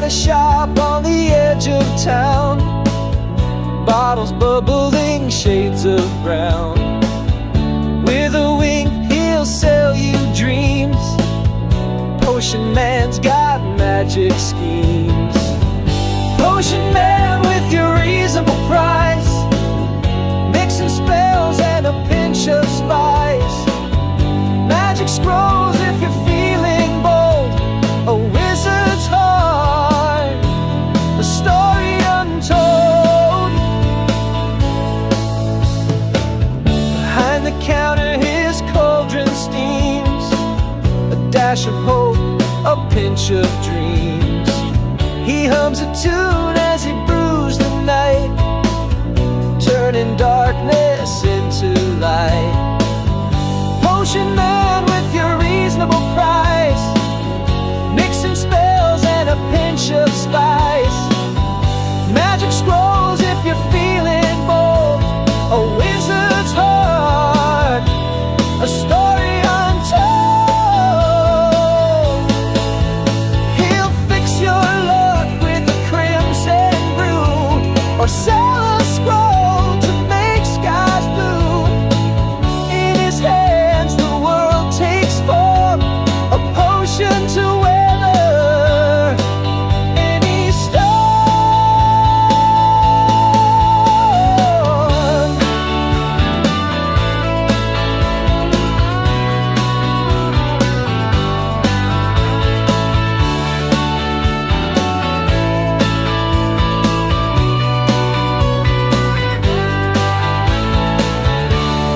a shop on the edge of town. Bottles bubbling, shades of brown. With a wink, he'll sell you dreams. Potion man's got magic schemes. Potion man with your reasonable price. Mixing spells and a pinch of spice. Magic scrolls if you're feeling bold. A wizard's heart, a story untold. Behind the counter his cauldron steams. A dash of hope, a pinch of dreams. He hums a tune as he brews the night, turning darkness into light. Potion man with your reasonable price. Mixing spells and a pinch of spice. Magic scrolls if you're feeling bold. A wizard's heart, a story untold. He'll fix your luck with a crimson brew, or sell a scroll to make skies blue. In his hands the world takes form, a potion to weather any storm.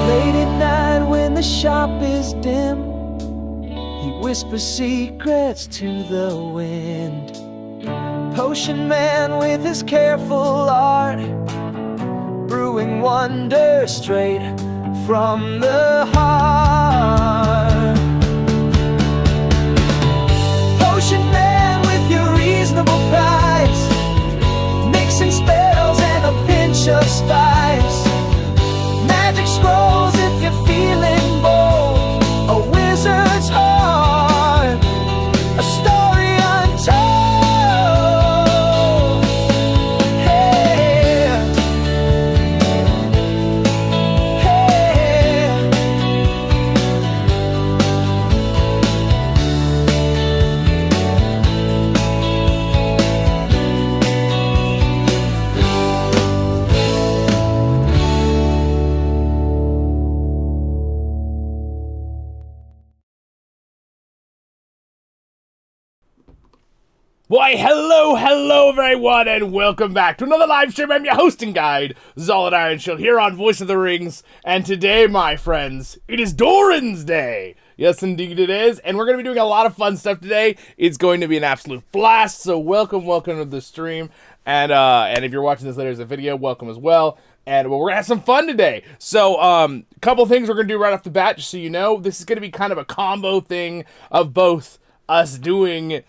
Late at night when the shop is dim, he whispers secrets to the wind. Potion man with his careful art, brewing wonder straight from the heart. Potion man with your reasonable price. Mixing spells and a pinch of spice. Magic scrolls if you're feeling bold. A wizard's heart, a story untold. Hey, hey. Why, hello everyone, and welcome back to another live stream. I'm your host and guide, Zollin here on Voice of the Rings, and today, my friends, it is Durin's Day. Yes, indeed it is, and we're going to be doing a lot of fun stuff today. It's going to be an absolute blast, so welcome to the stream, and if you're watching this later as a video, welcome as well. And well, we're gonna have some fun today. So, couple things we're gonna do right off the bat, just so you know. This is gonna be kind of a combo thing of both us doing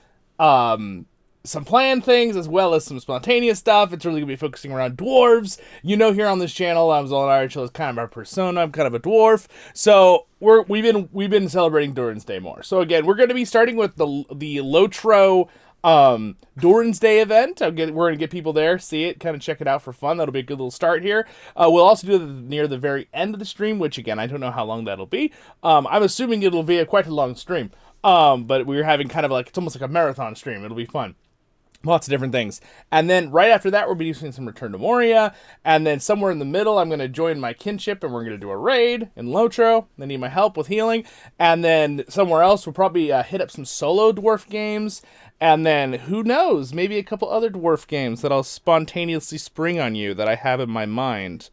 some planned things as well as some spontaneous stuff. It's really gonna be focusing around dwarves. You know, here on this channel, I'm Zollin is kind of our persona. I'm kind of a dwarf, so we've been celebrating Durin's Day more. So again, we're gonna be starting with the LOTRO Durin's Day event. We're gonna get people there, see it, kind of check it out for fun. That'll be a good little start here. We'll also do it near the very end of the stream, which again, I don't know how long that'll be. I'm assuming it'll be quite a long stream. But we're having kind of like, it's almost like a marathon stream. It'll be fun. Lots of different things. And then right after that, we'll be doing some Return to Moria. And then somewhere in the middle, I'm going to join my Kinship, and we're going to do a raid in LOTRO. They need my help with healing. And then somewhere else, we'll probably hit up some solo dwarf games. And then, who knows, maybe a couple other dwarf games that I'll spontaneously spring on you that I have in my mind.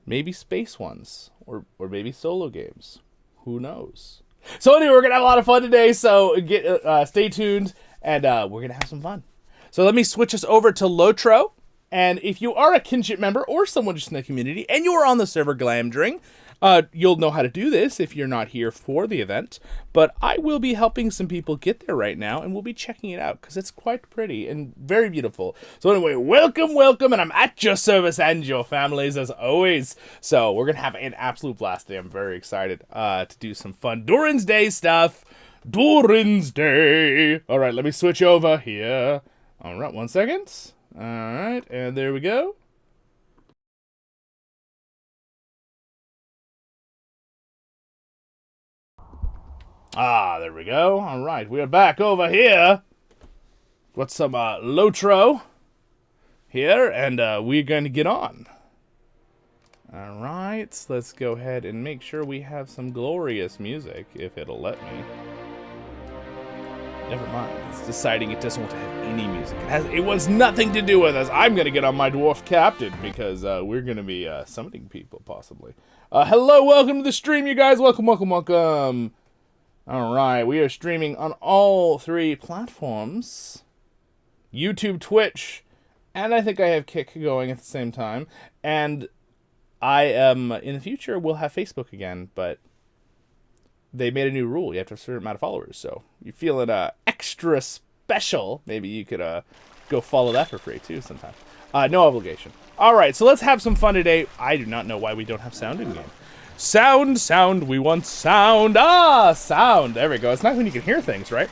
Maybe space ones. Or maybe solo games. Who knows? So anyway, we're going to have a lot of fun today, so stay tuned. And we're going to have some fun. So let me switch us over to LOTRO. And if you are a Kinship member or someone just in the community and you are on the server Glamdring, you'll know how to do this if you're not here for the event. But I will be helping some people get there right now, and we'll be checking it out because it's quite pretty and very beautiful. So anyway, welcome, and I'm at your service and your families as always. So we're going to have an absolute blast today. I'm very excited to do some fun Durin's Day stuff. Durin's Day. All right, let me switch over here. All right, 1 second. All right, and there we go. Ah, there we go. All right, we are back over here. Got some LOTRO here, and we're going to get on. All right, let's go ahead and make sure we have some glorious music, if it'll let me. Never mind, it's deciding it doesn't want to have any music. It wants nothing to do with us. I'm going to get on my dwarf captain, because we're going to be summoning people, possibly. Hello, welcome to the stream, you guys. Welcome, welcome, welcome. All right, we are streaming on all 3 platforms. YouTube, Twitch, and I think I have Kick going at the same time. And I am, in the future, will have Facebook again, but they made a new rule. You have to have a certain amount of followers, so you're feeling extra special. Maybe you could go follow that for free, too, sometime. No obligation. All right, so let's have some fun today. I do not know why we don't have sound in game. Sound, we want sound. Ah, sound. There we go. It's nice when you can hear things, right?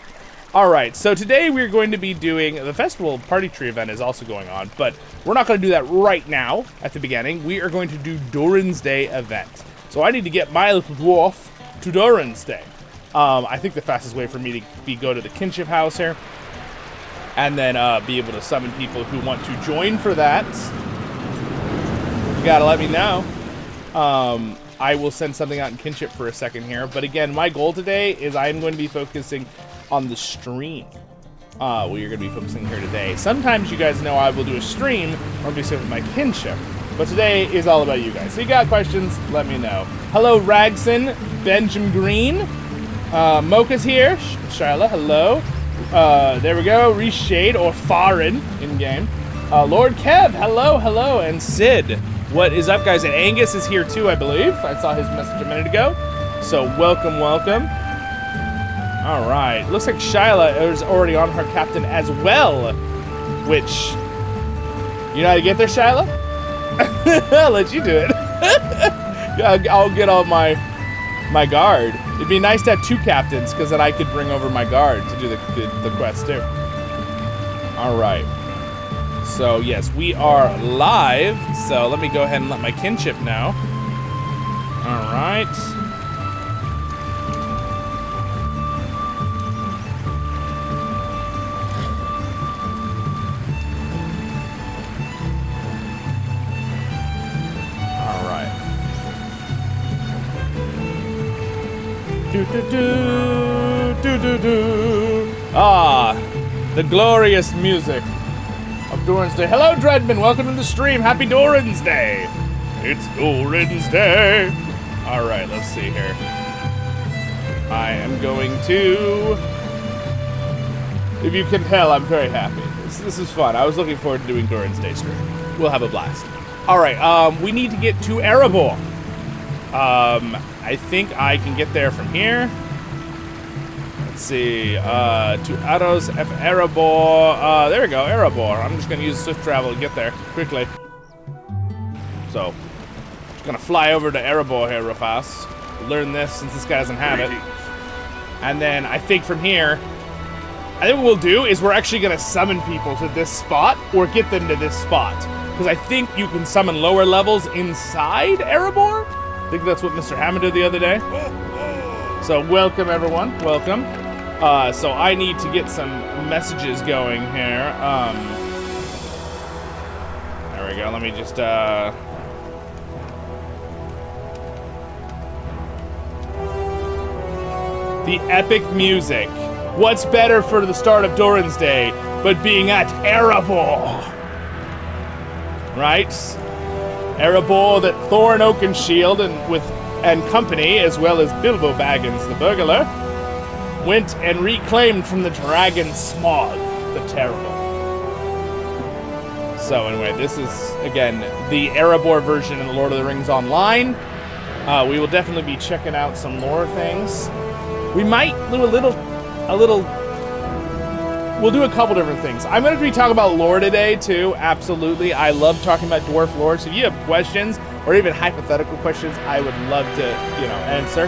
All right, so today we're going to be doing, the festival party tree event is also going on, but we're not going to do that right now at the beginning. We are going to do Durin's Day event. So I need to get my little dwarf to Durin's Day. I think the fastest way for me to be go to the Kinship house here, and then be able to summon people who want to join for that. You gotta let me know. I will send something out in Kinship for a second here. But again, my goal today is I'm going to be focusing on the stream. We are going to be focusing here today. Sometimes you guys know I will do a stream or be with my Kinship. But today is all about you guys. So you got questions, let me know. Hello, Ragson, Benjamin Green. Mocha's here. Shylah, hello. There we go. Reshade or Farin in-game. Lord Kev, hello, hello. And Sid. What is up, guys? And Angus is here too, I believe. I saw his message a minute ago. So welcome, welcome. All right. Looks like Shylah is already on her captain as well. Which, you know how to get there, Shylah? I'll let you do it. I'll get all my guard. It'd be nice to have 2 captains, because then I could bring over my guard to do the quest too. All right. So, yes, we are live. So, let me go ahead and let my Kinship know. All right. All right. Do-do-do, ah, the glorious music of Durin's Day. Hello, Dreadman. Welcome to the stream. Happy Durin's Day. It's Durin's Day. All right, let's see here. I am going to... If you can tell, I'm very happy. This is fun. I was looking forward to doing Durin's Day stream. We'll have a blast. All right, we need to get to Elraandor. I think I can get there from here. Let's see, to Arrows of Elraandor. There we go, Elraandor. I'm just gonna use swift travel to get there quickly. So, just gonna fly over to Elraandor here real fast. Learn this since this guy doesn't have it. And then I think from here, I think what we'll do is we're actually gonna summon people to this spot or get them to this spot. Because I think you can summon lower levels inside Elraandor. I think that's what Mr. Hammond did the other day. So welcome, everyone. Welcome. So I need to get some messages going here. There we go. Let me just... The epic music. What's better for the start of Durin's Day but being at Elraandor? Right? Elraandor, that Thorin Oakenshield and company, as well as Bilbo Baggins the burglar, went and reclaimed from the dragon Smog the Terrible. So anyway, this is, again, the Elraandor version in the Lord of the Rings Online. We will definitely be checking out some lore things. We might do we'll do a couple different things. I'm going to be talking about lore today, too. Absolutely. I love talking about dwarf lore. So if you have questions or even hypothetical questions, I would love to, answer.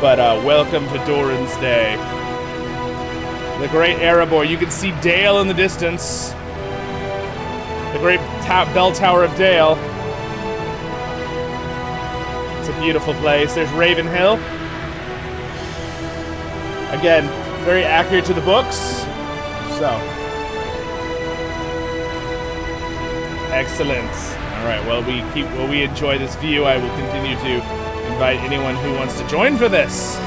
But welcome to Durin's Day. The great Erebor. You can see Dale in the distance. The great bell tower of Dale. It's a beautiful place. There's Raven Hill. Again, very accurate to the books. So. Excellent. All right, while we enjoy this view, I will continue to invite anyone who wants to join for this.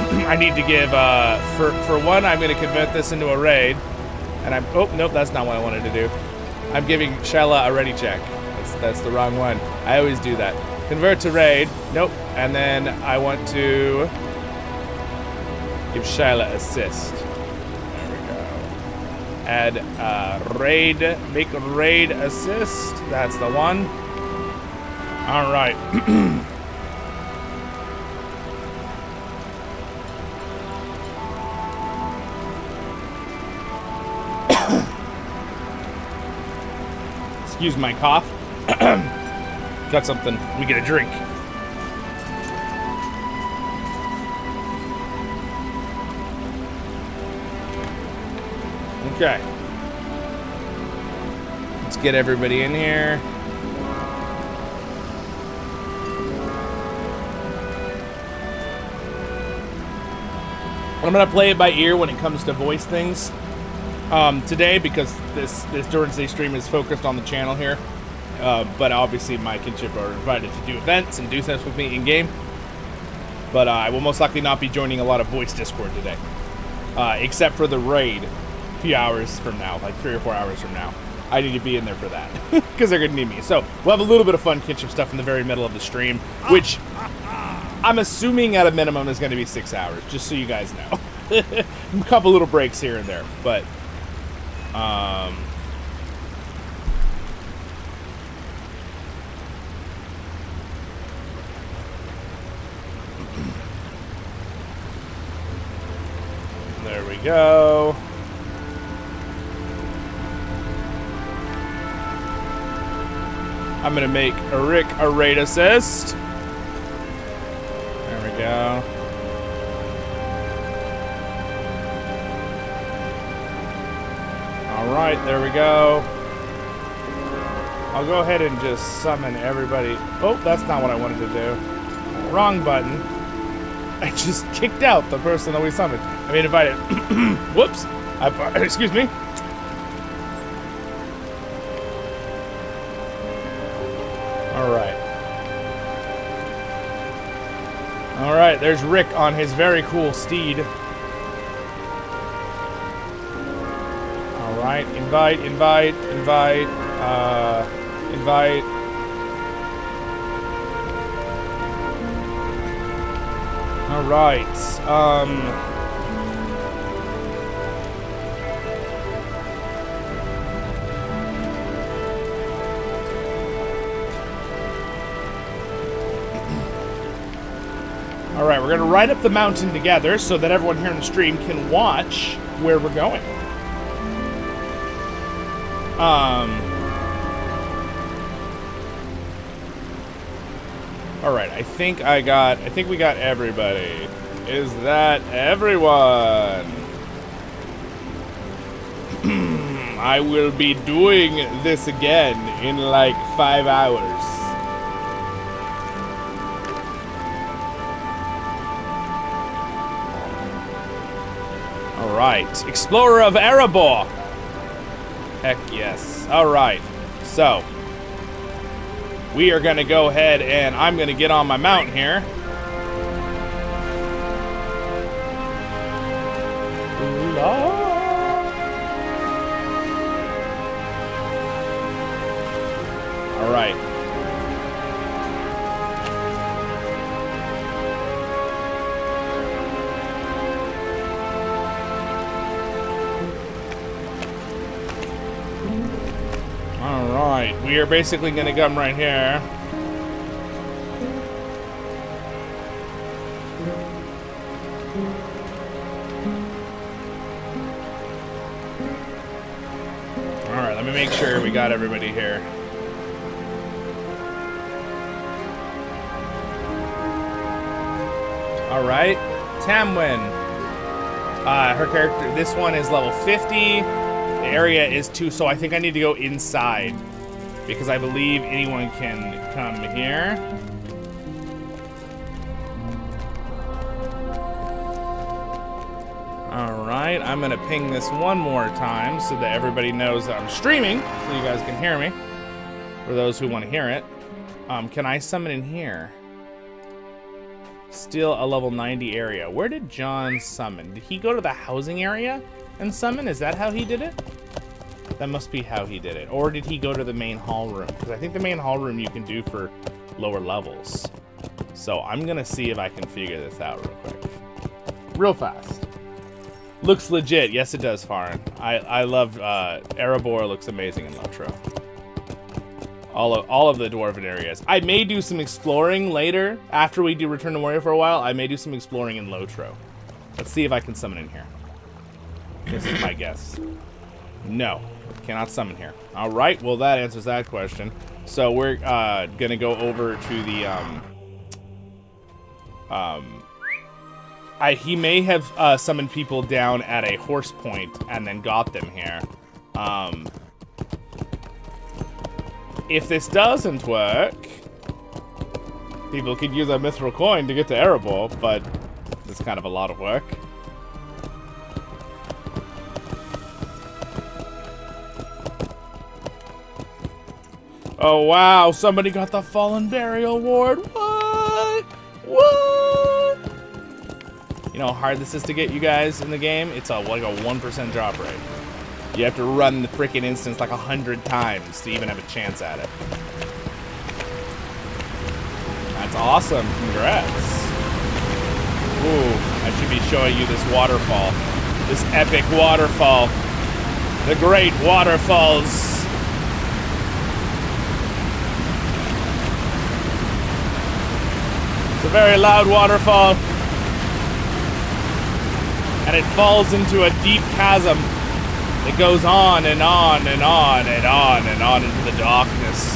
I need to give, for one, I'm going to convert this into a raid. And oh, nope, that's not what I wanted to do. I'm giving Shylah a ready check. That's the wrong one. I always do that. Convert to raid. Nope. And then I want to give Shylah assist. There we go. Add raid. Make raid assist. That's the one. All right. Excuse my cough. Got something. We get a drink. Okay. Let's get everybody in here. I'm gonna play it by ear when it comes to voice things. Today, because this Durin's Day stream is focused on the channel here, but obviously my kinship are invited to do events and do things with me in game. But I will most likely not be joining a lot of voice Discord today, except for the raid, a few hours from now, like 3 or 4 hours from now. I need to be in there for that because they're gonna need me. So we'll have a little bit of fun kinship stuff in the very middle of the stream, which I'm assuming at a minimum is going to be 6 hours, just so you guys know. A couple little breaks here and there, but. There we go. I'm gonna make Rick a raid assist. There we go. Alright, there we go. I'll go ahead and just summon everybody. Oh, that's not what I wanted to do. Wrong button. I just kicked out the person that we summoned. I mean, invited. Whoops. Excuse me. Alright. Alright, there's Rick on his very cool steed. Alright, invite. Alright, Alright, we're gonna ride up the mountain together so that everyone here in the stream can watch where we're going. Alright, I think we got everybody. Is that everyone? I will be doing this again in like 5 hours. Alright, Explorer of Erebor. Heck yes. Alright, so we are going to go ahead and I'm going to get on my mount here. Alright. Alright, we are basically going to come right here. Alright, let me make sure we got everybody here. Alright, Tamwin. Her character, this one is level 50. The area is 2, so I think I need to go inside. Because I believe anyone can come here. Alright, I'm gonna ping this one more time so that everybody knows that I'm streaming, so you guys can hear me. For those who want to hear it. Can I summon in here? Still a level 90 area. Where did John summon? Did he go to the housing area and summon? Is that how he did it? That must be how he did it. Or did he go to the main hall room? Because I think the main hall room you can do for lower levels. So I'm going to see if I can figure this out real quick. Real fast. Looks legit. Yes, it does, Farin. I love Erebor. Looks amazing in LOTRO. All of the Dwarven areas. I may do some exploring later. After we do Return to Moria for a while, I may do some exploring in LOTRO. Let's see if I can summon in here. This is my guess. No. Cannot summon here. Alright, well that answers that question. So we're gonna go over to the he may have summoned people down at a horse point and then got them here. If this doesn't work, people could use a mithril coin to get to Erebor, but it's kind of a lot of work. Oh wow, somebody got the Fallen Burial Ward. What? What? You know how hard this is to get, you guys, in the game? It's like a 1% drop rate. You have to run the freaking instance like 100 times to even have a chance at it. That's awesome. Congrats. Ooh, I should be showing you this waterfall. This epic waterfall. The great waterfalls. It's a very loud waterfall. And it falls into a deep chasm. It goes on and on and on and on and on into the darkness.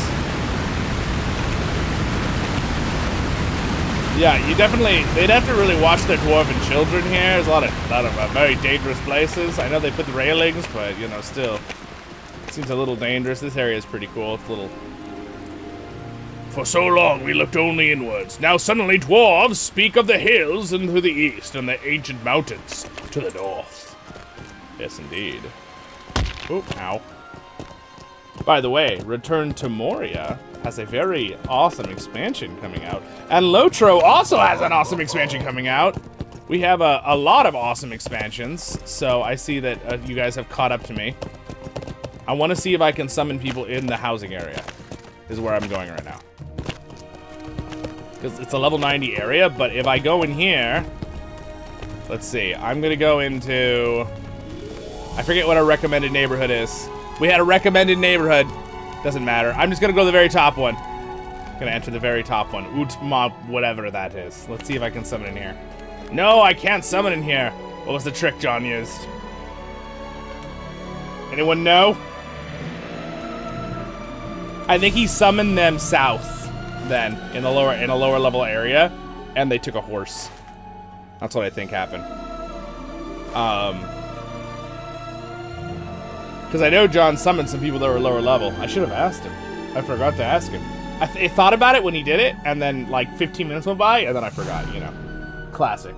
Yeah, they'd have to really watch their dwarven children here. There's a lot of very dangerous places. I know they put the railings, but, you know, still. It seems a little dangerous. This area is pretty cool. It's a little... For so long we looked only inwards. Now suddenly dwarves speak of the hills and to the east and the ancient mountains to the north. Yes, indeed. Oh, ow. By the way, Return to Moria has a very awesome expansion coming out. And LOTRO also has an awesome expansion coming out. We have a lot of awesome expansions, so I see that you guys have caught up to me. I want to see if I can summon people in the housing area, is where I'm going right now. Because it's a level 90 area, but if I go in here... Let's see, I'm going to go into... I forget what our recommended neighborhood is. We had a recommended neighborhood. Doesn't matter. I'm just gonna go to the very top one. Gonna enter the very top one. Utma, whatever that is. Let's see if I can summon in here. No, I can't summon in here. What was the trick John used? Anyone know? I think he summoned them south then, in a lower level area, and they took a horse. That's what I think happened. Because I know John summoned some people that were lower level. I should have asked him. I forgot to ask him. I thought about it when he did it, and then like 15 minutes went by, and then I forgot, you know. Classic.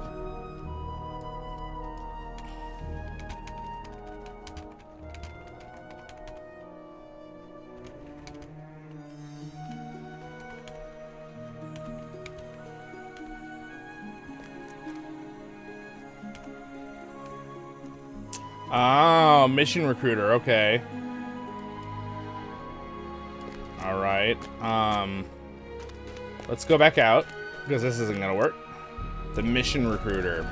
Oh, mission recruiter, okay. Alright, let's go back out, because this isn't gonna work. The mission recruiter,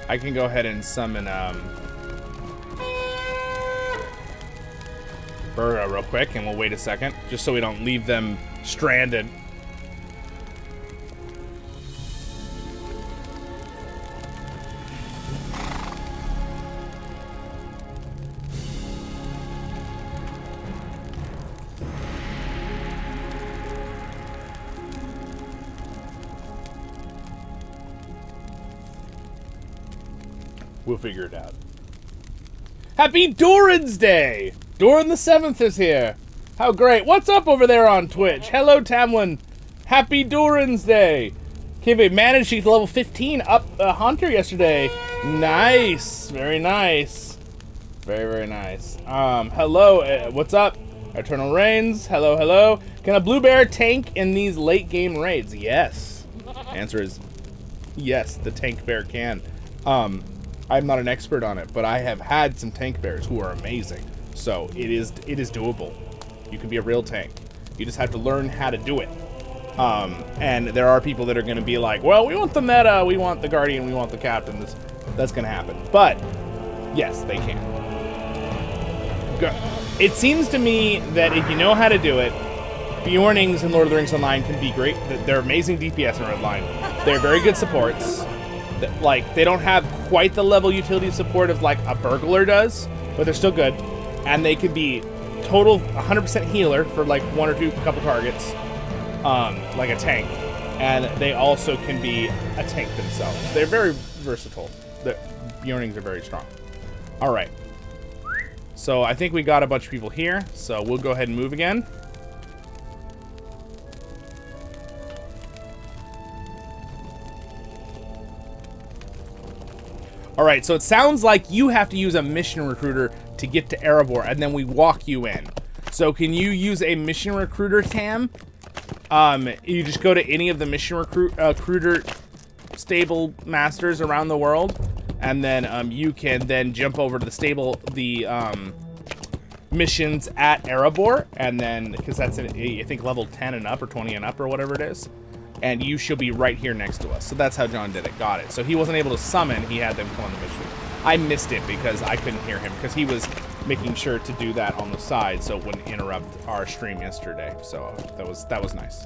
I can go ahead and summon, Burga real quick, and we'll wait a second, just so we don't leave them stranded. We'll figure it out. Happy Durin's Day! Durin the 7th is here. How great. What's up over there on Twitch? Hello, Tamlin. Happy Durin's Day. Kimby managed to get to level 15 up Hunter yesterday. Nice. Very nice. Very, very nice. Hello. What's up? Eternal Reigns. Hello, hello. Can a blue bear tank in these late game raids? Yes. Answer is yes, the tank bear can. I'm not an expert on it, but I have had some tank bears who are amazing. So it is doable. You can be a real tank. You just have to learn how to do it. And there are people that are going to be like, well, we want the meta, we want the guardian, we want the captain. That's going to happen. But yes, they can. It seems to me that if you know how to do it, Bjornings in Lord of the Rings Online can be great. They're amazing DPS in Redline. They're very good supports. Like, they don't have quite the level utility support of like a burglar does, but they're still good. And they can be total 100% healer for like one or two couple targets, like a tank. And they also can be a tank themselves. They're very versatile. The Bjornings are very strong. All right. So I think we got a bunch of people here, so we'll go ahead and move again. All right, so it sounds like you have to use a mission recruiter to get to Erebor, and then we walk you in. So can you use a mission recruiter, Tam? You just go to any of the mission recruiter stable masters around the world, and then you can then jump over to the missions at Erebor, and then, because that's, I think, level 10 and up, or 20 and up, or whatever it is. And you should be right here next to us. So that's how John did it. Got it. So he wasn't able to summon. He had them come on the mission. I missed it because I couldn't hear him, because he was making sure to do that on the side so it wouldn't interrupt our stream yesterday. So that was nice.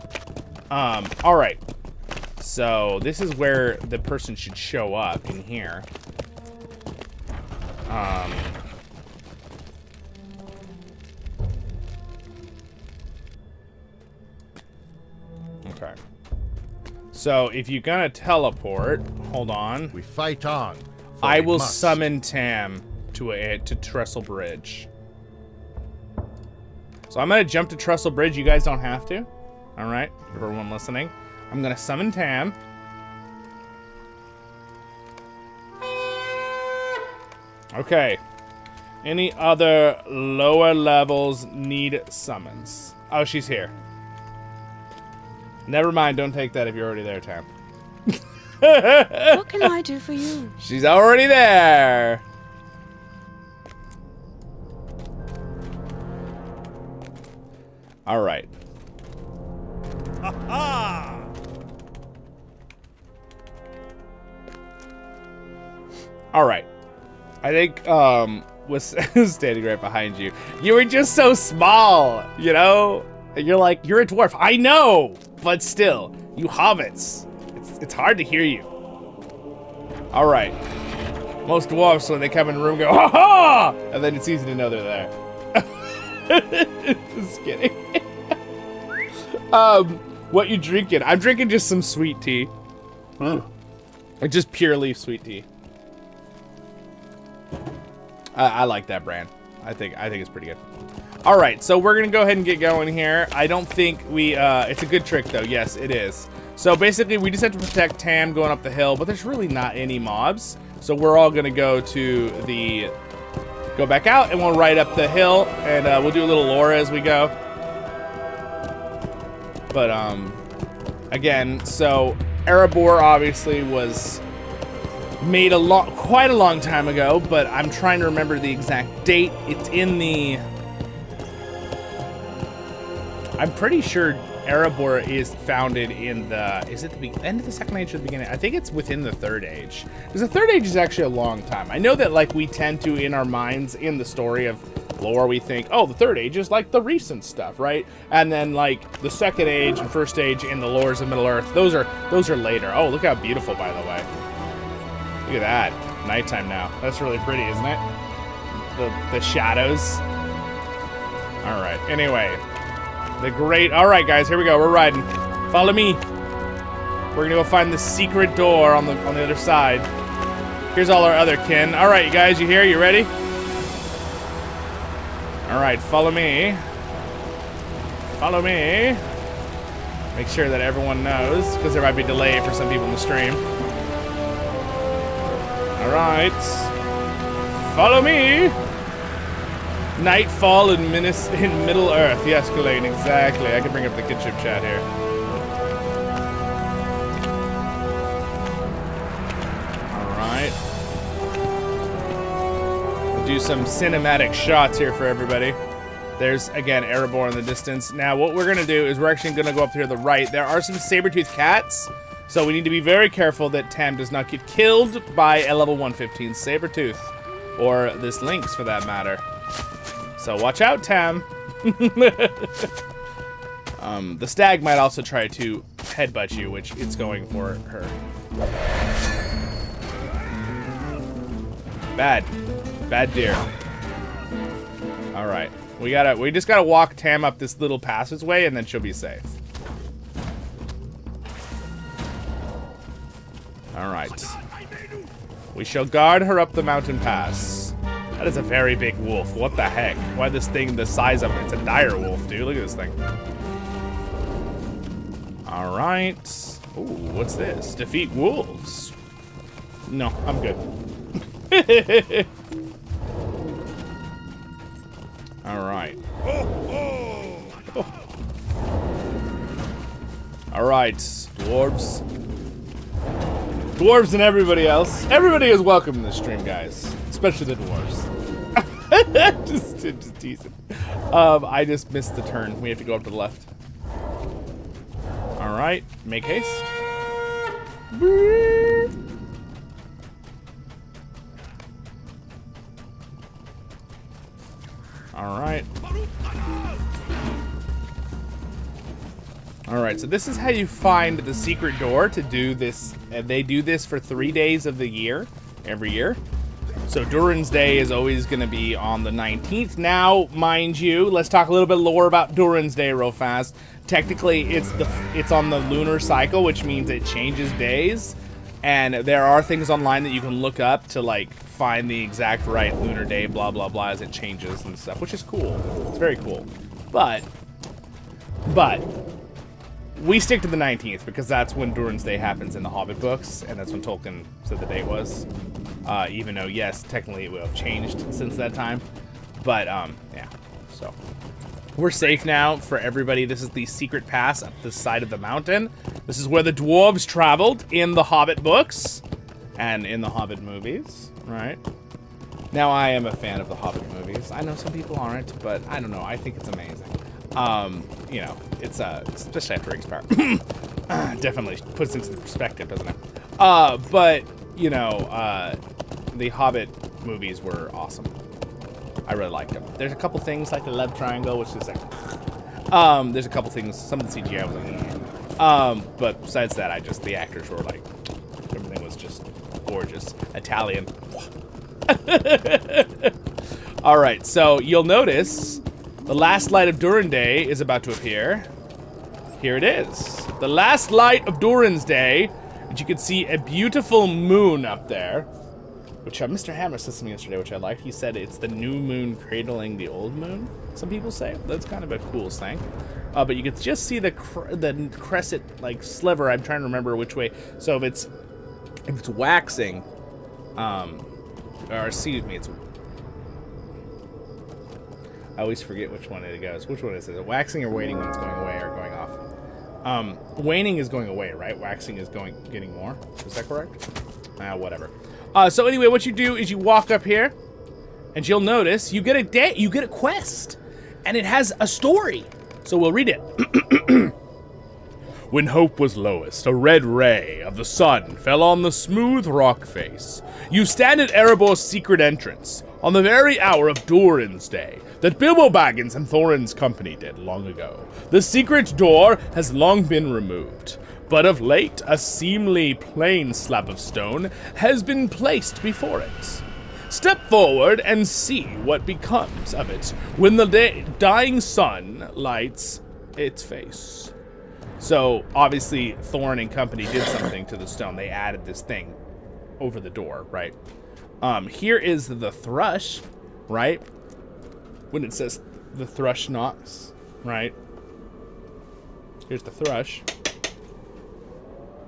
All right. So this is where the person should show up, in here. Okay. So if you're gonna teleport, hold on. We fight on. I will summon Tam to Trestle Bridge. So I'm gonna jump to Trestle Bridge. You guys don't have to. All right, for everyone listening, I'm gonna summon Tam. Okay. Any other lower levels need summons? Oh, she's here. Never mind, don't take that if you're already there, Tam. What can I do for you? She's already there. All right. All right. I think was standing right behind you. You were just so small, you know? You're like, you're a dwarf. I know, but still, you hobbits. It's hard to hear you. All right. Most dwarfs, when they come in the room, go, ha ha! And then it's easy to know they're there. Just kidding. What you drinking? I'm drinking just some sweet tea. Just pure leaf sweet tea. I like that brand. I think it's pretty good. All right, so we're gonna go ahead and get going here. I don't think we, it's a good trick though. Yes, it is. So basically we just have to protect Tam going up the hill, but there's really not any mobs. So we're all gonna go back out, and we'll ride up the hill, and we'll do a little lore as we go. But again, so Erebor obviously was made quite a long time ago, but I'm trying to remember the exact date. It's in the, I'm pretty sure Erebor is founded in the, is it the end of the Second Age or the beginning? I think it's within the Third Age. Because the Third Age is actually a long time. I know that like we tend to, in our minds, in the story of lore, we think, oh, the Third Age is like the recent stuff, right? And then like the Second Age and First Age in the lores of Middle-earth, those are later. Oh, look how beautiful, by the way. Look at that. Nighttime now. That's really pretty, isn't it? The shadows. All right. Anyway. All right, guys. Here we go. We're riding. Follow me. We're going to go find the secret door on the other side. Here's all our other kin. All right, you guys, you here? You ready? All right, follow me. Follow me. Make sure that everyone knows, because there might be delay for some people in the stream. All right. Follow me. Nightfall in Middle Earth. Yes, Glain, exactly. I can bring up the Kinship chat here. All right. We'll do some cinematic shots here for everybody. There's, again, Elraandor in the distance. Now, what we're going to do is we're actually going to go up here to the right. There are some saber-toothed cats, so we need to be very careful that Tam does not get killed by a level 115 saber-tooth, or this Lynx, for that matter. So watch out, Tam. The stag might also try to headbutt you, which it's going for her. Bad deer. All right. We just gotta walk Tam up this little passageway, and then she'll be safe. All right. We shall guard her up the mountain pass. That is a very big wolf. What the heck? Why this thing the size of it? It's a dire wolf, dude. Look at this thing. All right. Ooh, what's this? Defeat wolves. No, I'm good. All right. All right, dwarves. Dwarves and everybody else. Everybody is welcome in the stream, guys. Especially the dwarves. just teasing. I just missed the turn. We have to go up to the left. All right, make haste. All right. All right, so this is how you find the secret door to do this. They do this for 3 days of the year, every year. So Durin's Day is always going to be on the 19th. Now, mind you, let's talk a little bit lore about Durin's Day real fast. Technically, it's on the lunar cycle, which means it changes days. And there are things online that you can look up to, like, find the exact right lunar day, blah, blah, blah, as it changes and stuff, which is cool. It's very cool. But, we stick to the 19th because that's when Durin's Day happens in the Hobbit books, and that's when Tolkien said the date was. Even though, yes, technically it will have changed since that time. But, yeah, so. We're safe now for everybody. This is the secret pass up the side of the mountain. This is where the dwarves traveled in the Hobbit books and in the Hobbit movies, right? Now, I am a fan of the Hobbit movies. I know some people aren't, but I don't know. I think it's amazing. You know, it's, especially after Rings of Power. Definitely puts into perspective, doesn't it? But, you know, the Hobbit movies were awesome. I really liked them. There's a couple things like the love triangle, which is like, there's a couple things, some of the CGI was like, but besides that, the actors were like, everything was just gorgeous. Italian. All right, so you'll notice the last light of Durin Day is about to appear. Here it is. The last light of Durin's Day, and you can see a beautiful moon up there. Which Mr. Hammer said something yesterday, which I liked. He said it's the new moon cradling the old moon. Some people say that's kind of a cool thing. But you can just see the crescent like sliver. I'm trying to remember which way. So if it's waxing, or excuse me, it's. I always forget which one it goes. Which one is it? Waxing or waning when it's going away or going off? Waning is going away, right? Waxing is getting more. Is that correct? Whatever. So anyway, what you do is you walk up here, and you'll notice you get a quest, and it has a story. So we'll read it. When hope was lowest, a red ray of the sun fell on the smooth rock face. You stand at Erebor's secret entrance, on the very hour of Durin's Day, that Bilbo Baggins and Thorin's company did long ago. The secret door has long been removed. But of late, a seemly plain slab of stone has been placed before it. Step forward and see what becomes of it when the dying sun lights its face. So, obviously, Thorin and company did something to the stone. They added this thing. over the door, right? Here is the thrush, right? When it says the thrush knocks, right? Here's the thrush.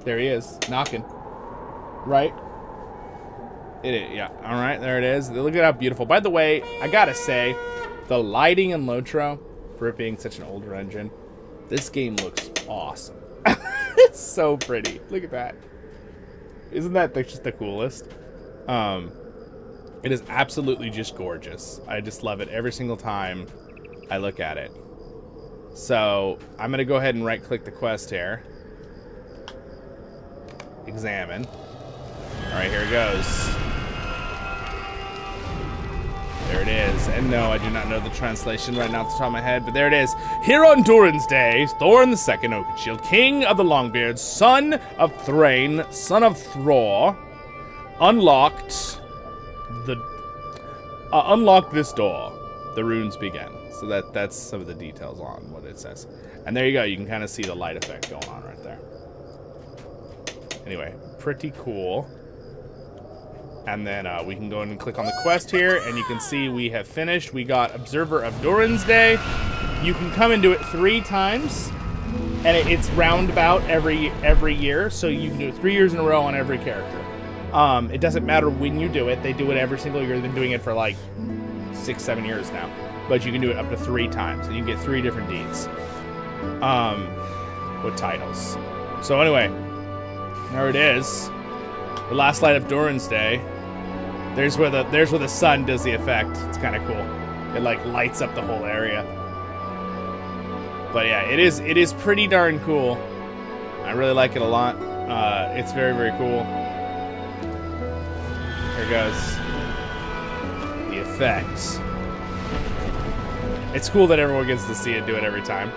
There he is, knocking, right? Yeah, all right, there it is. Look at how beautiful. By the way, I gotta say, the lighting in LOTRO, for it being such an older engine, this game looks awesome. It's so pretty. Look at that. Isn't that just the coolest? It is absolutely just gorgeous. I just love it every single time I look at it. So I'm gonna go ahead and right-click the quest here. Examine. All right, here it goes. There it is. And no, I do not know the translation right now off the top of my head, but there it is. Here on Durin's day, Thorin II Oakenshield, king of the Longbeards, son of Thrain, son of Thror, unlocked this door. The runes began. So that's some of the details on what it says. And there you go. You can kind of see the light effect going on right there. Anyway, pretty cool. And then we can go in and click on the quest here, and you can see we have finished. We got Observer of Durin's Day. You can come and do it 3 times, and it's roundabout every year, so you can do it 3 years in a row on every character. It doesn't matter when you do it. They do it every single year. They've been doing it for like 6-7 years now. But you can do it up to 3 times, and you can get 3 different deeds with titles. So anyway, there it is. The last light of Durin's Day. There's where the sun does the effect. It's kind of cool. It like lights up the whole area. But yeah, it is pretty darn cool. I really like it a lot. It's very, very cool. Here goes the effects. It's cool that everyone gets to see it do it every time.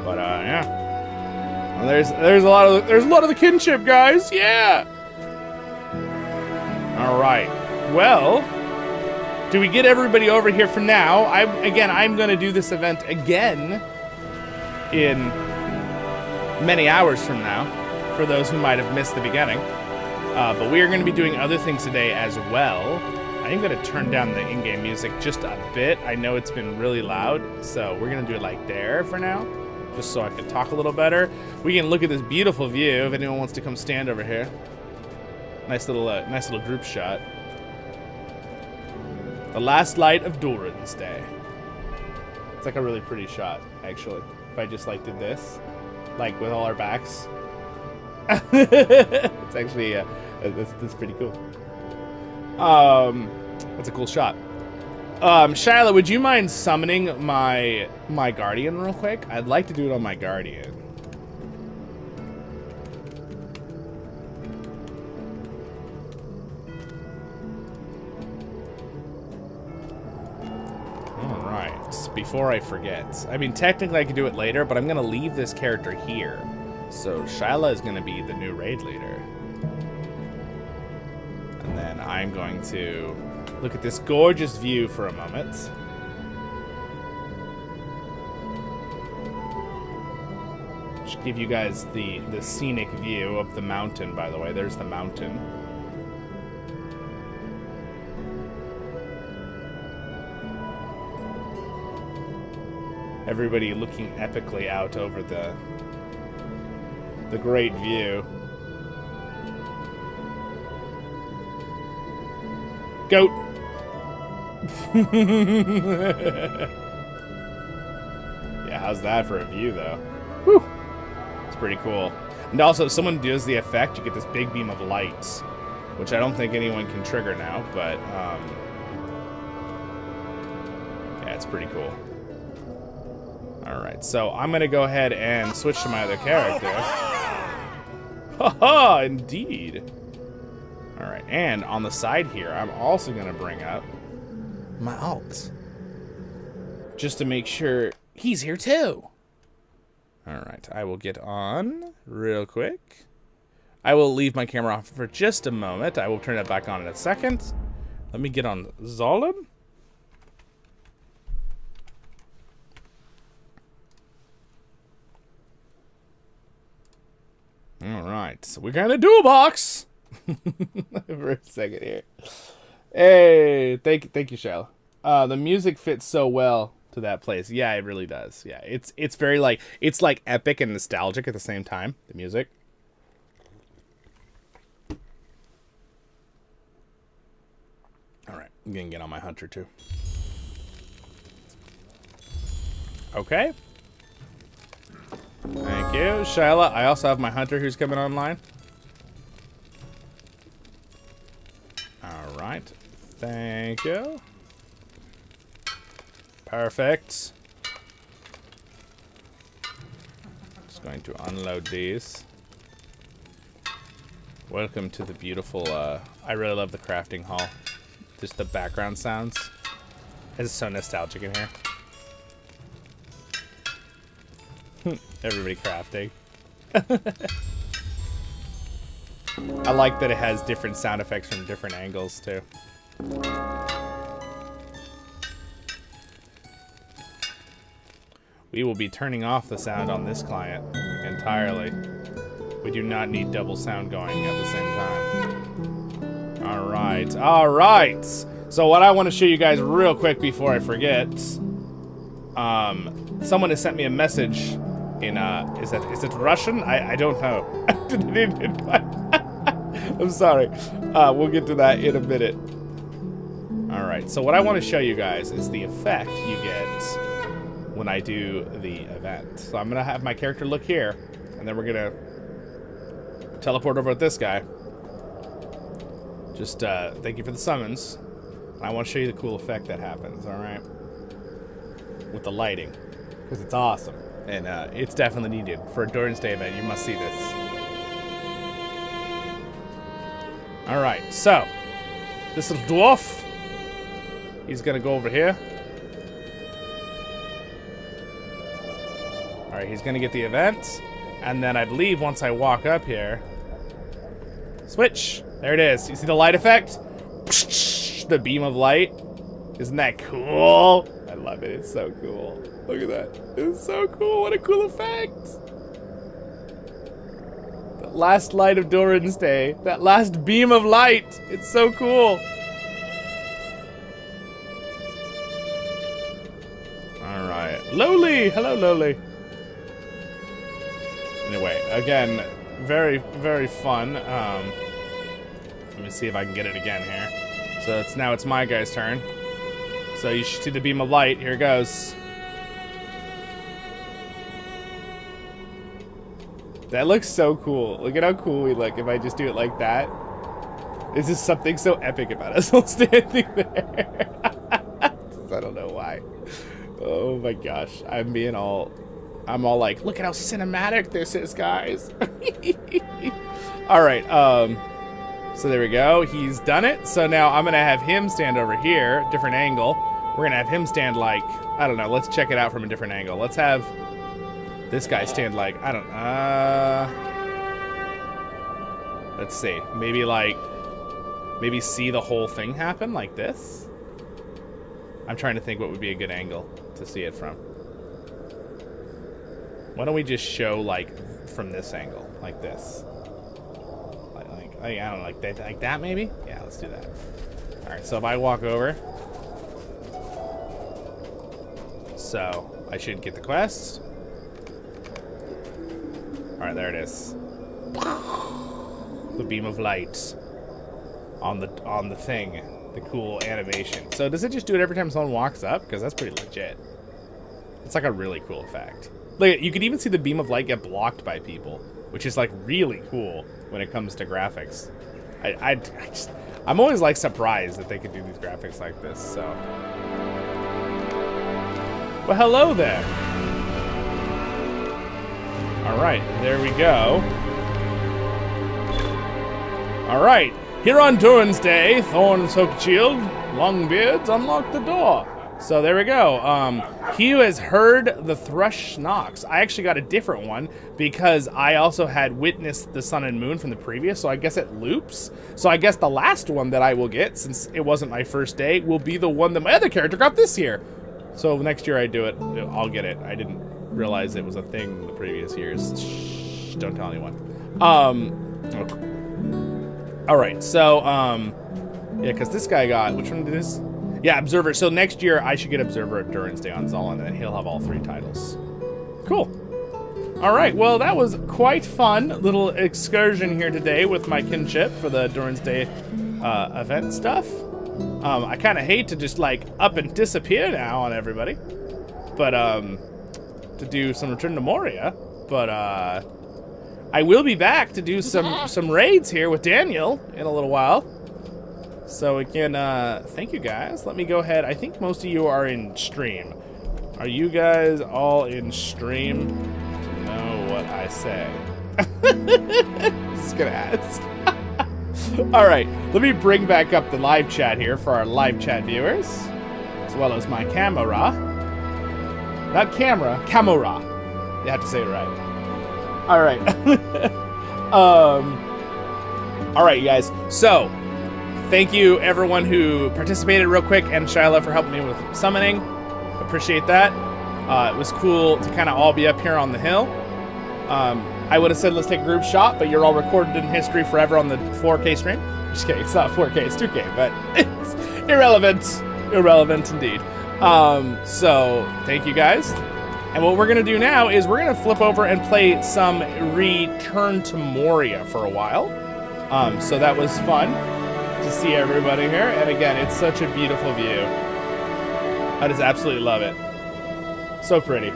But yeah. Well, there's a lot of the kinship, guys. Yeah. All right. Well, do we get everybody over here for now? I'm going to do this event again in many hours from now, for those who might have missed the beginning. But we are going to be doing other things today as well. I am going to turn down the in-game music just a bit. I know it's been really loud, so we're going to do it like there for now, just so I can talk a little better. We can look at this beautiful view if anyone wants to come stand over here. Nice little group shot. The last light of Durin's Day. It's like a really pretty shot, actually. If I just like did this, like with all our backs. It's actually that's pretty cool. That's a cool shot. Shylah, would you mind summoning my guardian real quick? I'd like to do it on my guardian. Before I forget. I mean, technically I could do it later, but I'm going to leave this character here. So Shylah is going to be the new raid leader. And then I'm going to look at this gorgeous view for a moment. Just give you guys the scenic view of the mountain, by the way. There's the mountain. Everybody looking epically out over the great view. Goat. Yeah, how's that for a view, though? Whew. It's pretty cool. And also, if someone does the effect, you get this big beam of light, which I don't think anyone can trigger now, but yeah, it's pretty cool. Alright, so I'm going to go ahead and switch to my other character. Haha, indeed. Alright, and on the side here, I'm also going to bring up my alt. Just to make sure he's here too. Alright, I will get on real quick. I will leave my camera off for just a moment. I will turn it back on in a second. Let me get on Zollin. Alright, so we got a dual box. for a second here. Hey, thank you, Shylah. The music fits so well to that place. Yeah, it really does. Yeah, it's very like it's like epic and nostalgic at the same time. The music. All right, I'm gonna get on my hunter too. Okay. Thank you, Shylah. I also have my hunter who's coming online. All right. Thank you. Perfect. Just going to unload these. Welcome to the beautiful, I really love the crafting hall. Just the background sounds. It's so nostalgic in here. Everybody crafting. I like that it has different sound effects from different angles, too. We will be turning off the sound on this client entirely. We do not need double sound going at the same time. All right, all right. So what I want to show you guys real quick before I forget, someone has sent me a message in, is it Russian? I don't know. I'm sorry. We'll get to that in a minute. All right, so what I want to show you guys is the effect you get when I do the event. So I'm gonna have my character look here, and then we're gonna teleport over with this guy. Just thank you for the summons. I want to show you the cool effect that happens, all right? With the lighting, because it's awesome. And it's definitely needed. For a Durin's Day event, you must see this. All right, so this little dwarf, he's gonna go over here. All right, he's gonna get the event, and then I believe once I walk up here, switch. There it is. You see the light effect? The beam of light. Isn't that cool? I love it. It's so cool. Look at that. It's so cool. What a cool effect. The last light of Durin's Day. That last beam of light. It's so cool. All right. Lowly. Hello, Lowly. Anyway, again, very, very fun. Let me see if I can get it again here. So now it's my guy's turn. So you should see the beam of light. Here it goes. That looks so cool. Look at how cool we look if I just do it like that. There's just something so epic about us all standing there. I don't know why. Oh my gosh. I'm all like, look at how cinematic this is, guys. All right. So there we go. He's done it. So now I'm going to have him stand over here, different angle. We're going to have him stand like, I don't know. Let's check it out from a different angle. Let's have this guy stand like, I don't let's see. Maybe see the whole thing happen like this. I'm trying to think what would be a good angle to see it from. Why don't we just show like from this angle, like this? I don't know, like that maybe? Yeah, let's do that. All right, so if I walk over, so I should get the quest. All right, there it is. The beam of light on the thing, the cool animation. So does it just do it every time someone walks up? Because that's pretty legit. It's like a really cool effect. Like you could even see the beam of light get blocked by people, which is like really cool when it comes to graphics. I'm always like surprised that they could do these graphics like this. So, well, hello there. All right, there we go. All right, here on Durin's Day, Thorns Hook Shield, Longbeards unlock the door. So there we go. He who has heard the thrush knocks. I actually got a different one because I also had witnessed the sun and moon from the previous, so I guess it loops. So I guess the last one that I will get, since it wasn't my first day, will be the one that my other character got this year. So next year I do it, I'll get it. I didn't realize it was a thing in the previous years. Shh, don't tell anyone. All right, so, yeah, because this guy got, which one did this? Yeah, Observer. So next year, I should get Observer at Durin's Day on Zollin, and he'll have all 3 titles. Cool. All right, well, that was quite fun. Little excursion here today with my kinship for the Durin's Day event stuff. I kind of hate to just, like, up and disappear now on everybody. But, to do some Return to Moria. But, I will be back to do some raids here with Daniel in a little while. So again, thank you guys. Let me go ahead. I think most of you are in stream. Are you guys all in stream? To know what I say. Just gonna ask. All right, let me bring back up the live chat here for our live chat viewers, as well as my camera. Not camera, camera. You have to say it right. All right. All right, you guys. So, thank you everyone who participated real quick, and Shylah for helping me with summoning. Appreciate that. It was cool to kind of all be up here on the hill. I would have said let's take a group shot, but you're all recorded in history forever on the 4K stream. Just kidding, it's not 4K, it's 2K, but it's irrelevant. Irrelevant indeed. So, thank you guys. And what we're gonna do now is we're gonna flip over and play some Return to Moria for a while. So that was fun to see everybody here. And again, it's such a beautiful view. I just absolutely love it. So pretty.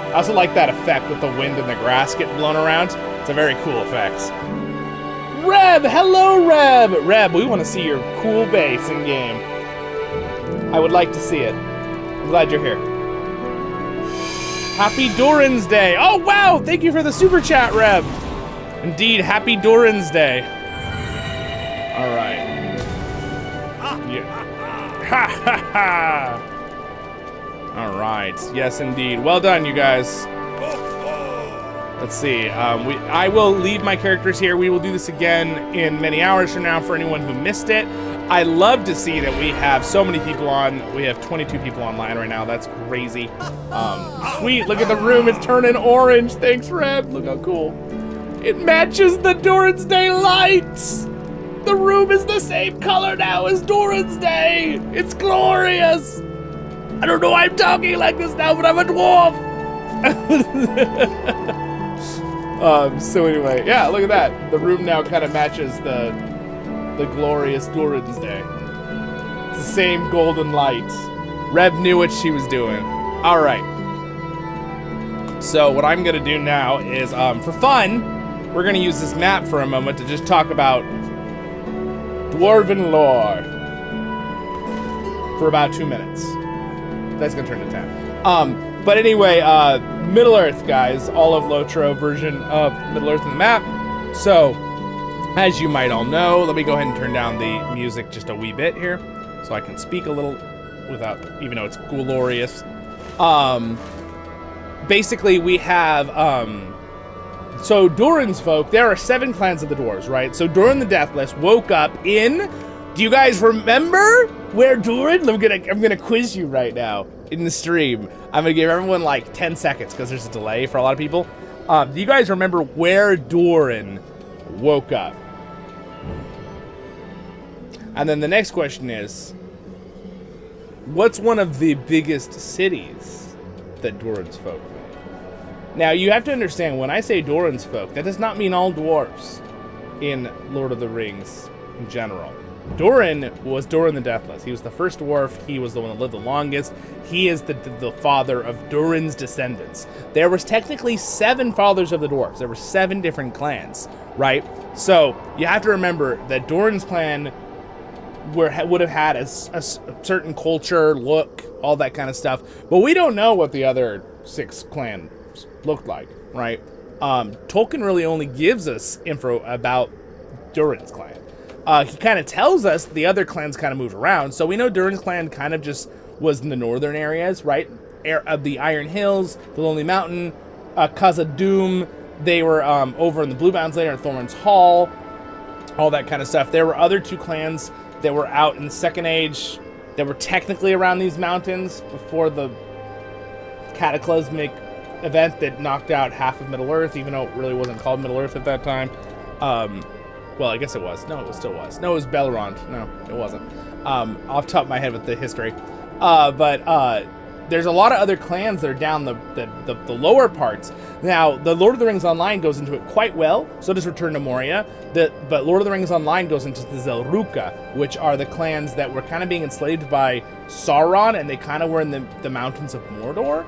I also like that effect with the wind and the grass getting blown around. It's a very cool effect. Reb, hello Reb! Reb, we want to see your cool base in game. I would like to see it. I'm glad you're here. Happy Durin's Day. Oh, wow. Thank you for the super chat, Reb. Indeed, happy Durin's Day. All right. Yeah. Ha, ha, ha. All right. Yes, indeed. Well done, you guys. Let's see. I will leave my characters here. We will do this again in many hours from now for anyone who missed it. I love to see that we have so many people on. We have 22 people online right now. That's crazy. Sweet, look at the room. It's turning orange. Thanks, Reb. Look how cool. It matches the Durin's Day lights. The room is the same color now as Durin's Day. It's glorious. I don't know why I'm talking like this now, but I'm a dwarf. So anyway, yeah, look at that. The room now kind of matches the glorious Durin's Day. It's the same golden light. Reb knew what she was doing. All right. So what I'm gonna do now is, for fun, we're gonna use this map for a moment to just talk about Dwarven lore for about 2 minutes. That's gonna turn to 10. But anyway, Middle Earth, guys. All of LOTRO version of Middle Earth in the map. So, as you might all know, let me go ahead and turn down the music just a wee bit here, so I can speak a little without, even though it's glorious. Basically, we have, so Durin's folk, there are 7 clans of the dwarves, right? So Durin the Deathless woke up in, do you guys remember where Durin, I'm gonna quiz you right now in the stream. I'm gonna give everyone like 10 seconds because there's a delay for a lot of people. Do you guys remember where Durin woke up? And then the next question is, what's one of the biggest cities that Durin's folk made? Now, you have to understand, when I say Durin's folk, that does not mean all dwarves in Lord of the Rings in general. Durin was Durin the Deathless. He was the first dwarf. He was the one that lived the longest. He is the father of Durin's descendants. There was technically 7 fathers of the dwarves. There were 7 different clans, right? So you have to remember that Durin's clan would have had a certain culture, look, all that kind of stuff. But we don't know what the other 6 clans looked like, right? Tolkien really only gives us info about Durin's clan. He kind of tells us the other clans kind of moved around. So we know Durin's clan kind of just was in the northern areas, right? Of the Iron Hills, the Lonely Mountain, Khazad-dûm. They were over in the Bluebound's Lair and Thorin's Hall, all that kind of stuff. There were other 2 clans that were out in the Second Age that were technically around these mountains before the cataclysmic event that knocked out half of Middle Earth, even though it really wasn't called Middle Earth at that time. Well, I guess it was. No, it still was. No, it was Belrond. No, it wasn't. Off the top of my head with the history. But there's a lot of other clans that are down the lower parts. Now, the Lord of the Rings Online goes into it quite well. So does Return to Moria. But Lord of the Rings Online goes into the Zelruka, which are the clans that were kind of being enslaved by Sauron, and they kind of were in the mountains of Mordor.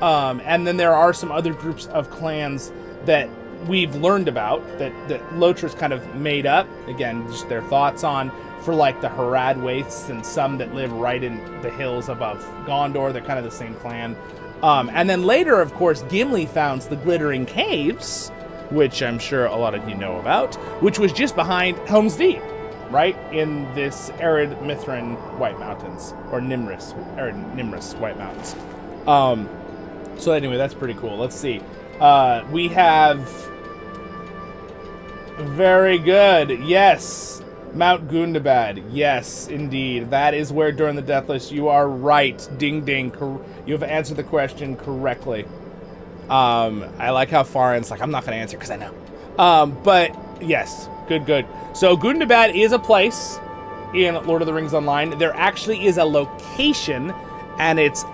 And then there are some other groups of clans that we've learned about that LOTR's kind of made up. Again, just their thoughts on, for like the Harad Wastes and some that live right in the hills above Gondor. They're kind of the same clan. And then later, of course, Gimli founds the Glittering Caves, which I'm sure a lot of you know about, which was just behind Helm's Deep, right? In this arid Mithrin White Mountains, or Nimrus White Mountains. So anyway, that's pretty cool. Let's see. We have... Very good. Yes. Mount Gundabad. Yes, indeed. That is where during the Deathless. You are right. Ding ding. You have answered the question correctly. I like how far it's like, I'm not going to answer because I know. But yes. Good. So Gundabad is a place in Lord of the Rings Online. There actually is a location, and it's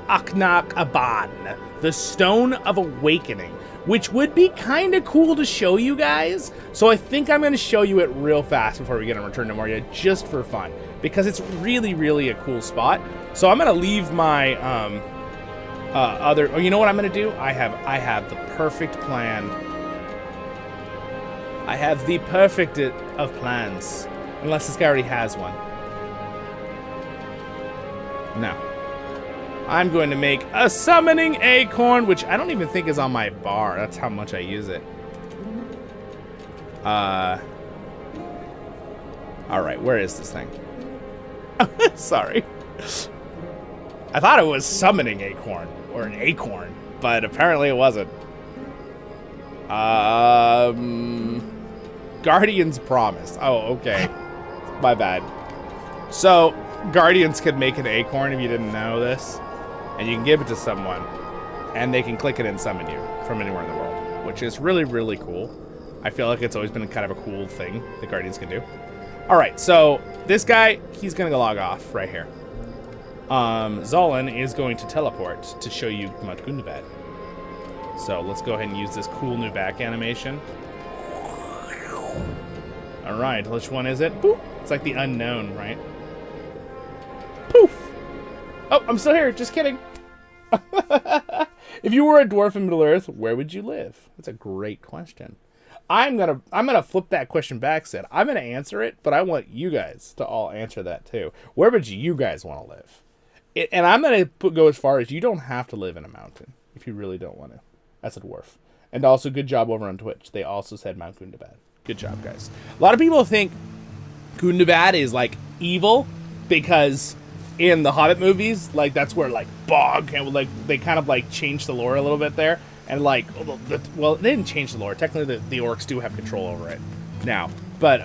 Aknaq-Aban, the Stone of Awakening, which would be kind of cool to show you guys. So I think I'm going to show you it real fast before we get on Return to Moria, just for fun, because it's really, really a cool spot. So I'm going to leave my you know what I'm going to do? I have the perfect plan. I have the perfect of plans, unless this guy already has one. No. I'm going to make a summoning acorn, which I don't even think is on my bar. That's how much I use it. All right, where is this thing? Sorry. I thought it was summoning acorn, or an acorn, but apparently it wasn't. Guardian's Promise. Oh, okay. My bad. So, Guardians could make an acorn if you didn't know this. And you can give it to someone, and they can click it and summon you from anywhere in the world, which is really, really cool. I feel like it's always been kind of a cool thing that Guardians can do. All right, so this guy, he's going to log off right here. Zollin is going to teleport to show you Mount Gundabad. So let's go ahead and use this cool new back animation. All right, which one is it? Boop. It's like the unknown, right? Poof. Oh, I'm still here. Just kidding. If you were a dwarf in Middle-earth, where would you live? That's a great question. I'm gonna flip that question back, Sid. I'm gonna answer it, but I want you guys to all answer that too. Where would you guys want to live? And I'm gonna go as far as you don't have to live in a mountain if you really don't want to. That's a dwarf. And also, good job over on Twitch. They also said Mount Gundabad. Good job, guys. A lot of people think Gundabad is like evil because in the Hobbit movies, like that's where like bog and like they kind of like changed the lore a little bit there, and like well they didn't change the lore. Technically, the orcs do have control over it now, but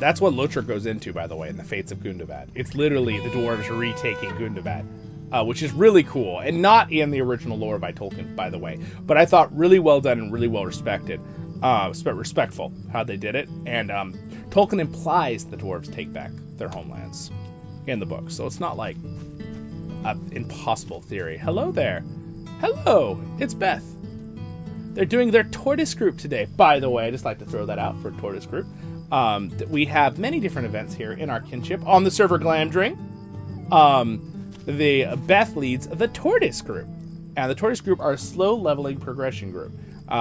that's what LOTR goes into, by the way, in the Fates of Gundabad. It's literally the dwarves retaking Gundabad, which is really cool, and not in the original lore by Tolkien, by the way. But I thought really well done and really well respected, respectful how they did it, and Tolkien implies the dwarves take back their homelands in the book, so it's not like an impossible theory. Hello there. Hello, it's Beth. They're doing their tortoise group today, by the way. I just like to throw that out for tortoise group. We have many different events here in our kinship on the server Glamdring. The Beth leads the tortoise group, and the tortoise group are a slow leveling progression group.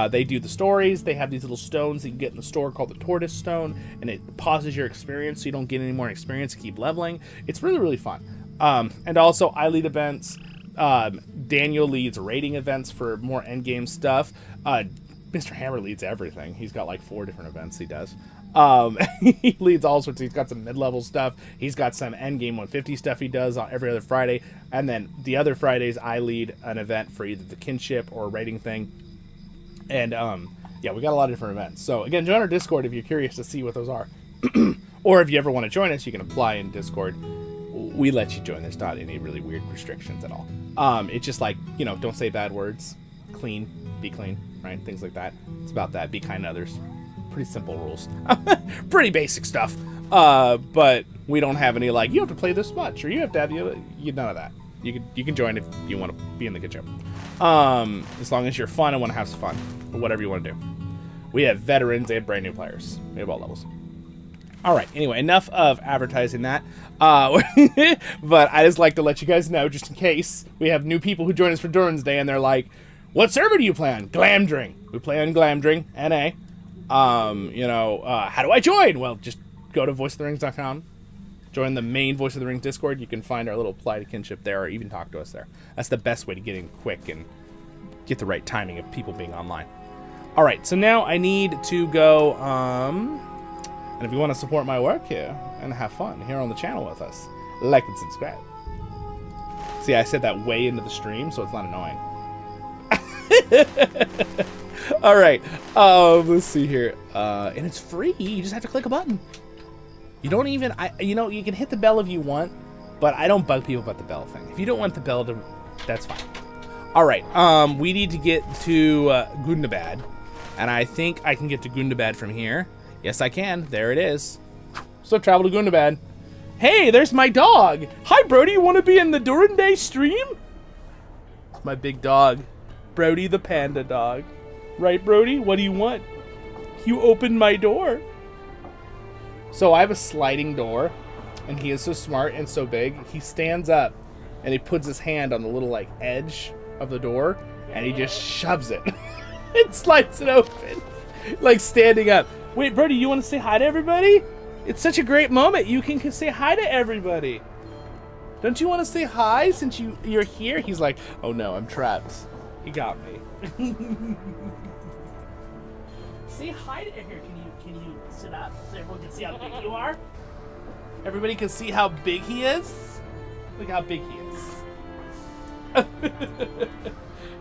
They do the stories. They have these little stones that you can get in the store called the Tortoise Stone, and it pauses your experience so you don't get any more experience to keep leveling. It's really, really fun. And also, I lead events. Daniel leads raiding events for more endgame stuff. Mr. Hammer leads everything. He's got like 4 different events he does. He leads all sorts. He's got some mid-level stuff. He's got some endgame 150 stuff he does on every other Friday. And then the other Fridays, I lead an event for either the kinship or a raiding thing. And, yeah, we got a lot of different events. So, again, join our Discord if you're curious to see what those are. Or if you ever want to join us, you can apply in Discord. We let you join. There's not any really weird restrictions at all. It's just like, you know, don't say bad words. Clean. Be clean, right? Things like that. It's about that. Be kind to others. pretty simple rules. Pretty basic stuff. But we don't have any like, you have to play this much, or you have to have, none of that. You can join if you want to be in the Kinship. As long as you're fun and want to have some fun, or whatever you want to do. We have veterans and brand new players. We have all levels. All right, anyway, enough of advertising that. But I just like to let you guys know, just in case, we have new people who join us for Durin's Day, and they're like, what server do you play on? Glamdring. We play on Glamdring, NA. How do I join? Well, just go to voiceoftherings.com. Join the main Voice of the Rings Discord. You can find our little apply to Kinship there, or even talk to us there. That's the best way to get in quick and get the right timing of people being online. All right, so now I need to go, and if you want to support my work here and have fun here on the channel with us, like and subscribe. See, I said that way into the stream, so it's not annoying. All right, let's see here. And it's free. You just have to click a button. You don't even, you can hit the bell if you want, but I don't bug people about the bell thing. If you don't want the bell to, that's fine. All right, we need to get to Gundabad, and I think I can get to Gundabad from here. Yes, I can. There it is. So travel to Gundabad. Hey, there's my dog. Hi, Brody. You want to be in the Durin Day stream? It's my big dog, Brody the panda dog. Right, Brody? What do you want? You opened my door. So I have a sliding door, and he is so smart and so big. He stands up, and he puts his hand on the little like edge of the door, and he just shoves it and slides it open, like standing up. Wait, Brody, you want to say hi to everybody? It's such a great moment. You can say hi to everybody. Don't you want to say hi since you're here? He's like, oh no, I'm trapped. He got me. Say hi to here. Can you sit up so everyone can see how big you are? Everybody can see how big he is. Look how big he is.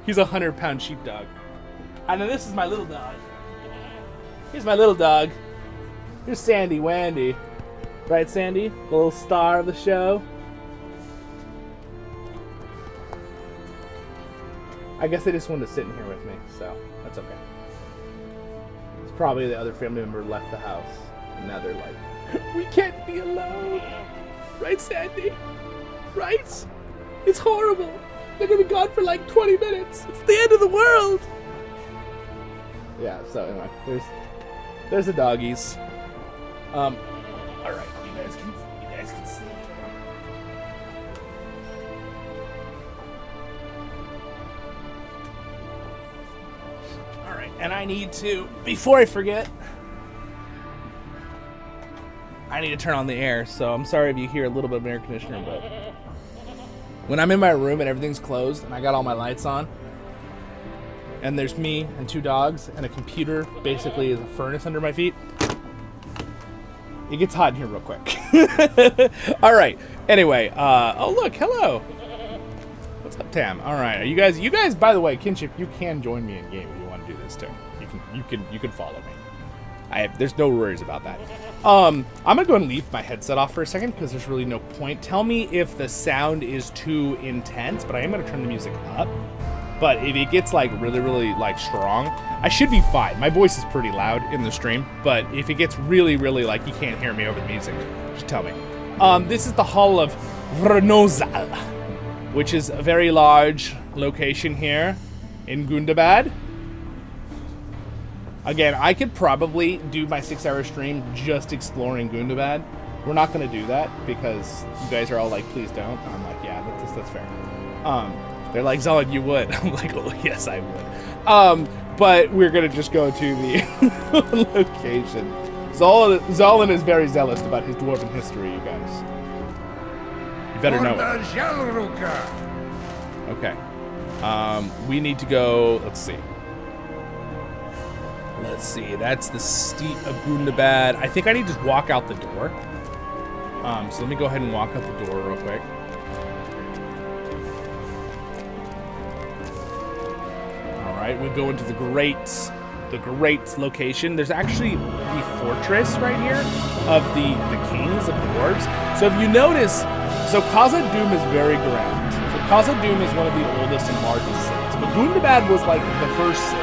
He's a 100-pound sheepdog. And then this is my little dog. Here's my little dog. Here's Sandy Wandy. Right, Sandy? The little star of the show. I guess they just wanted to sit in here with me, so that's okay. It's probably the other family member left the house, and now they're like, we can't be alone. Right, Sandy? Right? It's horrible. They're gonna be gone for like 20 minutes. It's the end of the world. Yeah, so anyway, there's the doggies. All right, you guys can see. All right, and I need to, before I forget, I need to turn on the air. So I'm sorry if you hear a little bit of an air conditioner, but when I'm in my room and everything's closed and I got all my lights on, and there's me and two dogs and a computer basically is a furnace under my feet, it gets hot in here real quick. All right. Anyway, oh look, hello. What's up, Tam? All right, you guys. By the way, Kinship, you can join me in game if you want to do this too. You can follow me. There's no worries about that. I'm gonna go and leave my headset off for a second because there's really no point. Tell me if the sound is too intense, but I am gonna turn the music up. But if it gets like really, really like strong, I should be fine. My voice is pretty loud in the stream, but if it gets really, really like you can't hear me over the music, just tell me. This is the Hall of Vernozal, which is a very large location here in Gundabad. Again, I could probably do my 6-hour stream just exploring Gundabad. We're not gonna do that because you guys are all like, please don't. And I'm like, yeah, that's fair. They're like, Zollin, you would. I'm like, oh, yes, I would. But we're going to just go to the location. Zollin is very zealous about his dwarven history, you guys. You better know it. Okay. We need to go, let's see. That's the Steep of Gundabad. I think I need to walk out the door. So let me go ahead and walk out the door real quick. We go into the great location. There's actually the fortress right here of the kings of the dwarves. So if you notice, so Khazad-dûm is very grand. So Khazad-dûm is one of the oldest and largest cities. But Gundabad was like the first city,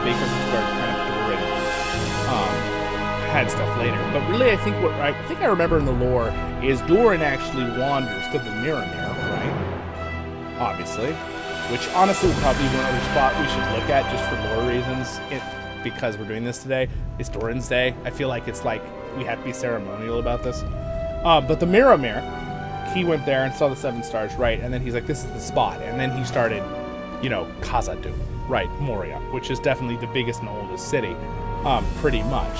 because it's where kind of the had stuff later. But really, I think I remember in the lore is Durin actually wanders to the Mirror, right? Obviously, which honestly would probably be one other spot we should look at just for lore reasons. Because we're doing this today, it's Durin's Day. I feel like it's like we have to be ceremonial about this. But the Mirror, he went there and saw the 7 stars, right? And then he's like, this is the spot. And then he started, Khazad-dûm, right? Moria, which is definitely the biggest and oldest city, pretty much.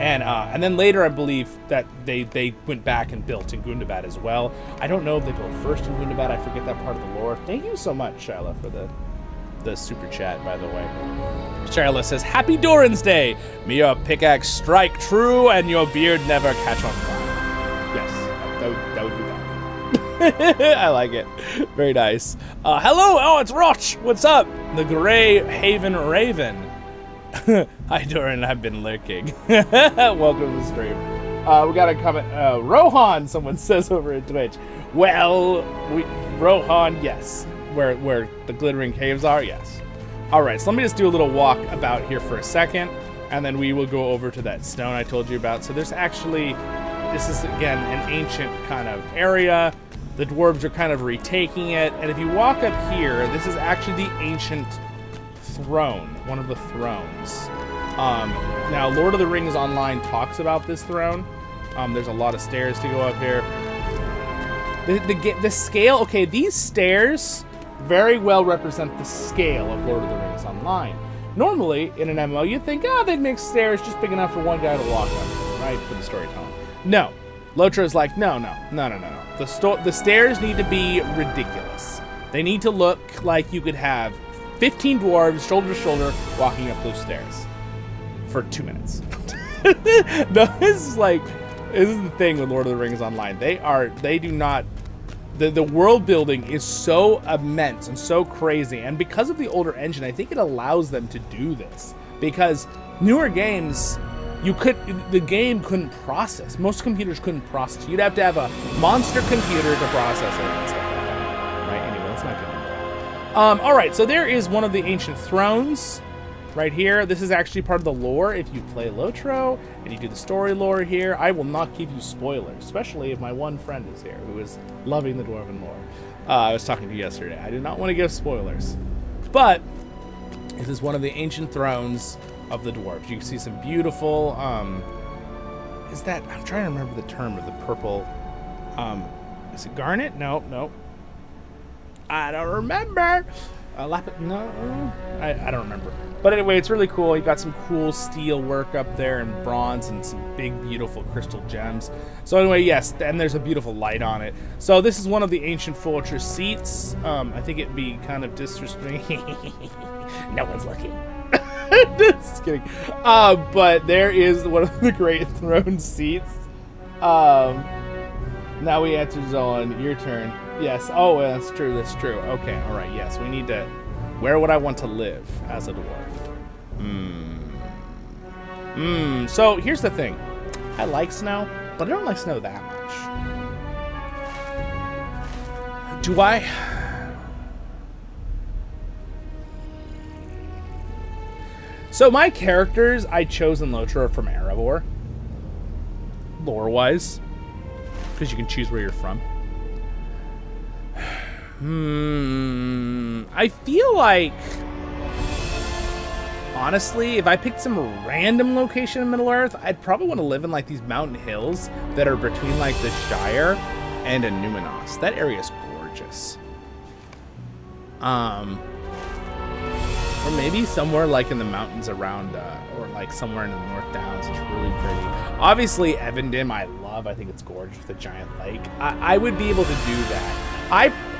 And then later, I believe that they went back and built in Gundabad as well. I don't know if they built first in Gundabad. I forget that part of the lore. Thank you so much, Shylah, for the super chat, by the way. Shylah says, Happy Durin's Day! May your pickaxe strike true and your beard never catch on fire. Yes, that would be that. I like it. Very nice. Hello! Oh, it's Roch! What's up? The Grey Haven Raven. Hi, Durin. I've been lurking. Welcome to the stream. We got a comment. Rohan, someone says over at Twitch. Well, Rohan, yes. Where the glittering caves are, yes. All right, so let me just do a little walk about here for a second, and then we will go over to that stone I told you about. So there's actually, this is again an ancient kind of area. The dwarves are kind of retaking it, and if you walk up here, this is actually the ancient throne, one of the thrones. Now, Lord of the Rings Online talks about this throne. There's a lot of stairs to go up here. The scale, okay, these stairs very well represent the scale of Lord of the Rings Online. Normally, in an MMO, you'd think, they'd make stairs just big enough for one guy to walk up, right, for the storytelling. No. LOTRO is like, no. The stairs need to be ridiculous. They need to look like you could have 15 dwarves, shoulder to shoulder, walking up those stairs for 2 minutes. No, this is the thing with Lord of the Rings Online. They do not, the world building is so immense and so crazy, and because of the older engine, I think it allows them to do this, because newer games, the game couldn't process. Most computers couldn't process. You'd have to have a monster computer to process it and stuff like that. Right, anyway, let's not get into that. All right, so there is one of the ancient thrones right here. This is actually part of the lore. If you play LOTRO and you do the story lore here, I will not give you spoilers, especially if my one friend is here who is loving the Dwarven lore. I was talking to you yesterday. I do not want to give spoilers, but this is one of the ancient thrones of the dwarves. You can see some beautiful, I'm trying to remember the term of the purple, is it garnet? No. I don't remember. No, I don't remember. But anyway, it's really cool. You got some cool steel work up there and bronze and some big, beautiful crystal gems. So anyway, yes, and there's a beautiful light on it. So this is one of the ancient fortress seats. I think it'd be kind of disrespectful. No one's looking. Just kidding. But there is one of the great throne seats. Now we answer Zollin. Your turn. Yes. Oh, that's true. Okay. All right. Yes. We need to. Where would I want to live as a dwarf? So here's the thing. I like snow, but I don't like snow that much. Do I? So my characters I chose in LOTRO from Erebor, lore-wise, because you can choose where you're from. I feel like, honestly, if I picked some random location in Middle-earth, I'd probably want to live in like these mountain hills that are between like the Shire and a Numenos. That area is gorgeous. Or maybe somewhere like in the mountains around, or like somewhere in the North Downs. It's really pretty. Obviously, Evandem, I love. I think it's gorgeous with a giant lake. I would be able to do that.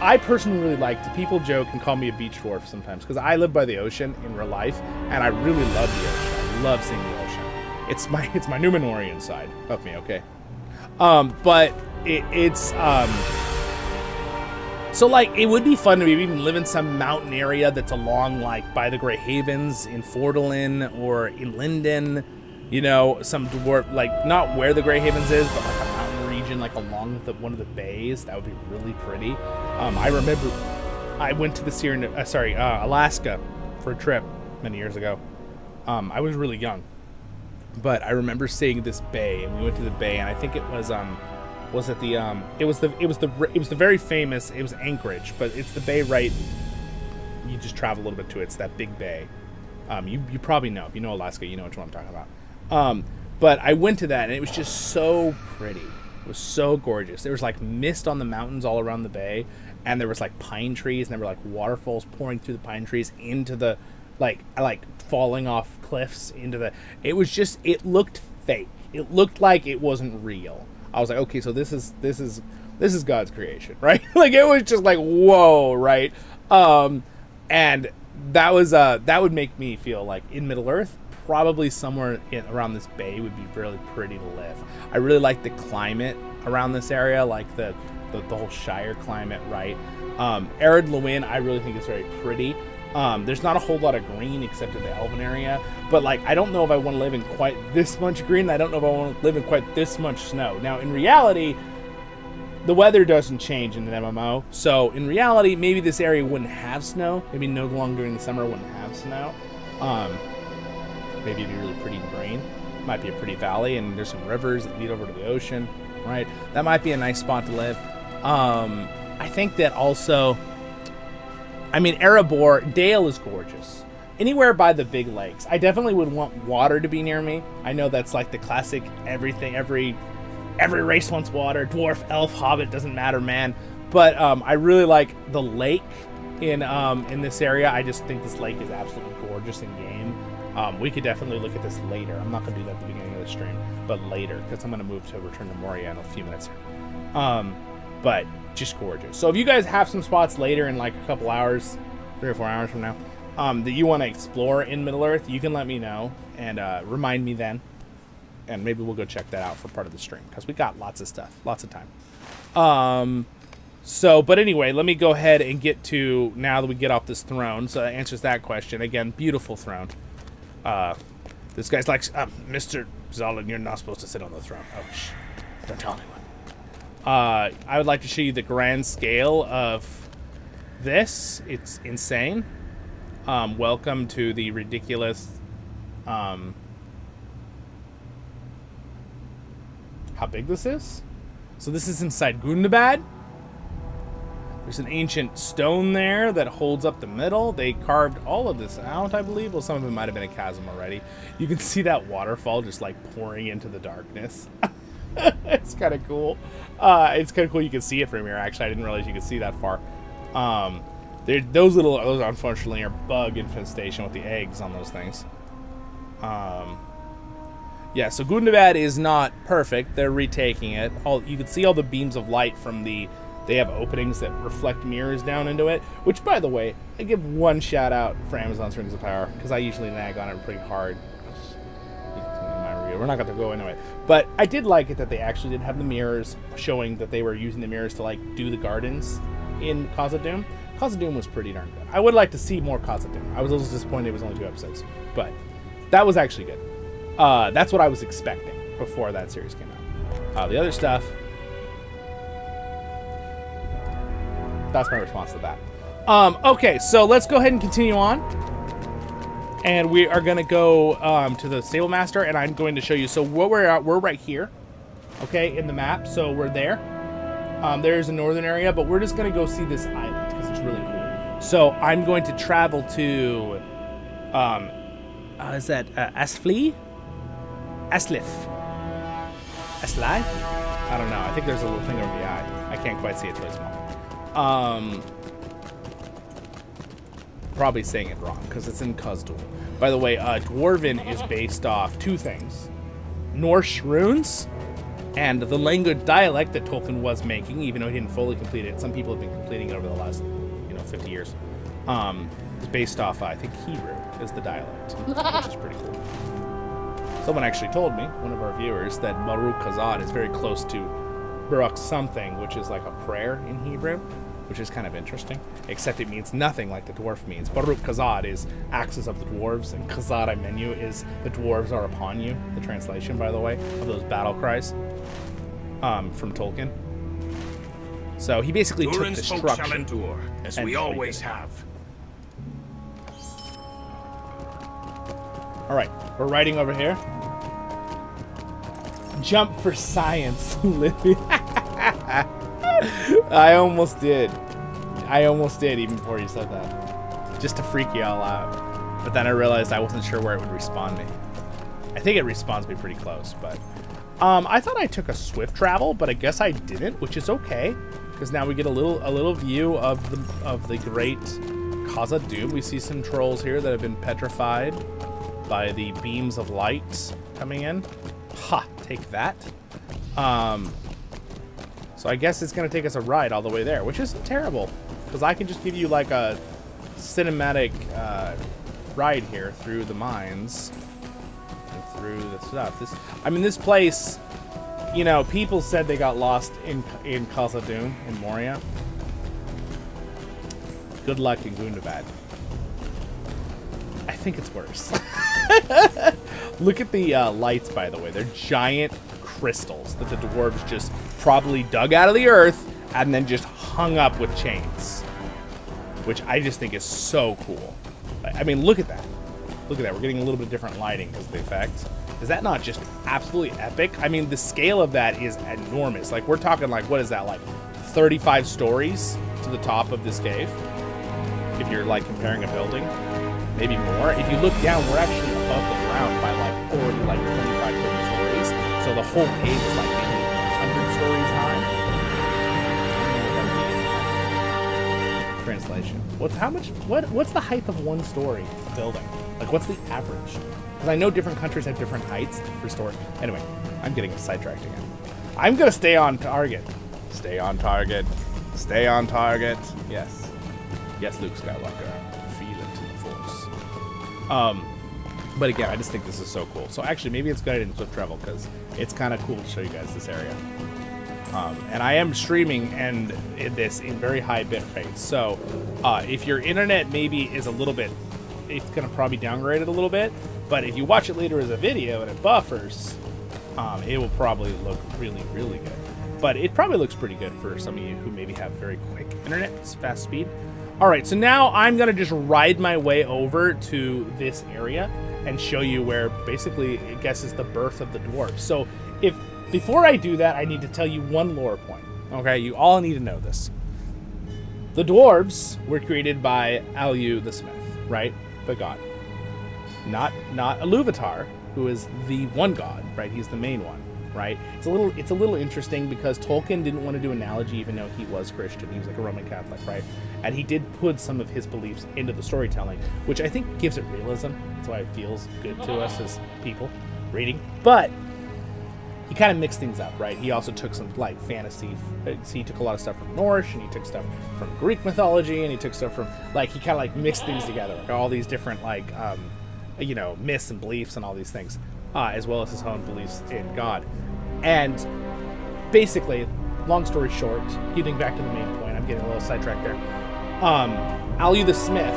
I personally really like to. People joke and call me a beach dwarf sometimes because I live by the ocean in real life, and I really love the ocean. I love seeing the ocean. It's my Numenorian side of me. Okay, but it's so like it would be fun to maybe even live in some mountain area that's along like by the Grey Havens in Fordolin or in Linden, you know, some dwarf, like not where the Grey Havens is, but like a mountain region like along one of the bays. That would be really pretty. I remember I went to the Alaska for a trip many years ago. I was really young, But I remember seeing this bay, and we went to the bay, and I think it was it the it was the very famous, it was Anchorage, but it's the bay right, you just travel a little bit to it. It's that big bay. You probably know, if you know Alaska, you know what I'm talking about. But I went to that, and it was just so pretty. It was so gorgeous. There was like mist on the mountains all around the bay, and there was like pine trees, and there were like waterfalls pouring through the pine trees into the like falling off cliffs into the. It was just, it looked fake. It looked like it wasn't real. I was like, okay, so this is God's creation, right? Like, it was just like, whoa, right? And that was that would make me feel like in Middle Earth, probably somewhere around this bay would be really pretty to live. I really like the climate around this area, like the whole Shire climate, right? Arid Lewin, I really think is very pretty. There's not a whole lot of green except in the Elven area, but like, I don't know if I want to live in quite this much green. I don't know if I want to live in quite this much snow. Now, in reality, the weather doesn't change in an MMO, so in reality, maybe this area wouldn't have snow. Maybe no long during the summer wouldn't have snow. Maybe it'd be really pretty and green. Might be a pretty valley, and there's some rivers that lead over to the ocean, right? That might be a nice spot to live. I think that also, I mean, Erebor, Dale is gorgeous. Anywhere by the big lakes. I definitely would want water to be near me. I know that's like the classic everything, every race wants water. Dwarf, elf, hobbit, doesn't matter, man. But I really like the lake in this area. I just think this lake is absolutely gorgeous in game. We could definitely look at this later. I'm not going to do that at the beginning of the stream, but later, because I'm going to move to Return to Moria in a few minutes here. But just gorgeous. So if you guys have some spots later in like a couple hours, 3 or 4 hours from now, that you want to explore in Middle Earth, you can let me know and remind me then. And maybe we'll go check that out for part of the stream, because we got lots of stuff, lots of time. But anyway, let me go ahead and get to, now that we get off this throne, so that answers that question. Again, beautiful throne. This guy's like, Mr. Zollin, you're not supposed to sit on the throne. Oh, shh. Don't tell anyone. I would like to show you the grand scale of this. It's insane. Welcome to the ridiculous, how big this is. So this is inside Gundabad. There's an ancient stone there that holds up the middle. They carved all of this out, I believe. Well, some of it might have been a chasm already. You can see that waterfall just like pouring into the darkness. It's kind of cool. It's kind of cool you can see it from here, actually. I didn't realize you could see that far. Those unfortunately are bug infestation with the eggs on those things. Yeah, so Gundabad is not perfect. They're retaking it. You can see all the beams of light from the... They have openings that reflect mirrors down into it, which, by the way, I give one shout out for Amazon's Rings of Power, because I usually nag on it pretty hard. We're not going to go into it. But I did like it that they actually did have the mirrors, showing that they were using the mirrors to, like, do the gardens in Khazad-dûm. Khazad-dûm was pretty darn good. I would like to see more Khazad-dûm. I was a little disappointed it was only 2 episodes. But that was actually good. That's what I was expecting before that series came out. The other stuff... That's my response to that. Okay, so let's go ahead and continue on. And we are going to go to the Stable Master, and I'm going to show you. So what we're at, we're right here, okay, in the map. So we're there. There's a northern area, but we're just going to go see this island because it's really cool. So I'm going to travel to, is that Asfli? Aslif? Aslif? I don't know. I think there's a little thing over the eye. I can't quite see it. It's really small. Probably saying it wrong because it's in Khazad-dûm. By the way, Dwarven is based off 2 things: Norse runes and the language dialect that Tolkien was making, even though he didn't fully complete it. Some people have been completing it over the last, 50 years. It's based off, I think, Hebrew is the dialect, which is pretty cool. Someone actually told me, one of our viewers, that Baruch Khazad is very close to Baruch something, which is like a prayer in Hebrew, which is kind of interesting, except it means nothing like the dwarf means. Baruch Khazad is axes of the dwarves, and Khazad Imenu is the dwarves are upon you, the translation, by the way, of those battle cries from Tolkien. So he basically took the structure. Shall endure, as we always have. All right, we're riding over here. Jump for science, Livy. I almost did. Even before you said that. Just to freak you all out. But then I realized I wasn't sure where it would respawn me. I think it respawns me pretty close, but... I thought I took a swift travel, but I guess I didn't, which is okay. Because now we get a little view of the great Khazad-dûm. We see some trolls here that have been petrified by the beams of light coming in. Ha! Take that. So I guess it's going to take us a ride all the way there, which isn't terrible. Because I can just give you like a cinematic ride here through the mines and through the stuff. This place, you know, people said they got lost in Khazad-dûm, in Moria. Good luck in Gundabad. I think it's worse. Look at the lights, by the way. They're giant crystals that the dwarves just probably dug out of the earth and then just hung up with chains, which I just think is so cool. I mean, look at that. Look at that. We're getting a little bit different lighting because of the effects. Is that not just absolutely epic? I mean, the scale of that is enormous. Like, we're talking like, what is that, like 35 stories to the top of this cave? If you're like comparing a building, maybe more. If you look down, we're actually above the ground by like already like 25, 30 stories. So the whole cave is like maybe 100 stories high. Translation. What's the height of one story a building? Like, what's the average? Because I know different countries have different heights for stores. Anyway, I'm getting sidetracked again. I'm gonna stay on target. Stay on target. Stay on target. Yes. Yes, Luke Skywalker. Feel it to the Force. But again, I just think this is so cool. So actually, maybe it's good I didn't swift travel because it's kind of cool to show you guys this area. And I am streaming and this in very high bit rates. So if your internet maybe is a little bit, it's going to probably downgrade it a little bit. But if you watch it later as a video and it buffers, it will probably look really, really good. But it probably looks pretty good for some of you who maybe have very quick internet, fast speed. All right, so now I'm going to just ride my way over to this area and show you where basically, I guess, is the birth of the dwarves. So before I do that, I need to tell you one lore point. Okay, you all need to know this. The dwarves were created by Alu the Smith, right? The god. Not Iluvatar, who is the one god, right? He's the main one, right? It's a little interesting because Tolkien didn't want to do analogy, even though he was Christian. He was like a Roman Catholic, right? And he did put some of his beliefs into the storytelling, which I think gives it realism. That's why it feels good to us as people reading. But he kind of mixed things up, right? He also took some like fantasy. He took a lot of stuff from Norse, and he took stuff from Greek mythology, and he took stuff from like, he kind of like mixed things together, like all these different like you know, myths and beliefs and all these things, as well as his own beliefs in God. And basically, long story short, getting back to the main point, I'm getting a little sidetracked there. Alu the Smith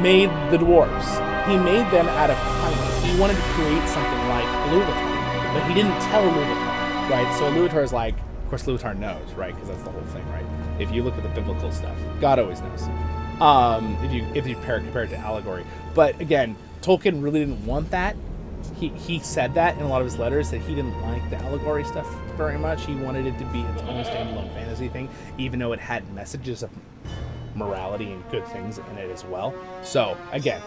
made the dwarves. He made them out of kindness. He wanted to create something like Iluvatar, but he didn't tell Iluvatar, right? So Iluvatar is like, of course Iluvatar knows, right? Because that's the whole thing, right? If you look at the biblical stuff, God always knows. If you compare it to allegory. But again, Tolkien really didn't want that. He said that in a lot of his letters, that he didn't like the allegory stuff very much. He wanted it to be its own standalone fantasy thing, even though it had messages of morality and good things in it as well. So again,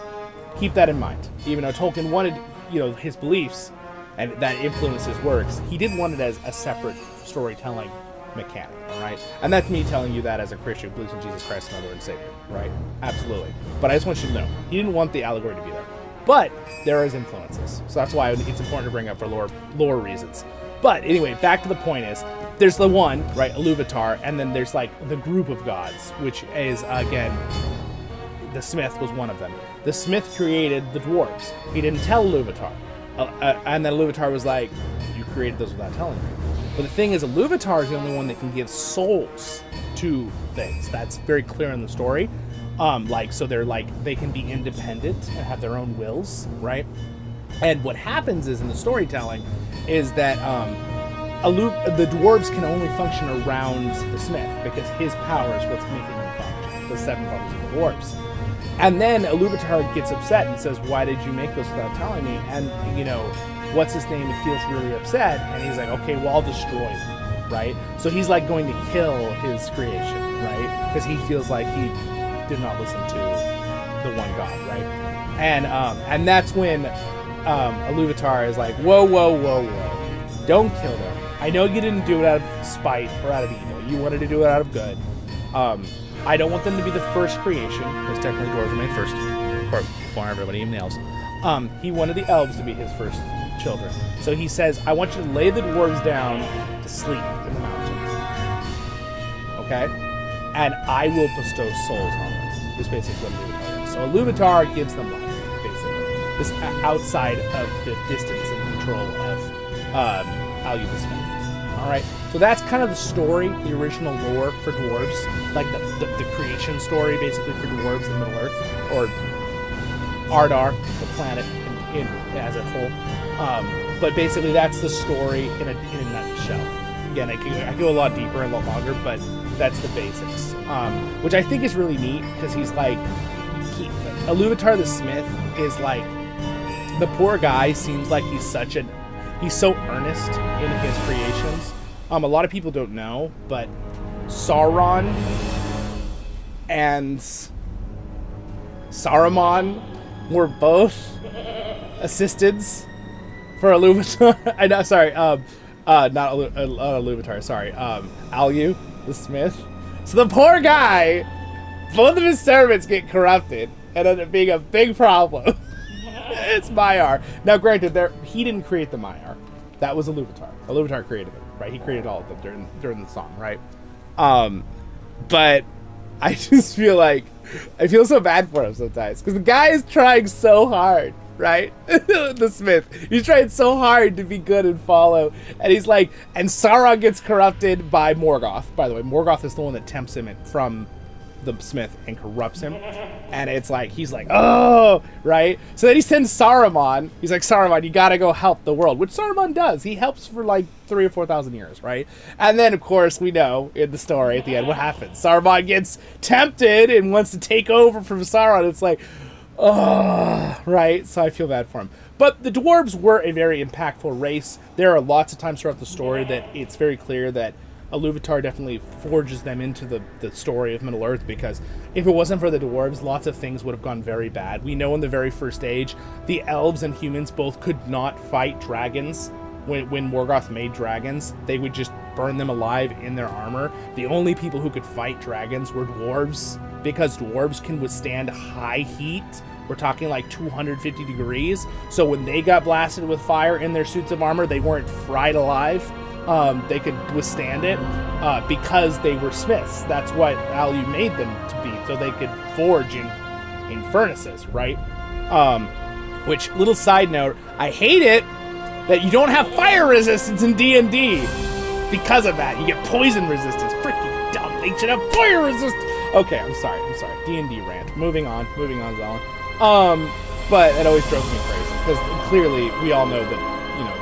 keep that in mind. Even though Tolkien wanted, you know, his beliefs and that influenced his works, he didn't want it as a separate storytelling mechanic, right? And that's me telling you that as a Christian who believes in Jesus Christ as my Lord and Savior, right? Absolutely. But I just want you to know, he didn't want the allegory to be there. But there is influences. So that's why it's important to bring up for lore reasons. But anyway, back to the point is, there's the one, right, Iluvatar, and then there's like the group of gods, which is, again, the Smith was one of them. The Smith created the dwarves. He didn't tell Iluvatar. And then Iluvatar was like, you created those without telling me. But the thing is, Iluvatar is the only one that can give souls to things. That's very clear in the story. So they're like, they can be independent and have their own wills, right? And what happens is in the storytelling is that the dwarves can only function around the Smith because his power is what's making them function, the seven fathers of the dwarves. And then Iluvatar gets upset and says, why did you make those without telling me? And, you know, what's his name feels really upset, and he's like, okay, well, I'll destroy them, right? So he's like going to kill his creation, right? Because he feels like he did not listen to the one god, right? And that's when Iluvatar is like, whoa, don't kill them. I know you didn't do it out of spite or out of evil. You wanted to do it out of good. I don't want them to be the first creation, because technically dwarves were made first, before everybody, even the elves. He wanted the elves to be his first children. So he says, I want you to lay the dwarves down to sleep in the mountain. Okay? And I will bestow souls on them. Is basically what Iluvatar is. So Iluvatar gives them life, basically. This outside of the distance and control of Alyu the Smith. Alright? So that's kind of the story, the original lore for dwarves. Like the creation story, basically, for dwarves in Middle-earth. Or Ardar, the planet, in as a whole. But basically, that's the story in a nutshell. Again, I go a lot deeper and a lot longer, but that's the basics. Which I think is really neat, because he's like, Iluvatar the Smith is like, the poor guy seems like he's so earnest in his creations. A lot of people don't know, but Sauron and Saruman were both assistants for Iluvatar. I know, sorry, not Iluvatar, sorry, Alyu the Smith. So the poor guy, both of his servants get corrupted and end up being a big problem. It's Maiar. Now, granted, he didn't create the Maiar. That was Iluvatar. Iluvatar created it, right? He created all of them during the song, right? But I just feel like I feel so bad for him sometimes, because the guy is trying so hard, right? The Smith. He's trying so hard to be good and follow, and he's like, and Sauron gets corrupted by Morgoth. By the way, Morgoth is the one that tempts him from the Smith and corrupts him, and it's like he's like, oh, right? So then he sends Saruman. He's like, Saruman, you gotta go help the world, which Saruman does. He helps for like 3,000 or 4,000 years, right? And then of course we know in the story at the end what happens. Saruman gets tempted and wants to take over from Sauron. It's like, oh, right? So I feel bad for him. But the dwarves were a very impactful race. There are lots of times throughout the story that it's very clear that Iluvatar definitely forges them into the story of Middle-earth, because if it wasn't for the dwarves, lots of things would have gone very bad. We know in the very first age, the elves and humans both could not fight dragons. When Morgoth made dragons, they would just burn them alive in their armor. The only people who could fight dragons were dwarves, because dwarves can withstand high heat. We're talking like 250 degrees. So when they got blasted with fire in their suits of armor, they weren't fried alive. They could withstand it because they were smiths. That's what Alyu made them to be, so they could forge in furnaces, right? Which, little side note, I hate it that you don't have fire resistance in D&D because of that. You get poison resistance. Freaking dumb. They should have fire resistance. Okay, I'm sorry. D&D rant. Moving on, Zollin. But it always drove me crazy, because clearly we all know that, you know,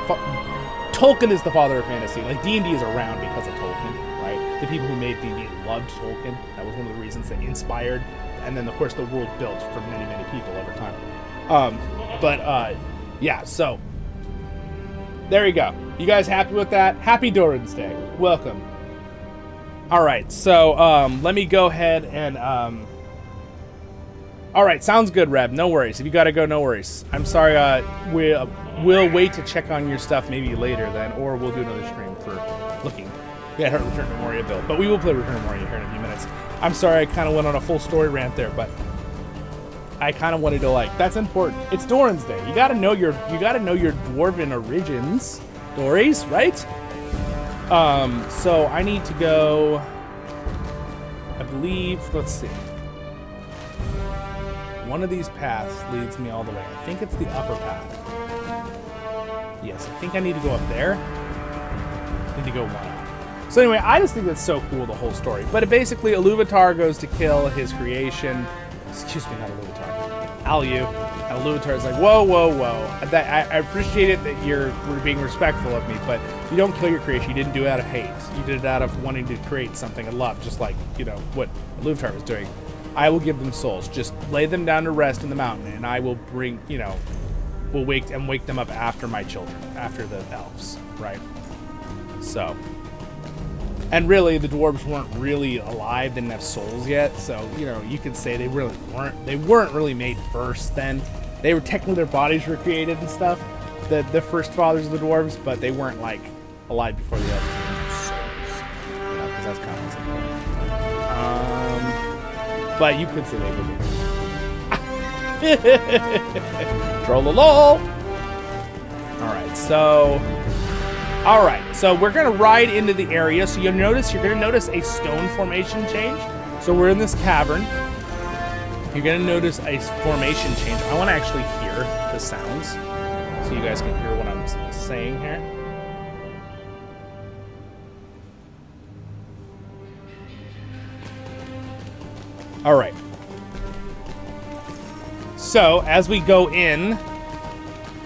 Tolkien is the father of fantasy. Like, D&D is around because of Tolkien, right? The people who made D&D loved Tolkien. That was one of the reasons they inspired. And then, of course, the world built for many, many people over time. Yeah, so there you go. You guys happy with that? Happy Durin's Day. Welcome. All right, so let me go ahead and... All right, sounds good, Reb. No worries. If you gotta go, no worries. I'm sorry. We'll wait to check on your stuff maybe later then, or we'll do another stream for looking at Return to Moria build. But we will play Return to Moria here in a few minutes. I'm sorry, I kind of went on a full story rant there, but I kind of wanted to, like, that's important. It's Durin's Day. You gotta know your dwarven origins, stories, right? So I need to go. I believe. Let's see. One of these paths leads me all the way. I think it's the upper path. Yes, I think I need to go up there. I need to go one up. So anyway, I just think that's so cool, the whole story. But basically, Iluvatar goes to kill his creation. Excuse me, not Iluvatar. Alyu. And Iluvatar is like, whoa. I appreciate it that you're being respectful of me, but you don't kill your creation. You didn't do it out of hate. You did it out of wanting to create something and love, just like, you know, what Iluvatar was doing. I will give them souls. Just lay them down to rest in the mountain, and I will bring, you know, will wake them up after my children, after the elves, right? So, and really, the dwarves weren't really alive, didn't have souls yet, so, you know, you could say they weren't really made first then. They were technically, their bodies were created and stuff, the first fathers of the dwarves, but they weren't, like, alive before the elves came souls. You know, because that's kind of what's important. But you could say they were. Troll-a-lol! Alright, so we're gonna ride into the area. So you're gonna notice a stone formation change. So we're in this cavern. You're gonna notice a formation change. I wanna actually hear the sounds so you guys can hear what I'm saying here. Alright. So, as we go in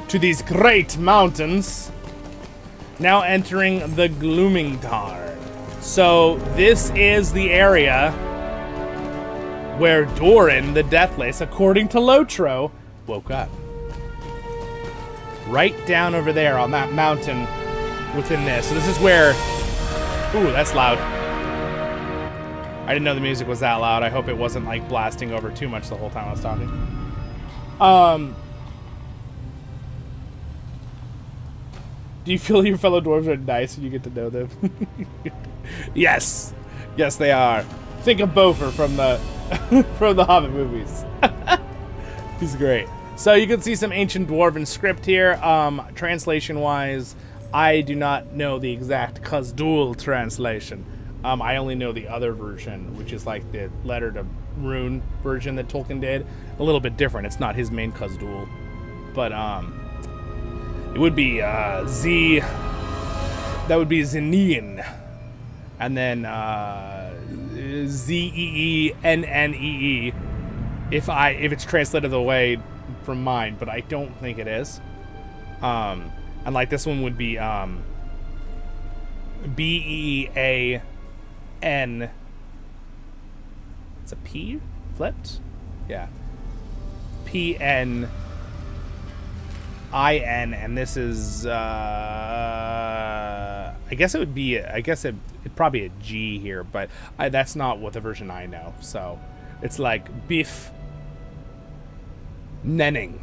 to these great mountains, now entering the Gloomingtar. So, this is the area where Durin, the Deathless, according to LOTRO, woke up. Right down over there on that mountain within this. So this is where... Ooh, that's loud. I didn't know the music was that loud. I hope it wasn't, like, blasting over too much the whole time I was talking. Do you feel your fellow dwarves are nice when you get to know them? Yes. Yes, they are. Think of Beaufort from the from the Hobbit movies. He's great. So you can see some ancient dwarven script here. Translation-wise, I do not know the exact Khaz'dul translation. I only know the other version, which is like the letter to rune version that Tolkien did. A little bit different. It's not his main Khaz'dul, but it would be that would be Zeneen, and then Zeenee if it's translated the way from mine, but I don't think it is. And like this one would be Bean. It's a P flipped, yeah. PNIN, and this is I guess it would be it'd probably a G here, but that's not what the version I know. So it's like Biff Nenning,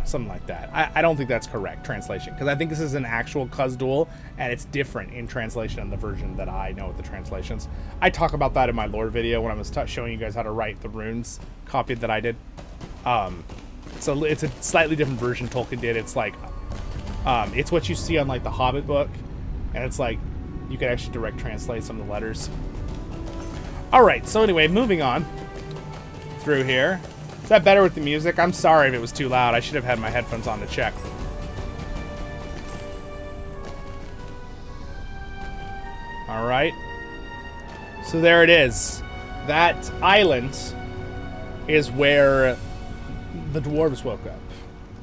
something like that. I don't think that's correct translation, because I think this is an actual Khaz'dul, and it's different in translation than the version that I know with the translations. I talk about that in my lore video when I was showing you guys how to write the runes copy that I did. So it's a slightly different version Tolkien did. It's like, it's what you see on like the Hobbit book, and it's like you could actually direct translate some of the letters. All right, so anyway, moving on through here. Is that better with the music? I'm sorry if it was too loud. I should have had my headphones on to check. All right. So there it is. That island is where the dwarves woke up.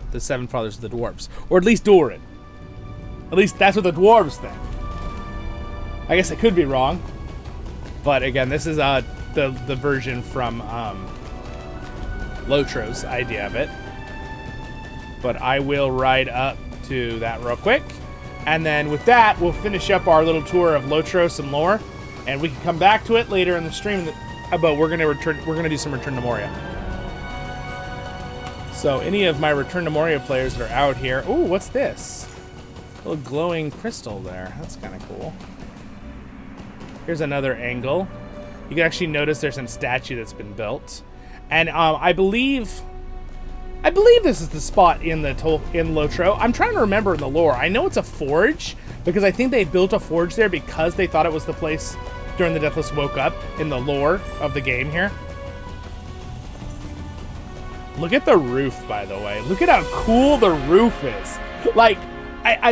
The seven fathers of the dwarves. Or at least Durin. At least that's what the dwarves think. I guess I could be wrong. But again, this is the version from LOTRO's idea of it. But I will ride up to that real quick. And then with that, we'll finish up our little tour of LOTRO, some lore. And we can come back to it later in the stream. But we're gonna do some Return to Moria. So any of my Return to Moria players that are out here. Ooh, what's this? A little glowing crystal there. That's kind of cool. Here's another angle. You can actually notice there's some statue that's been built. And I believe this is the spot in LOTRO. I'm trying to remember in the lore. I know it's a forge, because I think they built a forge there because they thought it was the place during the Deathless woke up in the lore of the game here. Look at the roof, by the way. Look at how cool the roof is. Like,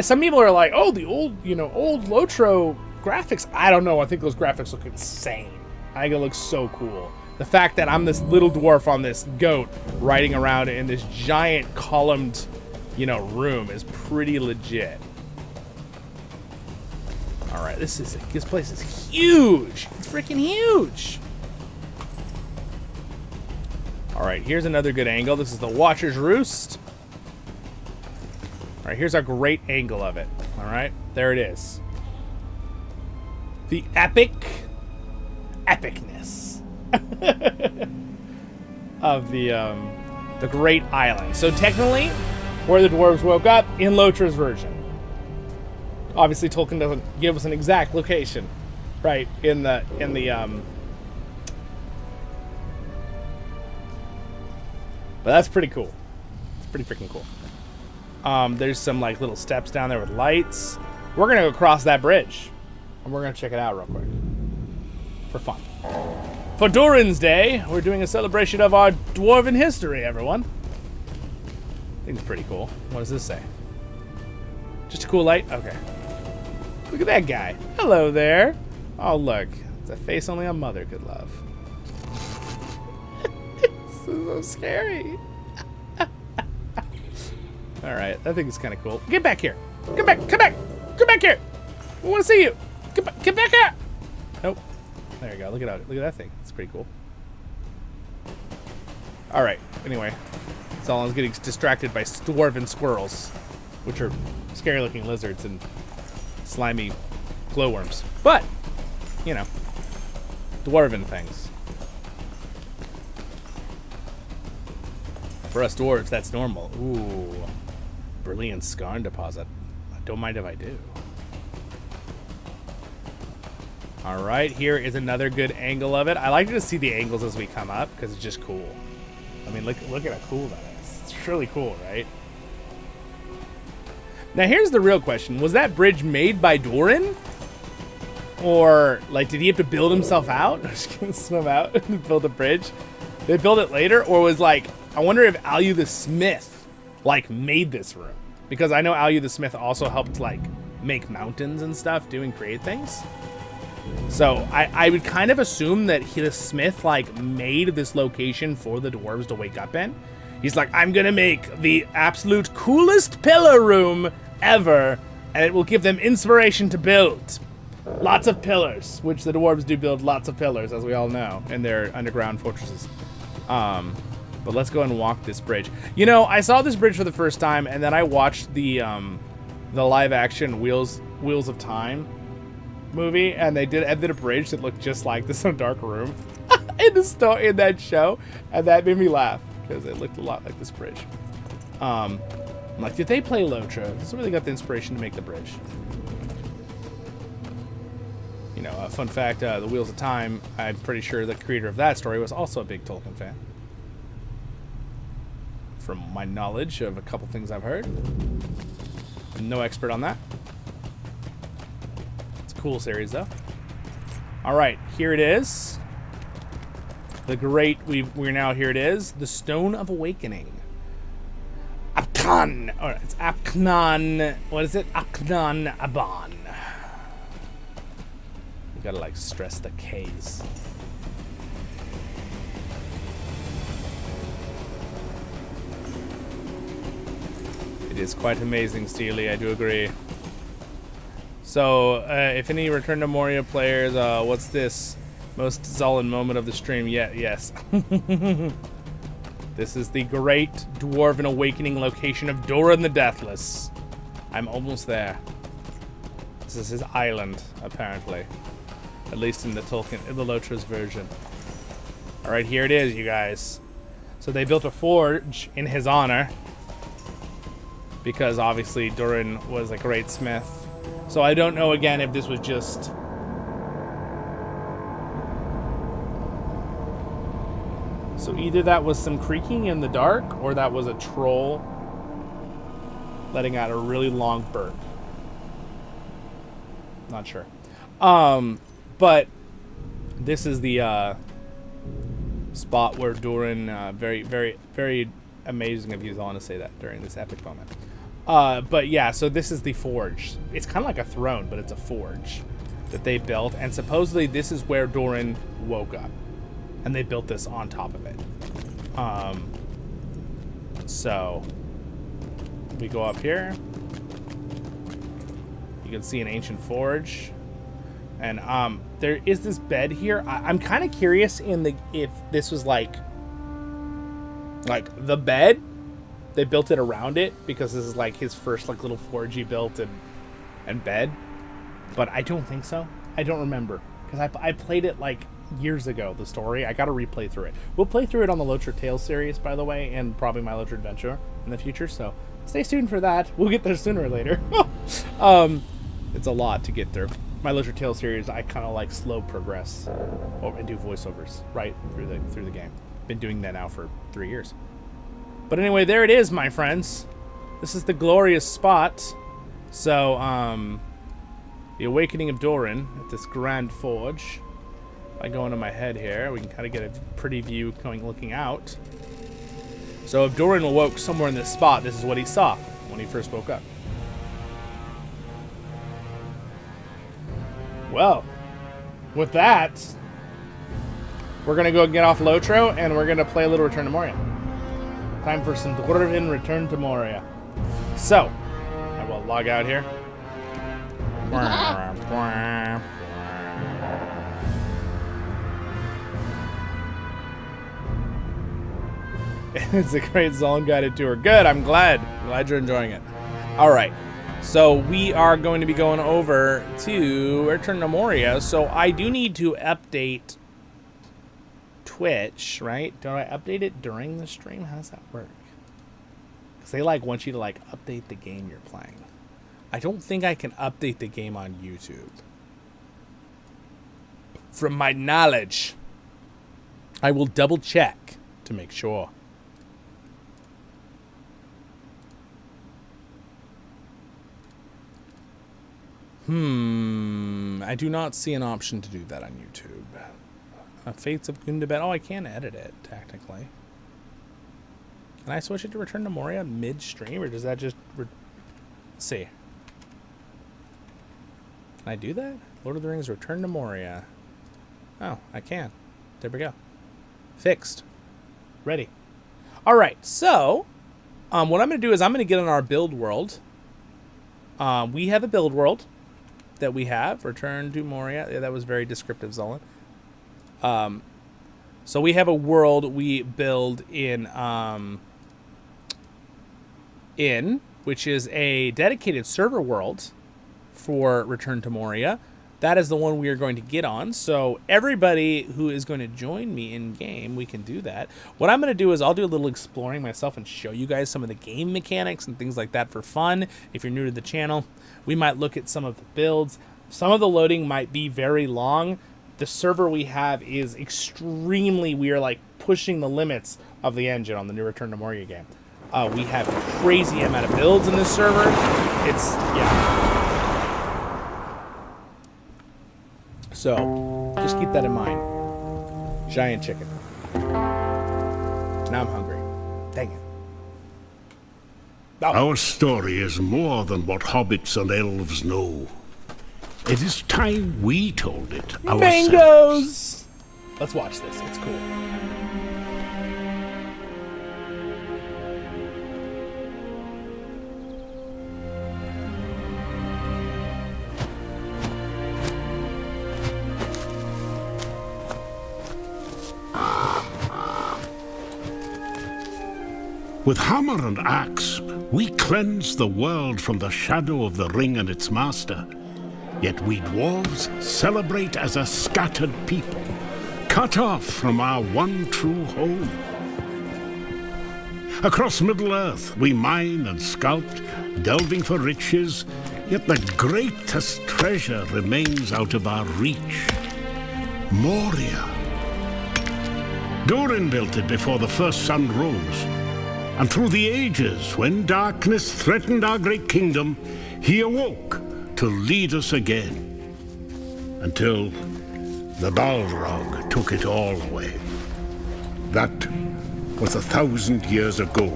some people are like, oh, the old LOTRO graphics. I don't know. I think those graphics look insane. I think it looks so cool. The fact that I'm this little dwarf on this goat riding around in this giant columned, room is pretty legit. All right, this place is huge. It's freaking huge. All right, here's another good angle. This is the Watcher's Roost. All right, here's our great angle of it. All right, there it is. The epicness of the great island. So technically, where the dwarves woke up in LOTR's version. Obviously, Tolkien doesn't give us an exact location, right? But that's pretty cool. It's pretty freaking cool. There's some like little steps down there with lights. We're gonna go across that bridge, and we're gonna check it out real quick for fun. For Durin's Day, we're doing a celebration of our dwarven history, everyone. I think it's pretty cool. What does this say? Just a cool light? Okay. Look at that guy. Hello there. Oh, look. It's a face only a mother could love. This is so scary. Alright, I think it's kind of cool. Get back here. Come back. Come back. Come back here. We want to see you. Get back here. Nope. There you go. Look at that thing. It's pretty cool. Alright. Anyway. Zollin's getting distracted by dwarven squirrels, which are scary looking lizards and slimy glowworms. But, you know, dwarven things. For us dwarves, that's normal. Ooh, brilliant scar deposit. Don't mind if I do. All right, here is another good angle of it. I like to see the angles as we come up because it's just cool. I mean, look at how cool that is. It's really cool, right? Now, here's the real question. Was that bridge made by Durin? Or, like, did he have to build himself out? Just gonna swim out and build a bridge? They built it later? Or was, like, I wonder if Alu the Smith, like, made this room. Because I know Alu the Smith also helped, like, make mountains and stuff, and create things. So, I would kind of assume that the Smith, like, made this location for the dwarves to wake up in. He's like, I'm gonna make the absolute coolest pillar room ever, and it will give them inspiration to build. Lots of pillars, which the dwarves do build lots of pillars, as we all know, in their underground fortresses. But let's go and walk this bridge. You know, I saw this bridge for the first time, and then I watched the live-action Wheels of Time movie, and they did a bridge that looked just like this in a dark room in that show, and that made me laugh because it looked a lot like this bridge. I'm like, did they play LOTRO? Somebody got the inspiration to make the bridge. You know, a fun fact, the Wheels of Time, I'm pretty sure the creator of that story was also a big Tolkien fan. From my knowledge of a couple things I've heard. I'm no expert on that. It's a cool series, though. All right, here it is. We're now, here it is. The Stone of Awakening. Apkan. All right, it's Apknan. What is it? Apknan Aban. You gotta, like, stress the K's. It is quite amazing, Steely, I do agree. So, if any Return to Moria players, what's this? Most Zollin moment of the stream yet, yes. This is the great Dwarven Awakening location of Durin the Deathless. I'm almost there. This is his island, apparently. At least in the LOTR's version. Alright, here it is, you guys. So they built a forge in his honor. Because obviously Durin was a great smith. So I don't know again if this was just... So either that was some creaking in the dark, or that was a troll letting out a really long burp. Not sure. But this is the spot where Durin, very, very, very amazing of you, Zollin, to say that during this epic moment. But yeah, so this is the forge. It's kind of like a throne, but it's a forge that they built, and supposedly this is where Durin woke up, and they built this on top of it. So we go up here. You can see an ancient forge. And there is this bed here. I'm kind of curious if this was like the bed, they built it around it because this is like his first like little forge he built and bed. But I don't think so. I don't remember because I played it like years ago. The story I got to replay through it. We'll play through it on the LOTR Tales series, by the way, and probably my LOTR Adventure in the future. So stay tuned for that. We'll get there sooner or later. It's a lot to get through. My LOTR Tales series, I kind of like slow progress and do voiceovers right through the game. Been doing that now for 3 years. But anyway, there it is, my friends. This is the glorious spot. So, the Awakening of Durin at this Grand Forge. If I go into my head here, we can kind of get a pretty view looking out. So if Durin awoke somewhere in this spot, this is what he saw when he first woke up. Well, with that, we're going to go get off LOTRO, and we're going to play a little Return to Moria. Time for some Dwarven Return to Moria. So, I will log out here. It's a great Zollin guided tour. Good, I'm glad. Glad you're enjoying it. All right. So we are going to be going over to Return to Moria. So I do need to update Twitch, right? Do I update it during the stream? How does that work? Because they like want you to like update the game you're playing. I don't think I can update the game on YouTube. From my knowledge, I will double check to make sure. I do not see an option to do that on YouTube. Fates of Gundabad. Oh, I can edit it, technically. Can I switch it to Return to Moria mid-stream, or does that just... Let's see. Can I do that? Lord of the Rings Return to Moria. Oh, I can. There we go. Fixed. Ready. Alright, so... what I'm going to do is I'm going to get on our build world. We have a build world that we have. Return to Moria. Yeah, that was very descriptive, Zollin. So we have a world we build in, which is a dedicated server world for Return to Moria. That is the one we are going to get on. So everybody who is going to join me in game, we can do that. What I'm going to do is I'll do a little exploring myself and show you guys some of the game mechanics and things like that for fun. If you're new to the channel, we might look at some of the builds. Some of the loading might be very long. The server we have is extremely, we are like pushing the limits of the engine on the new Return to Moria game. We have a crazy amount of builds in this server. It's, yeah. So, just keep that in mind. Giant chicken. Now I'm hungry. Dang it. Oh. Our story is more than what hobbits and elves know. It is time we told it ourselves. Mangoes! Let's watch this. It's cool. With hammer and axe, we cleanse the world from the shadow of the ring and its master. Yet we dwarves celebrate as a scattered people, cut off from our one true home. Across Middle-earth, we mine and sculpt, delving for riches, yet the greatest treasure remains out of our reach. Moria. Durin built it before the first sun rose. And through the ages, when darkness threatened our great kingdom, he awoke to lead us again. Until the Balrog took it all away. That was 1,000 years ago.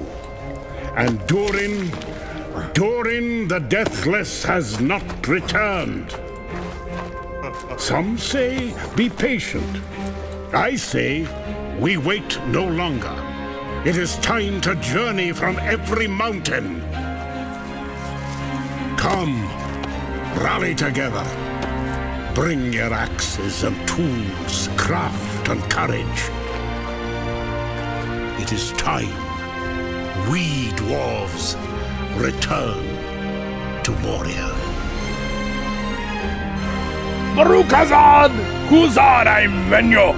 And Durin the Deathless has not returned. Some say, be patient. I say, we wait no longer. It is time to journey from every mountain. Come, rally together. Bring your axes and tools, craft and courage. It is time we dwarves return to Moria. Barukazad Kuzadai Menyo.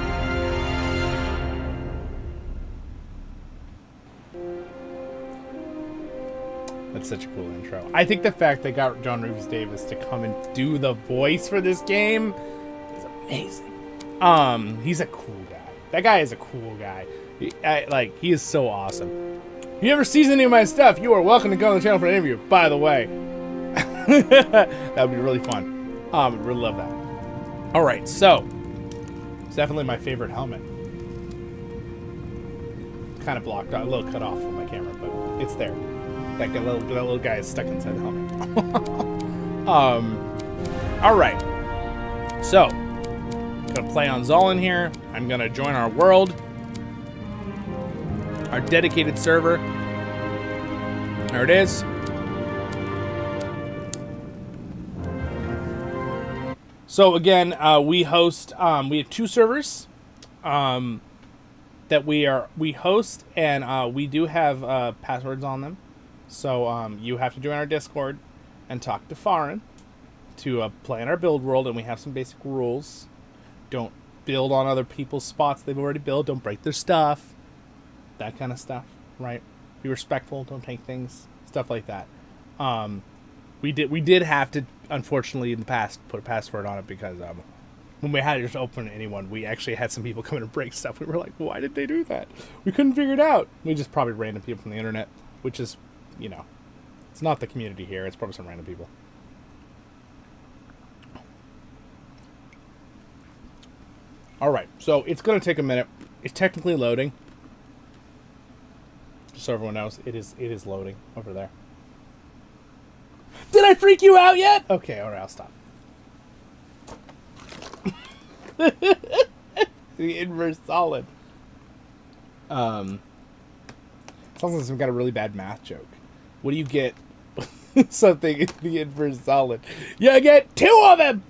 That's such a cool intro. I think the fact they got John Rhys Davis to come and do the voice for this game is amazing. He's a cool guy. That guy is a cool guy. He is so awesome. If you ever sees any of my stuff, you are welcome to go on the channel for an interview, by the way. That would be really fun. Really love that. Alright, so it's definitely my favorite helmet. Kind of blocked out, a little cut off on my camera, but it's there. That little guy is stuck inside the helmet. Alright. So, gonna play on Zollin here. I'm gonna join our world. Our dedicated server. There it is. So again, we host. We have 2 servers that we host, and we do have passwords on them. So you have to join our Discord and talk to Farin to play in our build world, and we have some basic rules. Don't build on other people's spots they've already built. Don't break their stuff. That kind of stuff, right? Be respectful. Don't take things. Stuff like that. We did have to, unfortunately, in the past, put a password on it because when we had to just open anyone, we actually had some people come in and break stuff. We were like, why did they do that? We couldn't figure it out. We just probably random people from the internet, which is, you know, it's not the community here. It's probably some random people. All right, so it's going to take a minute. It's technically loading. Just so everyone knows, it is loading over there. Did I freak you out yet? Okay, all right, I'll stop. The inverse solid. Sounds like some got a really bad math joke. What do you get? Something in the inverse solid. You get 2 of them.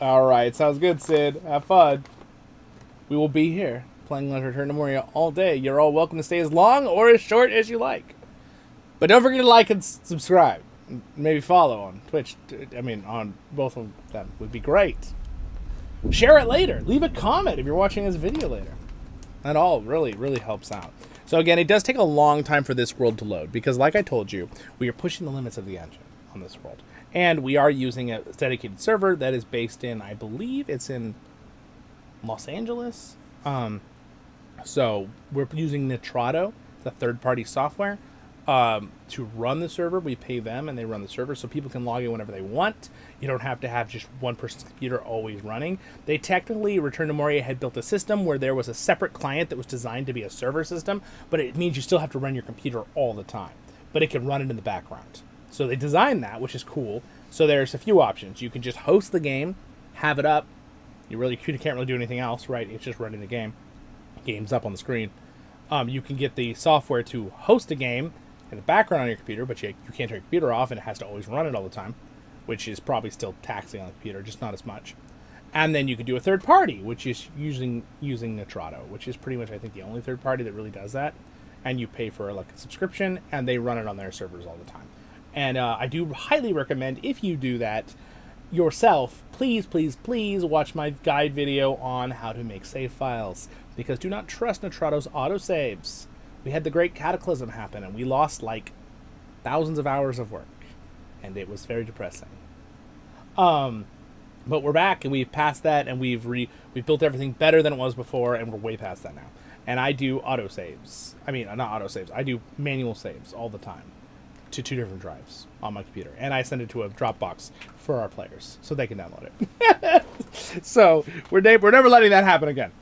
All right, sounds good, Sid. Have fun. We will be here playing Let's Return to Moria all day. You're all welcome to stay as long or as short as you like. But don't forget to like and subscribe. Maybe follow on Twitch. I mean, on both of them would be great. Share it later. Leave a comment if you're watching this video later. That all really, really helps out. So again, it does take a long time for this world to load because, like I told you, we are pushing the limits of the engine on this world. And we are using a dedicated server that is based in, I believe it's in Los Angeles. So we're using Nitrado, the third-party software, to run the server. We pay them and they run the server so people can log in whenever they want. You don't have to have just one person's computer always running. They technically, Return to Moria had built a system where there was a separate client that was designed to be a server system, but it means you still have to run your computer all the time. But it can run it in the background. So they designed that, which is cool. So there's a few options. You can just host the game, have it up. You can't really do anything else, right? It's just running the game. Game's up on the screen. You can get the software to host a game in the background on your computer, but you can't turn your computer off, and it has to always run it all the time, which is probably still taxing on the computer, just not as much. And then you can do a third party, which is using Nitrado, which is pretty much, I think, the only third party that really does that. And you pay for like a subscription, and they run it on their servers all the time. And I do highly recommend, if you do that yourself, please, please, please watch my guide video on how to make save files. Because do not trust Nitrado's autosaves. We had the Great Cataclysm happen, and we lost, like, thousands of hours of work. And it was very depressing. But we're back, and we've passed that, and we've built everything better than it was before, and we're way past that now. And I do autosaves. I mean, not autosaves. I do manual saves all the time to 2 different drives on my computer. And I send it to a Dropbox for our players so they can download it. So we're never letting that happen again.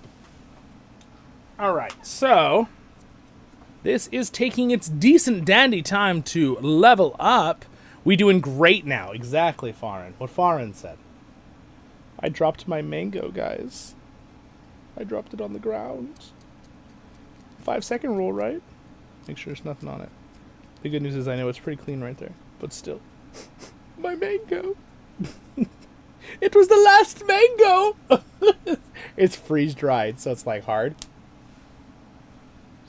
All right, so this is taking its decent dandy time to level up. We doing great now. Exactly, Farin. What Farin said. I dropped my mango, guys. I dropped it on the ground. 5-second rule, right? Make sure there's nothing on it. The good news is I know it's pretty clean right there. But still. My mango. It was the last mango. It's freeze dried, so it's like hard.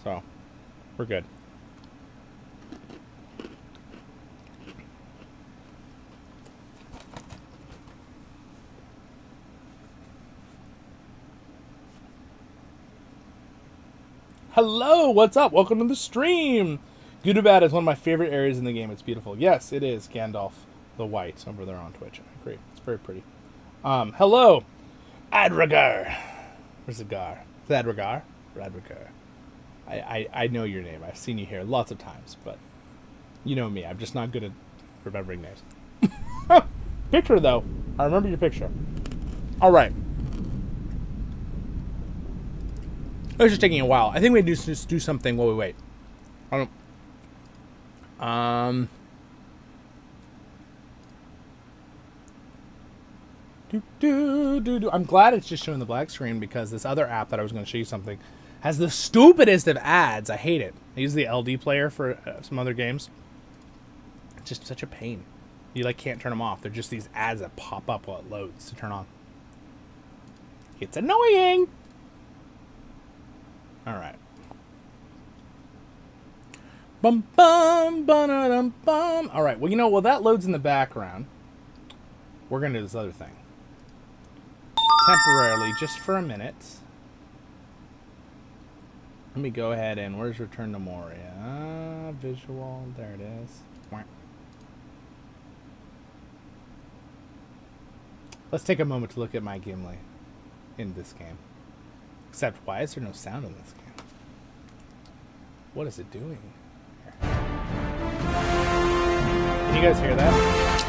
So, we're good. Hello, what's up? Welcome to the stream. Gudabad is one of my favorite areas in the game. It's beautiful. Yes, it is. Gandalf the White over there on Twitch. I agree. It's very pretty. Hello, Adragar. Where's the Gar? Is that Adragar? Adragar. I know your name. I've seen you here lots of times, but you know me. I'm just not good at remembering names. Picture, though. I remember your picture. All right. It was just taking a while. I think we need to just do something while we wait. I'm glad it's just showing the black screen because this other app that I was going to show you something has the stupidest of ads. I hate it. I use the LD player for some other games. It's just such a pain. You like can't turn them off. They're just these ads that pop up while it loads to turn on. It's annoying. All right. Bum bum bum bum. All right. Well, you know, while that loads in the background, we're gonna do this other thing temporarily, just for a minute. Let me go ahead and where's Return to Moria? Visual. There it is. Let's take a moment to look at my Gimli in this game. Except, why is there no sound in this game? What is it doing? Here. Can you guys hear that?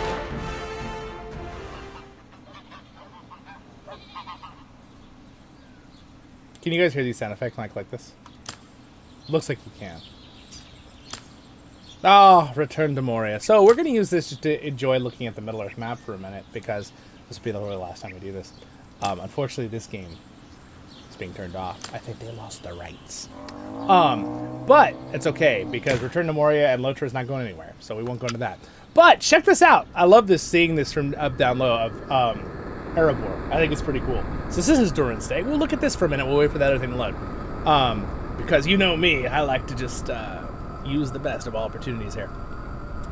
Can you guys hear these sound effects like this? Looks like you can. Oh, Return to Moria. So we're going to use this just to enjoy looking at the Middle-earth map for a minute, because this will be the last time we do this. Unfortunately, this game being turned off. I think they lost their rights. But it's okay because Return to Moria and LOTRO is not going anywhere, so we won't go into that. But check this out. I love this, seeing this from up down low of Elraandor. I think it's pretty cool. So this is Durin's day. We'll look at this for a minute. We'll wait for that other thing to load. Because you know me, I like to just use the best of all opportunities here.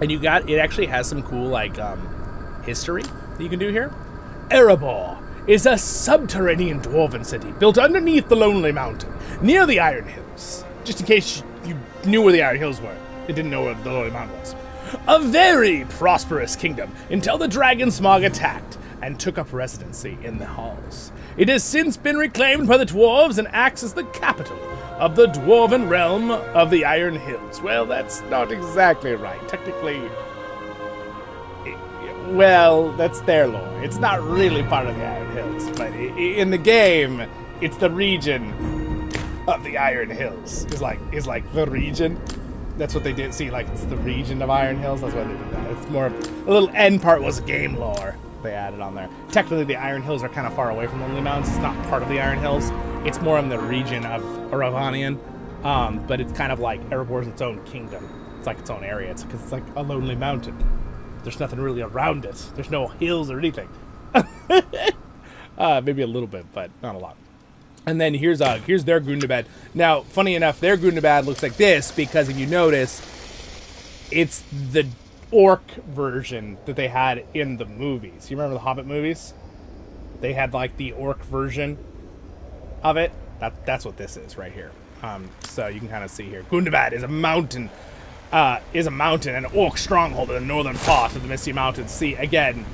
And it actually has some cool like history that you can do here. Elraandor is a subterranean dwarven city built underneath the Lonely Mountain, near the Iron Hills. Just in case you knew where the Iron Hills were, you didn't know where the Lonely Mountain was. A very prosperous kingdom until the Dragon Smog attacked and took up residency in the halls. It has since been reclaimed by the Dwarves and acts as the capital of the Dwarven realm of the Iron Hills. Well, that's not exactly right. Technically, well, that's their lore. It's not really part of the Iron Hills, but in the game, it's the region of the Iron Hills. Is like the region. That's what they did. See, like it's the region of Iron Hills. That's why they did that. It's more of a little end part was game lore they added on there. Technically, the Iron Hills are kind of far away from the Lonely Mountains. It's not part of the Iron Hills. It's more in the region of Aravanian, but it's kind of like Erebor is its own kingdom. It's like its own area. It's because it's like a lonely mountain. There's nothing really around it. There's no hills or anything. Maybe a little bit, but not a lot. And then here's their Gundabad. Now, funny enough, their Gundabad looks like this because if you notice, it's the orc version that they had in the movies. You remember the Hobbit movies? They had like the orc version of it. That's what this is right here. So you can kind of see here. Gundabad is a mountain. An orc stronghold in the northern part of the Misty Mountains. See, again,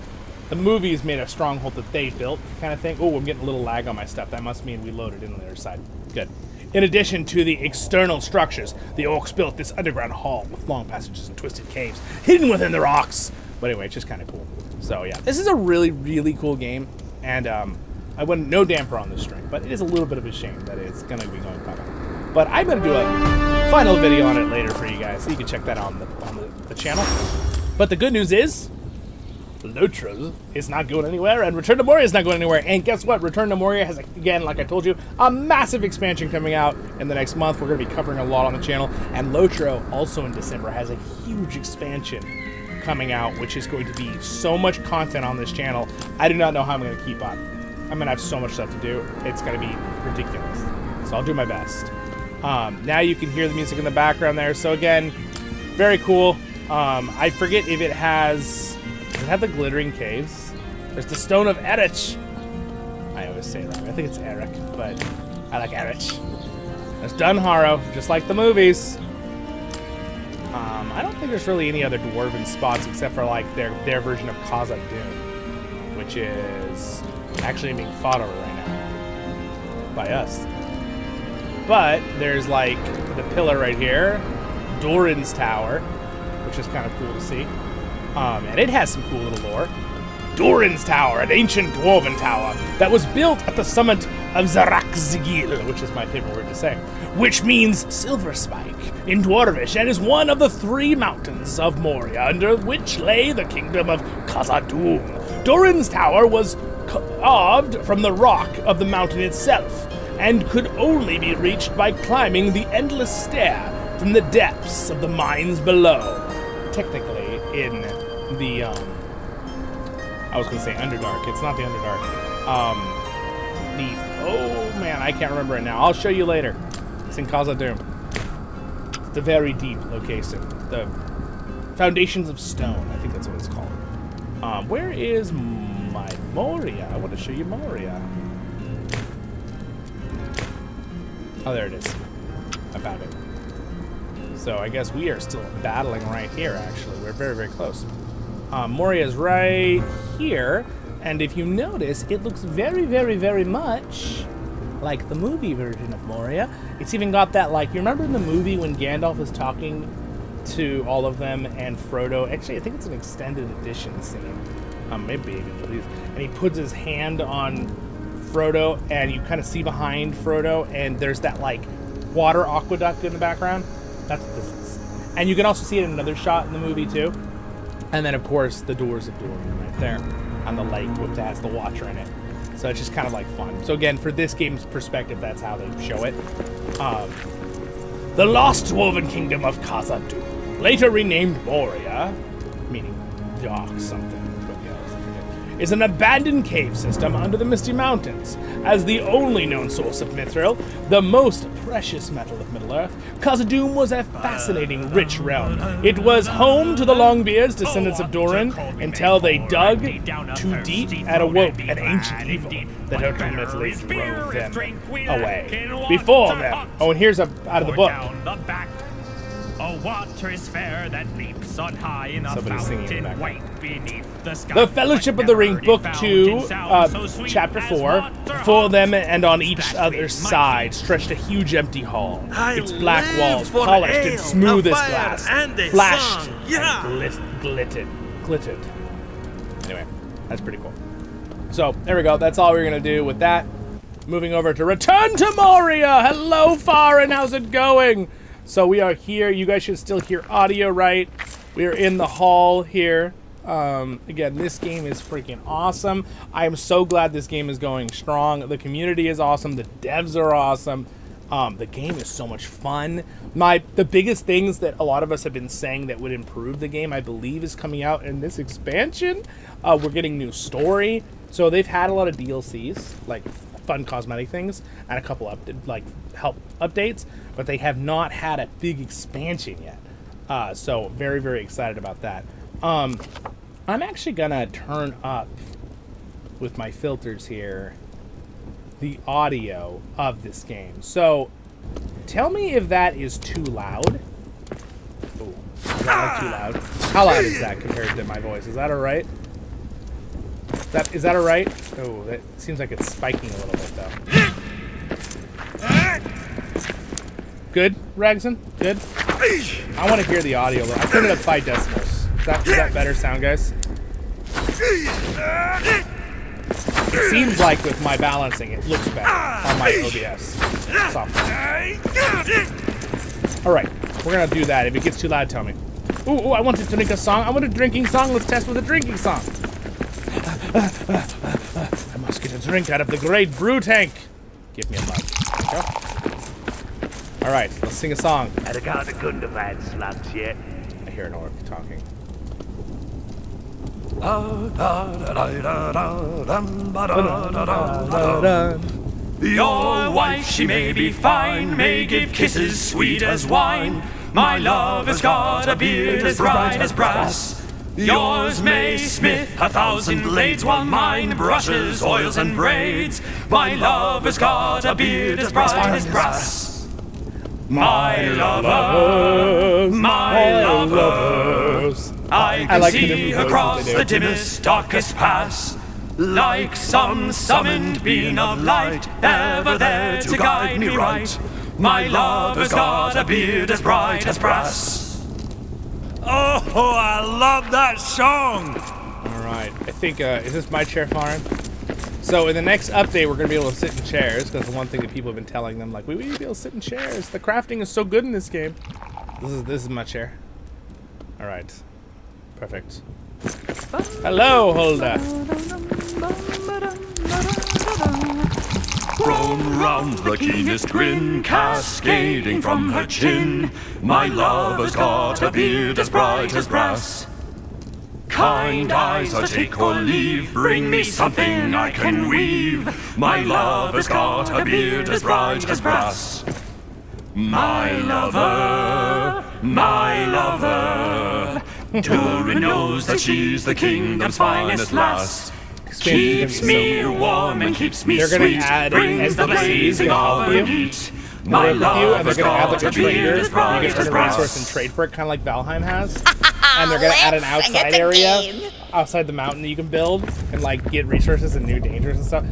the movies made a stronghold that they built, kind of thing. Oh, I'm getting a little lag on my stuff. That must mean we loaded in on the other side. Good. In addition to the external structures, the orcs built this underground hall with long passages and twisted caves hidden within the rocks. But anyway, it's just kind of cool. So yeah, this is a really, really cool game, and I wouldn't no damper on this stream, but it is a little bit of a shame that it's going to be going public. But I'm going to do a final video on it later for you guys, so you can check that out on the channel. But the good news is, LOTRO is not going anywhere, and Return to Moria is not going anywhere. And guess what? Return to Moria has, again, like I told you, a massive expansion coming out in the next month. We're going to be covering a lot on the channel. And LOTRO, also in December, has a huge expansion coming out, which is going to be so much content on this channel. I do not know how I'm going to keep up. I'm gonna have so much stuff to do. It's gonna be ridiculous. So I'll do my best. Now you can hear the music in the background there. So again, very cool. I forget if it has... Does it have the glittering caves? There's the Stone of Erich. I always say that. I think it's Eric, but I like Erich. There's Dunharrow, just like the movies. I don't think there's really any other dwarven spots except for like their version of Khazad-dûm, which is actually being fought over right now by us. But there's like the pillar right here, Durin's Tower, which is kind of cool to see. And it has some cool little lore. Durin's Tower, an ancient dwarven tower that was built at the summit of Zarakzgil, which is my favorite word to say, which means silver spike in Dwarvish, and is one of the 3 mountains of Moria, under which lay the kingdom of Khazad-dûm. Durin's Tower was carved from the rock of the mountain itself, and could only be reached by climbing the endless stair from the depths of the mines below. Technically, in the, I was going to say Underdark. It's not the Underdark. Oh man, I can't remember it now. I'll show you later. It's in Khazad-dûm. It's the very deep location. The Foundations of Stone. I think that's what it's called. Where is my Moria? I want to show you Moria. Oh, there it is. I found it. So I guess we are still battling right here, actually. We're very, very close. Moria is right here. And if you notice, it looks very, very, very much like the movie version of Moria. It's even got that, like, you remember in the movie when Gandalf is talking to all of them and Frodo? Actually, I think it's an extended edition scene. Maybe even for these. And he puts his hand on Frodo, and you kind of see behind Frodo, and there's that, like, water aqueduct in the background. That's what this is. And you can also see it in another shot in the movie, too. And then, of course, the Doors of Durin right there on the lake, which has the Watcher in it. So it's just kind of, like, fun. So, again, for this game's perspective, that's how they show it. The Lost Dwarven Kingdom of Khazad-dûm, later renamed Moria, meaning dark something. Is an abandoned cave system under the Misty Mountains. As the only known source of mithril, the most precious metal of Middle-earth, Khazad-dûm was a fascinating, rich realm. It was home to the Longbeards, descendants of Durin, until they dug too deep and awoke an ancient evil that ultimately drove them away. Before them, oh, and here's out of the book. A water is fair that leaps on high in a Somebody's singing in the fountain background. white beneath the sky. The Fellowship of the Ring, Book 2, Chapter 4. Before them and on each other side stretched a huge empty hall. Its black walls, polished and smooth as glass, flashed and glittered. Anyway, that's pretty cool. So, there we go. That's all we're going to do with that. Moving over to Return to Moria. Hello, Farin. How's it going? So we are here. You guys should still hear audio, right? We are in the hall here. Again, this game is freaking awesome. I am so glad this game is going strong. The community is awesome. The devs are awesome. The game is so much fun. The biggest things that a lot of us have been saying that would improve the game, I believe, is coming out in this expansion. We're getting new story. So they've had a lot of DLCs, like fun cosmetic things, and a couple help updates, but they have not had a big expansion yet. So very, very excited about that. I'm actually gonna turn up with my filters here the audio of this game. So tell me if that is too loud. Ooh, is that too loud? How loud is that compared to my voice? Is that all right? Is that all right? Oh, that seems like it's spiking a little bit though. Good, Ragson? Good? I want to hear the audio. I turned it up 5 decibels. Is that better sound, guys? It seems like with my balancing, it looks better on my OBS software. Alright, we're going to do that. If it gets too loud, tell me. Ooh, I want to drink a song. I want a drinking song. Let's test with a drinking song. I must get a drink out of the great brew tank. Give me a mug. There we go. All right, let's sing a song. I got the Gundabad slabs yet. I hear an orc talking. Your wife, she may be fine, may give kisses sweet as wine. My love has got a beard as bright as brass. Yours may smith 1,000 blades, while mine brushes, oils, and braids. My love has got a beard as bright as brass. My lover, my lover, I can like see across the dimmest, darkest pass. Like some summoned being of light, ever there to guide me right. My love has got a beard as bright as brass. Oh, I love that song! Alright, I think, is this my chair, Farm? So in the next update, we're going to be able to sit in chairs, because the one thing that people have been telling them, like, we need to be able to sit in chairs. The crafting is so good in this game. This is my chair. Alright. Perfect. Hello, Holder. Thrown round the keenest grin, cascading from her chin. My love has got a beard as bright as brass. Kind eyes, I take or leave, bring me something I can weave. My love has got a beard as bright as brass. My lover, my lover, Durin knows that she's the kingdom's finest lass. Keeps me warm and keeps me sweet, brings the blazing of her heat. My love has got a beard as bright as resource brass. and trade for it, kind of like Valheim has. And they're gonna add an outside area outside the mountain that you can build and like get resources and new dangers and stuff.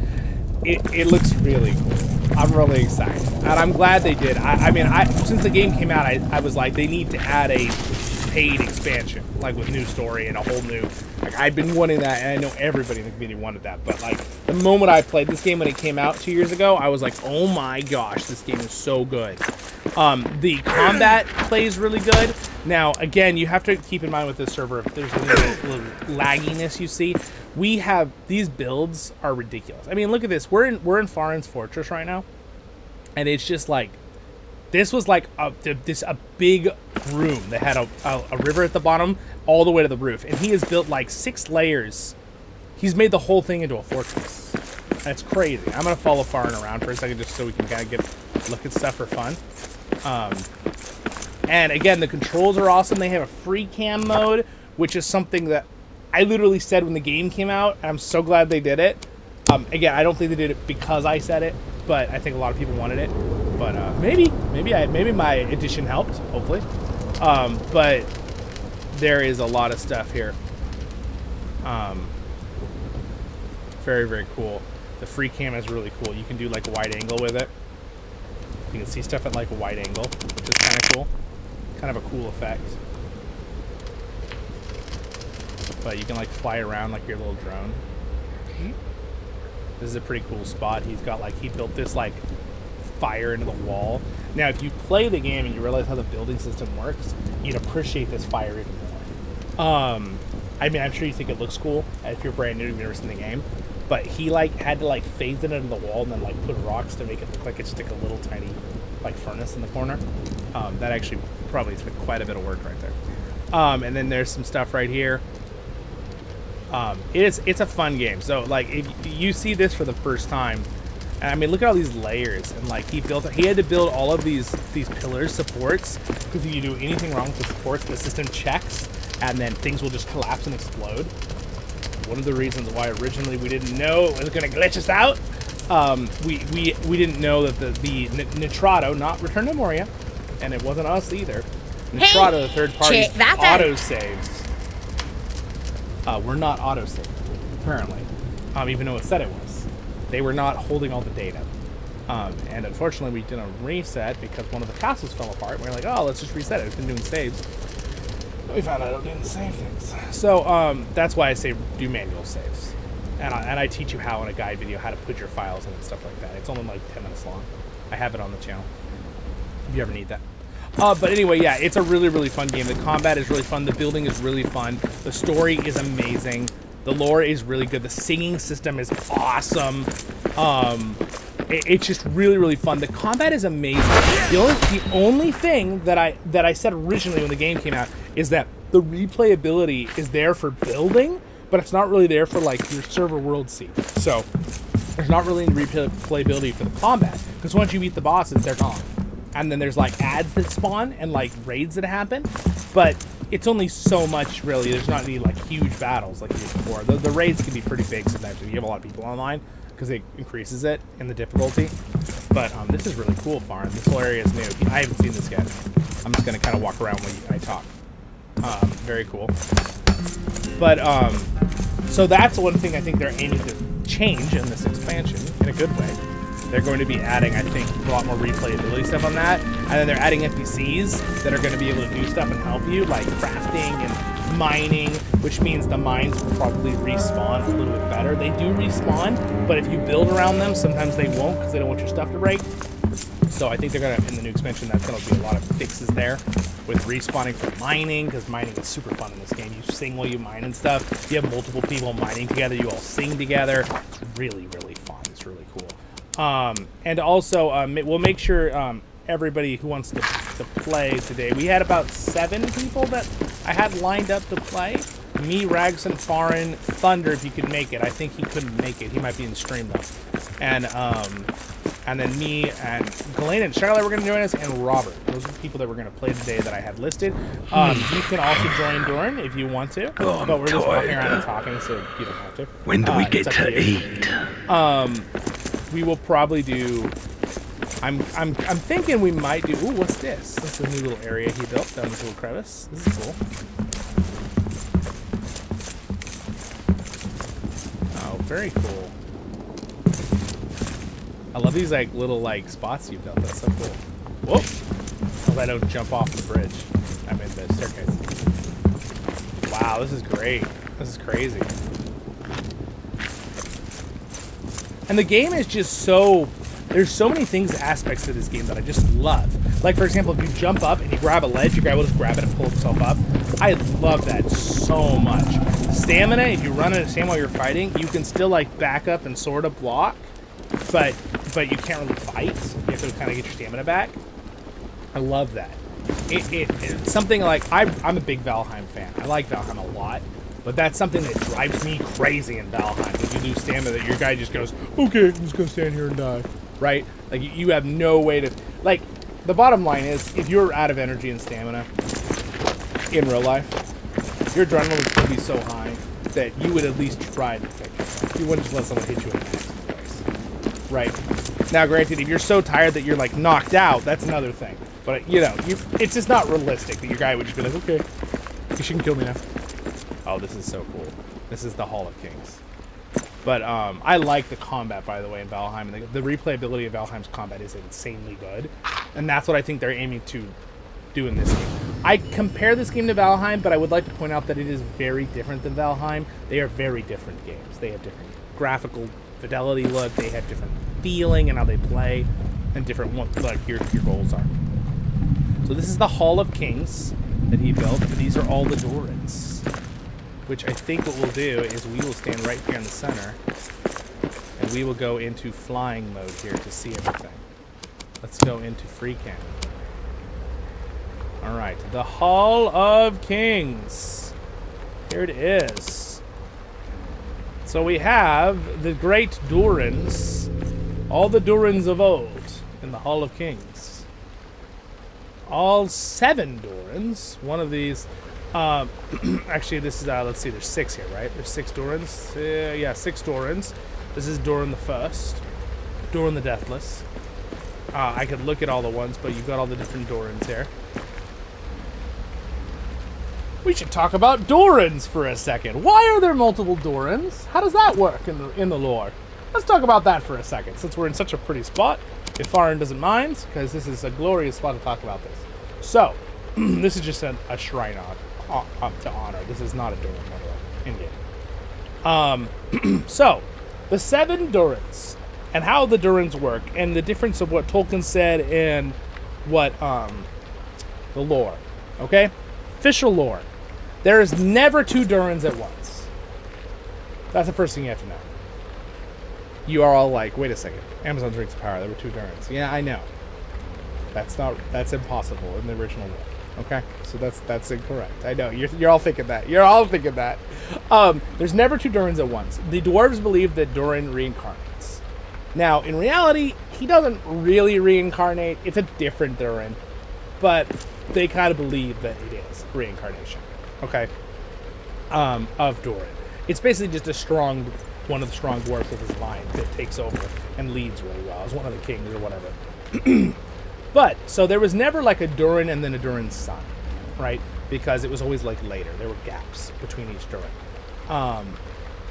It looks really cool. I'm really excited, and I'm glad they did. I mean, since the game came out, I was like, they need to add a paid expansion, like with new story and a whole new. Like I've been wanting that, and I know everybody in the community wanted that. But like the moment I played this game when it came out 2 years ago, I was like, oh my gosh, this game is so good. The combat plays really good. Now, again, you have to keep in mind with this server, if there's a little lagginess you see, we have, these builds are ridiculous. I mean, look at this. We're in Farin's Fortress right now, and it's just like, this was like a big room that had a river at the bottom all the way to the roof, and he has built like 6 layers. He's made the whole thing into a fortress. That's crazy. I'm gonna follow Farin around for a second just so we can kind of get look at stuff for fun. And again, the controls are awesome. They have a free cam mode, which is something that I literally said when the game came out, and I'm so glad they did it. Again, I don't think they did it because I said it, but I think a lot of people wanted it. But maybe my addition helped, hopefully. But there is a lot of stuff here. Very, very cool. The free cam is really cool. You can do like a wide angle with it. You can see stuff at like a wide angle, which is kind of cool. Kind of a cool effect. But you can like fly around like your little drone. This is a pretty cool spot. He's got like, he built this like fire into the wall. Now, if you play the game and you realize how the building system works, you'd appreciate this fire even more. I mean, I'm sure you think it looks cool if you're brand new and you've never seen the game. But he like had to like phase it into the wall and then like put rocks to make it look like it's like a little tiny like furnace in the corner. That actually probably took quite a bit of work right there. And then there's some stuff right here. It's a fun game. So like if you see this for the first time, and I mean look at all these layers, and like he had to build all of these pillars supports, because if you do anything wrong with the supports, the system checks and then things will just collapse and explode. One of the reasons why originally we didn't know it was going to glitch us out. We didn't know that the Nitrado, not Return to Moria, and it wasn't us either. Nitrado, the third party, auto saves. We're not auto saved, apparently, even though it said it was. They were not holding all the data. And unfortunately, we did a reset because one of the castles fell apart. We were like, oh, let's just reset it. It's been doing saves. We found out it didn't save things. So that's why I say do manual saves. And I teach you how in a guide video how to put your files in and stuff like that. It's only like 10 minutes long. I have it on the channel if you ever need that. But anyway, yeah, it's a really, really fun game. The combat is really fun. The building is really fun. The story is amazing. The lore is really good. The singing system is awesome. It's just really, really fun. The combat is amazing. The only thing that I said originally when the game came out is that the replayability is there for building, but it's not really there for like your server world seed. So there's not really any replayability for the combat, because once you beat the bosses, they're gone. And then there's like ads that spawn and like raids that happen, but it's only so much really. There's not any like huge battles like you did before. The raids can be pretty big sometimes if you have a lot of people online, because it increases it in the difficulty. But this is really cool, Farn. This whole area is new. I haven't seen this yet. I'm just gonna kind of walk around when I talk. Very cool. But so that's one thing I think they're aiming to change in this expansion in a good way. They're going to be adding, I think, a lot more replayability stuff on that. And then they're adding NPCs that are going to be able to do stuff and help you, like crafting and mining, which means the mines will probably respawn a little bit better. They do respawn, but if you build around them, sometimes they won't because they don't want your stuff to break. So I think they're going to, in the new expansion, that's going to be a lot of fixes there with respawning for mining, because mining is super fun in this game. You sing while you mine and stuff. You have multiple people mining together. You all sing together. It's really, really fun. It's really cool. And also, we'll make sure everybody who wants to play today, we had about 7 people that I had lined up to play. Me, Rags, and Farin, Thunder, if you could make it. I think he couldn't make it. He might be in the stream, though. And then me and Glain and Shylah were going to join us, and Robert. Those are the people that were going to play today that I had listed. You can also join Durin if you want to. Oh, but we're just walking around and talking, so you don't have to. When do we get to eat? We will probably do... I'm thinking we might do... Ooh, what's this? That's a new little area he built down this little crevice. This is cool. Oh, very cool. I love these like little like spots you built. That's so cool. Whoa! Hope I don't jump off the bridge. I mean the staircase. Wow, this is great. This is crazy. And the game is just so... There's so many aspects to this game that I just love. Like, for example, if you jump up and you grab a ledge, your guy will just grab it and pull himself up. I love that so much. Stamina, if you run out of stamina while you're fighting, you can still, like, back up and sort of block, but you can't really fight. You have to kind of get your stamina back. I love that. It's something like... I'm a big Valheim fan. I like Valheim a lot. But that's something that drives me crazy in Valheim. When you lose stamina, that your guy just goes, okay, I'm just going to stand here and die. Right? Like, you have no way to... Like, the bottom line is, if you're out of energy and stamina in real life, your adrenaline would still be so high that you would at least try to fix yourself. You wouldn't just let someone hit you in the face. Right? Now, granted, if you're so tired that you're, like, knocked out, that's another thing. But, you know, it's just not realistic that your guy would just be like, okay, you shouldn't kill me now. Oh, this is so cool. This is the Hall of Kings. But I like the combat, by the way, in Valheim. And the replayability of Valheim's combat is insanely good. And that's what I think they're aiming to do in this game. I compare this game to Valheim, but I would like to point out that it is very different than Valheim. They are very different games. They have different graphical fidelity look. They have different feeling and how they play. And different what like your goals are. So this is the Hall of Kings that he built. And these are all the Durins. Which I think what we'll do is we will stand right here in the center, and we will go into flying mode here to see everything. Let's go into free cam. Alright, the Hall of Kings. Here it is. So we have the great Durins, all the Durins of old in the Hall of Kings. All 7 Durins. One of these... actually, this is, let's see, there's 6 here, right? There's 6 Durins. Yeah, 6 Durins. This is Durin the First. Durin the Deathless. I could look at all the ones, but you've got all the different Durins here. We should talk about Durins for a second. Why are there multiple Durins? How does that work in the lore? Let's talk about that for a second, since we're in such a pretty spot. If Farin doesn't mind, because this is a glorious spot to talk about this. So, this is just a shrine up to honor. This is not a Durin, by the way, in-game. So, the 7 Durins, and how the Durins work, and the difference of what Tolkien said and what, the lore, okay? Official lore. There is never 2 Durins at once. That's the first thing you have to know. You are all like, wait a second, Amazon drinks power, there were 2 Durins. Yeah, I know. That's impossible in the original lore. Okay, so that's incorrect. I know you're all thinking that. You're all thinking that. There's never two Durins at once. The dwarves believe that Durin reincarnates. Now, in reality, he doesn't really reincarnate. It's a different Durin, but they kind of believe that it is reincarnation. Okay, of Durin. It's basically just one of the strong dwarves of his line that takes over and leads really well as one of the kings or whatever. But, so there was never like a Durin and then a Durin's son, right? Because it was always like later. There were gaps between each Durin.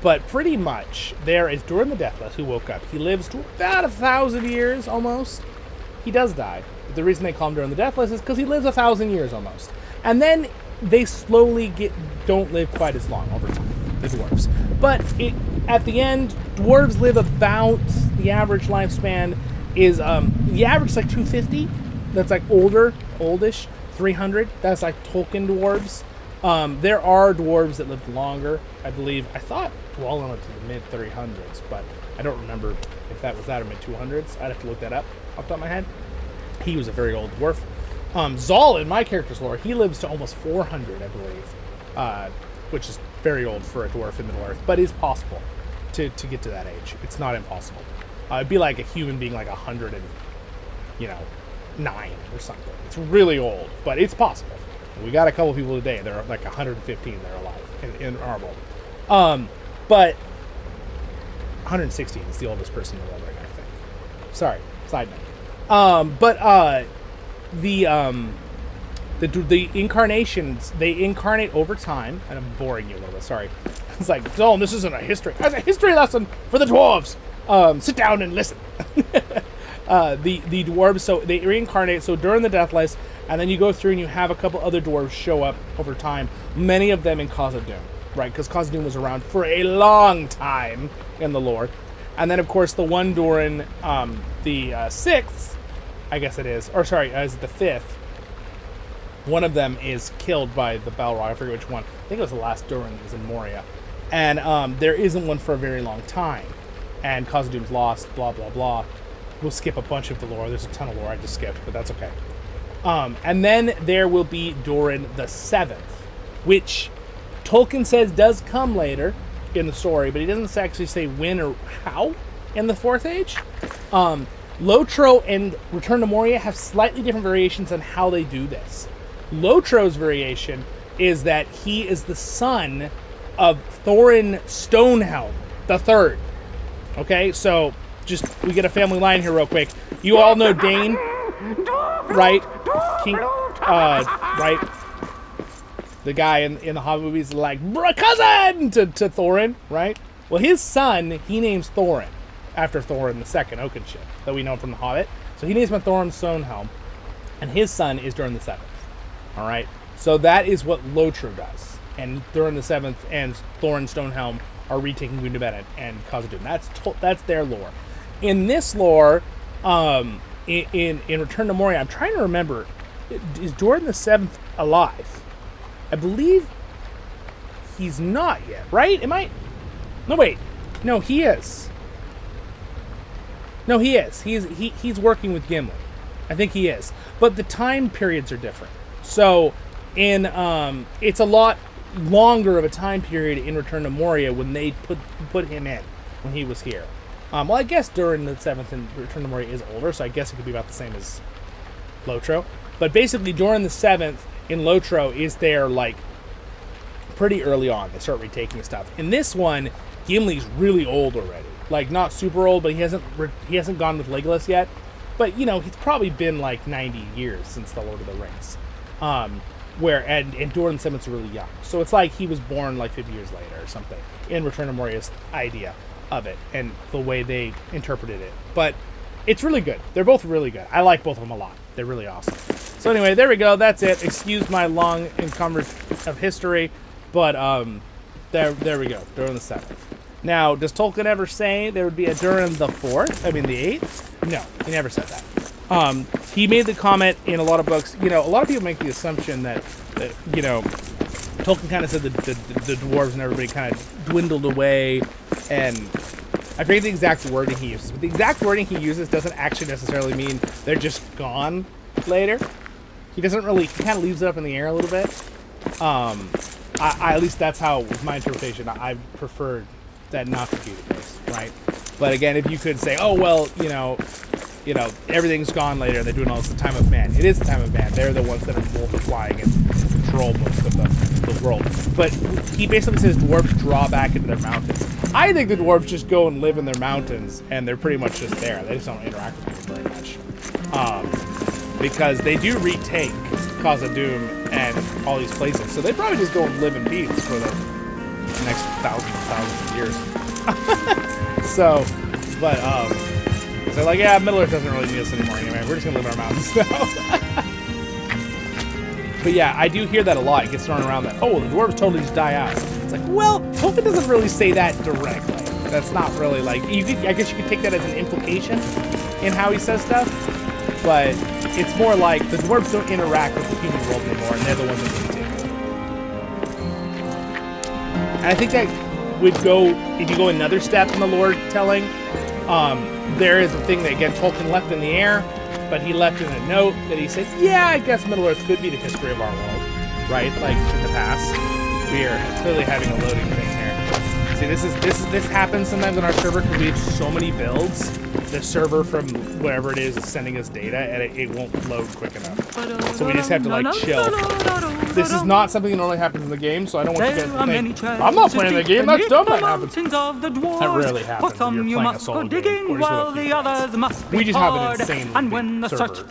But pretty much, there is Durin the Deathless who woke up. He lives to about 1,000 years almost. He does die. But the reason they call him Durin the Deathless is because he lives 1,000 years almost. And then they slowly don't live quite as long over time, the dwarves. But at the end, dwarves live about, the average lifespan is, the average is like 250. That's like oldish. 300. That's like Tolkien dwarves. There are dwarves that lived longer, I believe. I thought Zollin went to the mid 300s, but I don't remember if that was that or mid 200s. I'd have to look that up off the top of my head. He was a very old dwarf. Zollin, my character's lore, he lives to almost 400, I believe, which is very old for a dwarf in Middle Earth, but it's possible to get to that age. It's not impossible. It'd be like a human being like 109 or something. It's really old, but it's possible. We got a couple people today. There are like 115 that are alive in our world. But 116 is the oldest person in the world right now, I think. Sorry, side note. The incarnations, they incarnate over time, and I'm boring you a little bit, sorry. It's like, Zollin, this isn't a history. That's a history lesson for the dwarves. Sit down and listen. The dwarves, so they reincarnate, so during the Deathless, and then you go through and you have a couple other dwarves show up over time, many of them in Khazad-dûm, right? Because Khazad-dûm was around for a long time in the lore. And then, of course, the one Durin, the sixth, I guess it is, or sorry, is it the fifth? One of them is killed by the Balrog. I forget which one. I think it was the last Durin that was in Moria. And there isn't one for a very long time. And Khazad-dûm's lost, blah, blah, blah. We'll skip a bunch of the lore. There's a ton of lore I just skipped, but that's okay. And then there will be Durin the Seventh, which Tolkien says does come later in the story, but he doesn't actually say when or how in the Fourth Age. LOTRO and Return to Moria have slightly different variations on how they do this. LOTRO's variation is that he is the son of Thorin Stonehelm the Third. Okay, so just we get a family line here real quick. You all know Dane, right? Right? The guy in the Hobbit movies is like, cousin to Thorin, right? Well, his son, he names Thorin after Thorin the Second, Kinship, that we know from the Hobbit. So he names him Thorin Stonehelm, and his son is Durin the Seventh. All right, so that is what LOTRO does, and Durin the Seventh and Thorin Stonehelm are retaking Gundabad and Khazad-dûm. That's their lore. In this lore, in Return to Moria, I'm trying to remember, is Durin the Seventh alive? I believe he's not yet, right? No, wait. No, he is. No, he is. He's working with Gimli. I think he is. But the time periods are different. So, it's a lot longer of a time period in Return to Moria when they put him in, when he was here. Well, I guess Durin the Seventh in Return to Moria is older, so I guess it could be about the same as LOTRO. But basically, Durin the Seventh in LOTRO is there, like, pretty early on. They start retaking stuff. In this one, Gimli's really old already. Like, not super old, but he hasn't gone with Legolas yet. But, you know, he's probably been, like, 90 years since The Lord of the Rings. And Durin the Seventh's really young. So it's like he was born, like, 50 years later or something, in Return to Moria's idea of it and the way they interpreted it. But it's really good. They're both really good. I like both of them a lot. They're really awesome. So anyway, there we go. That's it. Excuse my long encumbered of history, but there we go. Durin the Seventh. Now, does Tolkien ever say there would be a Durin the Fourth? I mean, the Eighth? No, he never said that. He made the comment in a lot of books. You know, a lot of people make the assumption that you know, Tolkien kind of said that the dwarves and everybody kind of dwindled away, and I forget the exact wording he uses, but the exact wording he uses doesn't actually necessarily mean they're just gone later. He doesn't really, he kind of leaves it up in the air a little bit. At least that's how, with my interpretation, I prefer that not to be the case, right? But again, if you could say, oh, well, you know, everything's gone later, they're doing all this, the time of man. It is the time of man. They're the ones that are multiplying and control most of the world. But he basically says dwarves draw back into their mountains. I think the dwarves just go and live in their mountains, and they're pretty much just there. They just don't interact with people very much. Because they do retake Khazad-dûm and all these places. So they probably just go and live in peace for the next thousands of years. So, but, so like, yeah, Middle-earth doesn't really need us anymore anyway. We're just gonna live in our mountains now. But yeah, I do hear that a lot. It gets thrown around that, oh, the dwarves totally just die out. It's like, well, Tolkien doesn't really say that directly. That's not really like, I guess you could take that as an implication in how he says stuff. But it's more like the dwarves don't interact with the human world anymore, and they're the ones that really take it. And I think that would go, if you go another step in the lore telling, there is a thing that, again, Tolkien left in the air, but he left in a note that he said, yeah, I guess Middle-earth could be the history of our world, right? Like, in the past. We are clearly having a loading thing here. See, this happens sometimes on our server because we have so many builds. The server from wherever it is sending us data, and it won't load quick enough. So we just have to, like, chill. This is not something that normally happens in the game, so I don't want you guys to think, I'm not playing the game, that's dumb, that happens. That rarely happens if you're playing a solo game, or just with a few friends. We just have an insane server.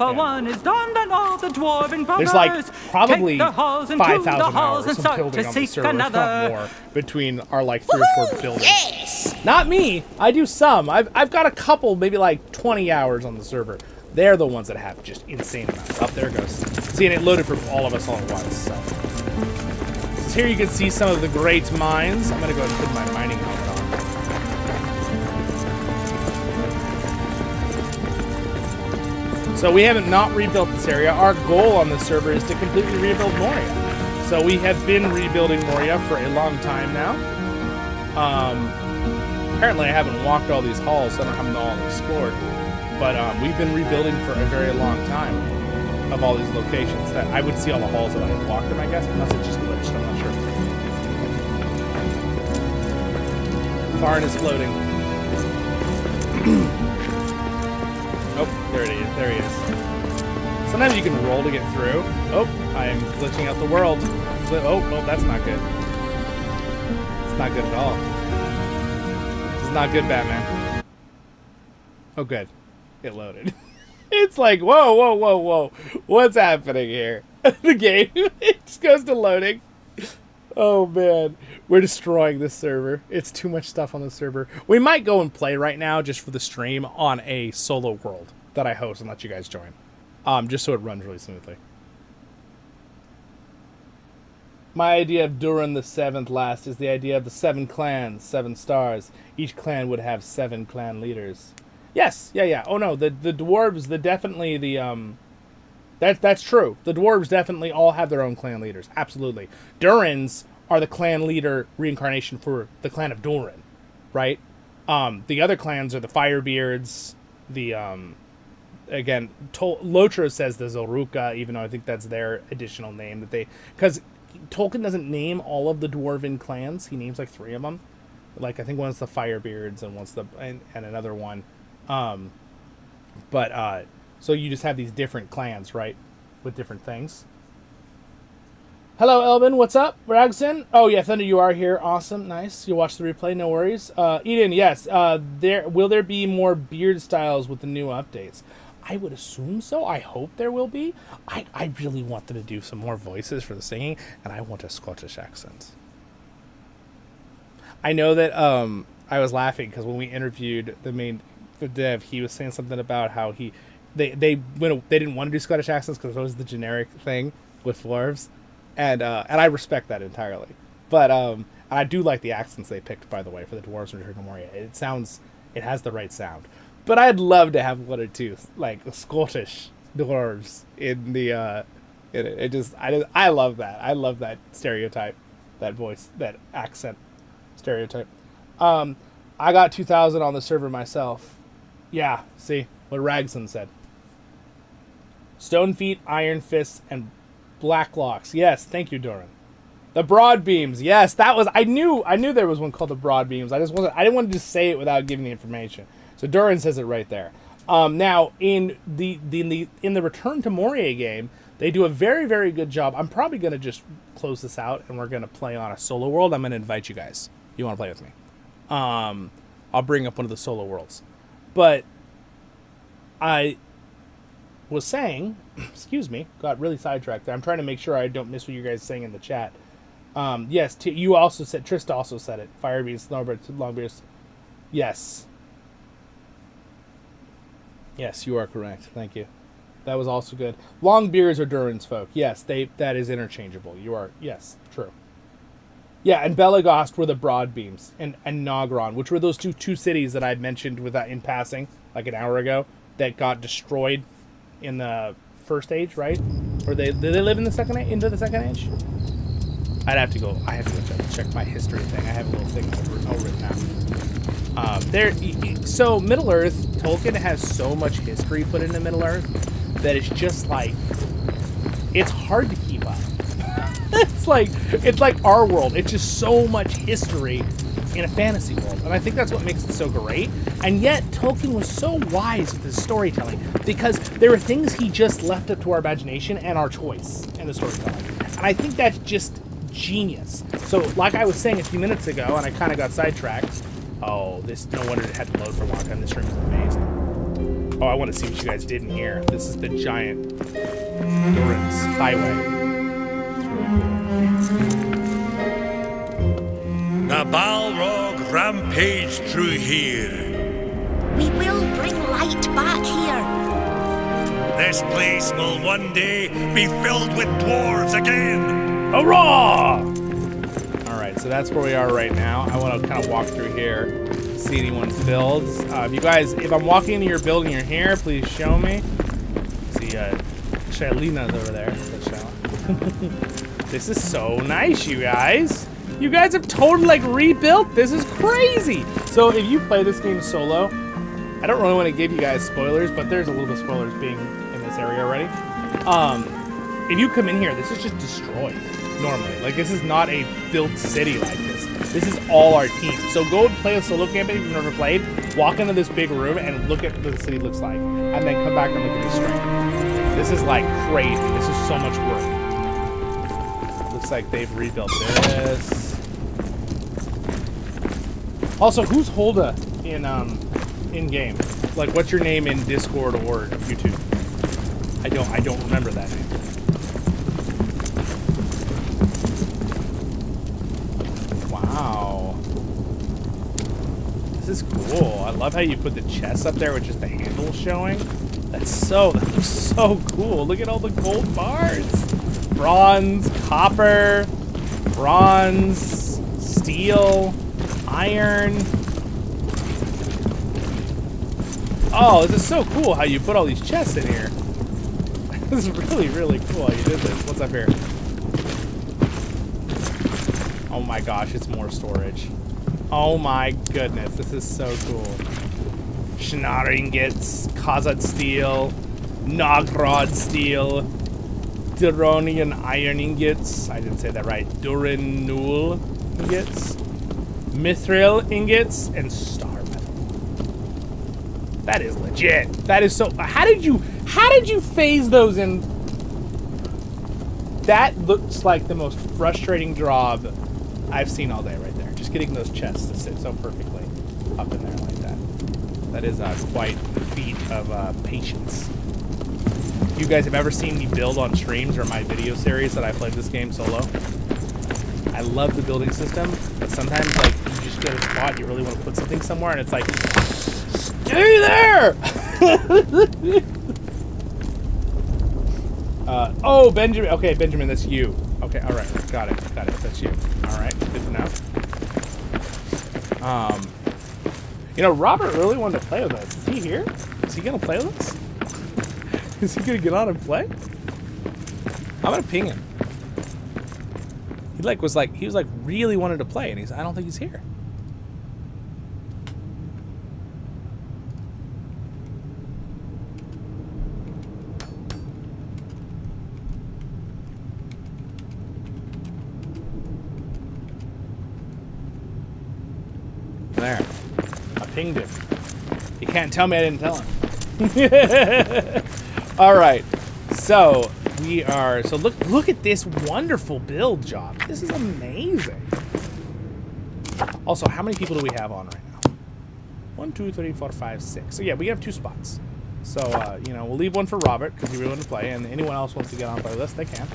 There's, like, probably 5,000 hours of building on the server, if not more, between our, like, 3 or 4 buildings. Yes! Not me! I do some. I've got a couple, maybe like 20 hours on the server. They're the ones that have just insane amounts. Oh, there it goes. See, and it loaded for all of us all at once, so. So here you can see some of the great mines. I'm gonna go ahead and put my mining helmet on. So we haven't not rebuilt this area. Our goal on this server is to completely rebuild Moria. So we have been rebuilding Moria for a long time now. Apparently I haven't walked all these halls, so I don't have them all explored. But we've been rebuilding for a very long time of all these locations. That I would see all the halls that I had walked them, I guess, unless it just glitched, I'm not sure. Farn is floating. Oh, there it is. There he is. Sometimes you can roll to get through. Oh, I am glitching out the world. Oh, that's not good. It's not good at all. This is not good, Batman. Oh, good. It loaded. It's like, whoa. What's happening here? The game, it just goes to loading. Oh, man. We're destroying this server. It's too much stuff on the server. We might go and play right now just for the stream on a solo world that I host and let you guys join. Just so it runs really smoothly. My idea of Durin the 7th last is the idea of the 7 clans, 7 stars. Each clan would have 7 clan leaders. Yes, yeah. Oh no, the dwarves, that's true. The dwarves definitely all have their own clan leaders. Absolutely. Durins are the clan leader reincarnation for the clan of Durin, right? The other clans are the Firebeards, again, LOTRO says the Zoruka, even though I think that's their additional name that they, because Tolkien doesn't name all of the dwarven clans. He names like 3 of them. Like I think one's the Firebeards and one's and another one. So you just have these different clans, right? With different things. Hello, Elvin. What's up? Ragson? Oh, yeah, Thunder, you are here. Awesome. Nice. You watch the replay. No worries. Eden, yes. Will there be more beard styles with the new updates? I would assume so. I hope there will be. I really want them to do some more voices for the singing, and I want a Scottish accent. I know that I was laughing because when we interviewed the dev, he was saying something about how they didn't want to do Scottish accents because it was the generic thing with dwarves, and I respect that entirely. But I do like the accents they picked, by the way, for the dwarves in Return to Moria. It has the right sound. But I'd love to have 1 or 2 like Scottish dwarves in the in it. I love that. I love that stereotype, that voice, that accent stereotype. I got 2,000 on the server myself. Yeah, see what Ragson said. Stone feet, iron fists, and black locks. Yes, thank you, Durin. The broad beams. Yes, that was. I knew there was one called the broad beams. I didn't want to just say it without giving the information. So Durin says it right there. Now in the Return to Moria game, they do a very, very good job. I'm probably gonna just close this out and we're gonna play on a solo world. I'm gonna invite you guys. You want to play with me? I'll bring up one of the solo worlds. But I was saying, excuse me, got really sidetracked there. I'm trying to make sure I don't miss what you guys are saying in the chat. Yes, you also said, Trista also said it. Firebeast, Snowbirds, Longbeards. Yes. Yes, you are correct. Thank you. That was also good. Longbeards are Durin's folk. Yes, that is interchangeable. You are, yes, true. Yeah, and Belagost were the broad beams, and Nogron, which were those two cities that I mentioned in passing like an hour ago that got destroyed in the first age, right? Or did they live in the second into the second age? I have to go check my history thing. I have a little thing all written out. So Middle Earth, Tolkien has so much history put into Middle Earth that it's just like, it's hard to keep up. it's like our world. It's just so much history in a fantasy world, and I think that's what makes it so great. And yet Tolkien was so wise with his storytelling, because there were things he just left up to our imagination and our choice in the storytelling, and I think that's just genius. So like I was saying a few minutes ago, and I kind of got sidetracked. Oh, no wonder it had to load for a long time. This room is amazing. Oh, I want to see what you guys did in here. This is the giant Durin's highway. The Balrog rampage through here. We will bring light back here. This place will one day be filled with dwarves again. Hurrah! Alright, so that's where we are right now. I want to kind of walk through here, see anyone's builds. If you guys, if I'm walking into your building, you're here, please show me. See, Shylah's over there. That's Shylah. This is so nice, you guys. You guys have totally, like, rebuilt. This is crazy. So if you play this game solo, I don't really want to give you guys spoilers, but there's a little bit of spoilers being in this area already. If you come in here, this is just destroyed normally. Like, this is not a built city like this. This is all our team. So go and play a solo campaign if you've never played. Walk into this big room and look at what the city looks like. And then come back and look at the strength. This is, like, crazy. This is so much work. Looks like they've rebuilt this. Also, who's Holda in game? Like, what's your name in Discord or YouTube? I don't remember that name. Wow. This is cool. I love how you put the chest up there with just the handle showing. That looks so cool. Look at all the gold bars. Bronze, copper, bronze, steel, iron. Oh, this is so cool how you put all these chests in here. This is really, really cool how you did this. What's up here? Oh my gosh, it's more storage. Oh my goodness, this is so cool. Shnar ingots, Khazad steel, Nogrod steel, Duronian iron ingots. I didn't say that right. Durin Nul ingots, Mithril ingots, and star metal. That is legit. That is so. How did you phase those in? That looks like the most frustrating job I've seen all day right there. Just getting those chests to sit so perfectly up in there like that. That is quite a feat of patience. If you guys have ever seen me build on streams or my video series that I played this game solo, I love the building system, but sometimes, like, you just get a spot, you really want to put something somewhere, and it's like, stay there! Oh, Benjamin. Okay, Benjamin, that's you. Okay, all right, got it. That's you. All right, good to know. You know, Robert really wanted to play with us. Is he here? Is he gonna play with us? Is he gonna get on and play? I'm gonna ping him. He was really wanted to play, and I don't think he's here. there. I pinged him. You can't tell me I didn't tell him. All right. So we are. So look at this wonderful build job. This is amazing. Also, how many people do we have on right now? 1, 2, 3, 4, 5, 6. So yeah, we have 2 spots. So you know, we'll leave one for Robert because he really wants to play, and anyone else wants to get on play with us, they can.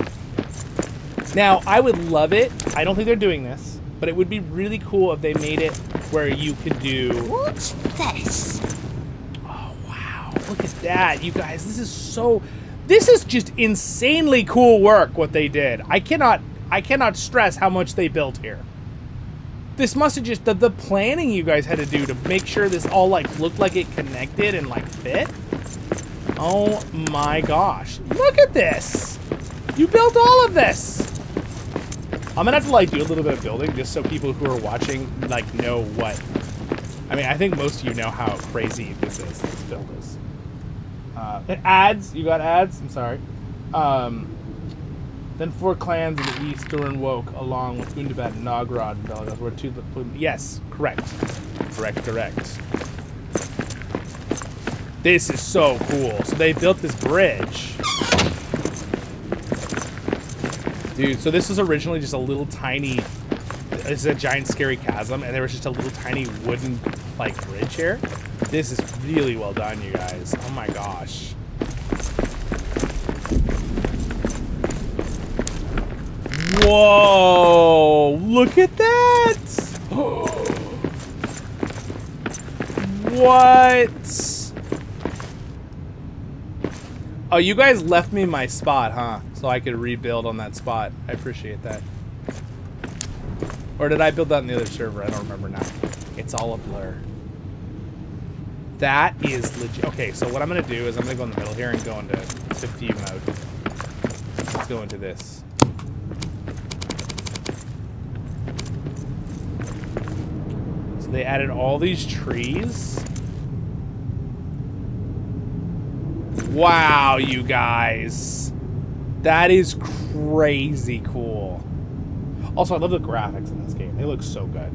Now, I would love it. I don't think they're doing this, but it would be really cool if they made it where you could do. What's this? Oh wow! Look at that, you guys. This is so. This is just insanely cool work. What they did. I cannot stress how much they built here. This must have just the planning you guys had to do to make sure this all like looked like it connected and like fit. Oh my gosh! Look at this. You built all of this. I'm gonna have to like do a little bit of building just so people who are watching like know what. I mean, I think most of you know how crazy this is. This build is. Ads, you got ads. I'm sorry. Then 4 clans in the east Durin woke along with Gundabad and Nogrod and Belagos were 2. Yes, correct. This is so cool. So they built this bridge. Dude, so this was originally just a little tiny, it's a giant scary chasm, and there was just a little tiny wooden, like, bridge here. This is really well done, you guys. Oh my gosh. Whoa! Look at that! What? Oh, you guys left me my spot, huh? So I could rebuild on that spot. I appreciate that. Or did I build that on the other server? I don't remember now. It's all a blur. That is legit. Okay, so what I'm going to do is I'm going to go in the middle here and go into view mode. Let's go into this. So they added all these trees. Wow, you guys. That is crazy cool. Also, I love the graphics in this game. They look so good.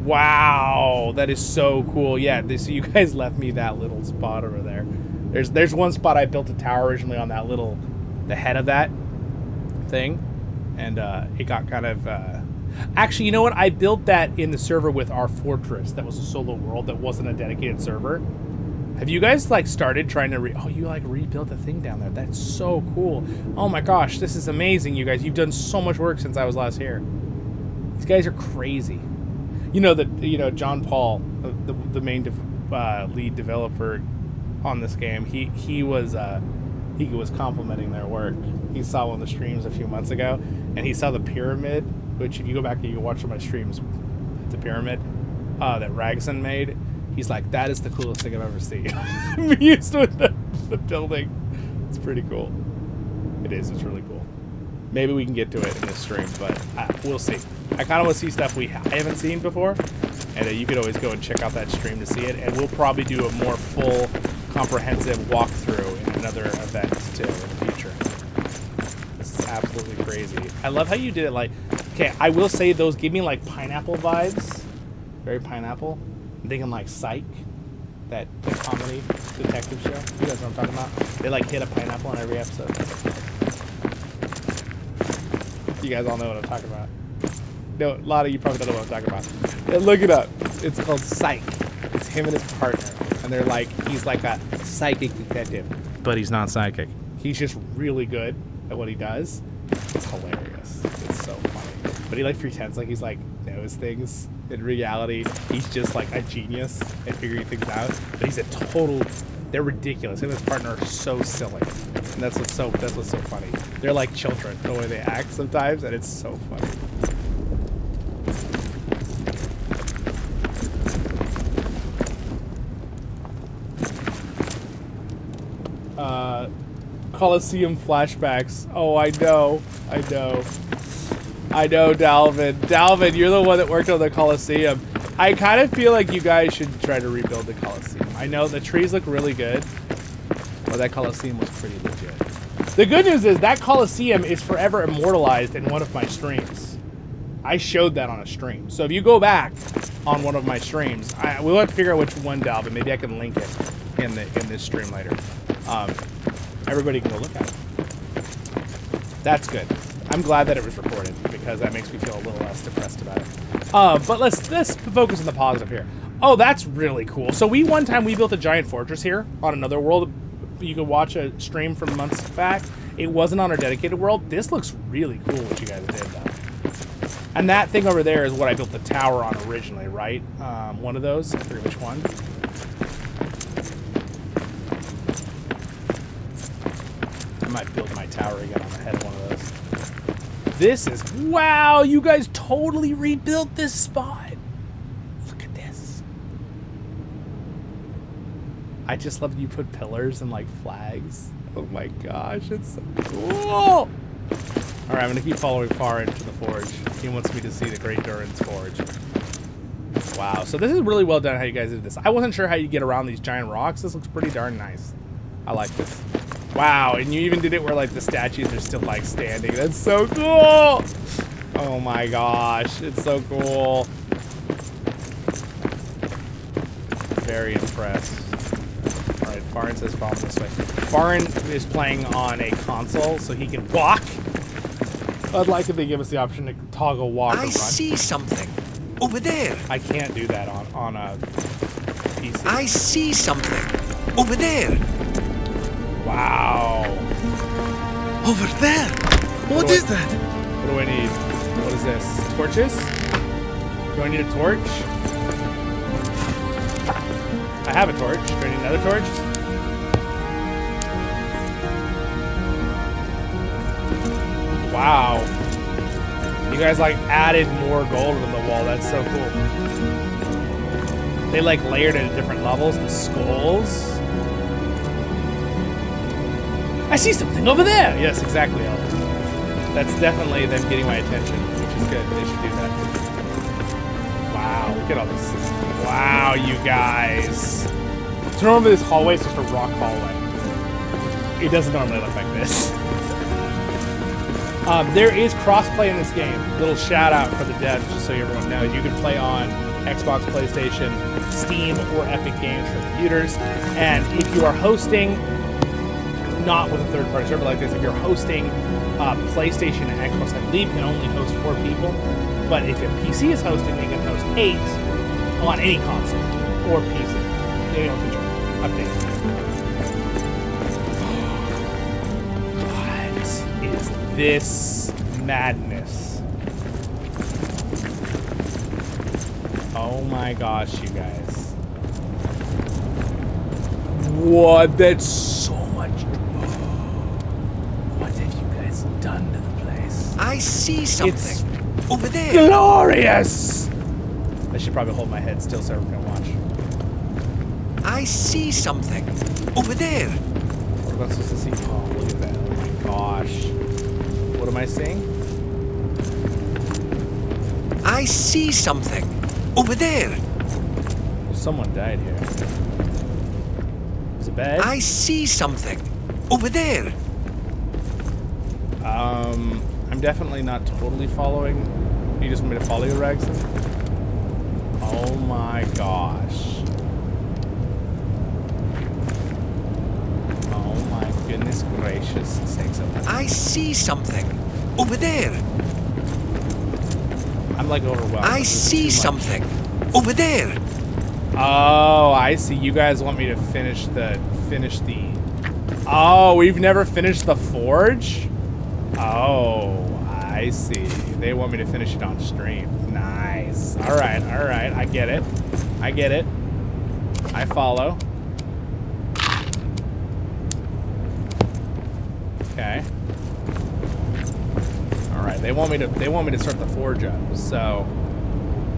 Wow, that is so cool. Yeah, so you guys left me that little spot over there. There's one spot I built a tower originally on that little, the head of that thing. And it got kind of... Actually, you know what? I built that in the server with our fortress. That was a solo world that wasn't a dedicated server. Have you guys like started trying to oh, you like rebuilt the thing down there. That's so cool. Oh my gosh, this is amazing, you guys. You've done so much work since I was last here. These guys are crazy. You know that, you know, John Paul, the main lead developer on this game, he was complimenting their work. He saw one of the streams a few months ago, and he saw the pyramid, which if you go back and you watch my streams, the pyramid that Ragson made. He's like, that is the coolest thing I've ever seen. I'm used with the building. It's pretty cool. It is. It's really cool. Maybe we can get to it in this stream, but we'll see. I kind of want to see stuff I haven't seen before, and you could always go and check out that stream to see it, and we'll probably do a more full, comprehensive walkthrough in another event, too, in the future. This is absolutely crazy. I love how you did it, like... Okay, I will say those give me, like, pineapple vibes. Very pineapple. I'm thinking like Psych, the comedy detective show. You guys know what I'm talking about? They like hit a pineapple on every episode. You guys all know what I'm talking about. No, a lot of you probably don't know what I'm talking about. Yeah, look it up. It's called Psych. It's him and his partner, and they're like, he's like a psychic detective, but he's not psychic. He's just really good at what he does. It's hilarious. It's so funny. But he like pretends like he's like knows things. In reality, he's just like a genius at figuring things out. But he's a total... They're ridiculous. Him and his partner are so silly. And that's what's so funny. They're like children, the way they act sometimes, and it's so funny. Coliseum flashbacks. Oh, I know, Dalvin. Dalvin, you're the one that worked on the Coliseum. I kind of feel like you guys should try to rebuild the Coliseum. I know the trees look really good, but that Coliseum was pretty legit. The good news is that Coliseum is forever immortalized in one of my streams. I showed that on a stream. So if you go back on one of my streams, we'll have to figure out which one, Dalvin. Maybe I can link it in this stream later. Everybody can go look at it. That's good. I'm glad that it was recorded because that makes me feel a little less depressed about it. But let's focus on the positive here. Oh, that's really cool. So one time we built a giant fortress here on another world. You could watch a stream from months back. It wasn't on our dedicated world. This looks really cool what you guys did, though. And that thing over there is what I built the tower on originally, right? One of those. I forget which one. I might build my tower again on the head of one of those. This is... Wow, you guys totally rebuilt this spot. Look at this. I just love that you put pillars and, like, flags. Oh my gosh, it's so cool. All right, I'm gonna keep following far into the forge. He wants me to see the Great Durin's forge. Wow, so this is really well done how you guys did this. I wasn't sure how you get around these giant rocks. This looks pretty darn nice. I like this. Wow, and you even did it where like the statues are still like standing. That's so cool. Oh my gosh, it's so cool. Very impressed. All right, Farin says follow this way. Farin is playing on a console, so he can walk. I'd like if they give us the option to toggle walk or run. I see something over there. I can't do that on a PC. I see something over there. Wow. Over there. What is that? What do I need? What is this? Torches? Do I need a torch? I have a torch. Do I need another torch? Wow. You guys like added more gold to the wall. That's so cool. They like layered it at different levels. The skulls. I see something over there. Yes, exactly, Elvis. That's definitely them getting my attention, which is good. They should do that. Wow, look at all this. Wow, you guys. So normally this hallway is just a rock hallway. It doesn't normally look like this. There is crossplay in this game. Little shout out for the devs, just so everyone knows. You can play on Xbox, PlayStation, Steam, or Epic Games for computers. And if you are hosting, not with a third-party server like this, if you're hosting PlayStation and Xbox, I believe can only host 4 people. But if a PC is hosting, they can host 8 on any console or PC. They don't control. Update. What is this madness? Oh my gosh, you guys. What? That's so much. What have you guys done to the place? I see something over there. Glorious! I should probably hold my head still so everyone can watch. I see something over there. What am I supposed to see? Oh, look at that. Oh my gosh. What am I seeing? I see something over there. Someone died here. Is it bad? I see something over there. I'm definitely not totally following. You just want me to follow you, Ragson? Oh my gosh. Oh my goodness gracious sakes. I see something over there. I'm like overwhelmed. I see something over there. Oh, I see. You guys want me to finish the... Oh, we've never finished the forge? Oh, I see. They want me to finish it on stream. Nice. All right. I get it. I follow. Okay. All right. They want me to start the forge up. So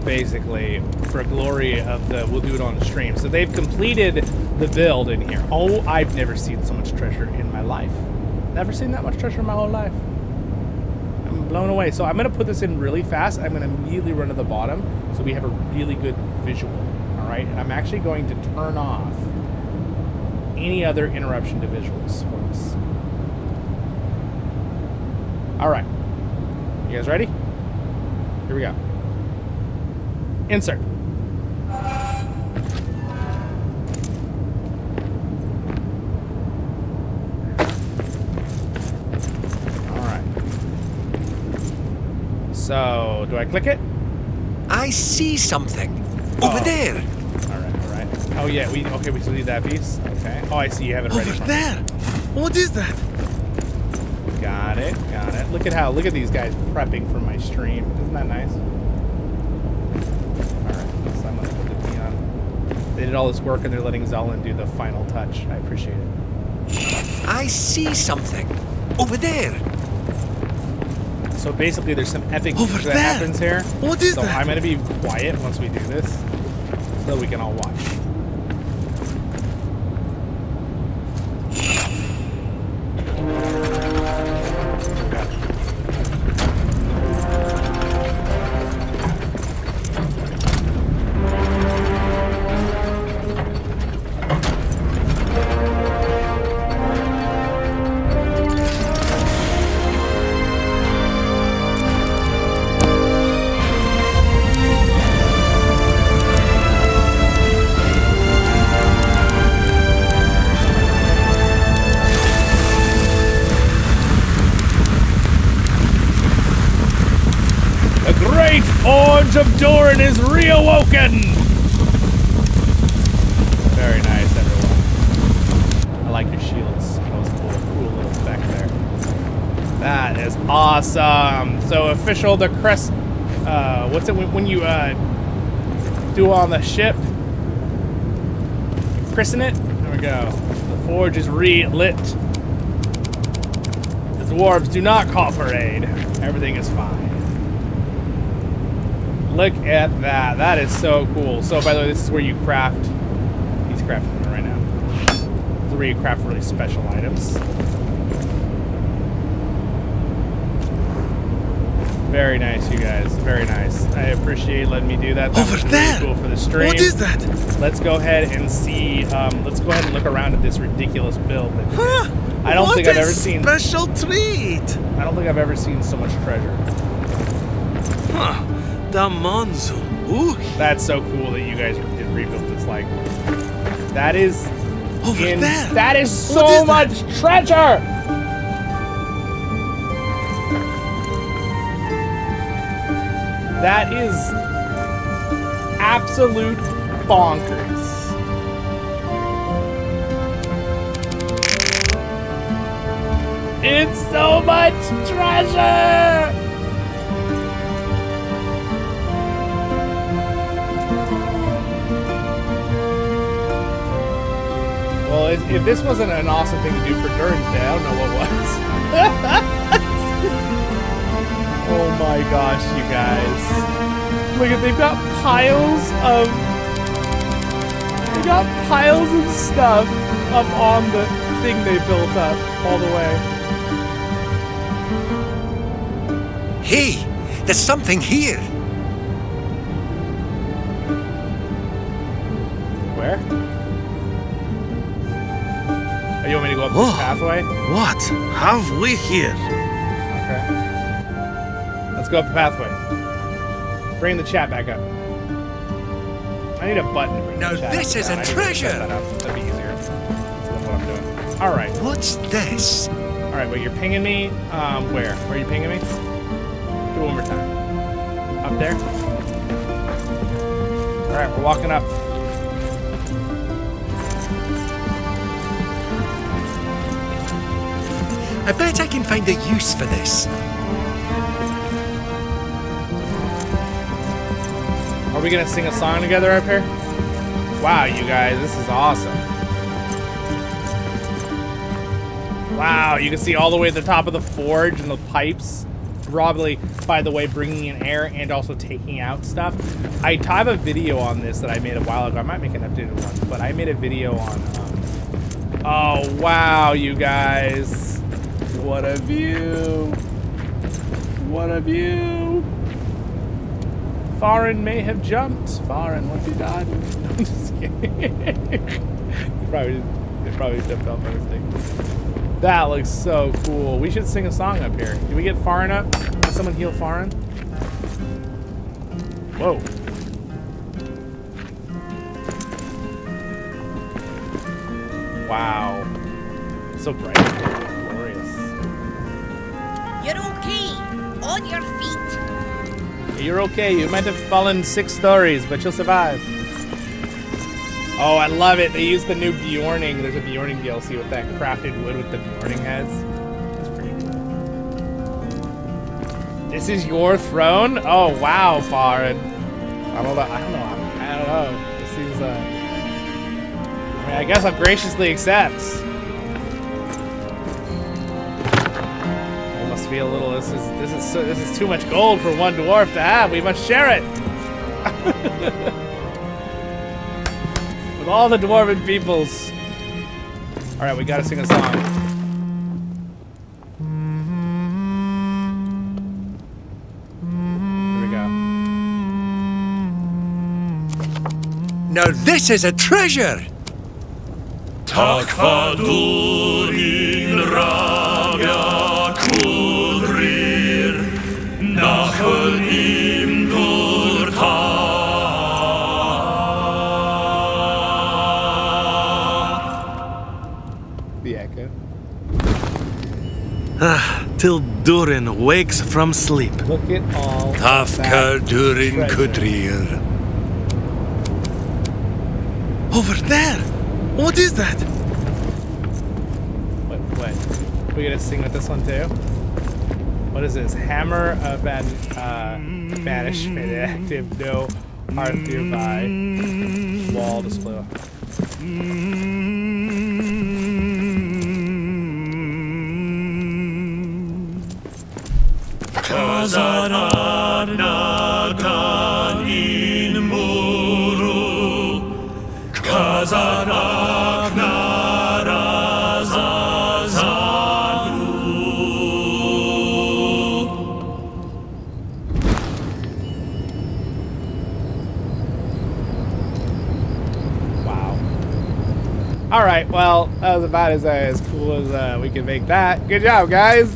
basically, for glory of the, we'll do it on the stream. So they've completed the build in here. Oh, I've never seen so much treasure in my life. Never seen that much treasure in my whole life. I'm blown away. So I'm going to put this in really fast. I'm going to immediately run to the bottom so we have a really good visual. All right. And I'm actually going to turn off any other interruption to visuals for this. All right. You guys ready? Here Here we go. Insert. Alright. So, do I click it? I see something. Over there. Alright. Oh yeah, we still need that piece. Okay. Oh, I see you have it ready. Over there. What is that? Got it. Look at these guys prepping for my stream. Isn't that nice? Alright, so I'm gonna put the key on. They did all this work and they're letting Zollin do the final touch. I appreciate it. I see something. Over there. So basically there's some epic Over that there. happens here. What is so that? I'm gonna be quiet once we do this so we can all watch. Forge of Durin is reawoken! Very nice, everyone. I like your shields. That was cool little effect there. That is awesome. So official, the crest. What's it when you do on the ship? Christen it. There we go. The forge is relit. The dwarves do not call for aid. Everything is fine. Look at that. That is so cool. So, by the way, this is where you craft. He's crafting it right now. This is where you craft really special items. Very nice, you guys. Very nice. I appreciate letting me do that. That Over was there. really cool for the stream. What is that? Let's go ahead and see. Let's go ahead and look around at this ridiculous build. That Huh? I don't What think I've a ever seen. Special treat. I don't think I've ever seen so much treasure. Huh. The Monzo. Ooh. That's so cool that you guys did rebuild this. Like, that is Over there. That is What so is much treasure. That is absolute bonkers. It's so much treasure. Well, if this wasn't an awesome thing to do for Durin's Day, I don't know what was. Oh my gosh, you guys. Look at, they've got piles of stuff up on the thing they built up all the way. Hey, there's something here. Where? Oh, you want me to go up this Whoa. pathway? What have we here? Okay. Let's go up the pathway. Bring the chat back up. I need a button to bring Now the chat this back is down. a I need to treasure. set that up. That'd be easier. That's what I'm doing. All right. What's this? All right, wait, you're pinging me. Where? Where are you pinging me? Do it one more time. Up there? All right, we're walking up. I bet I can find a use for this. Are we gonna sing a song together up here? Wow, you guys, this is awesome. Wow, you can see all the way at the top of the forge and the pipes. Probably, by the way, bringing in air and also taking out stuff. I have a video on this that I made a while ago. I might make an updated one, but I made a video on. Oh wow, you guys! What a view! What a view! Farin may have jumped. Farin, what's he done? I'm just kidding. He probably jumped off by mistake. That looks so cool. We should sing a song up here. Did we get Farin up? Can someone heal Farin? Whoa. Wow. So bright. Glorious. You're okay. On your feet. You're okay. You might have fallen 6 stories, but you'll survive. Oh, I love it. They use the new Bjorning. There's a Bjorning DLC with that crafted wood with the Bjorning heads. That's pretty cool. This is your throne? Oh, wow, Farin. I don't know. This seems, I mean, I guess I'll graciously accept. I must feel a little. This is too much gold for one dwarf to have. We must share it. With all the dwarven peoples. All right, we gotta sing a song. Here we go. Now this is a treasure! Takva Durin Rabia Kudrir Nachel im Durta. The echo. Till Durin wakes from sleep. Look at all Tafka that Durin treasure. Kudrir. Over there! What is that? What? We gonna sing with this one too? What is this? Hammer of an banishment active. No RtM by wall display. Kazaran nagan in muru Kazarak narazazanu. Wow. All right. Well, that was about as cool as we could make that. Good job, guys.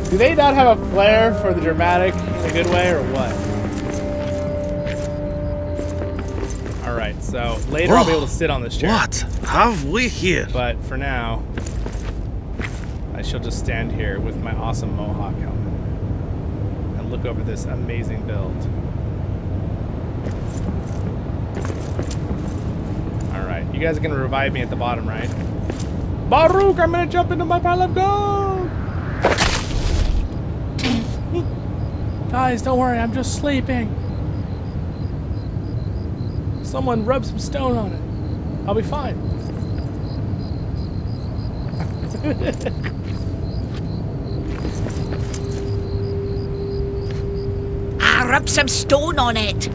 Do they not have a flair for the dramatic in a good way, or what? All right, so later I'll be able to sit on this chair. What have we here? But for now, I shall just stand here with my awesome Mohawk helmet and look over this amazing build. All right, you guys are gonna revive me at the bottom, right? Baruch, I'm gonna jump into my pile of gold. Guys, don't worry, I'm just sleeping. Someone rub some stone on it. I'll be fine. Rub some stone on it.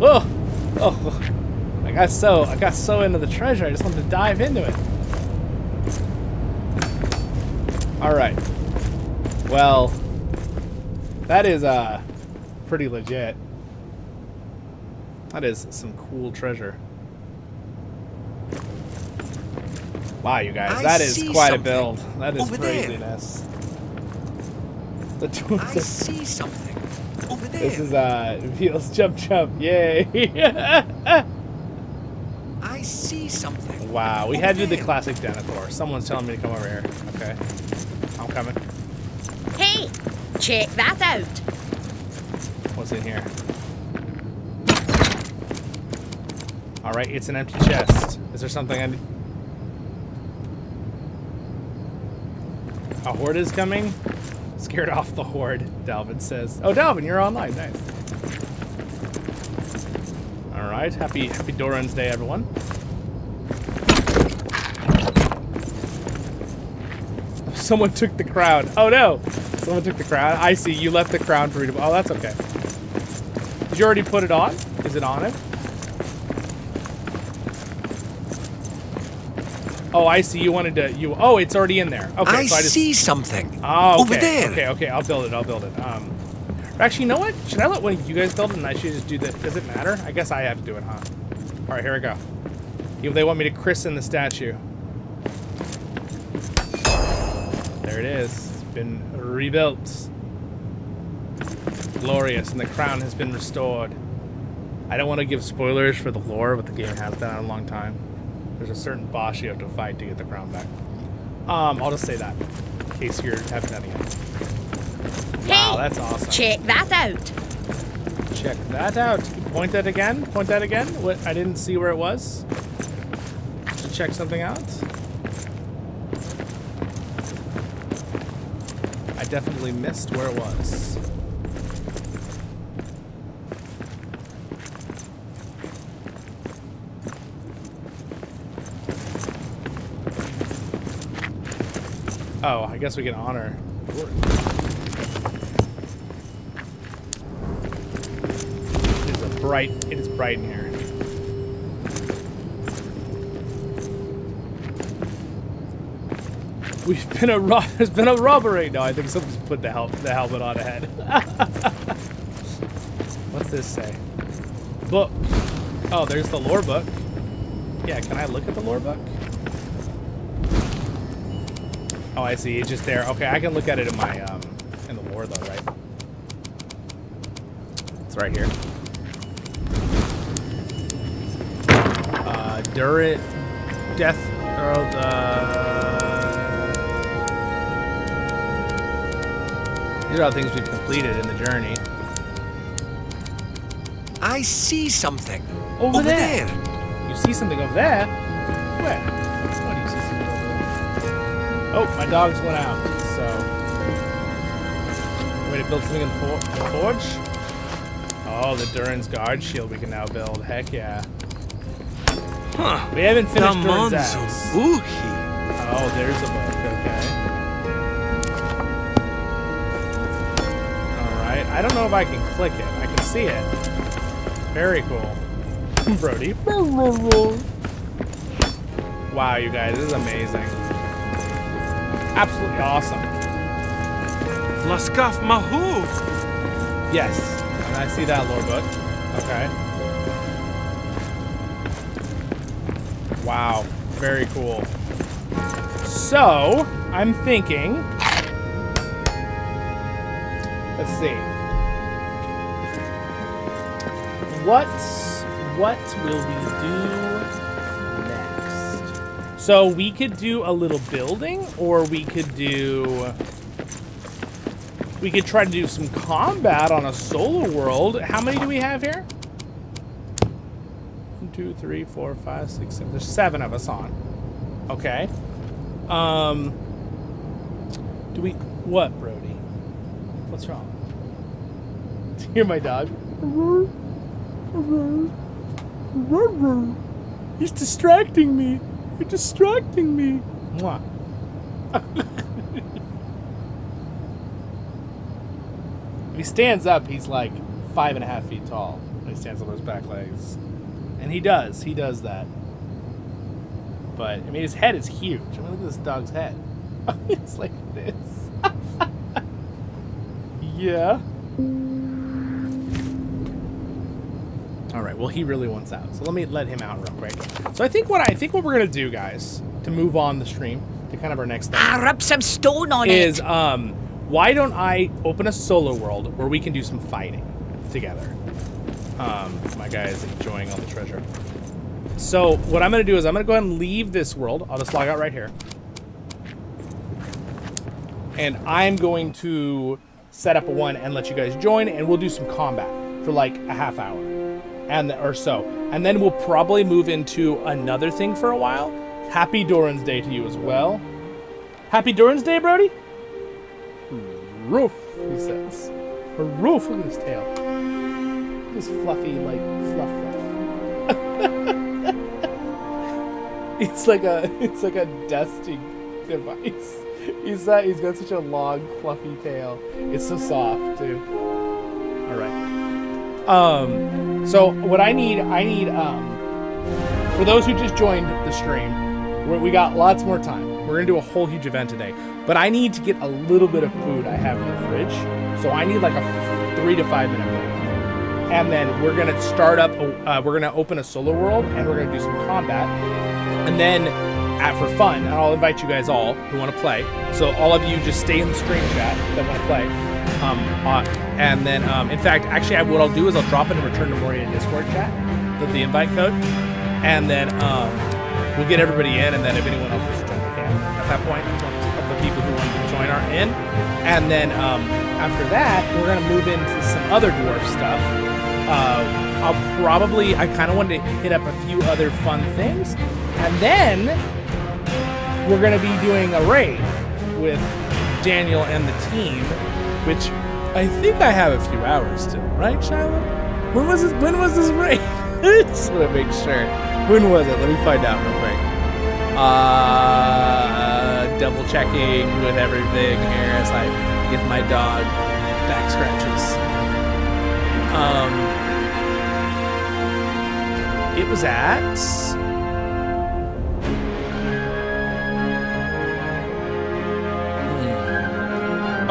Oh, I got so into the treasure. I just wanted to dive into it. All right. Well, that is pretty legit. That is some cool treasure. Wow, you guys, that is quite a build. That is craziness. I see something over there. This is Veals jump, yay! I see something. Wow, we had to do the classic Denethor. Someone's telling me to come over here. Okay, I'm coming. Hey, check that out. What's in here? All right, it's an empty chest. Is there something I need? A horde is coming? Scared off the horde, Dalvin says. Oh, Dalvin, you're online. Nice. All right, happy Doran's Day, everyone. Someone took the crown. Oh no! Someone took the crown. I see. You left the crown for me to. Oh, that's okay. Did you already put it on? Is it on it? Oh, I see. You wanted to. Oh, it's already in there. Okay. I so I just see something. Oh, okay. Over there. Okay. I'll build it. Actually, you know what? Should I let one of you guys build it and I should just do that? Does it matter? I guess I have to do it, huh? All right, here we go. They want me to christen the statue. There it is. It's been rebuilt. Glorious, and the crown has been restored. I don't want to give spoilers for the lore, but the game has been out a long time. There's a certain boss you have to fight to get the crown back. I'll just say that, in case you haven't done it yet. Wow, that's awesome. Check that out. Check that out. Point that again. Point that again. What? I didn't see where it was. To check something out. I definitely missed where it was. Oh, I guess we can honor. It is bright in here. There's been a robbery. No, I think someone's put the helmet on ahead. What's this say? Book. Oh, there's the lore book. Yeah, can I look at the lore book? Oh, I see. It's just there. Okay, I can look at it in my in the lore though, right? It's right here. Durin, Death, these are all things we've completed in the journey. I see something. Over there. You see something over there? Where? What do you see something over there? Oh, my dogs went out, so... Way to build something in the forge? Oh, the Durin's guard shield we can now build. Heck yeah. Huh. We haven't finished Durin's axe. Spooky. Oh, there's a book. Okay. Alright. I don't know if I can click it. I can see it. Very cool. Brody. Wow, you guys. This is amazing. Absolutely awesome. Laskaf Mahu. Yes. And I see that lore book. Okay. Wow, very cool. So, I'm thinking, let's see. What will we do next? So we could do a little building, or we could try to do some combat on a solo world. How many do we have here? 1, 2, 3, 4, 5, 6, 7. There's 7 of us on. Okay. Do we... What, Brody? What's wrong? Do you hear my dog? He's distracting me. You're distracting me. Mwah. If he stands up, he's like 5.5 feet tall. When he stands on those back legs. And he does that. But, I mean, his head is huge. I mean, look at this dog's head. It's like this. Yeah. Alright, well, he really wants out. So let him out real quick. So I think what we're going to do, guys, to move on the stream, to kind of our next thing. Rub some stone on is, it. why don't I open a solo world where we can do some fighting together? My guy is enjoying all the treasure. So what I'm going to do is I'm going to go ahead and leave this world. I'll just log out right here. And I'm going to set up one and let you guys join, and we'll do some combat for like a half hour or so. And then we'll probably move into another thing for a while. Happy Durin's Day to you as well. Happy Durin's Day, Brody? Roof, he says. A roof. Look at his tail. This fluffy, like, fluff. It's like a dusting device. He's got such a long, fluffy tail. It's so soft too. All right. So what I need for those who just joined the stream, we got lots more time. We're gonna do a whole huge event today, but I need to get a little bit of food I have in the fridge. So I need like a 3 to 5 minute break. And then we're gonna start up. We're gonna open a solo world, and we're gonna do some combat. And then for fun, and I'll invite you guys all who want to play. So all of you just stay in the stream chat that want to play. And then, in fact, actually, what I'll do is I'll drop it in Return to Moria Discord chat, the invite code, and then we'll get everybody in, and then if anyone else wants to join, they can. At that point, the people who want to join are in, and then after that, we're gonna move into some other dwarf stuff. I kind of wanted to hit up a few other fun things, and then we're gonna be doing a raid with Daniel and the team, which I think I have a few hours still, right, Shylah? When was this raid? Just want to make sure. When was it? Let me find out real quick. Double checking with everything here as I get my dog back scratches. It was at...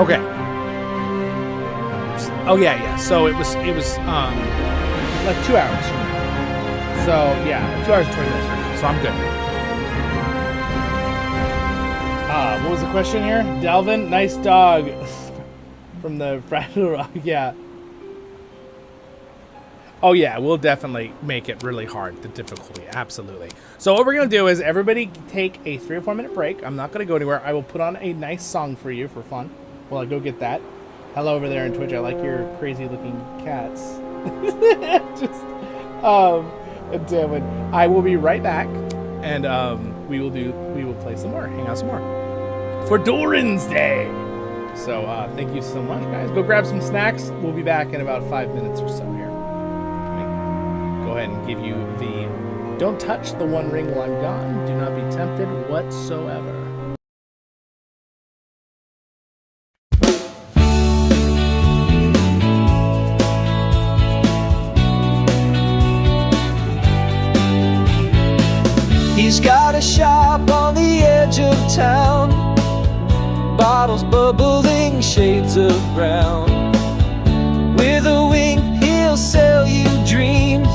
Okay. Oh yeah. So it was like 2 hours from now. So yeah, 2 hours and 20 minutes from now. So I'm good. What was the question here? Delvin, nice dog. From the Fragile Rock, yeah. Oh yeah, we'll definitely make it really hard, the difficulty, absolutely. So what we're gonna do is everybody take a 3 or 4 minute break. I'm not gonna go anywhere. I will put on a nice song for you for fun. Well, I go get that. Hello over there on Twitch. I like your crazy looking cats. Just, damn it. I will be right back, and we will play some more, hang out some more for Durin's Day. So thank you so much, guys. Go grab some snacks. We'll be back in about 5 minutes or so here. Go ahead and give you the don't touch the one ring while I'm gone. Do not be tempted whatsoever. He's got a shop on the edge of town, bottles bubbling, shades of brown. With a wink, he'll sell you dreams.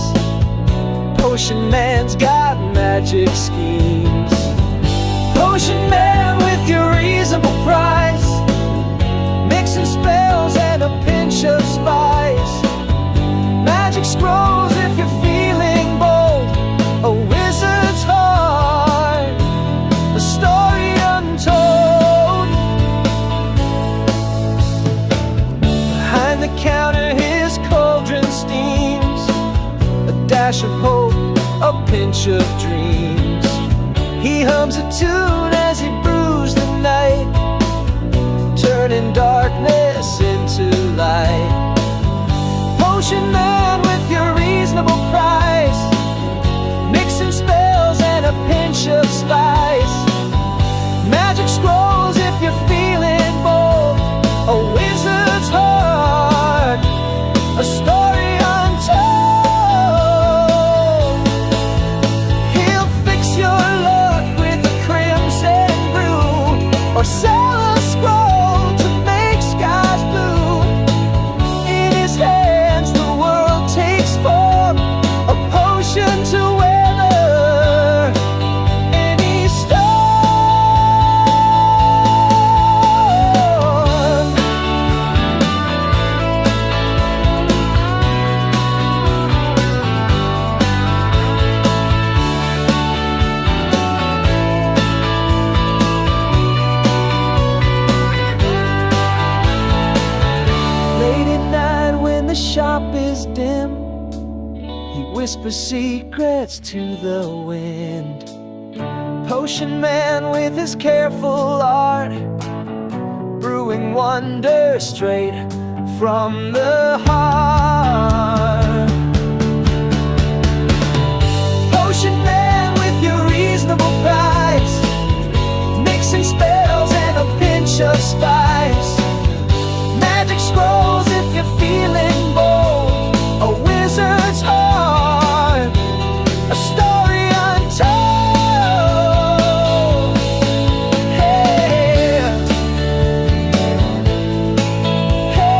Potion Man's got magic schemes. Potion Man with your reasonable price, mixing spells and a pinch of spice. Magic scrolls if you're feeling bold, a wizard's heart, a story untold. Behind the counter his cauldron steams, a dash of hope, a pinch of dreams. He hums a tune as he brews the night, turning darkness into light. Potion Man with your reasonable price, mixing spells and a pinch of spice. Magic scrolls if you're feeling bold, a wizard's heart, a story untold. He'll fix your luck with a crimson brew, or sell a scroll to make skies blue. In his hands the world takes form, a potion to weather any storm. Late at night when the shop is dim, he whispers secrets to the wind. Potion Man with his careful art, brewing wonder straight from the heart. Potion Man with your reasonable price, mixing spells and a pinch of spice. Magic scrolls if you're feeling bold, a wizard's heart, a story untold. Hey, hey.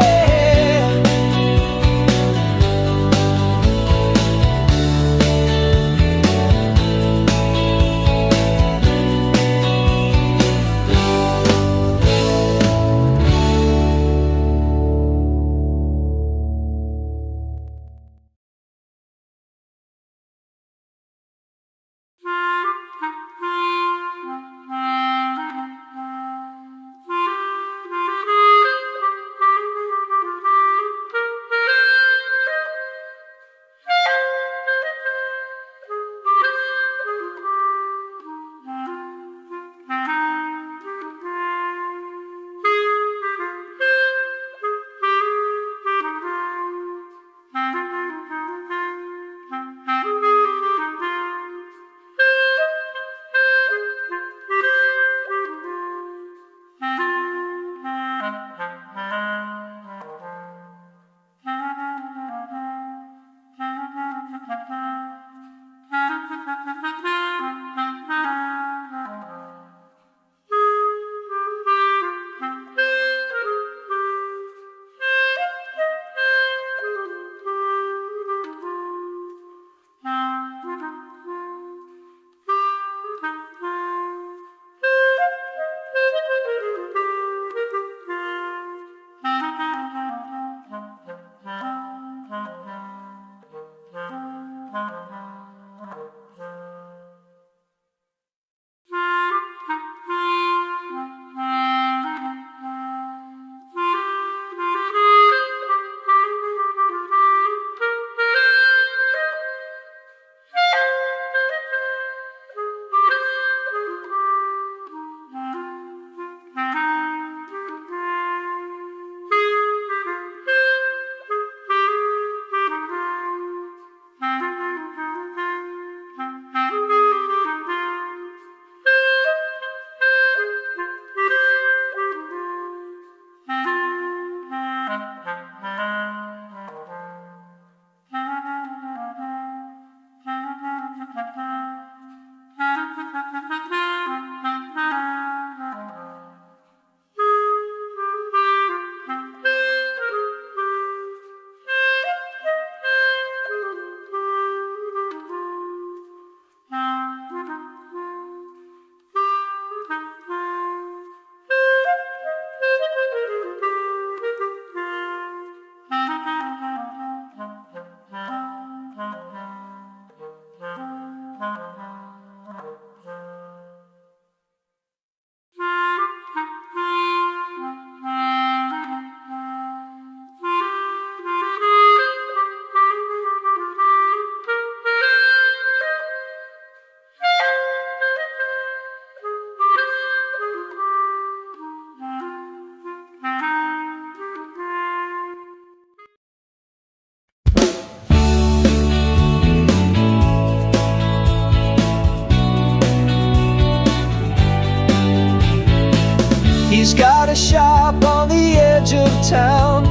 He's got a shop on the edge of town,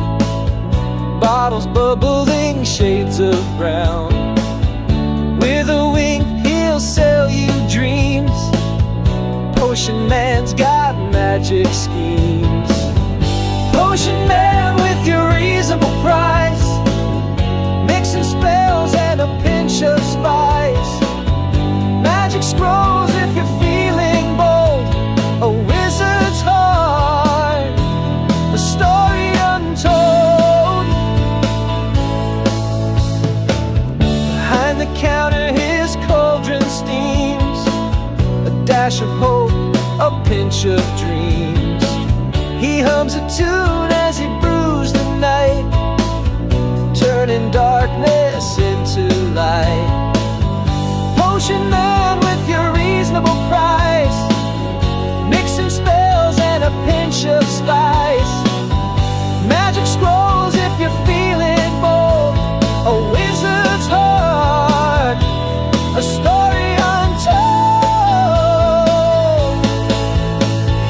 bottles bubbling, shades of brown. With a wink he'll sell you dreams. Potion man's got magic schemes. Potion man with your reasonable price, mixing spells and a pinch of spice. Magic scrolls if you're feeling bold, a wizard's heart, a story untold. Behind the counter his cauldron steams, a dash of hope, a pinch of dreams. He hums a tune as he brews the night, turning darkness into light. Potion man with your reasonable price, mixing spells and a pinch of spice. Magic scrolls if you're feeling bold, a wizard's heart, a story untold.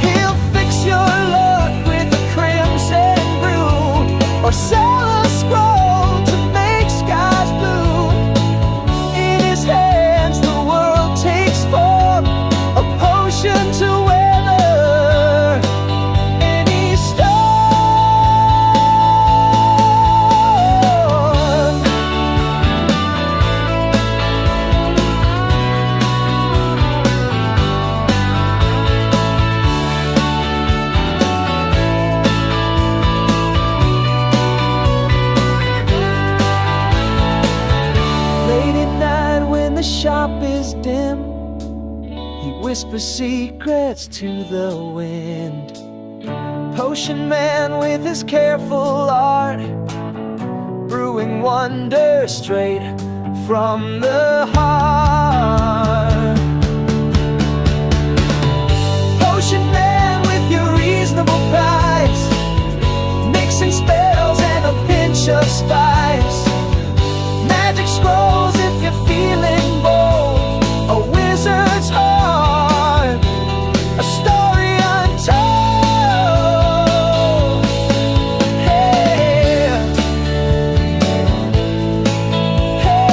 He'll fix your luck with a crimson brew, or sell a scroll to make skies blue. In his hands the world takes form, a potion to weather any storm. Late at night when the shop is dim, he whispers secrets to the wind. Potion man with his careful art, brewing wonder straight from the heart. Potion man with your reasonable price, mixing spells and a pinch of spice. Magic scrolls if you're feeling bold, a wizard's heart, a story untold. Hey, hey.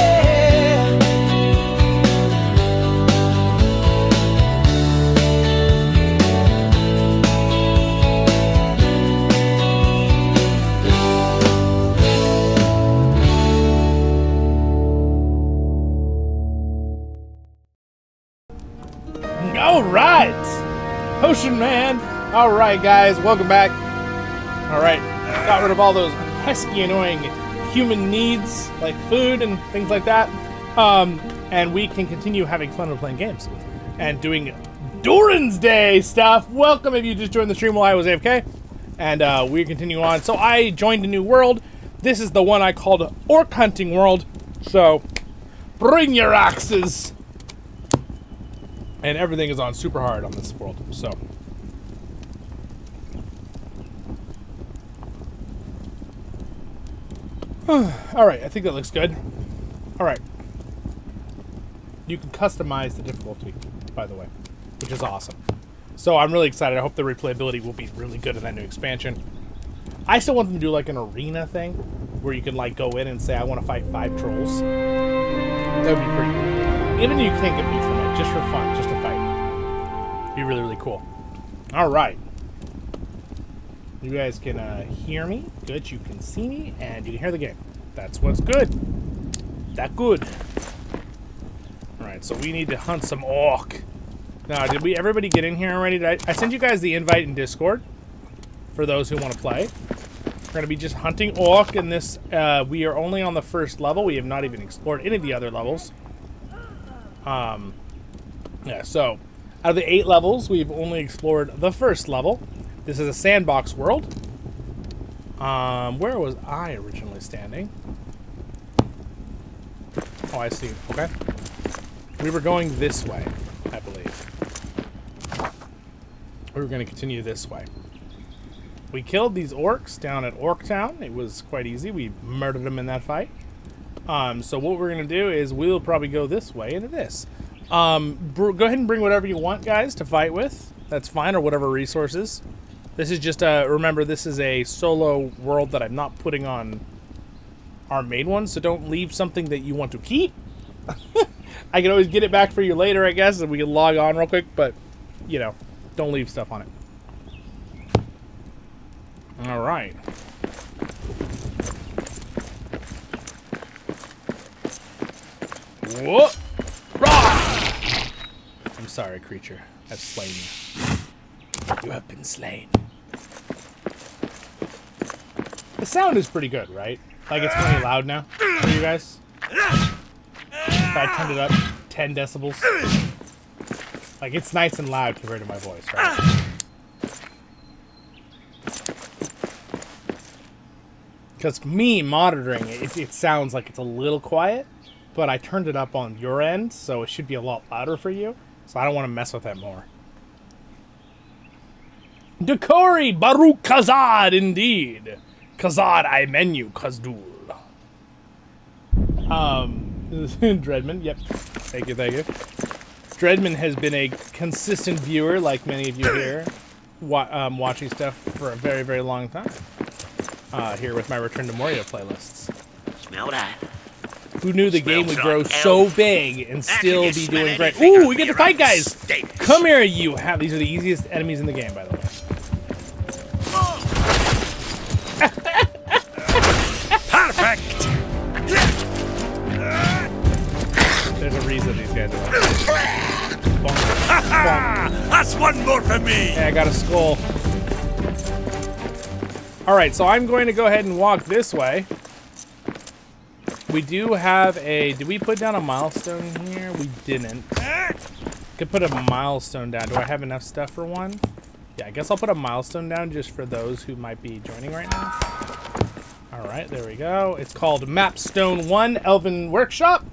All right, Potion Man. All right, guys, welcome back. All right, got rid of all those pesky, annoying human needs like food and things like that, and we can continue having fun with playing games and doing Durin's Day stuff. Welcome if you just joined the stream while I was AFK, and we continue on. So I joined a new world. This is the one I called Orc Hunting World. So bring your axes. And everything is on super hard on this world, so. All right, I think that looks good. All right. You can customize the difficulty, by the way, which is awesome. So I'm really excited. I hope the replayability will be really good in that new expansion. I still want them to do like an arena thing where you can like go in and say, I want to fight 5 trolls. That would be pretty cool. Even if you can't get me from it, just for fun, just to fight. Be really, really cool. All right. You guys can hear me. Good. You can see me, and you can hear the game. That's what's good. That good. All right. So we need to hunt some orc. Now, did everybody get in here already? I sent you guys the invite in Discord for those who want to play. We're going to be just hunting orc in this. We are only on the first level. We have not even explored any of the other levels. Yeah, so out of the 8 levels, we've only explored the first level. This is a sandbox world. Where was I originally standing? Oh, I see. Okay. We were going this way, I believe. We were going to continue this way. We killed these orcs down at Orktown. It was quite easy. We murdered them in that fight. So what we're going to do is we'll probably go this way into this. Go ahead and bring whatever you want, guys, to fight with. That's fine, or whatever resources. This is just remember, this is a solo world that I'm not putting on our main one, so don't leave something that you want to keep. I can always get it back for you later, I guess, and we can log on real quick, but, you know, don't leave stuff on it. All right. Whoa! Rah! I'm sorry, creature. I've slain you. You have been slain. The sound is pretty good, right? Like, it's pretty loud now for you guys. If I turned it up 10 decibels. Like, it's nice and loud compared to my voice, right? Because me monitoring it, it sounds like it's a little quiet, but I turned it up on your end, so it should be a lot louder for you. So I don't want to mess with that more. Dekori Baruch Kazad, indeed. Kazad I menu Kazdul. Dreadman, yep. Thank you, thank you. Dreadman has been a consistent viewer, like many of you here, watching stuff for a very, very long time. Here with my Return to Moria playlists. Smell that? Who knew the game would grow so big and still be doing great? Ooh, we get to fight, guys! Come here, you have. These are the easiest enemies in the game, by the way. Perfect! There's a reason these guys are like That's one more for me! Hey, I got a skull. Alright, so I'm going to go ahead and walk this way. We do have a... Did we put down a milestone here? We didn't. Could put a milestone down. Do I have enough stuff for one? Yeah, I guess I'll put a milestone down just for those who might be joining right now. Alright, there we go. It's called Mapstone 1 Elven Workshop.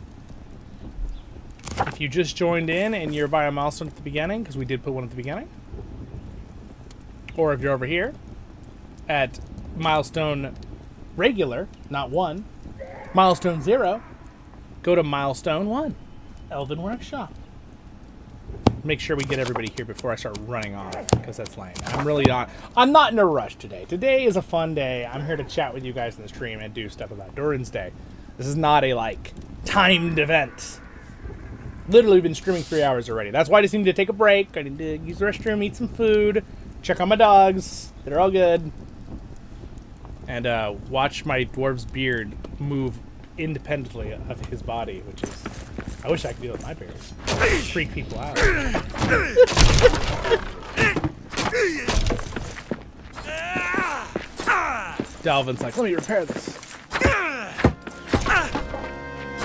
If you just joined in and you're by a milestone at the beginning, because we did put one at the beginning. Or if you're over here at milestone regular, not 1, milestone 0, go to milestone 1 Elven Workshop. Make sure we get everybody here before I start running off, because that's lame. I'm not in a rush today. Today is a fun day. I'm here to chat with you guys in the stream and do stuff about Durin's Day. This is not a, like, timed event. Literally been streaming 3 hours already. That's why I just need to take a break. I need to use the restroom, eat some food, check on my dogs. They're all good. And watch my dwarf's beard move independently of his body, which is... I wish I could do that with my beard. Freak people out. Dalvin's like, let me repair this.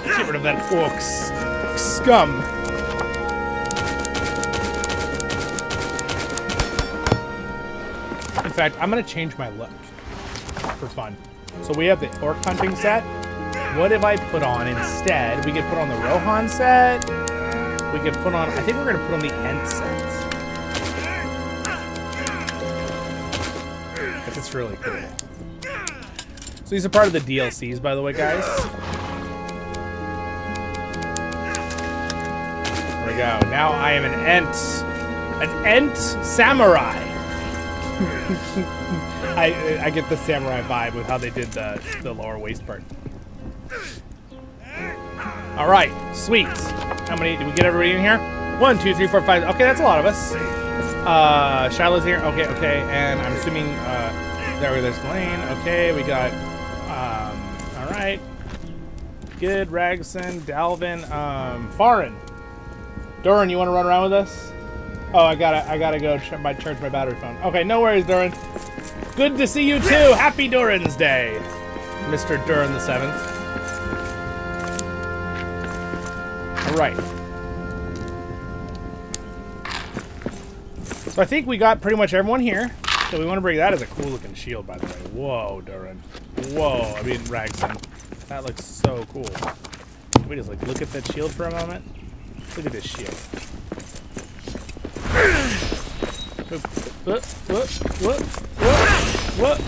Get rid of that orc scum. In fact, I'm going to change my look for fun. So we have the orc hunting set. What if I put on instead? We could put on the Rohan set. We could put on... I think we're going to put on the Ent set. It's really cool. So these are part of the DLCs, by the way, guys. There we go. Now I am an Ent. An Ent samurai. I get the samurai vibe with how they did the lower waist part. All right, sweet. How many did we get? Everybody in here? 1, 2, 3, 4, 5. Okay, that's a lot of us. Shylah's here. Okay, and I'm assuming there's Glain. Okay, we got. All right. Good, Ragson, Dalvin, Farin. Durin, you want to run around with us? Oh, I gotta go charge my battery phone. Okay, no worries, Durin. Good to see you too. Happy Durin's Day, Mr. Durin the 7th. All right. So I think we got pretty much everyone here. So we want to bring that as a cool looking shield, by the way. Whoa, Durin. Whoa, I mean Ragson. That looks so cool. Can we just like look at that shield for a moment? Look at this shield. What?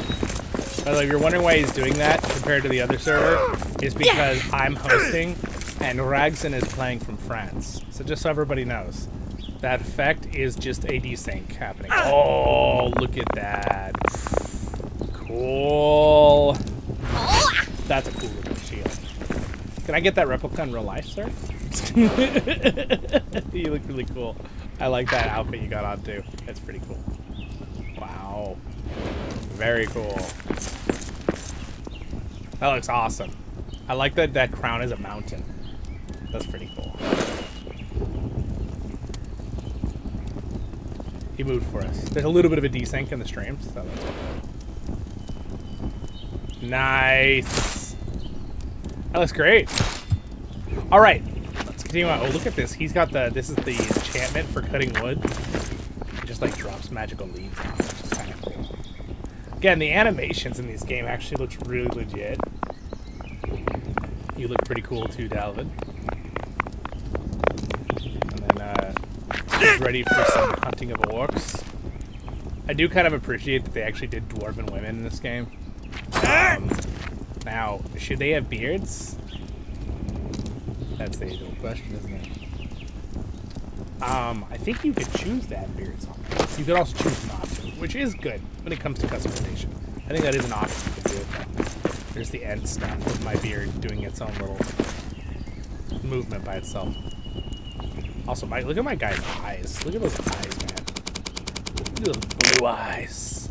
By the way, if you're wondering why he's doing that compared to the other server, is because I'm hosting and Ragson is playing from France. So just so everybody knows. That effect is just a desync happening. Oh, look at that. Cool. That's a cool looking shield. Can I get that replica in real life, sir? You look really cool. I like that outfit you got on too. That's pretty cool. Wow. Very cool. That looks awesome. I like that that crown is a mountain. That's pretty cool. He moved for us. There's a little bit of a desync in the stream, so that's cool. Nice. That looks great. All right, let's continue on. Oh, look at this. He's got the, this is the enchantment for cutting wood. It just like drops magical leaves on it, which is kind of cool. Again, the animations in this game actually looks really legit. You look pretty cool too, Dalvin. And then, he's ready for some hunting of orcs. I do kind of appreciate that they actually did dwarven women in this game. Now, should they have beards? That's the age-old question, isn't it? I think you could choose to have beards on. You could also choose not to, which is good when it comes to customization. I think that is an option to do it though. There's the end stuff with my beard doing its own little movement by itself. Also, look at my guy's eyes. Look at those eyes, man. Look at those blue eyes.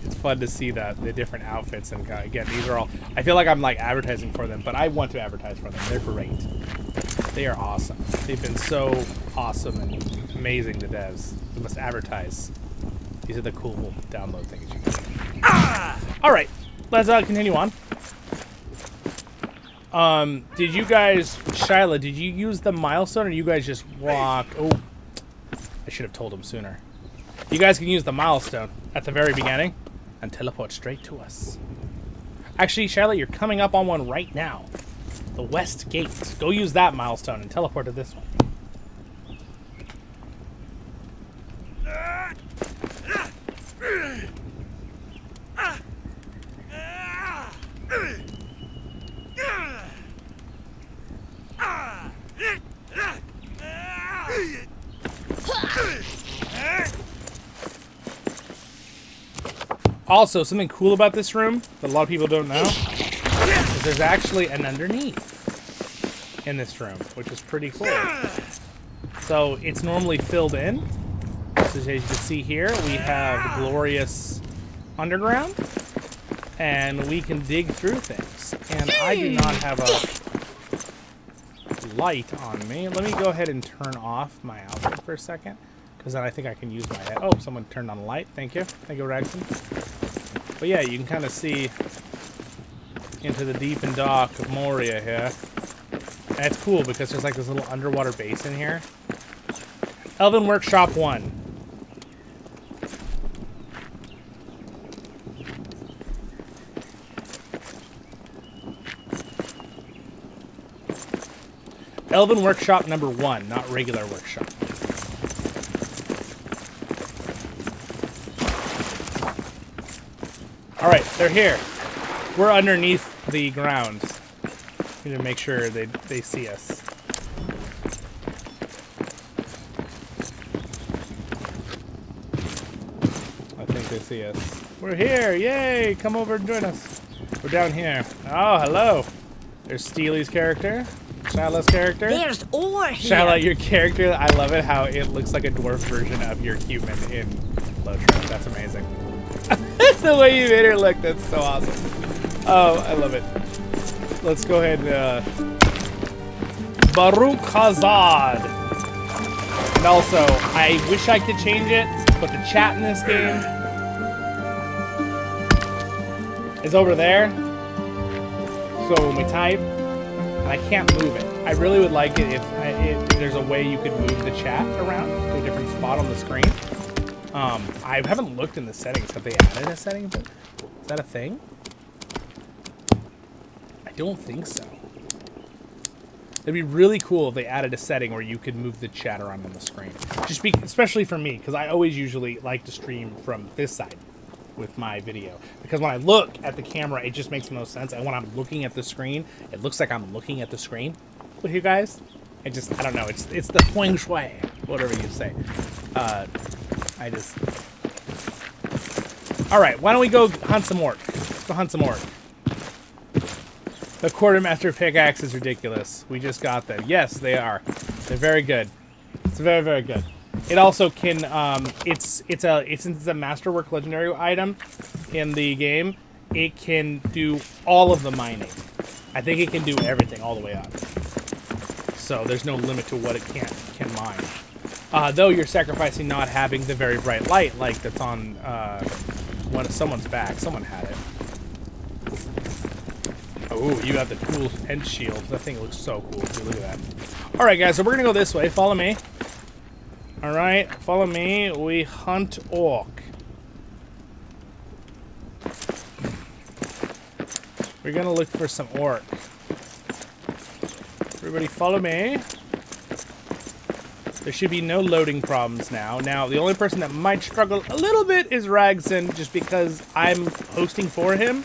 It's fun to see the different outfits, and again, these are all, I feel like I'm like advertising for them, but I want to advertise for them. They're great. They are awesome. They've been so awesome and amazing, the devs. We must advertise. These are the cool download things you can do. All right, let's continue on. Did you guys, Shylah, did you use the milestone, or you guys just walked? Oh, I should have told him sooner. You guys can use the milestone at the very beginning and teleport straight to us. Actually, Shylah, you're coming up on one right now. The west gate. Go use that milestone and teleport to this one. Also, something cool about this room that a lot of people don't know is there's actually an underneath in this room, which is pretty cool. So it's normally filled in. So as you can see here, we have glorious underground, and we can dig through things. And I do not have a light on me. Let me go ahead and turn off my outfit for a second, because then I think I can use my head. Oh, someone turned on a light. Thank you. Thank you, Ragson. But yeah, you can kind of see into the deep and dark of Moria here. And it's cool because there's like this little underwater base in here. Elven Workshop 1. Elven Workshop number 1, not regular workshop. Alright, they're here. We're underneath the ground. We need to make sure they see us. I think they see us. We're here! Yay! Come over and join us. We're down here. Oh, hello. There's Steely's character. Shylah's character. There's ore here. Shylah, your character, I love it how it looks like a dwarf version of your human in LOTRO. That's amazing. The way you made her look, that's so awesome. Oh, I love it. Let's go ahead and Baruch Hazard. And also, I wish I could change it, but the chat in this game is over there. So when we type, and I can't move it. I really would like it if there's a way you could move the chat around to a different spot on the screen. I haven't looked in the settings. Have they added a setting? But is that a thing? I don't think so. It'd be really cool if they added a setting where you could move the chat around on the screen. Especially for me, because I always usually like to stream from this side. with my video. Because when I look at the camera, it just makes no sense. And when I'm looking at the screen, it looks like I'm looking at the screen with you guys. I don't know. It's the feng shui, whatever you say. All right, why don't we go hunt some orc? Let's go hunt some orc. The quartermaster pickaxe is ridiculous. We just got them. Yes, they are. They're very good. It's very, very good. It also can. Since it's a masterwork legendary item in the game, it can do all of the mining. I think it can do everything all the way up. So there's no limit to what it can mine. Though you're sacrificing not having the very bright light like that's on someone's back. Someone had it. Oh, you have the cool end shield. That thing looks so cool. Dude, look at that. All right, guys. So we're gonna go this way. Follow me. All right, follow me. We hunt orc. We're gonna look for some orc. Everybody follow me. There should be no loading problems now. Now, the only person that might struggle a little bit is Ragson, just because I'm hosting for him.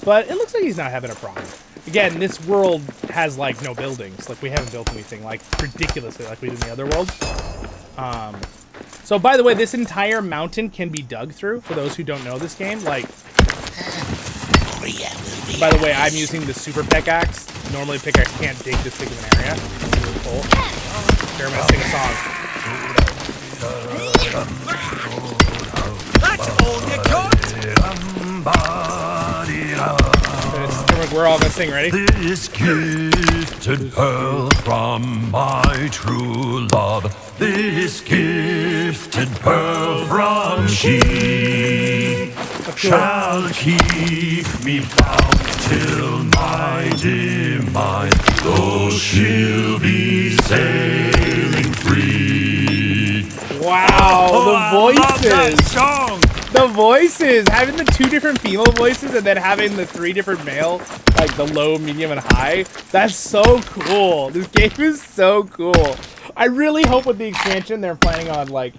But it looks like he's not having a problem. Again, this world has, like, no buildings. Like, we haven't built anything, like, ridiculously like we did in the other world. So, by the way, this entire mountain can be dug through, for those who don't know this game. Like, by the way, I'm using the super pickaxe. Normally, pickaxe can't dig this big of an area. It's really cool. Here, I'm going to sing a song. That's all you got! We're all going to sing, ready? This gifted pearl from my true love. This gifted pearl from she shall keep me bound till my demise, though she'll be sailing free. Wow, the voices! I love that song! The voices! Having the 2 different female voices and then having the 3 different male, like the low, medium, and high. That's so cool. This game is so cool. I really hope with the expansion they're planning on, like...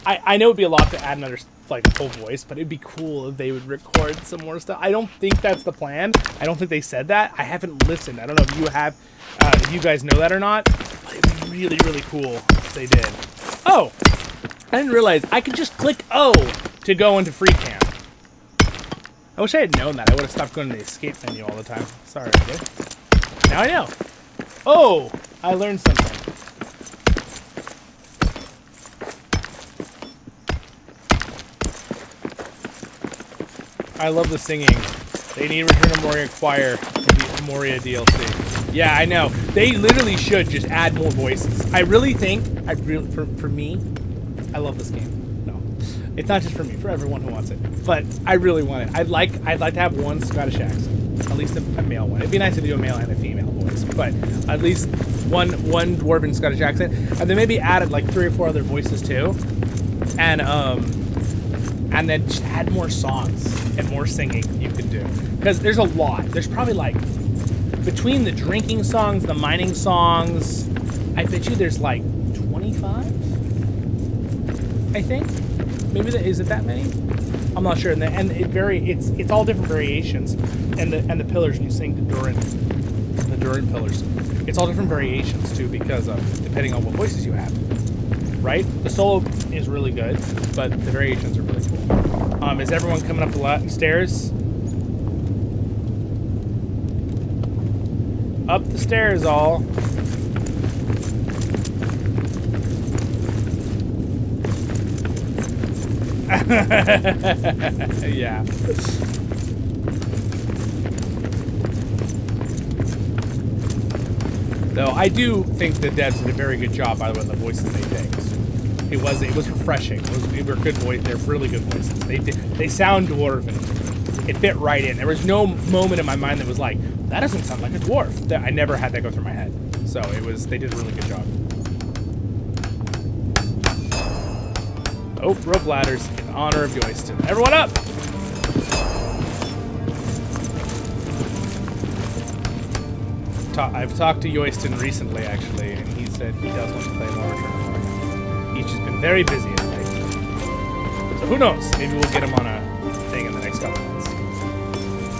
I know it'd be a lot to add another, like, full voice, but it'd be cool if they would record some more stuff. I don't think that's the plan. I don't think they said that. I haven't listened. I don't know if you have, if you guys know that or not. But it'd be really, really cool if they did. Oh! I didn't realize I could just click O to go into free camp. I wish I had known that. I would have stopped going to the escape menu all the time. Sorry, dude. Now I know. Oh! I learned something. I love the singing. They need Return of Moria Choir in the Moria DLC. Yeah, I know. They literally should just add more voices. I really think, for me, I love this game. No, it's not just for me, for everyone who wants it. But I really want it. I'd like to have one Scottish accent, at least a male one. It'd be nice to do a male and a female voice, but at least one Dwarven Scottish accent, and then maybe added like 3 or 4 other voices too, and then just add more songs and more singing you can do, because there's a lot. There's probably like between the drinking songs, the mining songs, I bet you there's like 25. I think maybe is it that many? I'm not sure. And it's all different variations, and the pillars when you sing the Durin pillars, it's all different variations too, because of depending on what voices you have. Right? The solo is really good, but the variations are really cool. Is everyone coming up the stairs? Up the stairs, all. Yeah. Though I do think the devs did a very good job, by the way, on the voices they picked. It was refreshing. They were good voice. They're really good voices. They sound dwarven. It fit right in. There was no moment in my mind that was like, that doesn't sound like a dwarf. I never had that go through my head. So they did a really good job. Oh, rope ladders in honor of Yoyston. Everyone up! I've talked to Yoyston recently, actually, and he said he does want to play more Return of Moria. He's just been very busy of late. So who knows? Maybe we'll get him on a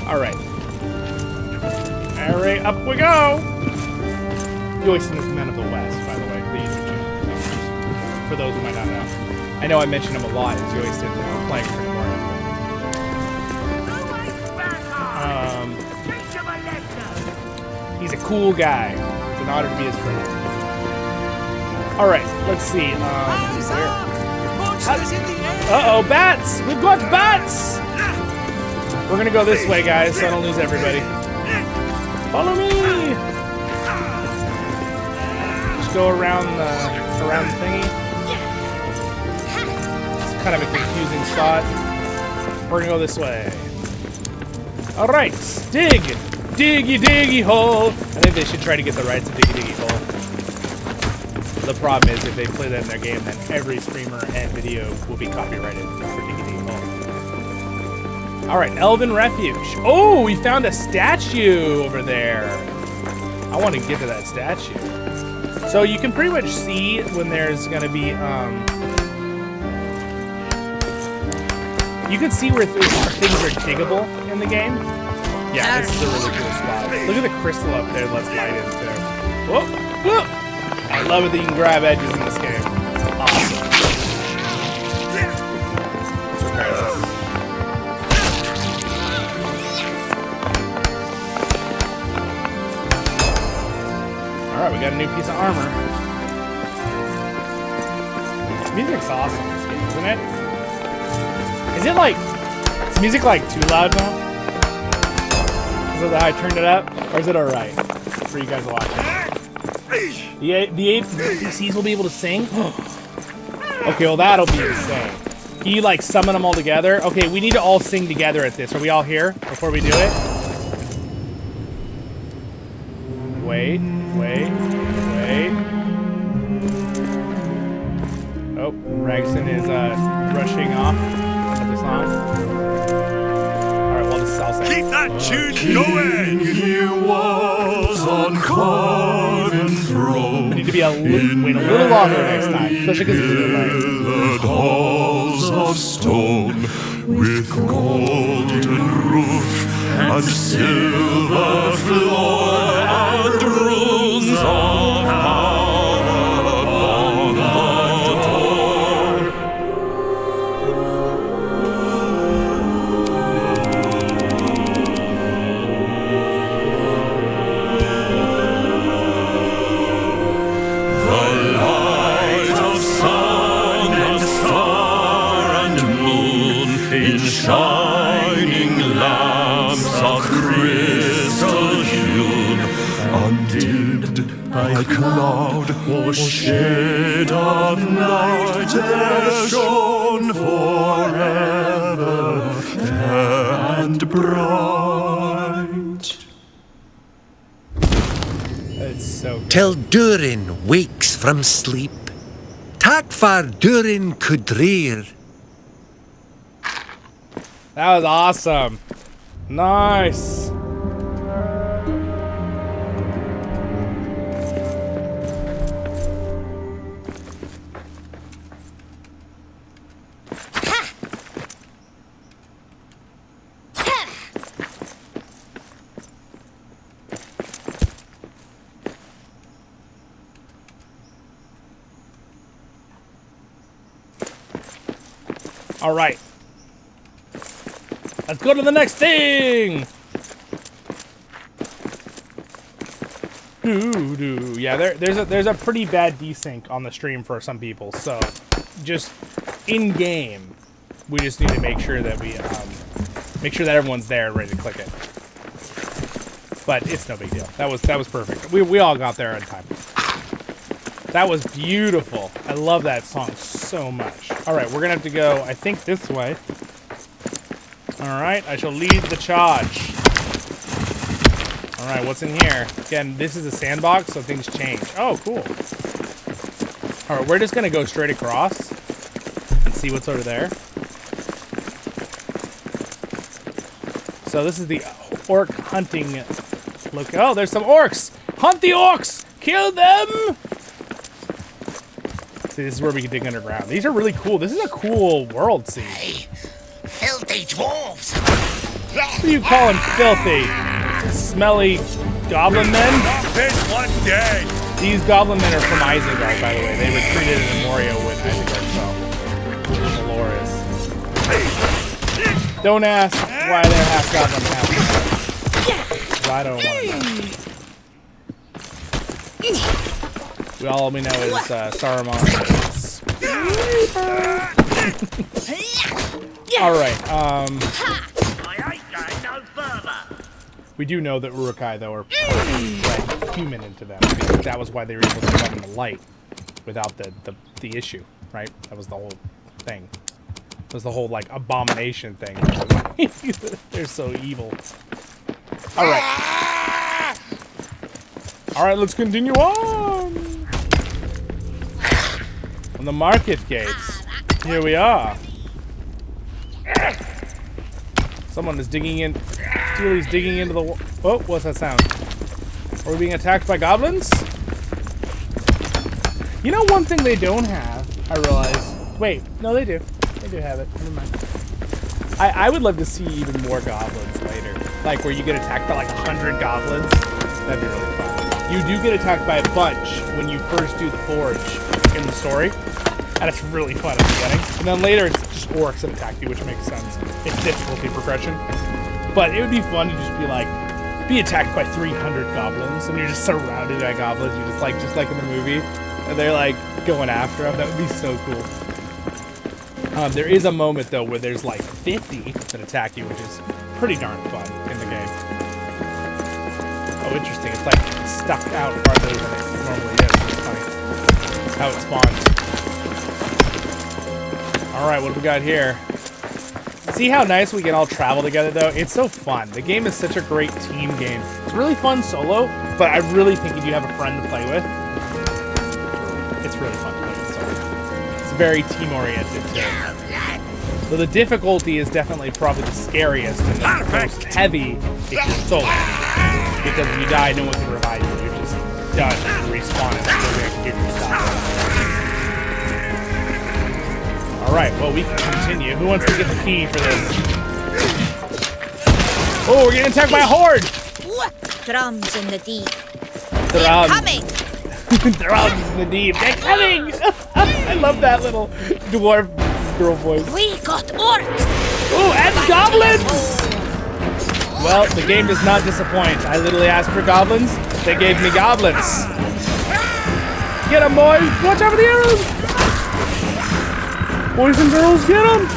All right. All right, up we go. Yoistin is Men of the West, by the way. For those who might not know. I know I mentioned him a lot as Yoistin playing for Moria. He's a cool guy. It's an honor to be his friend. All right, let's see. Uh-oh, bats! We've got bats! We're gonna go this way, guys, so I don't lose everybody. Follow me! Just go around the thingy. It's kind of a confusing spot. We're gonna go this way. All right, dig! Diggy, diggy hole! I think they should try to get the rights to Diggy, diggy hole. The problem is if they play that in their game, then every streamer and video will be copyrighted for Diggy, diggy hole. All right, Elven Refuge. Oh, we found a statue over there. I want to get to that statue. So you can pretty much see when there's going to be, you can see where things are diggable in the game. Yeah, this is a really cool spot. Look at the crystal up there. Let's light it too. Whoa, whoa. I love it that you can grab edges in this game. Awesome. Let's repair this. Alright, we got a new piece of armor. This music's awesome in this game, isn't it? Is it like... Is music like too loud now? Is that how I turned it up? Or is it alright for you guys watching? The APCs will be able to sing? Okay, well that'll be insane. Can you like summon them all together? Okay, we need to all sing together at this. Are we all here before we do it? Wait. Oh, Ragson is rushing off at the song. Alright, well, this is all sing. Keep that tune going! He was on carven throne. We need to be wait a little longer next time, especially because it's The halls of stone with golden roof and silver floor and runes of power upon the door. The light of sun and star and moon in shining lamps of crystal hewn, undimmed by cloud or shade of night, e'er shone forever fair and bright. It's so good. Till Durin wakes from sleep. Takfar Durin Kudrir. That was awesome. Nice. All right. Let's go to the next thing. Yeah, there's a pretty bad desync on the stream for some people. So, just in game, we just need to make sure that we make sure that everyone's there and ready to click it. But it's no big deal. That was perfect. We all got there on time. That was beautiful. I love that song so much. All right, we're gonna have to go, I think, this way. All right, I shall lead the charge. All right, what's in here? Again, this is a sandbox, so things change. Oh, cool. All right, we're just gonna go straight across and see what's over there. So this is the orc hunting look. Oh, there's some orcs. Hunt the orcs. Kill them. See, this is where we can dig underground. These are really cool. This is a cool world scene. Hey, filthy dwarves! What do you call them? Filthy, smelly goblin men? This one dead. These goblin men are from Isengard, by the way. They retreated in Moria when Isengard fell. The lore is. Don't ask why they're half goblin, half. I don't want to know. All we know is Saruman. Alright, we do know that Uruk-hai, though, are bred human into them. Because that was why they were able to run in the light without the issue, right? That was the whole thing. That was the whole, like, abomination thing. They're so evil. Alright. Alright, let's continue on. On the market gates. Here we are. Someone is digging in. Steely's digging into the wall. Oh, what's that sound? Are we being attacked by goblins? You know one thing they don't have, I realize. Wait, no, they do. They do have it. Never mind. I would love to see even more goblins later. Like where you get attacked by like 100 goblins. That'd be really fun. You do get attacked by a bunch when you first do the forge in the story. And it's really fun at the beginning. And then later it's just orcs that attack you, which makes sense. It's difficulty progression. But it would be fun to just be like, be attacked by 300 goblins and you're just surrounded by goblins. You just like in the movie. And they're like going after them. That would be so cool. There is a moment though where there's like 50 that attack you, which is pretty darn fun in the game. Oh, interesting. It's like stuck out farther than it normally is. It's funny. It's how it spawns. Alright, what do we got here? See how nice we can all travel together, though? It's so fun. The game is such a great team game. It's really fun solo, but I really think if you have a friend to play with, it's really fun to play with solo. It's very team-oriented, too. So the difficulty is definitely probably the scariest and the most heavy if you're solo. Because if you die, no one can revive you. You're just done and respawning until we execute your style. Alright, well, we can continue. Who wants to get the key for this? Oh, we're getting attacked by a horde! Drums in the deep. Drums. Coming! Drums in the deep. They're coming! I love that little dwarf girl voice. We got orcs! Oh, and goblins! Well, the game does not disappoint. I literally asked for goblins. They gave me goblins. Get them, boys! Watch out for the arrows! Boys and girls, get them!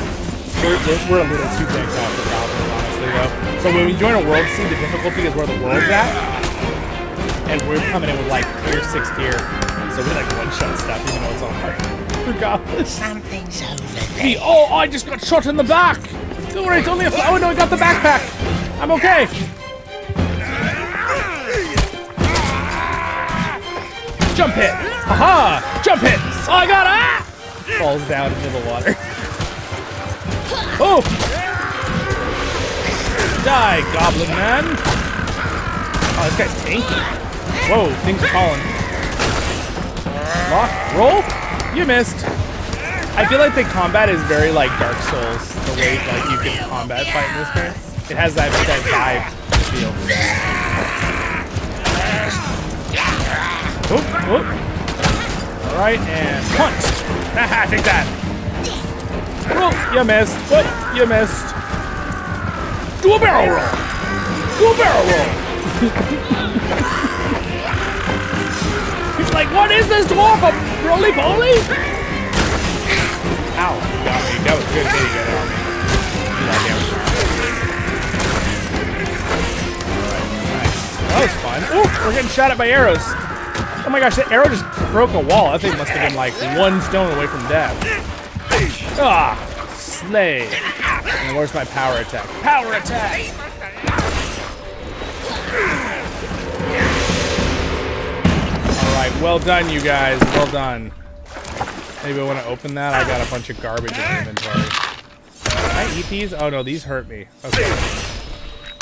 We're a little too decked out for goblins, honestly, though. So when we join a world, see the difficulty is where the world's at. And we're coming in with like tier 6 gear. So we like one-shot stuff, even though it's all hard for goblins. Something's over there. Oh, I just got shot in the back! Don't worry, it's only a flower. Oh, no, I got the backpack! I'm okay! Jump hit! Haha! Jump hit! Oh, I got it! Falls down into the water. Oh! Die, goblin man! Oh, this guy's tanky. Whoa, things are falling. Lock, roll? You missed. I feel like the combat is very like Dark Souls. The way like you can combat fight in this game. It has that vibe feel. Oh, oh. Alright, and punch! Haha, take that! Whoa, you missed. Whoop, you missed. Do a barrel roll! Do a barrel roll! He's like, what is this dwarf? A roly-poly? Ow, got me. That was good hitting it on me. Alright, nice. That was fun. Oh, we're getting shot at by arrows. Oh my gosh, that arrow just broke a wall. That thing must have been like one stone away from death. Ah, slay. And where's my power attack? Power attack! Alright, well done, you guys. Well done. Maybe I want to open that. I got a bunch of garbage in the inventory. Can I eat these? Oh no, these hurt me. Okay.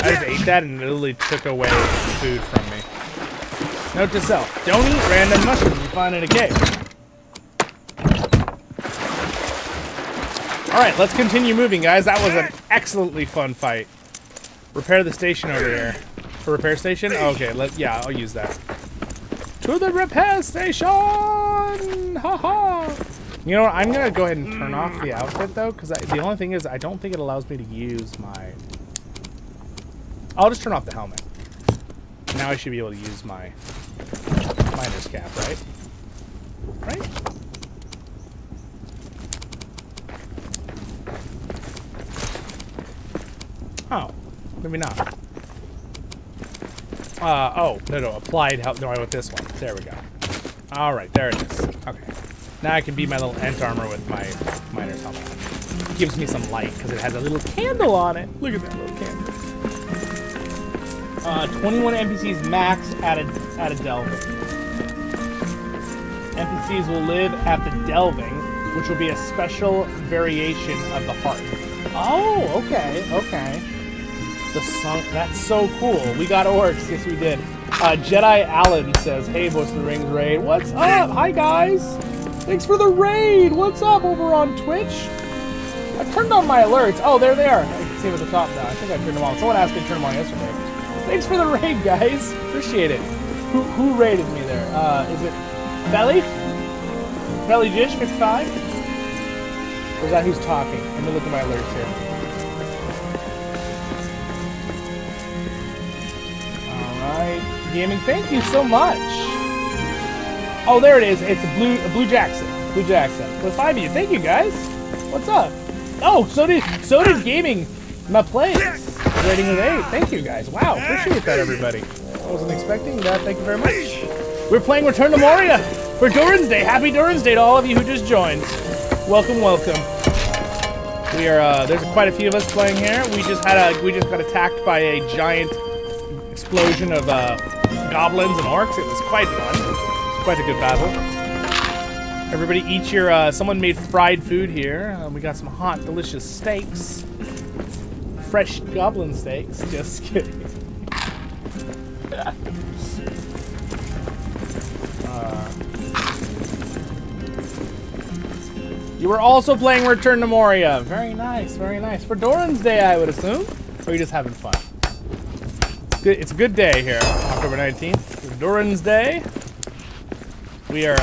I just ate that and it literally took away food from me. Note to self, don't eat random mushrooms you find in a cave. Alright, let's continue moving, guys. That was an excellently fun fight. Repair the station over here. For repair station? Okay, yeah, I'll use that. To the repair station! Haha! You know what? I'm gonna go ahead and turn off the outfit though, because the only thing is I don't think it allows me to use my. I'll just turn off the helmet. Now I should be able to use my miner's cap, right? Right? Oh, maybe not. Oh, no, applied help. No, I want this one. There we go. All right, there it is. Okay. Now I can be my little ent armor with my miner's helmet on. It gives me some light because it has a little candle on it. Look at that little candle. 21 NPCs max at a delving. NPCs will live at the delving, which will be a special variation of the heart. Oh, okay. The sunk. That's so cool. We got orcs. Yes, we did. Jedi Allen says, "Hey, Voice of the Rings raid. What's up? Hi guys. Thanks for the raid. What's up over on Twitch? I turned on my alerts. Oh, there they are. I can see them at the top now. I think I turned them on. Someone asked me to turn them on yesterday. Thanks for the raid, guys. Appreciate it. Who raided me there? Is it Belly? Belly Dish 55? Or is that who's talking? Let me look at my alerts here. Alright. Gaming, thank you so much. Oh, there it is. It's a Blue Jackson. Blue Jackson. With 5 of you. Thank you, guys. What's up? Oh, so did Gaming my plays. Rating with 8. Thank you, guys. Wow, appreciate that, everybody. I wasn't expecting that. Thank you very much. We're playing Return to Moria for Durin's Day. Happy Durin's Day to all of you who just joined. Welcome, welcome. We are there's quite a few of us playing here. We just got attacked by a giant explosion of goblins and orcs. It was quite fun. It was quite a good battle. Everybody eat your someone made fried food here. We got some hot, delicious steaks. Fresh goblin steaks. Just kidding. You were also playing Return to Moria. Very nice, very nice. For Durin's Day, I would assume. Or are you just having fun? It's good. It's a good day here, October 19th. For Durin's Day. We're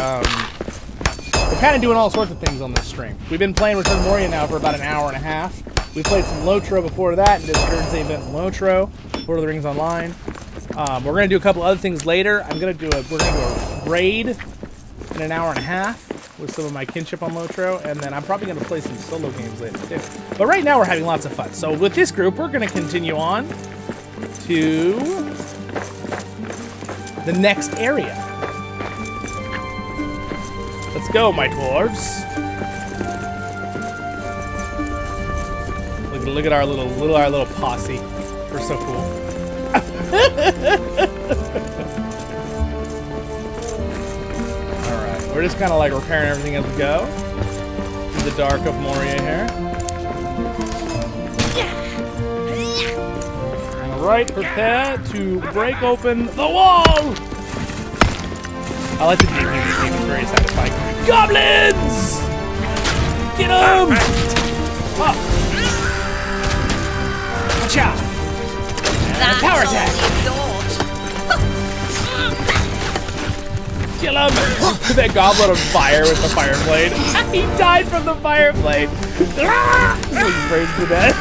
kind of doing all sorts of things on this stream. We've been playing Return to Moria now for about an hour and a half. We played some LOTRO before that, and did a Durin's Day event in LOTRO, Lord of the Rings Online. We're gonna do a couple other things later. We're gonna do a raid in an hour and a half with some of my kinship on LOTRO, and then I'm probably gonna play some solo games later too. But right now we're having lots of fun. So with this group, we're gonna continue on to the next area. Let's go, my dwarves. Look at our little posse. We're so cool. Alright, we're just kind of like repairing everything as we go. In the dark of Moria here. Alright, prepare to break open the wall! I like the game. This game is very satisfying. Goblins! Get them! Oh. Cha! Power attack! Kill him! Put that goblin on fire with the fire blade. He died from the fire blade. He burns to death.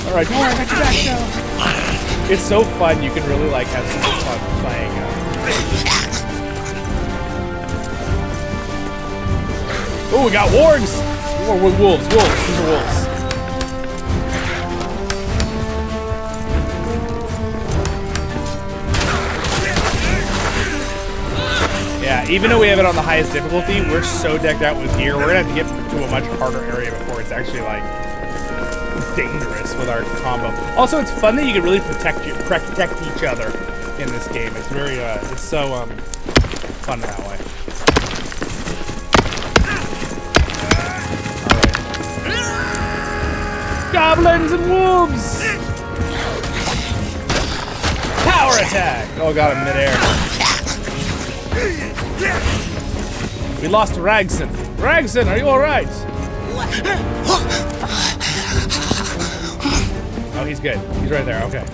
Alright, don't worry, I got your back, Joe. It's so fun, you can really like have some fun playing. Oh, we got wargs! Wolves. These are wolves. Yeah, even though we have it on the highest difficulty, we're so decked out with gear, we're gonna have to get to a much harder area before it's actually like dangerous with our combo. Also, it's fun that you can really protect each other in this game. It's very it's so fun that way. Alright. Goblins and wolves! Power attack! Oh, got him midair. We lost Ragson. Ragson, are you alright? Oh, he's good. He's right there. Okay.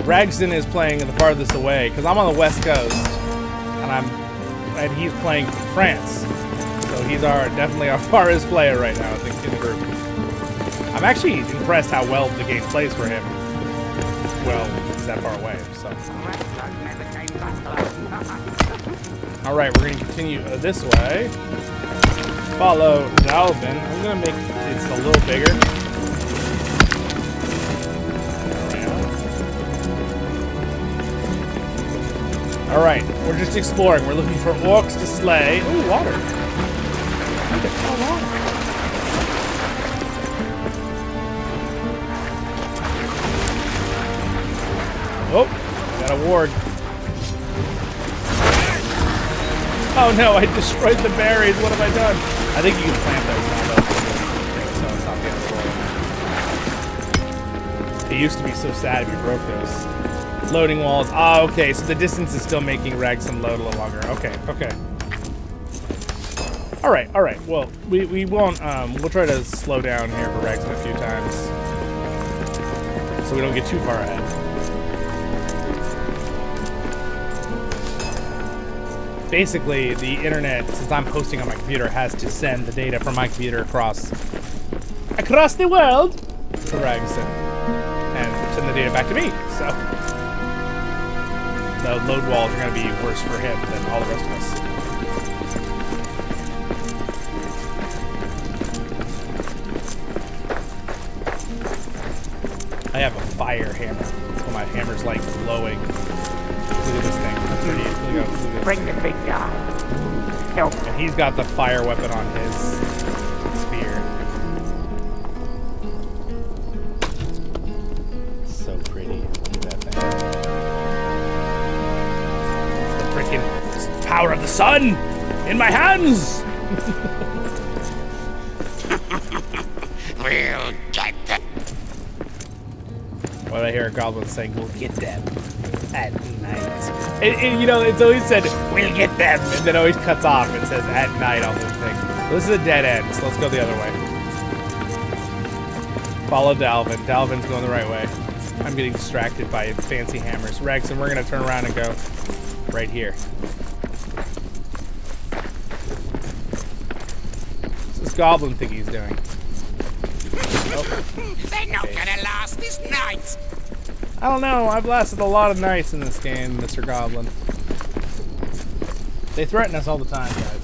Ragston is playing the farthest away because I'm on the West Coast, and he's playing from France. So he's definitely our farthest player right now, I think, in the group. I'm actually impressed how well the game plays for him. Well, he's that far away, so. All right, we're gonna continue this way. Follow Dalvin. I'm gonna make it a little bigger. All right, we're just exploring. We're looking for orcs to slay. Ooh, water. Look at that water. Oh, got a ward. Oh no, I destroyed the berries. What have I done? I think you can plant those now, though. So it's not the end of the world. It used to be so sad if you broke those. Loading walls. Ah, okay, so the distance is still making Ragston load a little longer. Okay, okay. All right. Well, we won't, we'll try to slow down here for Ragston a few times so we don't get too far ahead. Basically, the internet, since I'm hosting on my computer, has to send the data from my computer across the world to Ragston and send the data back to me, so the load walls are going to be worse for him than all the rest of us. I have a fire hammer. So my hammer's like glowing. Look at this thing. That's pretty. Look at this. Bring the big guy. Help. And he's got the fire weapon on his spear. So pretty. Look at that thing. The freaking power of the sun in my hands. We'll get them. What I hear a goblin saying, we'll get them at night. You know, it's always said, we'll get them, and then always cuts off and says at night on the thing. Well, this is a dead end, so let's go the other way. Follow Dalvin. Dalvin's going the right way. I'm getting distracted by fancy hammers. Rex, and we're going to turn around and go right here. What's this goblin think he's doing? Nope. They're not gonna last this night. I don't know. I've lasted a lot of nights in this game, Mr. Goblin. They threaten us all the time, guys.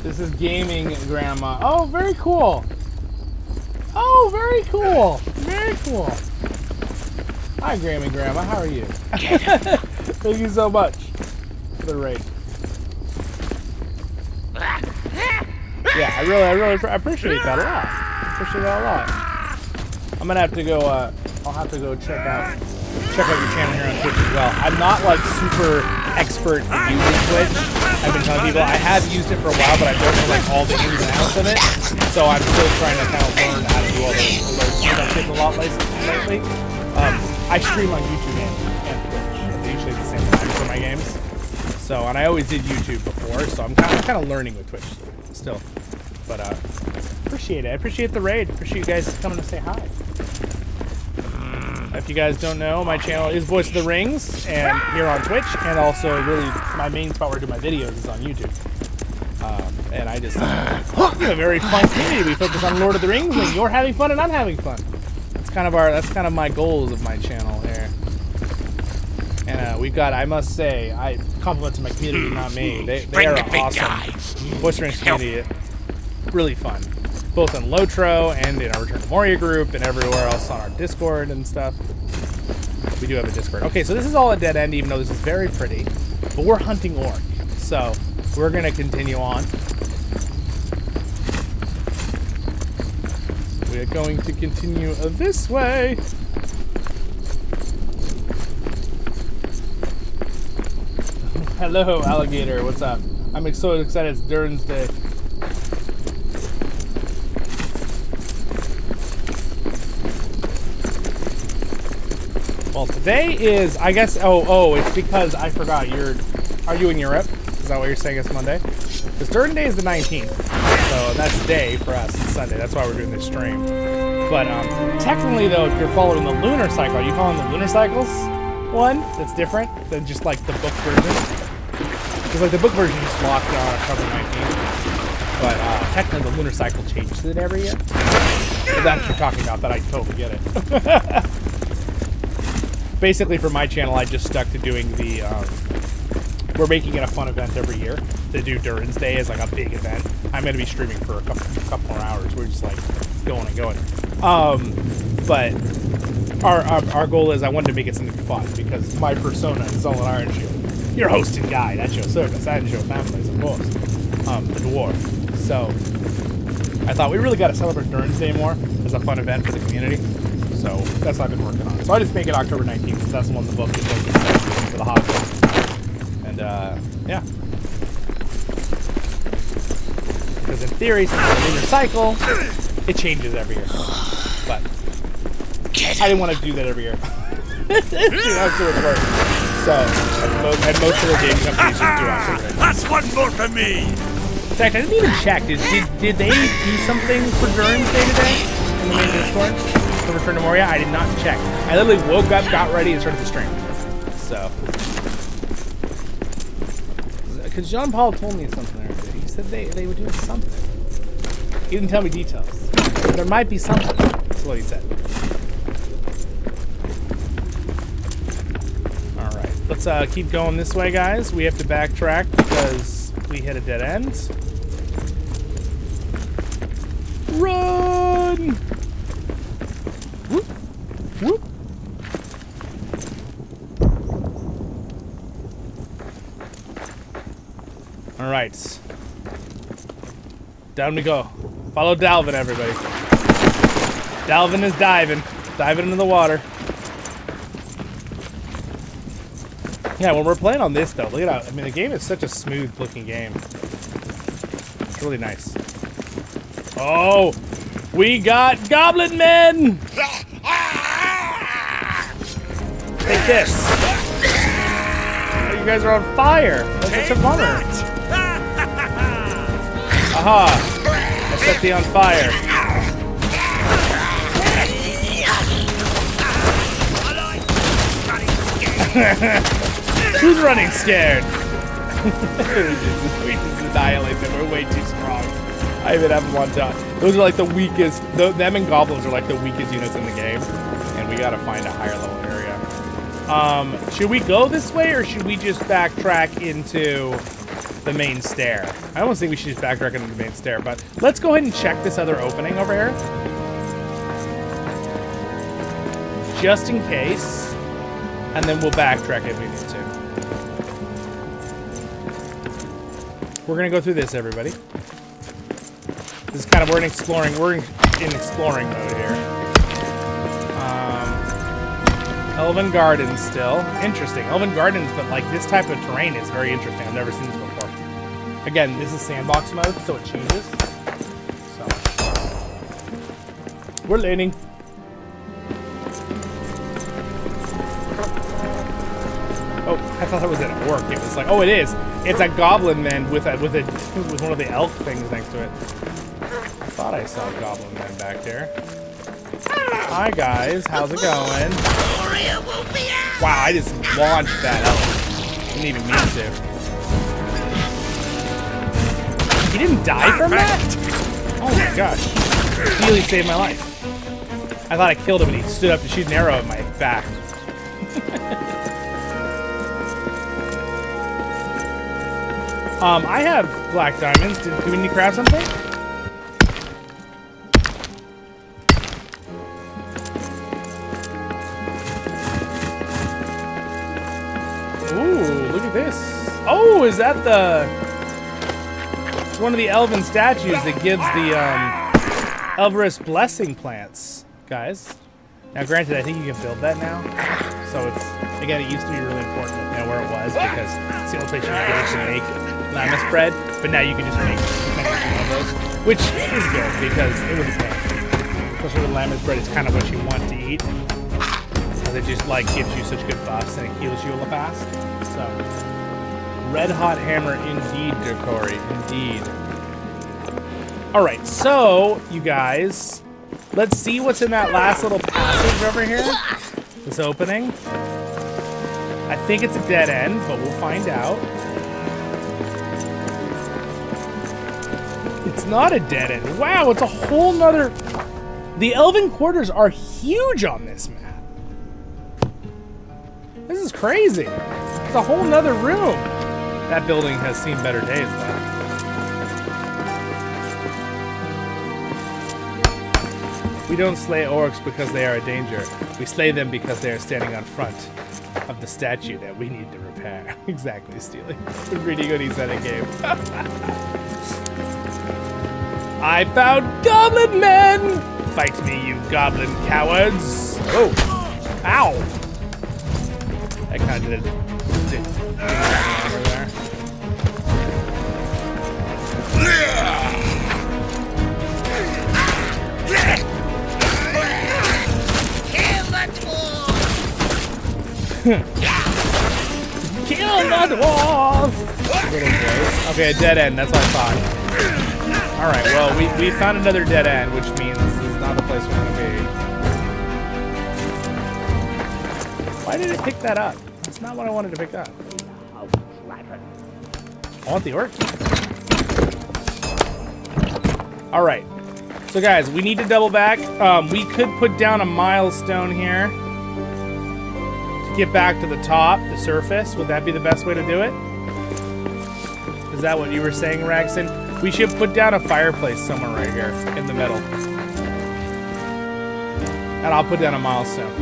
This is gaming grandma. Oh, very cool. Oh, very cool. Very cool. Hi, gaming grandma. How are you? Thank you so much for the raid. Yeah, I really appreciate that a lot. Appreciate that a lot. I'm gonna have to go. I'll have to go check out your channel here on Twitch as well. I'm not like super expert at using Twitch. I've been telling people I have used it for a while, but I don't know like all the ins and outs of it. So I'm still trying to kind of learn how to do all the alerts. I'm getting a lot lately. I stream on YouTube and Twitch. They're usually the same time for my games. So, and I always did YouTube before, so I'm kind of learning with Twitch still. But appreciate it. I appreciate the raid. Appreciate you guys coming to say hi. If you guys don't know, my channel is Voice of the Rings, and here on Twitch, and also really my main spot where I do my videos is on YouTube. And I just have a very fun community. We focus on Lord of the Rings, and you're having fun, and I'm having fun. That's kind of my goals of my channel here. And we've got, I must say, I compliment to my community, not me. They are awesome. Voice of the Rings community, really fun. Both in LOTRO and in our Return to Moria group and everywhere else on our Discord and stuff. We do have a Discord. Okay, so this is all a dead end, even though this is very pretty. But we're hunting orc, so we're going to continue on. We are going to continue this way. Hello, alligator. What's up? I'm so excited. It's Durin's Day. Well, today is, I guess, oh, it's because I forgot, are you in Europe? Is that what you're saying? It's Monday? Because Durin Day is the 19th. So that's day for us. It's Sunday. That's why we're doing this stream. But technically, though, if you're following the lunar cycle, are you following the lunar cycles one that's different than just like the book version? Because like the book version is locked on October 19th. But technically, the lunar cycle changes it every year. If that's what you're talking about, that I totally get it. Basically, for my channel, I just stuck to doing the... we're making it a fun event every year to do Durin's Day as like a big event. I'm going to be streaming for a couple more hours. We're just like going and going. But our goal is I wanted to make it something fun because my persona is Zollin Iron Shield. Your host and guide at your service and your families, of course. The Dwarf. So I thought we really got to celebrate Durin's Day more as a fun event for the community. So that's what I've been working on. So I just make it October 19th because that's the one the book is for the holiday. And yeah. Because in theory, since it's a lunar cycle, it changes every year. But I didn't want to do that every year. Dude, that's too much work. So and most of the game companies just do October 19th. That's one more for me! In fact, I didn't even check. Did they do something for Durin's Day today in the main Discord? To return to Moria? I did not check. I literally woke up, got ready, and started the stream. So, because John Paul told me something earlier. He said they were doing something. He didn't tell me details. There might be something. That's what he said. All right, let's keep going this way, guys. We have to backtrack because we hit a dead end. Run! Whoop. Whoop. All right. Down we go. Follow Dalvin, everybody. Dalvin is diving. Diving into the water. Yeah, when we're playing on this, though, look at that. I mean, the game is such a smooth-looking game. It's really nice. Oh! We got Goblin Men! Take this. Oh, you guys are on fire. That's such a bummer. Aha. I set thee on fire. Who's running scared? We just annihilate them. We're way too strong. I even have one time. Those are like the weakest. Them and goblins are like the weakest units in the game. And we gotta find a higher level area. Should we go this way or should we just backtrack into the main stair? I almost think we should just backtrack into the main stair, but let's go ahead and check this other opening over here. Just in case. And then we'll backtrack if we need to. We're gonna go through this, everybody. This is kind of, we're in exploring mode here. Elven Gardens still. Interesting. Elven Gardens, but like this type of terrain is very interesting. I've never seen this before. Again, this is sandbox mode, so it changes. So we're landing. Oh, I thought that was at work. It was like, oh, it is. It's a goblin man with one of the elk things next to it. I thought I saw a goblin man back there. Hi guys, how's it going? Wow, I just launched that elk. Didn't even mean to. He didn't die from that? Oh my gosh. He really saved my life. I thought I killed him and he stood up to shoot an arrow at my back. I have black diamonds. Do we need to craft something? Ooh, look at this. Oh, is that one of the elven statues that gives the Elverus blessing plants, guys? Now, granted, I think you can build that now. So it's, again, it used to be really important to know where it was because it's the only place you could get to make lammas bread. But now you can just make one of those, which is good because it was a pain. Especially with lammas bread, it's kind of what you want to eat. Because it just like gives you such good buffs and it heals you a little fast. So Red hot hammer indeed, Decory, indeed. Alright, so, you guys, let's see what's in that last little passage over here. This opening. I think it's a dead end, but we'll find out. It's not a dead end. Wow, it's a whole nother... The Elven Quarters are huge on this map. This is crazy. It's a whole nother room. That building has seen better days, though. We don't slay orcs because they are a danger. We slay them because they are standing on front of the statue that we need to repair. Exactly, Steely. Reading what he said in game. I found goblin men! Fight me, you goblin cowards! Oh! Ow! That kind of did it. Over there. Kill the dwarf! Okay, a dead end, that's what I thought. Alright, well, we found another dead end, which means this is not the place we want to be. Why did it pick that up? That's not what I wanted to pick up. I want the orc. Alright. So guys, we need to double back. We could put down a milestone here. Get back to the top, the surface. Would that be the best way to do it? Is that what you were saying, Ragson? We should put down a fireplace somewhere right here in the middle. And I'll put down a milestone.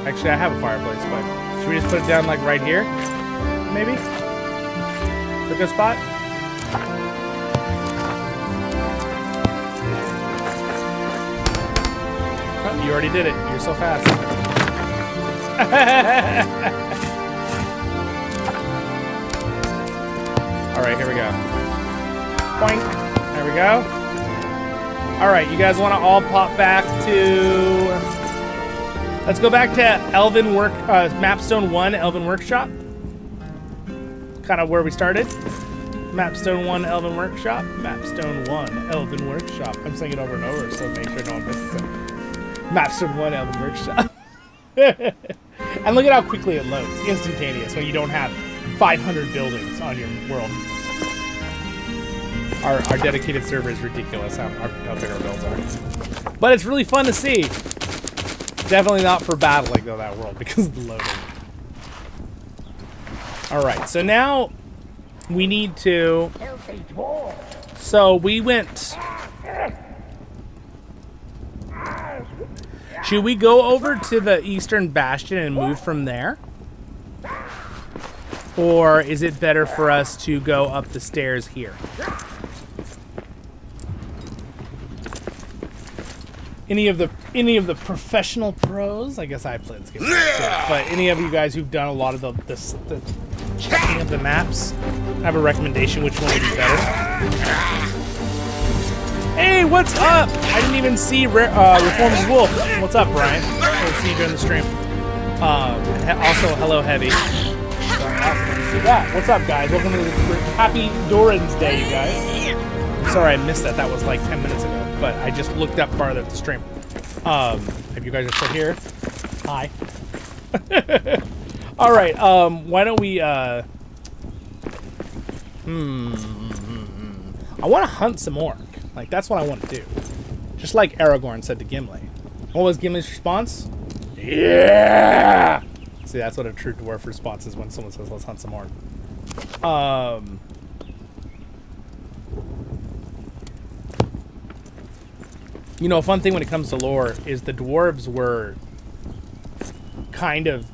Actually, I have a fireplace, but should we just put it down like right here? Maybe? Is a good spot? Oh, you already did it. You're so fast. Alright, here we go. Boink. There we go. Alright, you guys want to all pop back to... Let's go back to Mapstone 1, Elven Workshop. Kind of where we started. Mapstone 1, Elven Workshop. Mapstone 1, Elven Workshop. I'm saying it over and over, so make sure no one misses it. Mapstone 1, Elven Workshop. And look at how quickly it loads. Instantaneous when you don't have 500 buildings on your world. Our dedicated server is ridiculous how big our builds are. But it's really fun to see. Definitely not for battling though, that world, because of the loading. Alright, so now we need to... So we went... Should we go over to the Eastern Bastion and move from there? Or is it better for us to go up the stairs here? Any of the professional pros? I guess I played this game, but any of you guys who've done a lot of the checking of the maps, have a recommendation which one would be better? Hey, what's up? I didn't even see Reformed Wolf. What's up, Brian? I'll see you during the stream. Also, hello, Heavy. Yeah, what's up, guys? Welcome to the Happy Durin's Day, you guys. I'm sorry I missed that. That was like 10 minutes ago, but I just looked up farther at the stream. If you guys are still here, hi. All right. Why don't we? I want to hunt some orc. Like, that's what I want to do. Just like Aragorn said to Gimli. What was Gimli's response? Yeah! See, that's what a true dwarf response is when someone says, let's hunt some orc. You know, a fun thing when it comes to lore is the dwarves were kind of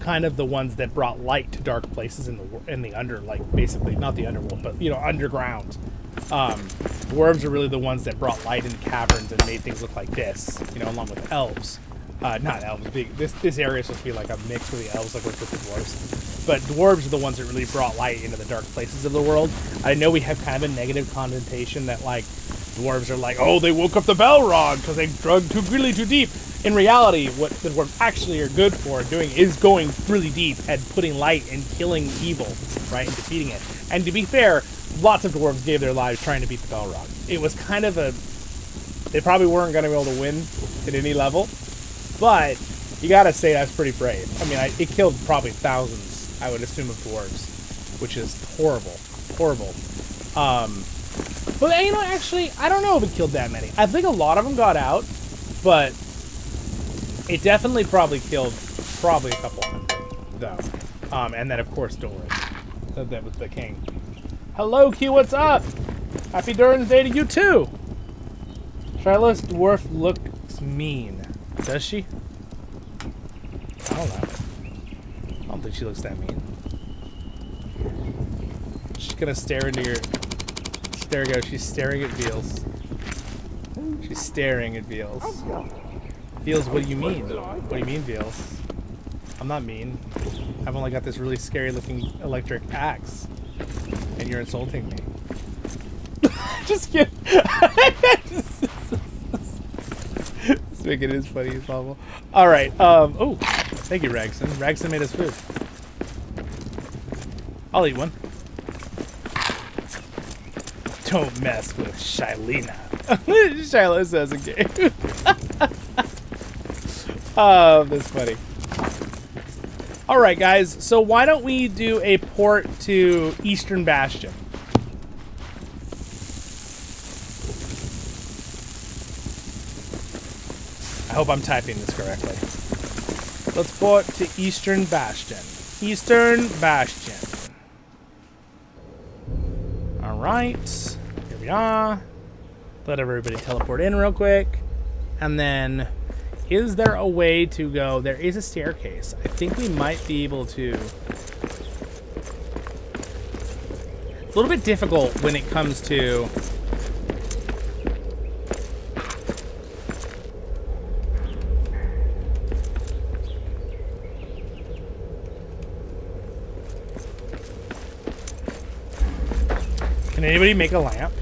the ones that brought light to dark places in the under, like, basically, not the underworld, but, you know, underground. Dwarves are really the ones that brought light into caverns and made things look like this, you know, along with elves. Not elves. This area is supposed to be like a mix with the elves, like with the dwarves. But dwarves are the ones that really brought light into the dark places of the world. I know we have kind of a negative connotation that, like, dwarves are like, oh, they woke up the Balrog because they dug really too deep. in reality, what the dwarves actually are good for doing is going really deep and putting light and killing evil, right, and defeating it. And to be fair, lots of dwarves gave their lives trying to beat the Balrog. It was kind of a... They probably weren't going to be able to win at any level, but you gotta say that's pretty brave. I mean, it killed probably thousands, I would assume, of dwarves, which is horrible. Horrible. But, you know, actually, I don't know if it killed that many. I think a lot of them got out, but it definitely probably killed a couple hundred, though. And then, of course, Durin. That was the king. Hello, Q, what's up? Happy Durin's Day to you, too. Shylah's dwarf looks mean. Does she? I don't know. I don't think she looks that mean. She's gonna stare into your... There we go, she's staring at Veals. She's staring at Veals. Veals, what do you mean? What do you mean, Veals? I'm not mean. I've only got this really scary looking electric axe. And you're insulting me. Just kidding. Just make it as funny as possible. Alright, oh, thank you, Ragson. Ragson made us food. I'll eat one. Don't mess with Shylah. Shylah says a game. Oh, that's funny. Alright, guys, so why don't we do a port to Eastern Bastion? I hope I'm typing this correctly. Let's port to Eastern Bastion. Eastern Bastion. Alright. Here we are. Let everybody teleport in real quick. And then, is there a way to go? There is a staircase. I think we might be able to... It's a little bit difficult when it comes to... Can anybody make a lamp?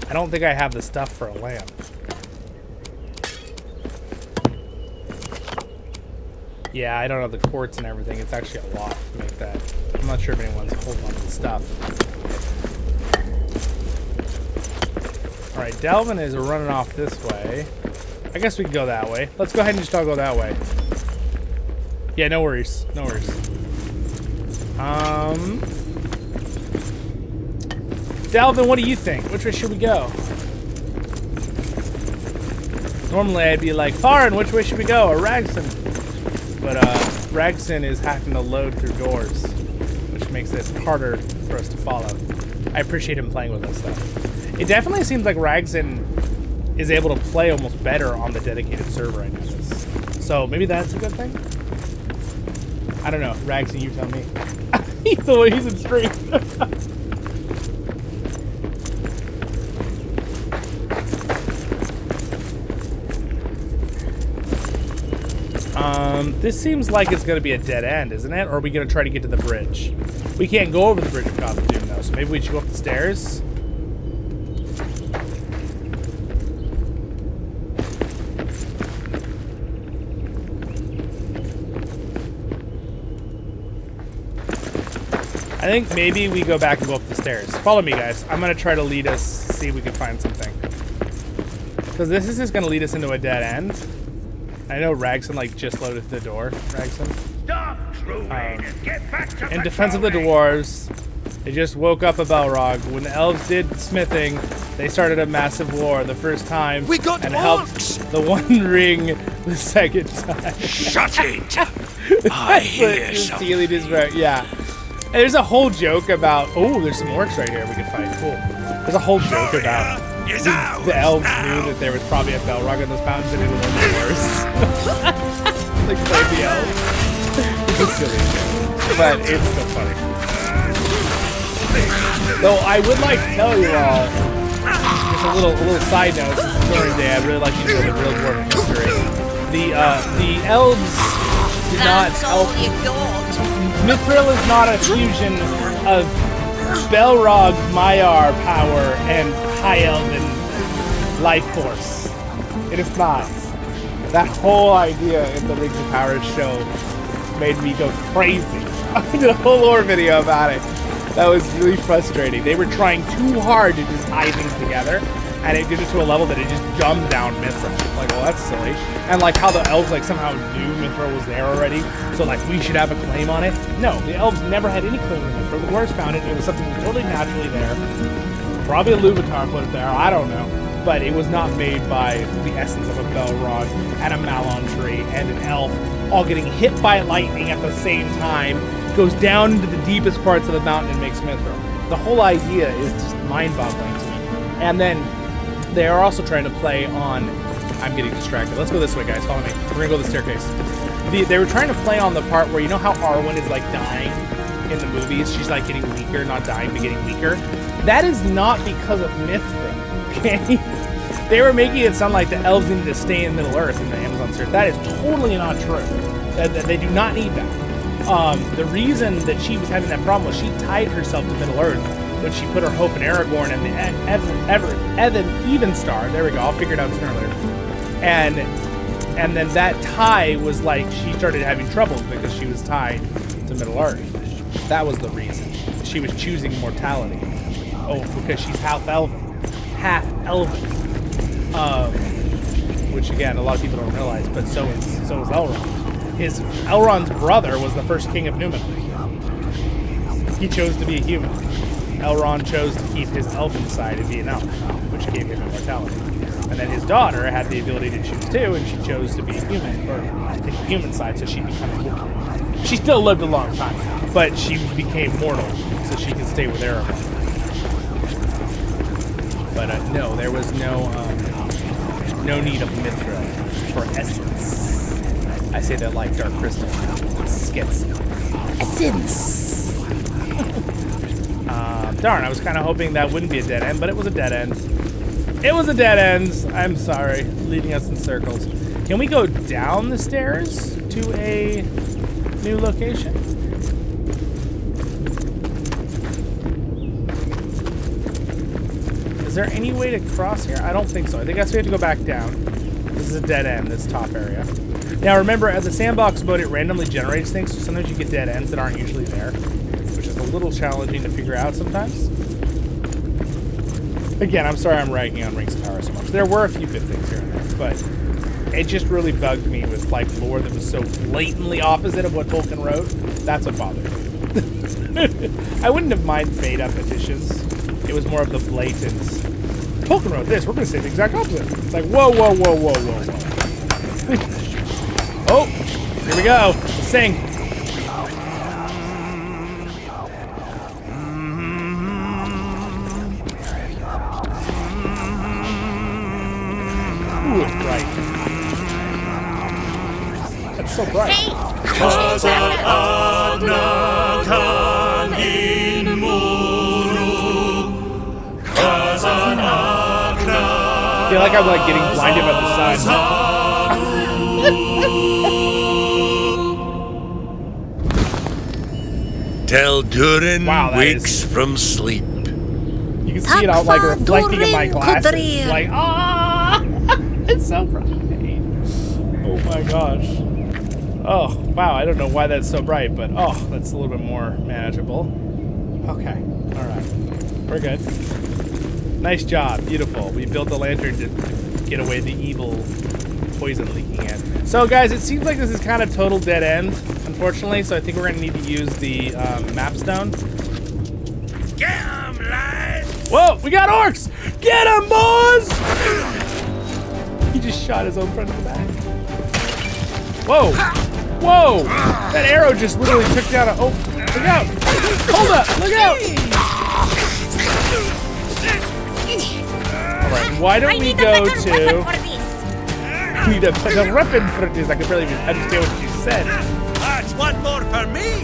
I don't think I have the stuff for a lamp. Yeah, I don't have the quartz and everything. It's actually a lot to make that. I'm not sure if anyone's holding on to the stuff. Alright, Delvin is running off this way. I guess we can go that way. Let's go ahead and just all go that way. Yeah, no worries. No worries. Delvin, what do you think? Which way should we go? Normally I'd be like, Farin, which way should we go? Or Ragson. But Ragson is having to load through doors, which makes it harder for us to follow. I appreciate him playing with us though. It definitely seems like Ragson is able to play almost better on the dedicated server, I notice. So maybe that's a good thing? I don't know. Ragson, you tell me. He's the way he's in stream. This seems like it's going to be a dead end, isn't it? Or are we going to try to get to the bridge? We can't go over the bridge of Cosmic Doom, though, so maybe we should go up the stairs. I think maybe we go back and go up the stairs. Follow me, guys. I'm going to try to lead us, see if we can find something. Because this is just going to lead us into a dead end. I know Ragson like just loaded the door. Ragson. In defense of the dwarves, they just woke up a Balrog. When the elves did smithing, they started a massive war the first time We got and orcs! helped the One Ring the second time. Shut it! I hear Stealing his right. Yeah. And there's a whole joke about. Oh, there's some orcs right here we can fight. Cool. There's a whole joke about. The elves knew that there was probably a Balrog in those mountains and it was only worse. Like, play the elves. It's a silly joke, but it's still funny. Though I would like to tell you all, just a little side note, since it's Durin Day, I'd really like you to know the real dwarven history. The elves did not help. Mithril is not a fusion of Balrog, Maiar power, and High Elven life force. It is not. That whole idea in the Rings of Power show made me go crazy. I did a whole lore video about it. That was really frustrating. They were trying too hard to just tie things together, and it did it to a level that it just dumbed down Mithril. Like, well, that's silly. And like how the elves like somehow knew Mithril was there already, so like we should have a claim on it. No, the elves never had any claim on Mithril. The Dwarves found it. It was something that was totally naturally there. Probably a Luvatar put it there. I don't know. But it was not made by the essence of a Belrond and a Malon tree and an elf all getting hit by lightning at the same time, goes down into the deepest parts of the mountain and makes Mithril. The whole idea is just mind-boggling to me. And then they are also trying to play on... I'm getting distracted. Let's go this way, guys. Follow me. We're going to go to the staircase. They were trying to play on the part where, you know how Arwen is like dying in the movies? She's like getting weaker, not dying, but getting weaker. That is not because of Mithril. Okay? They were making it sound like the elves needed to stay in Middle-earth in the Amazon series. That is totally not true. They do not need that. The reason that she was having that problem was she tied herself to Middle-earth when she put her hope in Aragorn and the Evenstar. There we go. I'll figure it out sooner or later. And then that tie was like she started having trouble because she was tied to Middle-earth. That was the reason. She was choosing mortality. Oh, because she's half-elven. Which again, a lot of people don't realize, but so is Elrond. Elrond's brother was the first king of Númenor. He chose to be a human. Elrond chose to keep his elven side and be an elf, which gave him immortality. And then his daughter had the ability to choose too, and she chose to be a human, or the human side, so she became immortal. She still lived a long time, but she became mortal, so she could stay with Aragorn. But no, there was no need of Mithril for essence. I say that like Dark Crystal. Skits. Essence. Darn, I was kind of hoping that wouldn't be a dead end, but it was a dead end. It was a dead end. I'm sorry, leading us in circles. Can we go down the stairs to a new location? Is there any way to cross here? I don't think so. I think we have to go back down. This is a dead end, this top area. Now remember, as a sandbox mode, it randomly generates things, so sometimes you get dead ends that aren't usually there, which is a little challenging to figure out sometimes. Again, I'm sorry I'm ragging on Rings of Power so much. There were a few good things here and there, but it just really bugged me with like lore that was so blatantly opposite of what Tolkien wrote. That's what bothered me. I wouldn't have minded made-up additions. It was more of the blatant, Tolkien wrote this, we're going to say the exact opposite. It's like, whoa, whoa, whoa, whoa, whoa, whoa. Oh, here we go. Sing. Ooh, it's bright. That's so bright. Hey! I feel like I'm like getting blinded by the sun. Till Durin Wow, wakes from sleep. You can see it out like reflecting in my glasses. It's like, ah! It's so bright. Oh my gosh. Oh, wow, I don't know why that's so bright, but oh, that's a little bit more manageable. Okay, alright. We're good. Nice job, beautiful. We built the lantern to get away the evil poison leaking in. So guys, it seems like this is kind of total dead end, unfortunately, so I think we're gonna need to use the map stone. Get 'em, lads! Whoa, we got orcs! Get 'em, boys! He just shot his own friend in the back. Whoa! Whoa! That arrow just literally took down a... Oh, look out! Hold up! Look out! Alright, why don't we go to... We need a better weapon for this. I can barely even understand what you said. That's one more for me!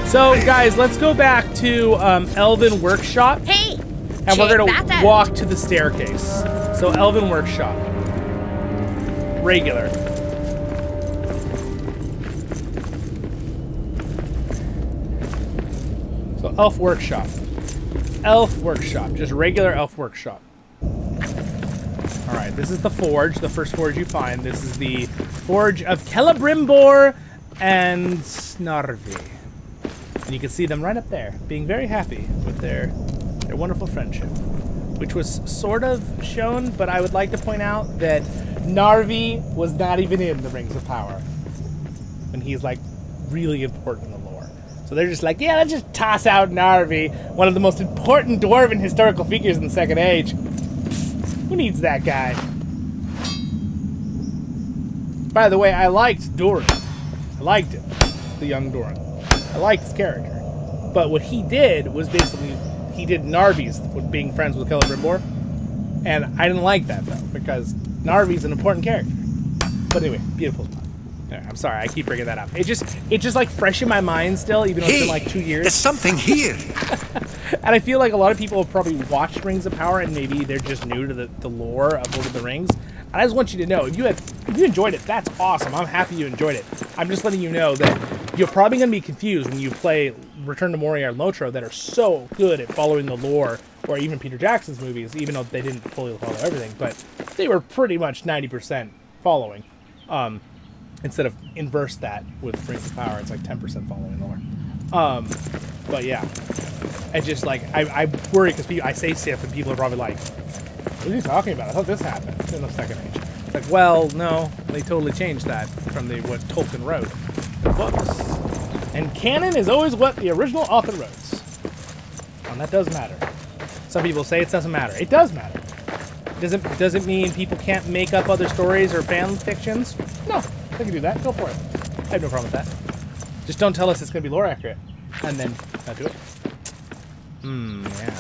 So, guys, let's go back to Elven Workshop. Hey! And we're going to walk to the staircase. So, Elven Workshop. Regular. So, Elf Workshop. Elf Workshop. Just regular Elf Workshop. This is the forge, the first forge you find. This is the forge of Celebrimbor and Snarvi. And you can see them right up there, being very happy with their wonderful friendship, which was sort of shown, but I would like to point out that Narvi was not even in the Rings of Power. And he's like really important in the lore. So they're just like, yeah, let's just toss out Narvi, one of the most important dwarven historical figures in the Second Age. Who needs that guy? By the way, I liked Durin. I liked him, the young Durin. I liked his character. But what he did was basically, he did Narvi's with being friends with Celebrimbor. And I didn't like that, though, because Narvi's an important character. But anyway, beautiful spot. I'm sorry, I keep bringing that up. It just like fresh in my mind still, even though it's been like 2 years. There's something here. And I feel like a lot of people have probably watched Rings of Power, and maybe they're just new to the lore of Lord of the Rings. And I just want you to know, if you enjoyed it, that's awesome. I'm happy you enjoyed it. I'm just letting you know that you're probably going to be confused when you play Return to Moria or LOTRO that are so good at following the lore, or even Peter Jackson's movies, even though they didn't fully follow everything, but they were pretty much 90% following. Instead of inverse that with Rings of Power, it's like 10% following lore. But yeah, I just like, I worry because I say stuff and people are probably like, what are you talking about? I thought this happened in the Second Age. It's like, well, no, they totally changed that from what Tolkien wrote in books. And canon is always what the original author wrote. And that does matter. Some people say it doesn't matter. It does matter. Does it mean people can't make up other stories or fan fictions? No, they can do that. Go for it. I have no problem with that. Just don't tell us it's going to be lore accurate. And then not do it. Yeah.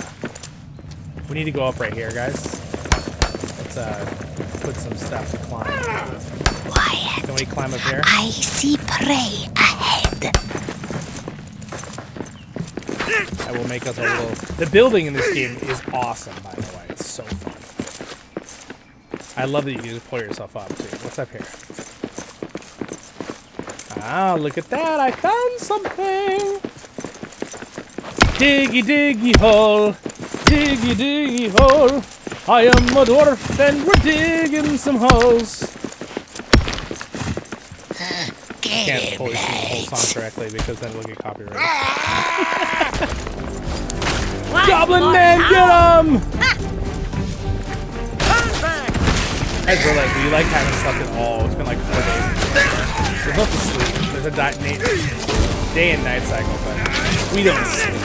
We need to go up right here, guys. Let's put some stuff to climb. Quiet. Can we climb up here? I see prey ahead. I will make us a little... The building in this game is awesome, by the way. It's so fun. I love that you can just pull yourself up, too. What's up here? Ah, look at that. I found something. Diggy, diggy hole. Diggy, diggy hole. I am a dwarf and we're digging some holes. Can't fully sing the whole song correctly because then we'll get copyrighted. Goblin Man, get him! I just realized we like having stuff at all. It's been like 4 days. We're supposed to sleep. There's a day and night cycle, but we don't sleep.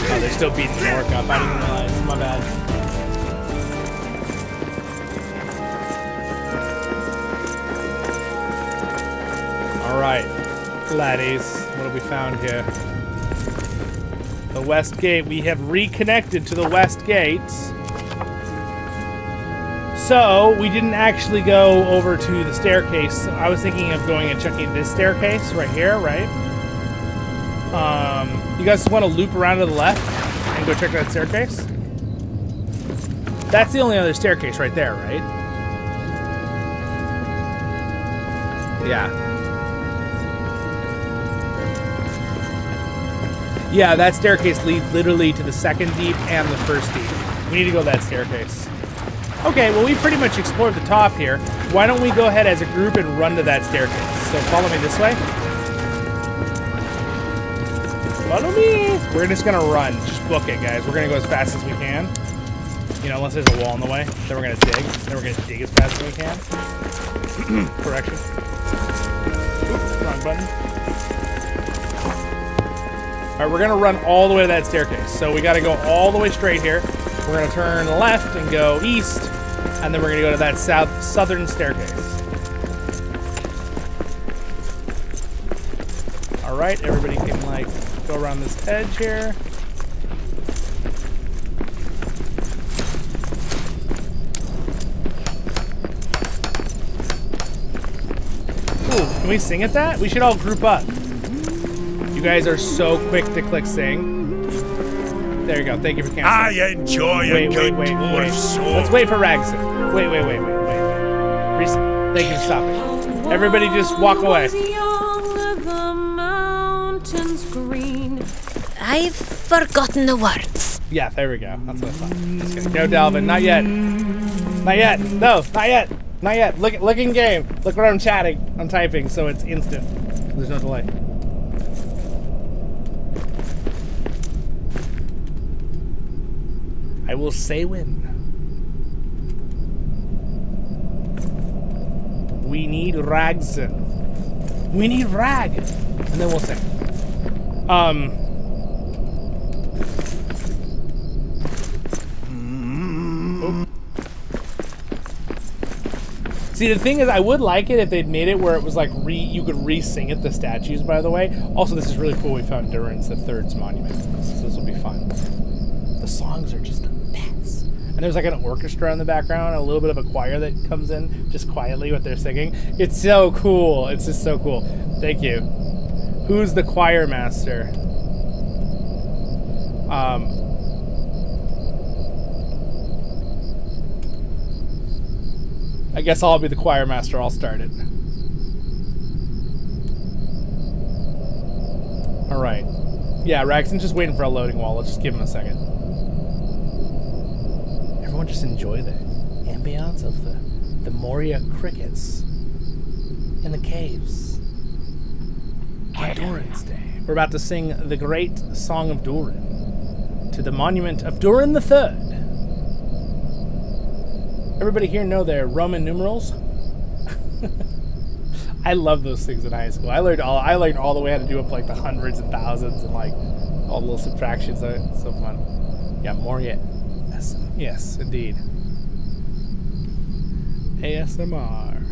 Oh, they're still beating the orc up. I didn't realize. My bad. Alright, laddies. What have we found here? The West Gate. We have reconnected to the West Gate. So, we didn't actually go over to the staircase. I was thinking of going and checking this staircase right here, right? You guys want to loop around to the left and go check that staircase? That's the only other staircase right there, right? Yeah. Yeah, that staircase leads literally to the second deep and the first deep. We need to go that staircase. Okay, well, we pretty much explored the top here. Why don't we go ahead as a group and run to that staircase? So follow me this way. Follow me. We're just gonna run. Just book it, guys. We're gonna go as fast as we can. You know, unless there's a wall in the way. Then we're gonna dig. Then we're gonna dig as fast as we can. Correction. Oops, wrong button. Alright, we're gonna run all the way to that staircase. So we gotta go all the way straight here. We're gonna turn left and go east, and then we're gonna go to that southern staircase. Alright, everybody can like go around this edge here. Ooh, can we sing at that? We should all group up. You guys are so quick to click sing. There you go. Thank you for canceling. I enjoy a good dwarf song. Let's wait for Ragson. Wait. Thank you for stopping. Everybody just walk away. I've forgotten the words. Yeah, there we go. That's what I thought. Just kidding. No, Dalvin, not yet. Not yet. No, not yet. Not yet. Look in game. Look where I'm chatting. I'm typing, so it's instant. There's no delay. I will say when. We need Ragson. We need Rag. And then we'll sing. See, the thing is, I would like it if they'd made it where it was like you could re-sing it, the statues, by the way. Also, this is really cool. We found Durin's the Third's monument, so this will be fun. The songs are just the best. And there's like an orchestra in the background, a little bit of a choir that comes in just quietly what they're singing. It's so cool. It's just so cool. Thank you. Who's the choir master? I guess I'll be the choir master. I'll start it. All right. Yeah, Ragson's just waiting for a loading wall. Let's just give him a second. Everyone just enjoy the ambiance of the Moria crickets in the caves on Durin's Day. We're about to sing the great song of Durin to the monument of Durin the Third. Everybody here know their Roman numerals? I love those things in high school. I learned all the way how to do up like the hundreds and thousands and like all the little subtractions. It's so fun. Yeah, Moria. Yes, indeed. ASMR.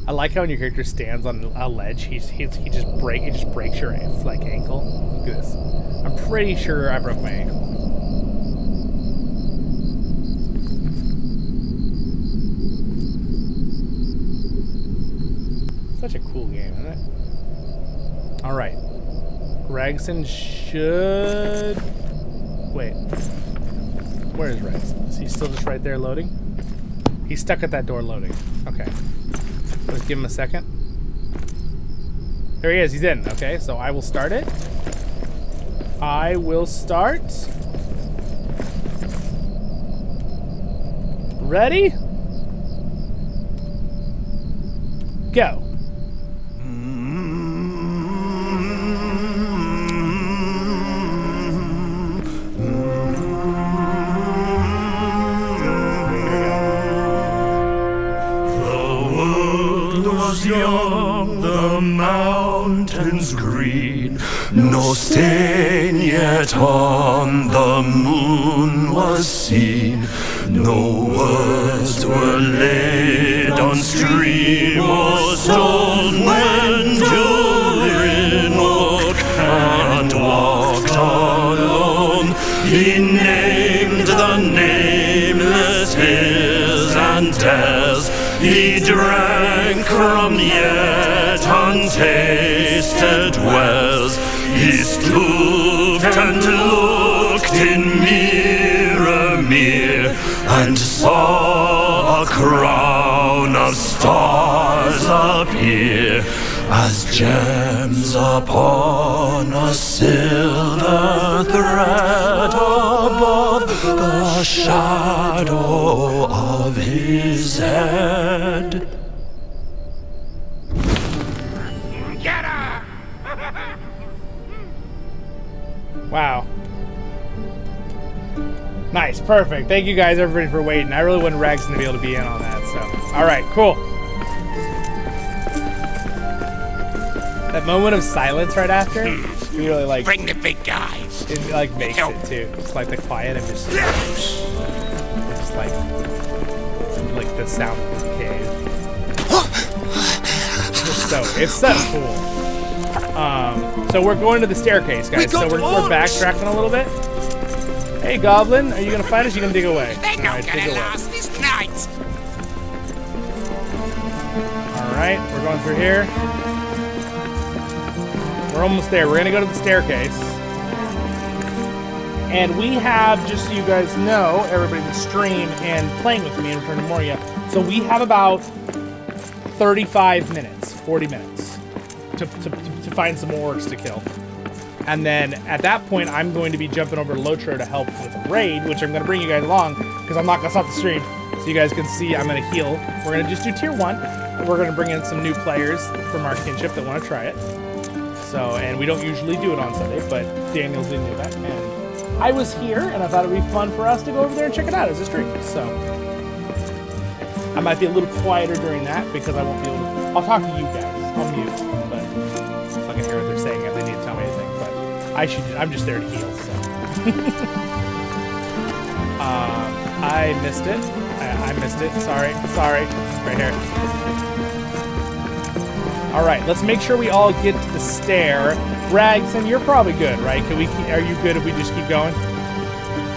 I like how when your character stands on a ledge, he just breaks your like ankle. Look at this. I'm pretty sure I broke my ankle. Such a cool game, isn't it? All right, Ragson should wait. Where is Ragson? Is he still just right there loading? He's stuck at that door loading. Okay, let's give him a second. There he is. He's in. Okay, so I will start it. I will start. Ready? Go. Young, the mountains green, no stain yet on the moon was seen, no words were laid on stream or stone when Durin woke and walked alone. He named the nameless his and theirs. He drank from yet untasted wells. He stooped and looked in mirror and saw a crown of stars appear as gems upon a silver thread above the shadow of his head. Get her! Wow. Nice, perfect. Thank you guys, everybody, for waiting. I really wanted Ragson to be able to be in on that, so. Alright, cool. That moment of silence right after, you really like. Bring the big guys. It like makes it too. Just like the quiet and just like the sound of the cave. It's so cool. So we're going to the staircase, guys. So we're backtracking a little bit. Hey, Goblin, are you gonna fight us? Or you gonna dig away? They're not gonna last this night. All right, we're going through here. We're almost there. We're gonna go to the staircase. And we have, just so you guys know, everybody in the stream and playing with me in Return to Moria, so we have about 35 minutes, 40 minutes to find some more orcs to kill. And then at that point, I'm going to be jumping over to LOTRO to help with a raid, which I'm going to bring you guys along because I'm not going to stop the stream. So you guys can see I'm going to heal. We're going to just do tier 1. We're going to bring in some new players from our Kinship that want to try it. So, and we don't usually do it on Sunday, but Daniel's doing that. And I was here, and I thought it'd be fun for us to go over there and check it out as a stream. So I might be a little quieter during that because I won't be able to. I'll talk to you guys. I'll mute, but I can hear what they're saying if they need to tell me anything. But I'm just there to heal. So I missed it. I missed it. Sorry. Right here. All right, let's make sure we all get to the stair. Ragson, you're probably good, right? Are you good if we just keep going?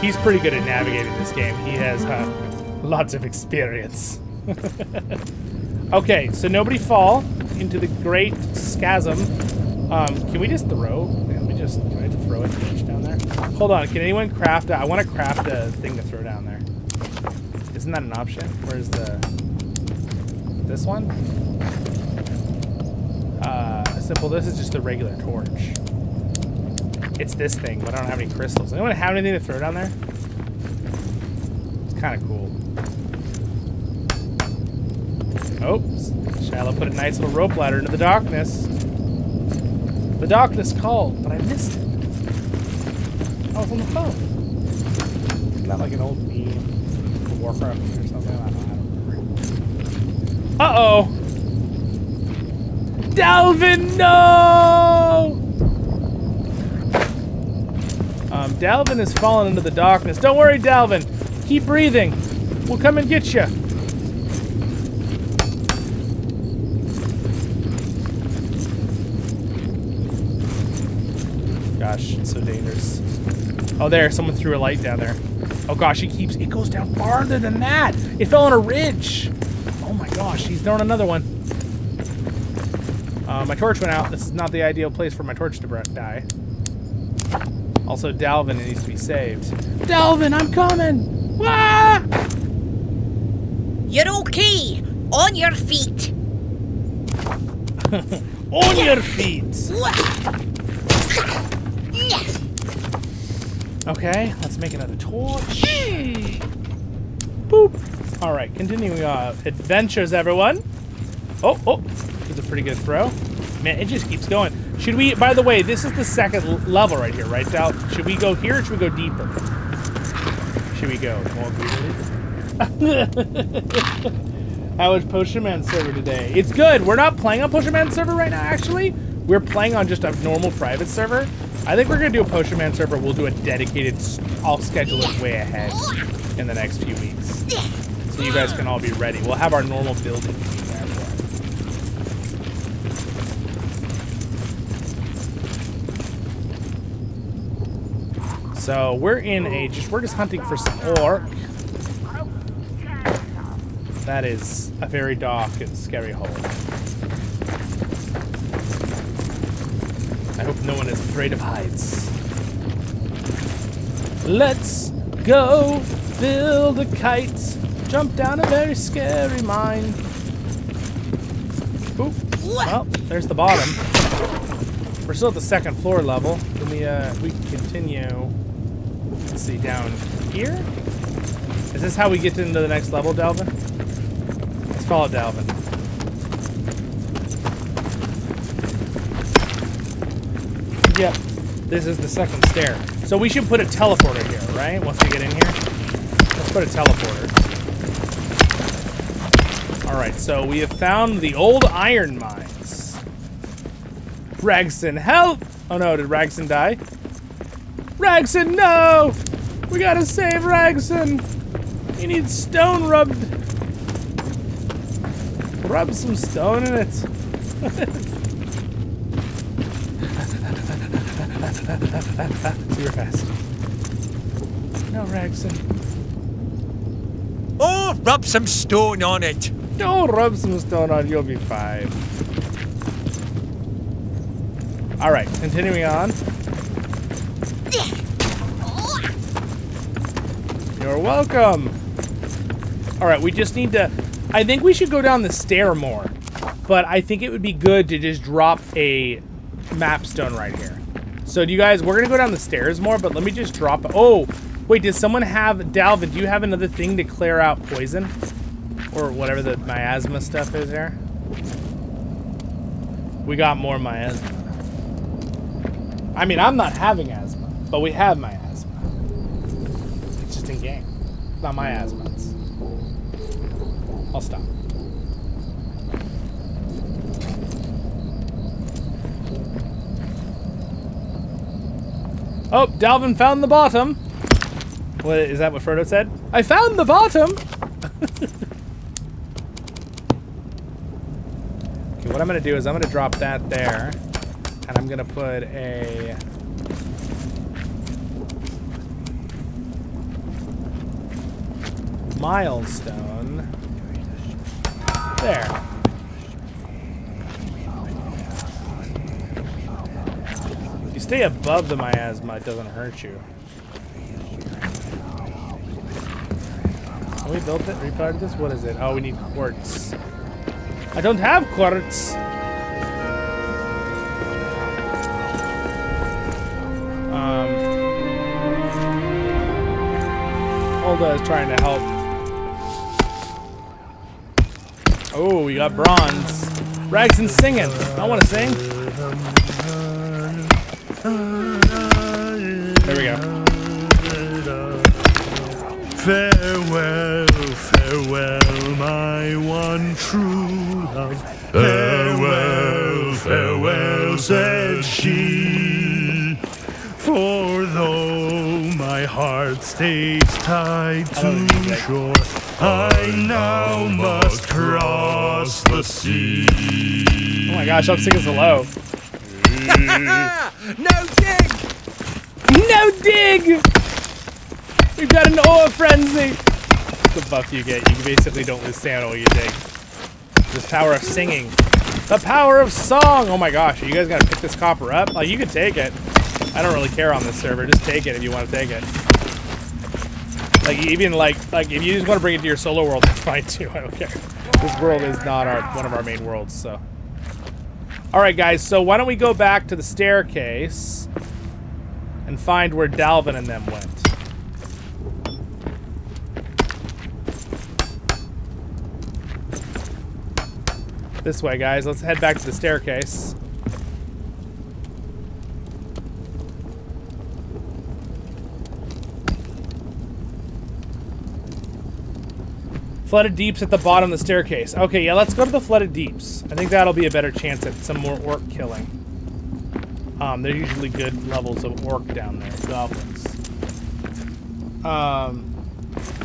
He's pretty good at navigating this game. He has lots of experience. Okay, so nobody fall into the great chasm. Can we just throw? Can I just throw a torch down there? Hold on, can anyone craft? I want to craft a thing to throw down there. Isn't that an option? Where's this one? Simple. This is just a regular torch. It's this thing, but I don't have any crystals. Anyone have anything to throw down there? It's kind of cool. Oops. Shylah put a nice little rope ladder into the darkness. The darkness called, but I missed it. I was on the phone. Isn't that like an old meme? Warcraft or something? I don't remember. Uh-oh! Dalvin, no! Dalvin has fallen into the darkness. Don't worry, Dalvin. Keep breathing. We'll come and get you. Gosh, it's so dangerous. Oh, there. Someone threw a light down there. Oh, gosh, it goes down farther than that. It fell on a ridge. Oh, my gosh. He's throwing another one. My torch went out. This is not the ideal place for my torch to die. Also, Dalvin needs to be saved. Dalvin, I'm coming! Wah! You're okay. On your feet. On your feet. Okay, let's make another torch. Boop. All right, continuing adventures, everyone. Oh, that's a pretty good throw. Man, it just keeps going. Should we, by the way, this is the second level right here, right, Dal? Should we go here or should we go deeper? Should we go more greedily? How is Potion Man server today? It's good. We're not playing on Potion Man server right now, actually. We're playing on just a normal private server. I think we're going to do a Potion Man server. We'll do a dedicated, I'll schedule it way ahead in the next few weeks. So you guys can all be ready. We'll have our normal building team there for it. So we're in we're just hunting for some orc. That is a very dark and scary hole. I hope no one is afraid of heights. Let's go build a kite. Jump down a very scary mine. Oop. Well, there's the bottom. We're still at the second floor level. Then we can continue. Let's see, down here? Is this how we get into the next level, Dalvin? Let's follow Dalvin. Yep, this is the second stair. So we should put a teleporter here, right? Once we get in here. Let's put a teleporter. Alright, so we have found the old iron mines. Ragson, help! Oh no, did Ragson die? Ragson, no! We gotta save Ragson! He needs stone rubbed. Rub some stone in it. Super fast. No, Ragson. Oh, rub some stone on it. Don't rub some stone on, you'll be fine. Alright, continuing on. You're welcome. Alright, we just need to... I think we should go down the stair more. But I think it would be good to just drop a map stone right here. So do you guys, we're gonna go down the stairs more, but let me just drop, oh, wait, does someone have, Dalvin, do you have another thing to clear out poison? Or whatever the miasma stuff is here? We got more miasma. I mean, I'm not having asthma, but we have miasma. It's just in game. It's not miasma. I'll stop. Oh, Dalvin found the bottom. What, is that what Frodo said? I found the bottom! Okay, what I'm gonna do is I'm gonna drop that there, and I'm gonna put a... milestone there. If you stay above the miasma, it doesn't hurt you. We built it, repaired this? What is it? Oh, we need quartz. I don't have quartz. Hulda is trying to help. Oh, we got bronze. Ragson's singing. I want to sing. There we go. Farewell, farewell, my one true love. Farewell, farewell, said she. For though my heart stays tied to shore, I now must cross the sea. Oh my gosh, I'm singing so low. No dig! No dig! We've got an ore frenzy! The buff you get, you basically don't withstand all you dig. The power of singing. The power of song! Oh my gosh, you guys gotta pick this copper up? Like, you can take it. I don't really care on this server, just take it if you want to take it. Like, even like if you just want to bring it to your solo world, that's fine too, I don't care. This world is not one of our main worlds, so. Alright guys, so why don't we go back to the staircase and find where Dalvin and them went. This way, guys. Let's head back to the staircase. Flooded Deeps at the bottom of the staircase. Okay, yeah, let's go to the Flooded Deeps. I think that'll be a better chance at some more orc killing. They're usually good levels of orc down there, goblins.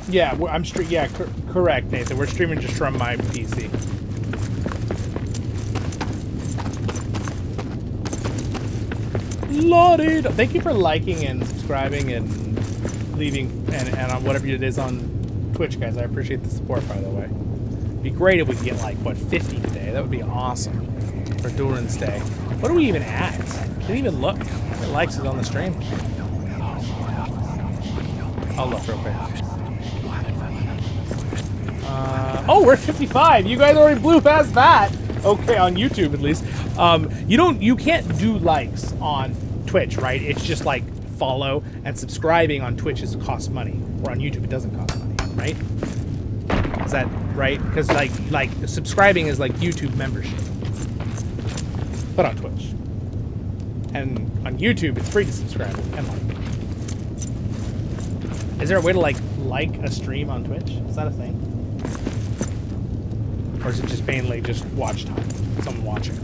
Yeah, correct, Nathan. We're streaming just from my PC. Lottie! Thank you for liking and subscribing and leaving and on whatever it is on Twitch, guys. I appreciate the support, by the way. It'd be great if we could get like, what, 50 today. That would be awesome for Durin's Day. What are we even at? Didn't even look. How many likes is on the stream? I'll look real quick. Oh, we're at 55. You guys already blew past that. Okay, on YouTube at least. You can't do likes on Twitch, right? It's just like follow and subscribing on Twitch costs money, or on YouTube it doesn't cost money, right? Is that right? Because like subscribing is like YouTube membership, but on Twitch and on YouTube it's free to subscribe and like. Is there a way to like a stream on Twitch? Is that a thing? Or is it just mainly just watch time? Someone watching.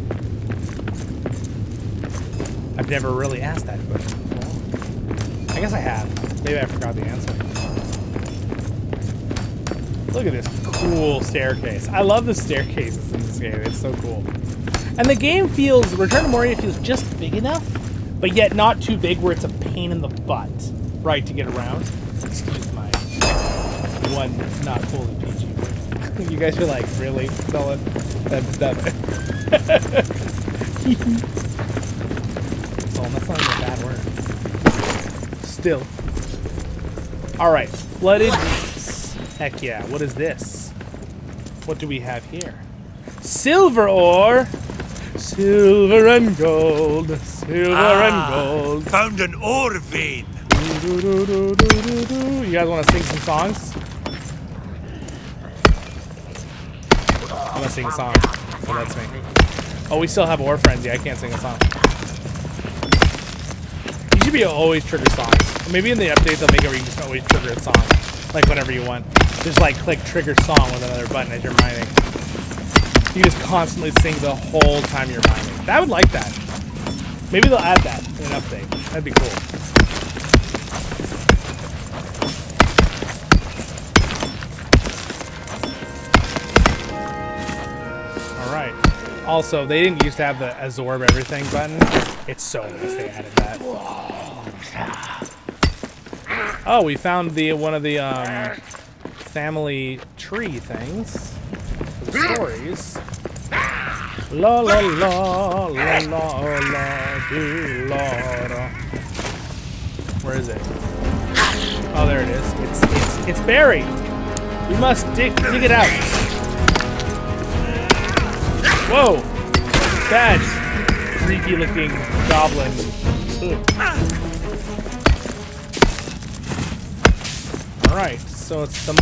I've never really asked that question before. I guess I have. Maybe I forgot the answer. Look at this cool staircase. I love the staircases in this game. It's so cool. And the game feels, Return to Moria feels just big enough, but yet not too big where it's a pain in the butt, right, to get around. Excuse my one not fully PG. You guys are like, really? Zollin? That's not even a bad word. Still. Alright, Flooded Deeps. Heck yeah, what is this? What do we have here? Silver ore! Silver and gold, silver and gold. Found an ore vein. You guys want to sing some songs? I'm gonna sing a song. Oh, that's me. Oh, we still have ore frenzy. I can't sing a song. You should be always trigger songs. Maybe in the update they'll make it where you can just always trigger a song, like whenever you want. Just like click trigger song with another button as you're mining. You just constantly sing the whole time you're mining. I would like that. Maybe they'll add that in an update. That'd be cool. Alright. Also, they didn't used to have the absorb everything button. It's so nice they added that. Oh, we found one of the family tree things for the stories. La la la la la la do la. Where is it? Oh, there it is. It's buried. We must dig it out. Whoa! Bad, creepy-looking goblin. All right, so it's the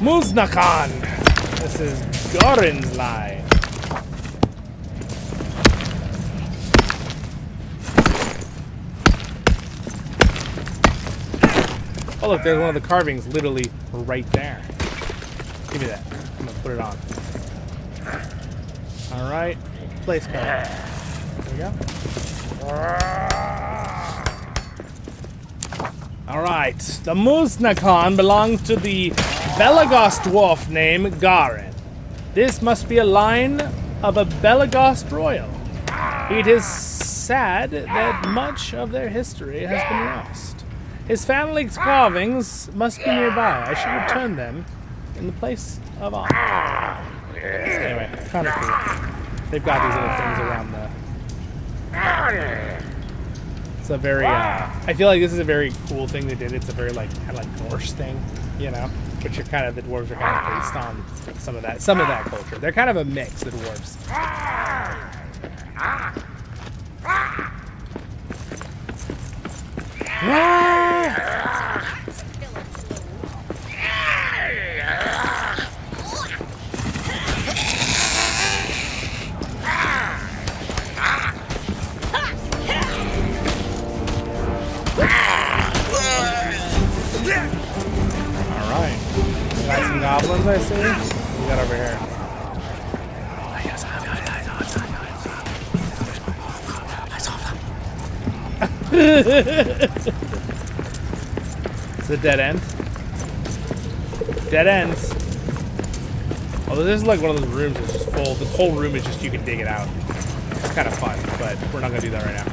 Muznakan. This is Gorin's line. Oh look, there's one of the carvings literally right there. Give me that. I'm gonna put it on. Alright. Place card. There we go. Alright. The Muznakan belongs to the Belagos dwarf named Garin. This must be a line of a Belagos royal. It is sad that much of their history has been lost. His family's carvings must be nearby. I should return them in the place of honor. Anyway, kind of cool. They've got these little things around the... It's a very, I feel like this is a very cool thing they did. It's a very, like, kind of like Norse thing, you know? Which are kind of, the dwarves are kind of based on some of that culture. They're kind of a mix, the dwarves. Alright. Got some goblins, I see. What we got over here? It's a dead end. Dead ends. Oh, this is like one of those rooms that's just full. This whole room is just, you can dig it out. It's kind of fun, but we're not going to do that right now.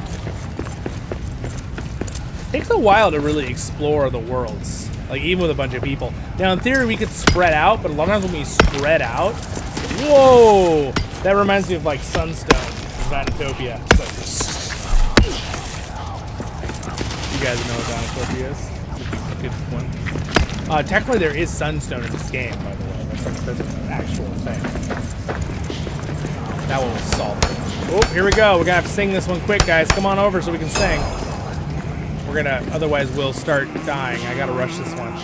It takes a while to really explore the worlds, like even with a bunch of people. Now, in theory, we could spread out, but a lot of times when we spread out, whoa! That reminds me of like Sunstone from Vanatopia. So, you guys know what Vanatopia is? It's a good one. Technically, there is Sunstone in this game, by the way. That's an actual thing. That one was salty. Oh, here we go. We're gonna have to sing this one quick, guys. Come on over so we can sing. We're gonna, otherwise we'll start dying. I gotta rush this one.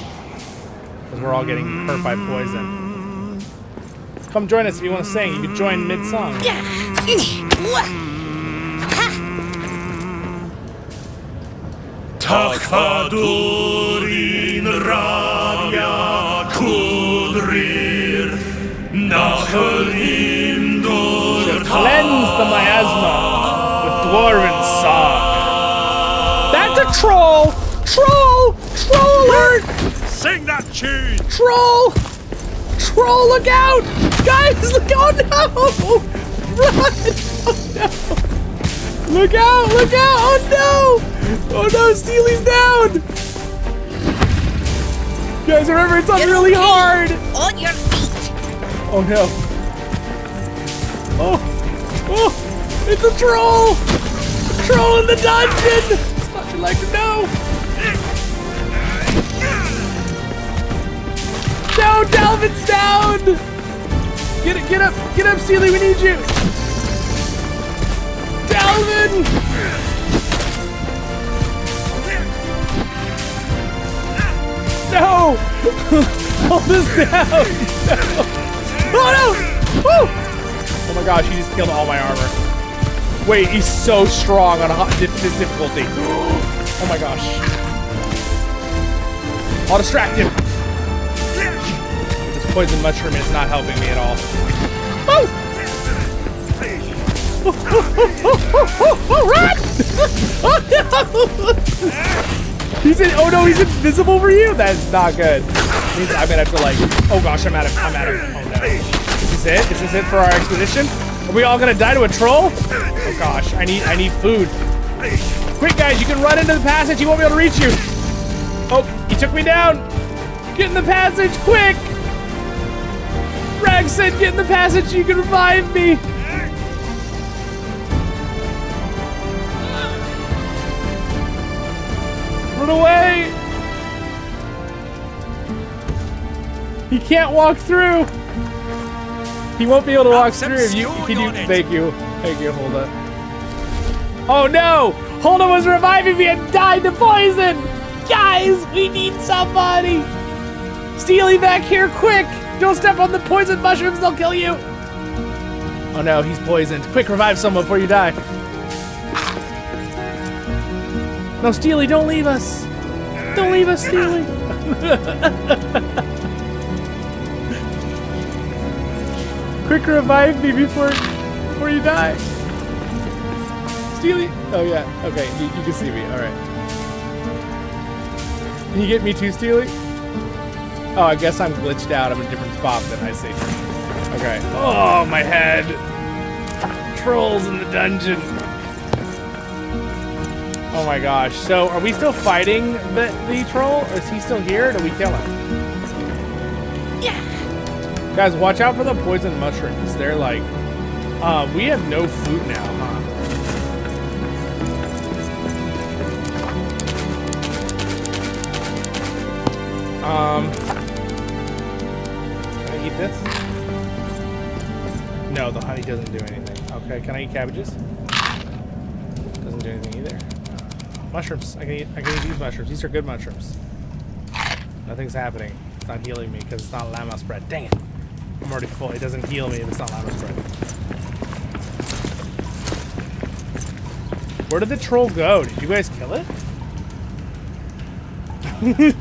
Because we're all getting hurt by poison. Come join us if you want to sing. You can join mid-song. Durin rabia kudrir nachel imdur Cleanse the miasma with dwarven song. That's a troll! Troll! Troll alert! Sing that tune! Troll! Troll, look out! Guys, look out! Oh no! Run! Oh no! Look out! Look out! Oh no! Oh no! Steely's down! Guys, remember it's on really hard! On your feet! Oh no! Oh! Oh! It's a troll! Troll in the dungeon! Thought you'd like to know! No, Dalvin's down! Get it! Get up, Steely, we need you. Dalvin! No! Hold this down! No. Oh no! Woo! Oh my gosh, he just killed all my armor. Wait, he's so strong on this difficulty. Oh my gosh. I'll distract him. This poison mushroom is not helping me at all. Oh! Run! Oh no! Oh no, he's invisible for you? That's not good. Means I'm gonna have to like, oh gosh, I'm out of, oh no. Is this it? Is this it for our expedition? Are we all gonna die to a troll? Oh gosh, I need food. Quick guys, you can run into the passage, he won't be able to reach you. Oh, he took me down. Get in the passage, quick! Rag said get in the passage, you can revive me. Run away! He can't walk through. He won't be able to walk through. Thank you, hold up. Oh no! Holden was reviving me and died to poison! Guys, we need somebody! Steely back here, quick! Don't step on the poison mushrooms, they'll kill you! Oh no, he's poisoned. Quick, revive someone before you die. No, Steely, don't leave us! Don't leave us, Steely! Quick, revive me before you die. Steely! Oh yeah, okay, you can see me, alright. Can you get me too, Steely? Oh, I guess I'm glitched out. I'm in a different spot than I see. Okay. Oh, my head. Trolls in the dungeon. Oh my gosh. So, are we still fighting the troll? Or is he still here? Or do we kill him? Yeah. Guys, watch out for the poison mushrooms. They're like... we have no food now, huh? Can I eat this? No, the honey doesn't do anything. Okay, can I eat cabbages? Doesn't do anything either. Mushrooms. I can eat these mushrooms. These are good mushrooms. Nothing's happening. It's not healing me because it's not llama spread. Dang it. I'm already full. It doesn't heal me if it's not llama spread. Where did the troll go? Did you guys kill it?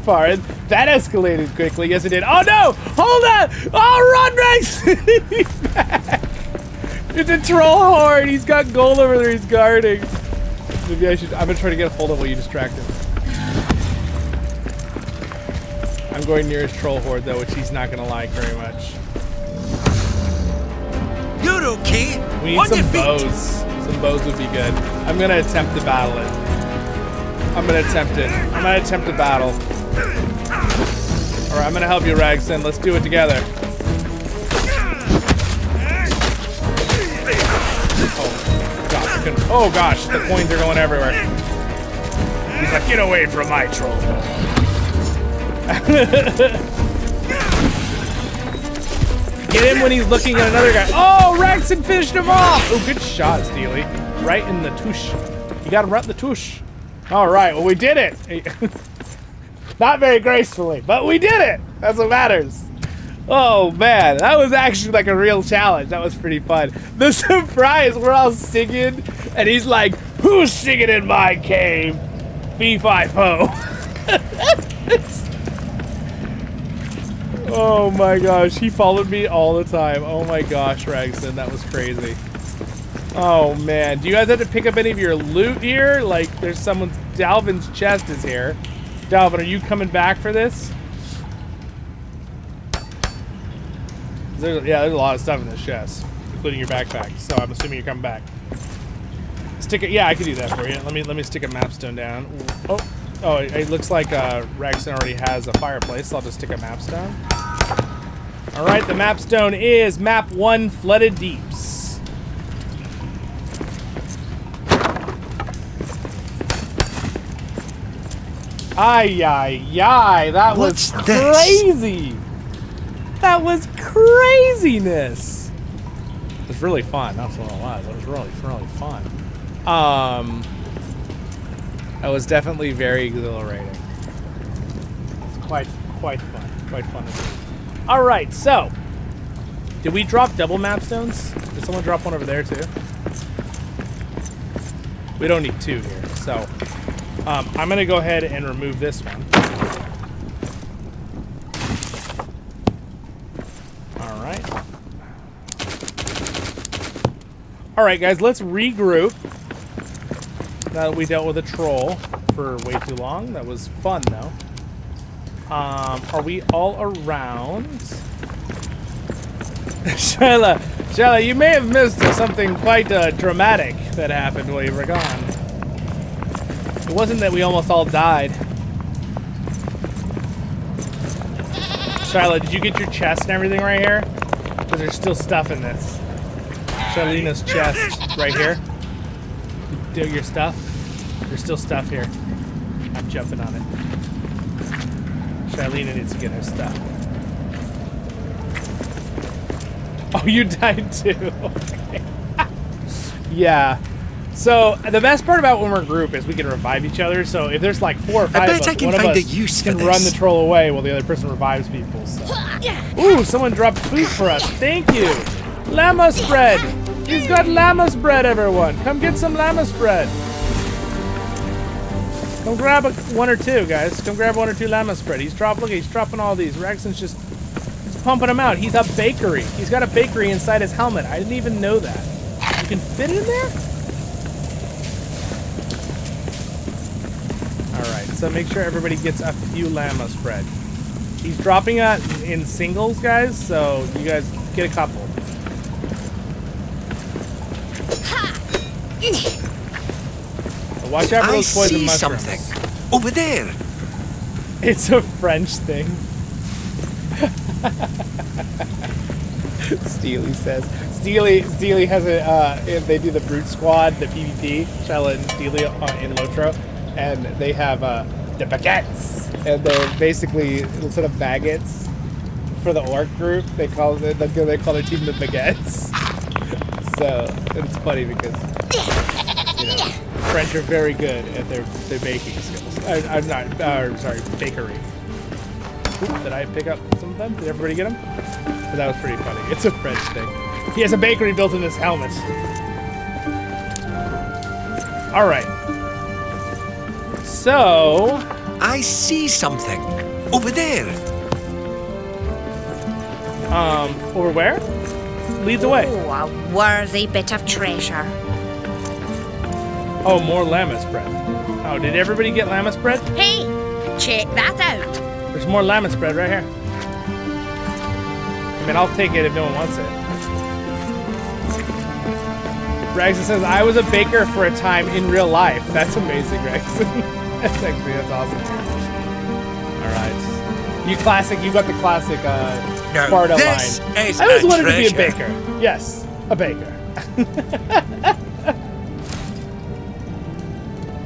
Farid, that escalated quickly. Yes, it did. Oh no! Hold on! Oh, run, Rex! He's back! It's a troll horde. He's got gold over there. He's guarding. Maybe I should. I'm gonna try to get a hold of while you distract him. I'm going near his troll horde though, which he's not gonna like very much. You're okay. We need some bows. Some bows would be good. I'm gonna attempt to battle it. I'm gonna attempt it. I'm gonna attempt to battle. Alright, I'm gonna help you, Ragson. Let's do it together. Oh gosh, the coins are going everywhere. He's like, get away from my troll. Get him when he's looking at another guy. Oh, Ragson finished him off. Oh, good shot, Steely. Right in the touche. You got him right in the touche. All right, well, we did it. Not very gracefully, but we did it. That's what matters. Oh, man. That was actually like a real challenge. That was pretty fun. The surprise, we're all singing, and he's like, who's singing in my cave? B5-O. Oh, my gosh. He followed me all the time. Oh, my gosh, Ragson. That was crazy. Oh, man. Do you guys have to pick up any of your loot here? Like, there's someone's... Dalvin's chest is here. Dalvin, are you coming back for this? There's a lot of stuff in this chest, including your backpack. So I'm assuming you're coming back. Stick it. Yeah, I can do that for you. Let me stick a mapstone down. Oh, it looks like Ragson already has a fireplace. So I'll just stick a mapstone. All right, the mapstone is map 1, Flooded Deeps. Ay, that was crazy. That was craziness. It was really fun. That's what it was. It was really fun. It was definitely very exhilarating. It's quite fun. Quite fun to do. All right, so did we drop double map stones? Did someone drop one over there too? We don't need 2 here, so I'm gonna go ahead and remove this one. All right, guys, let's regroup. Now that we dealt with a troll for way too long. That was fun, though. Are we all around? Shylah, you may have missed something quite dramatic that happened while you were gone. It wasn't that we almost all died. Shylah, did you get your chest and everything right here? Because there's still stuff in this. Shylina's chest right here. Do your stuff. There's still stuff here. I'm jumping on it. Shylina needs to get her stuff. Oh, you died too. Okay. Yeah. So the best part about when we're a group is we can revive each other. So if there's like 4 or 5 of us, one of us can run the troll away while the other person revives people. So. Ooh, someone dropped food for us. Thank you. Llama spread. He's got llama spread, everyone. Come get some llama spread. Come grab 1 or 2, guys. Come grab 1 or 2 llama spread. He's dropping all these. Rexon's just pumping them out. He's a bakery. He's got a bakery inside his helmet. I didn't even know that. You can fit it in there? Alright, so make sure everybody gets a few llama spread. He's dropping it in singles, guys, so you guys get a couple. Watch out for those poison mushrooms. Something over there. It's a French thing. Steely says. Steely has a. They do the Brute Squad, the PvP. Shylah and Steely in LOTRO, and they have the baguettes, and they're basically instead of baguettes for the orc group, they call their team the baguettes. So it's funny because French are very good at their baking skills. I'm not. Sorry, bakery. Ooh, did I pick up some of them? Did everybody get them? But that was pretty funny. It's a French thing. He has a bakery built in his helmet. All right. So I see something over there. Over where? Lead the way. Oh, a worthy bit of treasure. Oh, more llama spread. Oh, did everybody get llama spread? Hey, check that out. There's more llama spread right here. I mean, I'll take it if no one wants it. Ragson says, I was a baker for a time in real life. That's amazing, Ragson. That's awesome. All right. You got the classic Sparta line. I always wanted to be a baker. Yes, a baker.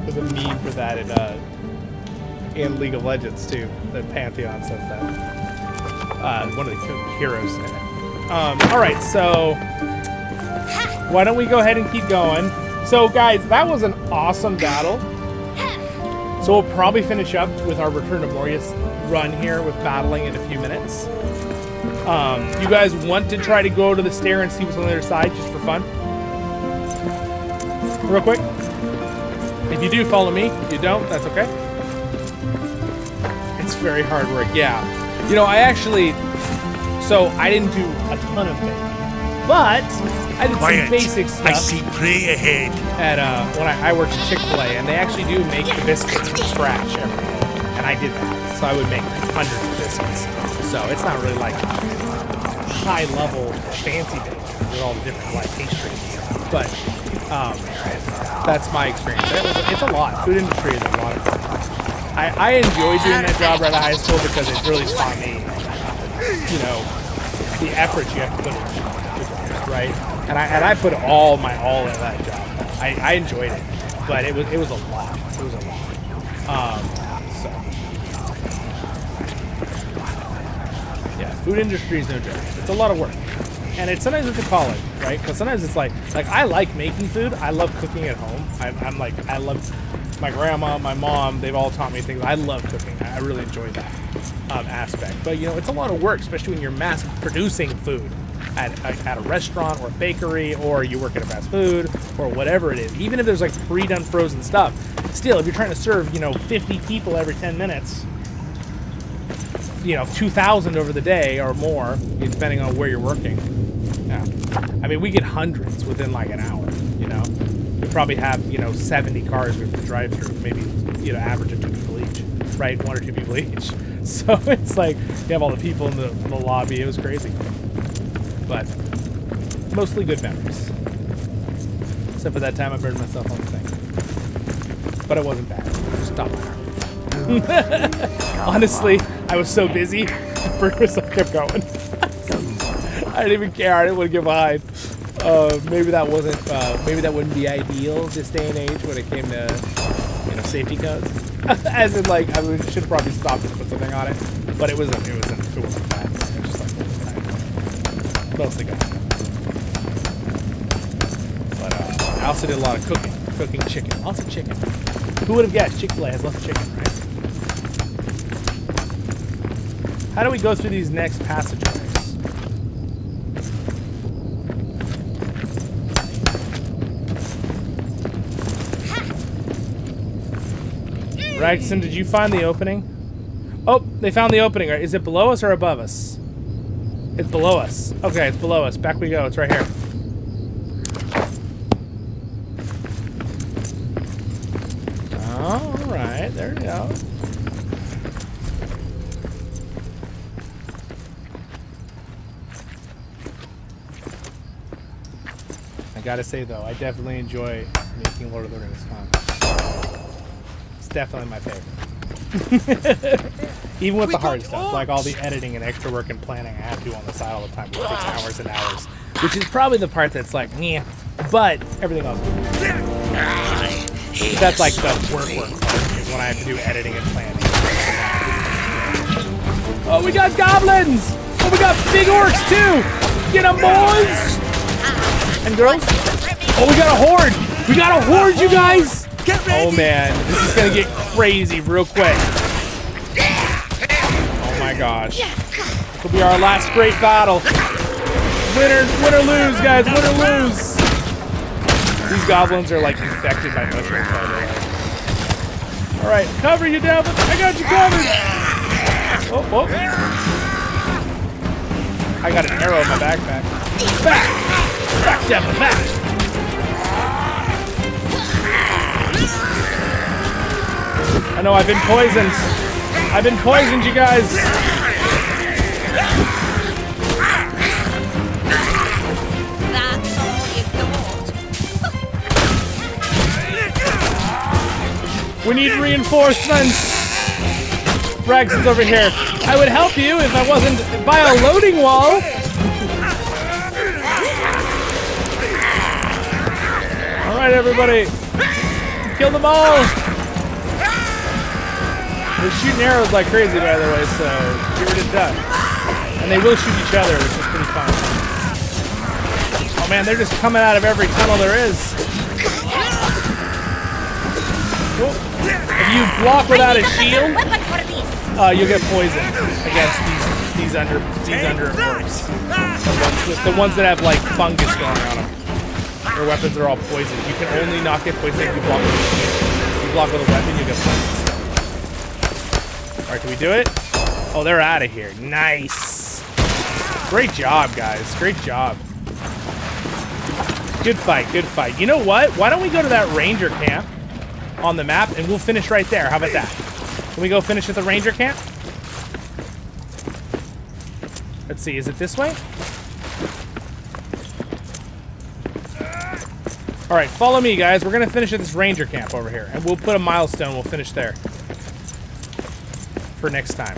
There's a meme for that in League of Legends too. The Pantheon says that. One of the heroes in it. All right, so why don't we go ahead and keep going? So, guys, that was an awesome battle. So we'll probably finish up with our Return to Moria run here with battling in a few minutes. You guys want to try to go to the stair and see what's on the other side just for fun? Real quick. If you do, follow me. If you don't, that's okay. It's very hard work, yeah. You know, I didn't do a ton of baking, but I did some basic stuff. I see prey ahead. At when I worked at Chick-fil-A, and they actually do make the biscuits from scratch every day, and I did that. So I would make hundreds of biscuits. So it's not really like high-level fancy baking with all the different like pastries and stuff, but that's my experience. It's a lot. Food industry is a lot of fun. I enjoy doing that job right out of high school because it really taught me, the effort you have to put into it, right? And I put all into that job. I enjoyed it, but it was a lot. It was a lot. So yeah, food industry is no joke. It's a lot of work. and it's sometimes it's a calling, right? Because sometimes it's like I like making food. I love cooking at home. I love my grandma, my mom. They've all taught me things. I love cooking. I really enjoy that aspect. But you know, it's a lot of work, especially when you're mass producing food at a restaurant or a bakery, or you work at a fast food or whatever it is. Even if there's like pre-done frozen stuff, still, if you're trying to serve 50 people every 10 minutes. 2,000 over the day or more, depending on where you're working. Yeah, I mean, we get hundreds within like an hour. We probably have 70 cars we have to drive through, maybe average of 2 people each, right? 1 or 2 people each. So it's like you have all the people in the lobby. It was crazy, but mostly good memories. Except for that time I burned myself on the thing, but it wasn't bad. Just stopped my arm. Honestly, I was so busy, the burgers kept going. I didn't even care. I didn't want to get behind. Maybe that wasn't. Maybe that wouldn't be ideal this day and age when it came to safety codes. As in, like, I should have probably stopped and put something on it, but it wasn't bad. It was just like mostly good. But I also did a lot of cooking chicken, lots of chicken. Who would have guessed Chick-fil-A has lots of chicken, right? How do we go through these next passageways? Ragson, did you find the opening? Oh, they found the opening. Is it below us or above us? It's below us. Okay, it's below us. Back we go. It's right here. All right, there we go. I gotta say though, I definitely enjoy making Lord of the Rings. It's definitely my favorite. Even with the hard stuff, like all the editing and extra work and planning I have to do on the side all the time, which takes hours and hours. Which is probably the part that's like, yeah, but everything else. That's like the work part, is when I have to do editing and planning. Oh, we got goblins! Oh, we got big orcs too! Get 'em, boys! And girls? Oh, we got a horde! We got a horde, you guys! Oh man, this is gonna get crazy real quick. Oh my gosh. This will be our last great battle. Win or lose, guys, win or lose. These goblins are like infected by mushrooms, by the way. Alright, cover you, devil! I got you covered! Oh. I got an arrow in my backpack. Back, devil, back! I know, I've been poisoned. I've been poisoned, you guys. That's all you got. We need reinforcements. Braxton's over here. I would help you if I wasn't by a loading wall. All right, everybody. Kill them all. They're shooting arrows like crazy, by the way, so get rid of that. And they will shoot each other, which is pretty fun. Oh man, they're just coming out of every tunnel there is. Cool. If you block without a shield, you'll get poisoned against these under orcs. The ones that have like fungus going on them. Their weapons are all poisoned. You can only not get poisoned if you block with a shield. If you block with a weapon, you get poisoned. Alright, can we do it? Oh, they're out of here. Nice. Great job, guys. Great job. Good fight, good fight. You know what? Why don't we go to that ranger camp on the map and we'll finish right there. How about that? Can we go finish at the ranger camp? Let's see, is it this way? Alright, follow me, guys. We're going to finish at this ranger camp over here. And we'll put a milestone. We'll finish there. For next time.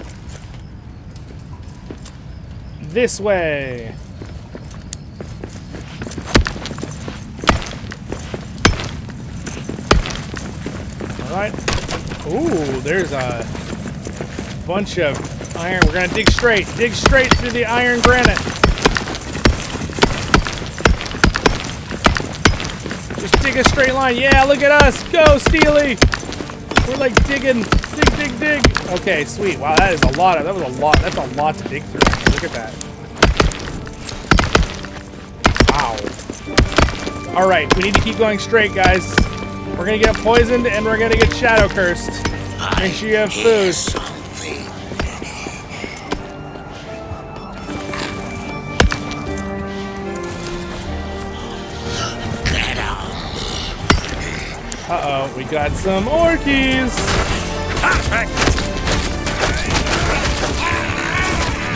This way. Alright. Ooh, there's a bunch of iron. We're gonna dig straight through the iron granite. dig a straight line. Yeah, look at us. Go, Steely. We're like digging. Dig. Okay, sweet. Wow, that is a lot of, that's a lot to dig through. Look at that. Wow. All right, we need to keep going straight, guys. We're gonna get poisoned and we're gonna get shadow cursed. Make sure you have food. Uh-oh, we got some orkies.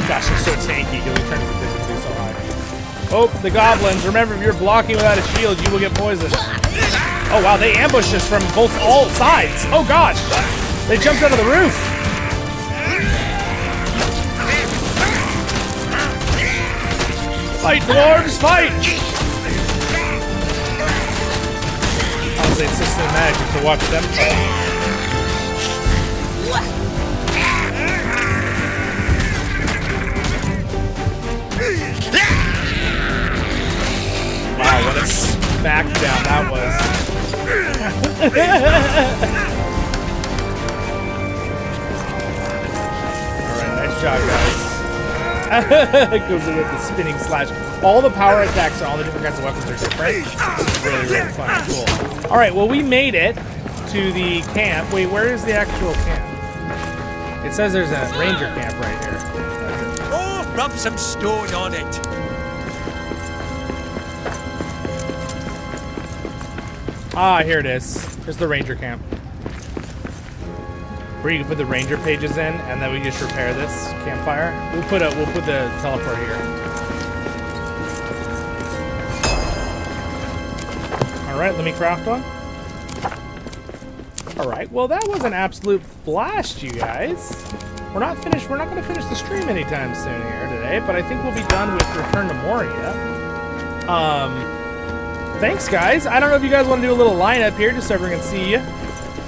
Gosh, they're so tanky because we turned the difficulty so high. Oh, the goblins. Remember, if you're blocking without a shield, you will get poisoned. Oh, wow, they ambushed us from all sides. Oh, gosh. They jumped out of the roof. Fight, dwarves, fight! Honestly, it's just magic to watch them fight. Wow, what a smackdown that was. Alright, nice job, guys. Goes with the spinning slash. All the power attacks and all the different kinds of weapons are different. This is really fun and cool. Alright, well, we made it to the camp. Wait, where is the actual camp? It says there's a ranger camp right here. Oh, rub some stone on it. Ah, here it is. Here's the ranger camp. Where you can put the ranger pages in, and then we just repair this campfire. We'll put the teleport here. All right, let me craft one. All right, well that was an absolute blast, you guys. We're not finished. We're not going to finish the stream anytime soon here today, but I think we'll be done with Return to Moria. Thanks, guys. I don't know if you guys want to do a little lineup here, just so everyone can see you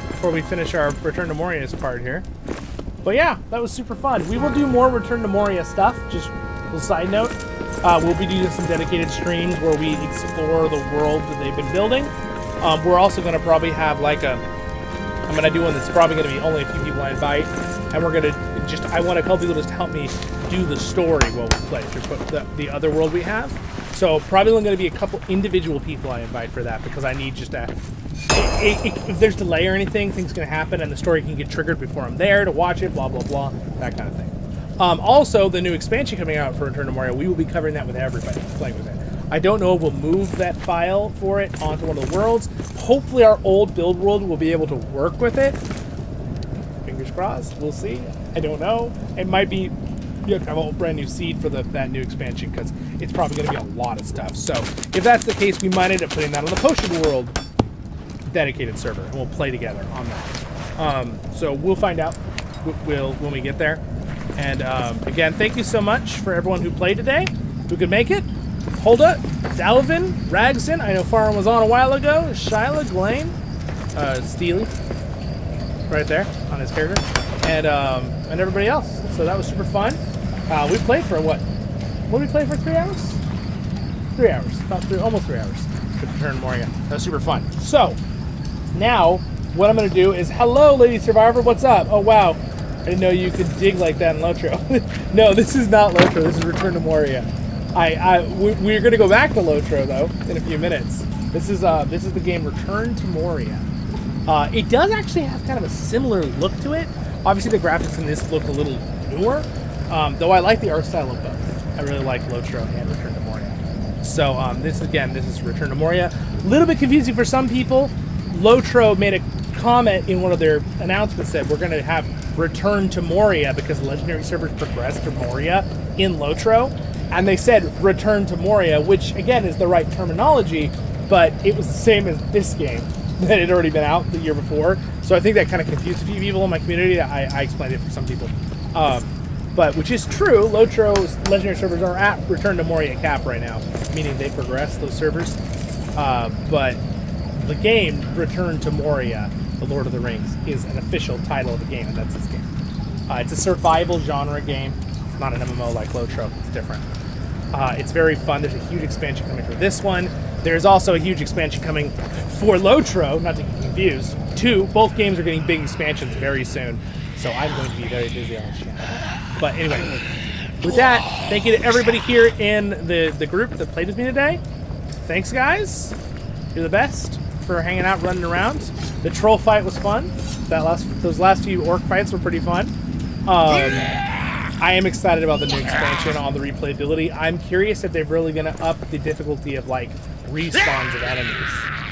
before we finish our Return to Moria's part here. But yeah, that was super fun. We will do more Return to Moria stuff. Just a little side note. We'll be doing some dedicated streams where we explore the world that they've been building. We're also going to probably have like I'm going to do one that's probably going to be only a few people I invite. And we're going to I want a couple people just to help me do the story while we play through the other world we have. So probably only going to be a couple individual people I invite for that because I need just a... If there's delay or anything, things can happen and the story can get triggered before I'm there to watch it, blah, blah, blah, that kind of thing. Also, the new expansion coming out for Return to Moria, we will be covering that with everybody playing with it. I don't know if we'll move that file for it onto one of the worlds. Hopefully our old build world will be able to work with it. Fingers crossed. We'll see. I don't know. It might be... You have to have a brand new seed for that new expansion because it's probably going to be a lot of stuff. So if that's the case, we might end up putting that on the Potion World dedicated server, and we'll play together on that. So we'll find out when we get there. And again, thank you so much for everyone who played today, who could make it. Hulda, Dalvin, Ragson, I know Farron was on a while ago, Shylah, Glain, Steely, right there on his character, and everybody else. So that was super fun. We played for what did we play for, 3 hours? 3 hours, almost 3 hours to Return to Moria. That was super fun. So now what I'm going to do is, hello, Lady Survivor, what's up? Oh, wow. I didn't know you could dig like that in LOTRO. No, this is not LOTRO. This is Return to Moria. We're going to go back to LOTRO, though, in a few minutes. This is the game Return to Moria. It does actually have kind of a similar look to it. Obviously, the graphics in this look a little newer, though I like the art style of both. I really like LOTRO and Return to Moria. So this is Return to Moria. A little bit confusing for some people. LOTRO made a comment in one of their announcements that we're going to have Return to Moria because legendary servers progress to Moria in LOTRO. And they said Return to Moria, which again is the right terminology, but it was the same as this game that had already been out the year before. So I think that kind of confused a few people in my community. I explained it for some people. But which is true, LOTRO's legendary servers are at Return to Moria cap right now, meaning they progress those servers. But the game Return to Moria, The Lord of the Rings, is an official title of the game, and that's this game. It's a survival genre game. It's not an MMO like LOTRO. It's different. It's very fun. There's a huge expansion coming for this one. There's also a huge expansion coming for LOTRO, not to get confused. 2, both games are getting big expansions very soon, so I'm going to be very busy on this channel. But anyway, with that, thank you to everybody here in the group that played with me today. Thanks, guys. You're the best for hanging out, running around. The troll fight was fun. Those last few orc fights were pretty fun. I am excited about the new expansion on the replayability. I'm curious if they're really going to up the difficulty of like respawns of enemies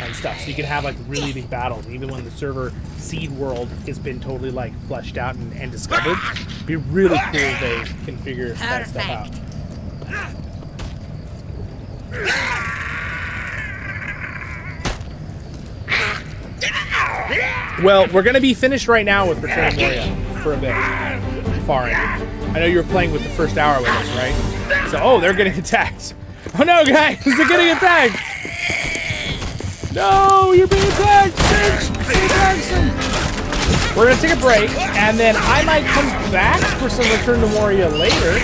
and stuff, so you can have like really big battles even when the server seed world has been totally like fleshed out and discovered. It'd be really cool if they can figure that stuff out. Well, we're going to be finished right now with Return to Moria for a bit. Far in. I know you were playing with the first hour with us, right? So, oh, they're getting attacked. Oh no, guys, they're getting attacked. No, you're being attacked. We're going to take a break, and then I might come back for some Return to Moria later.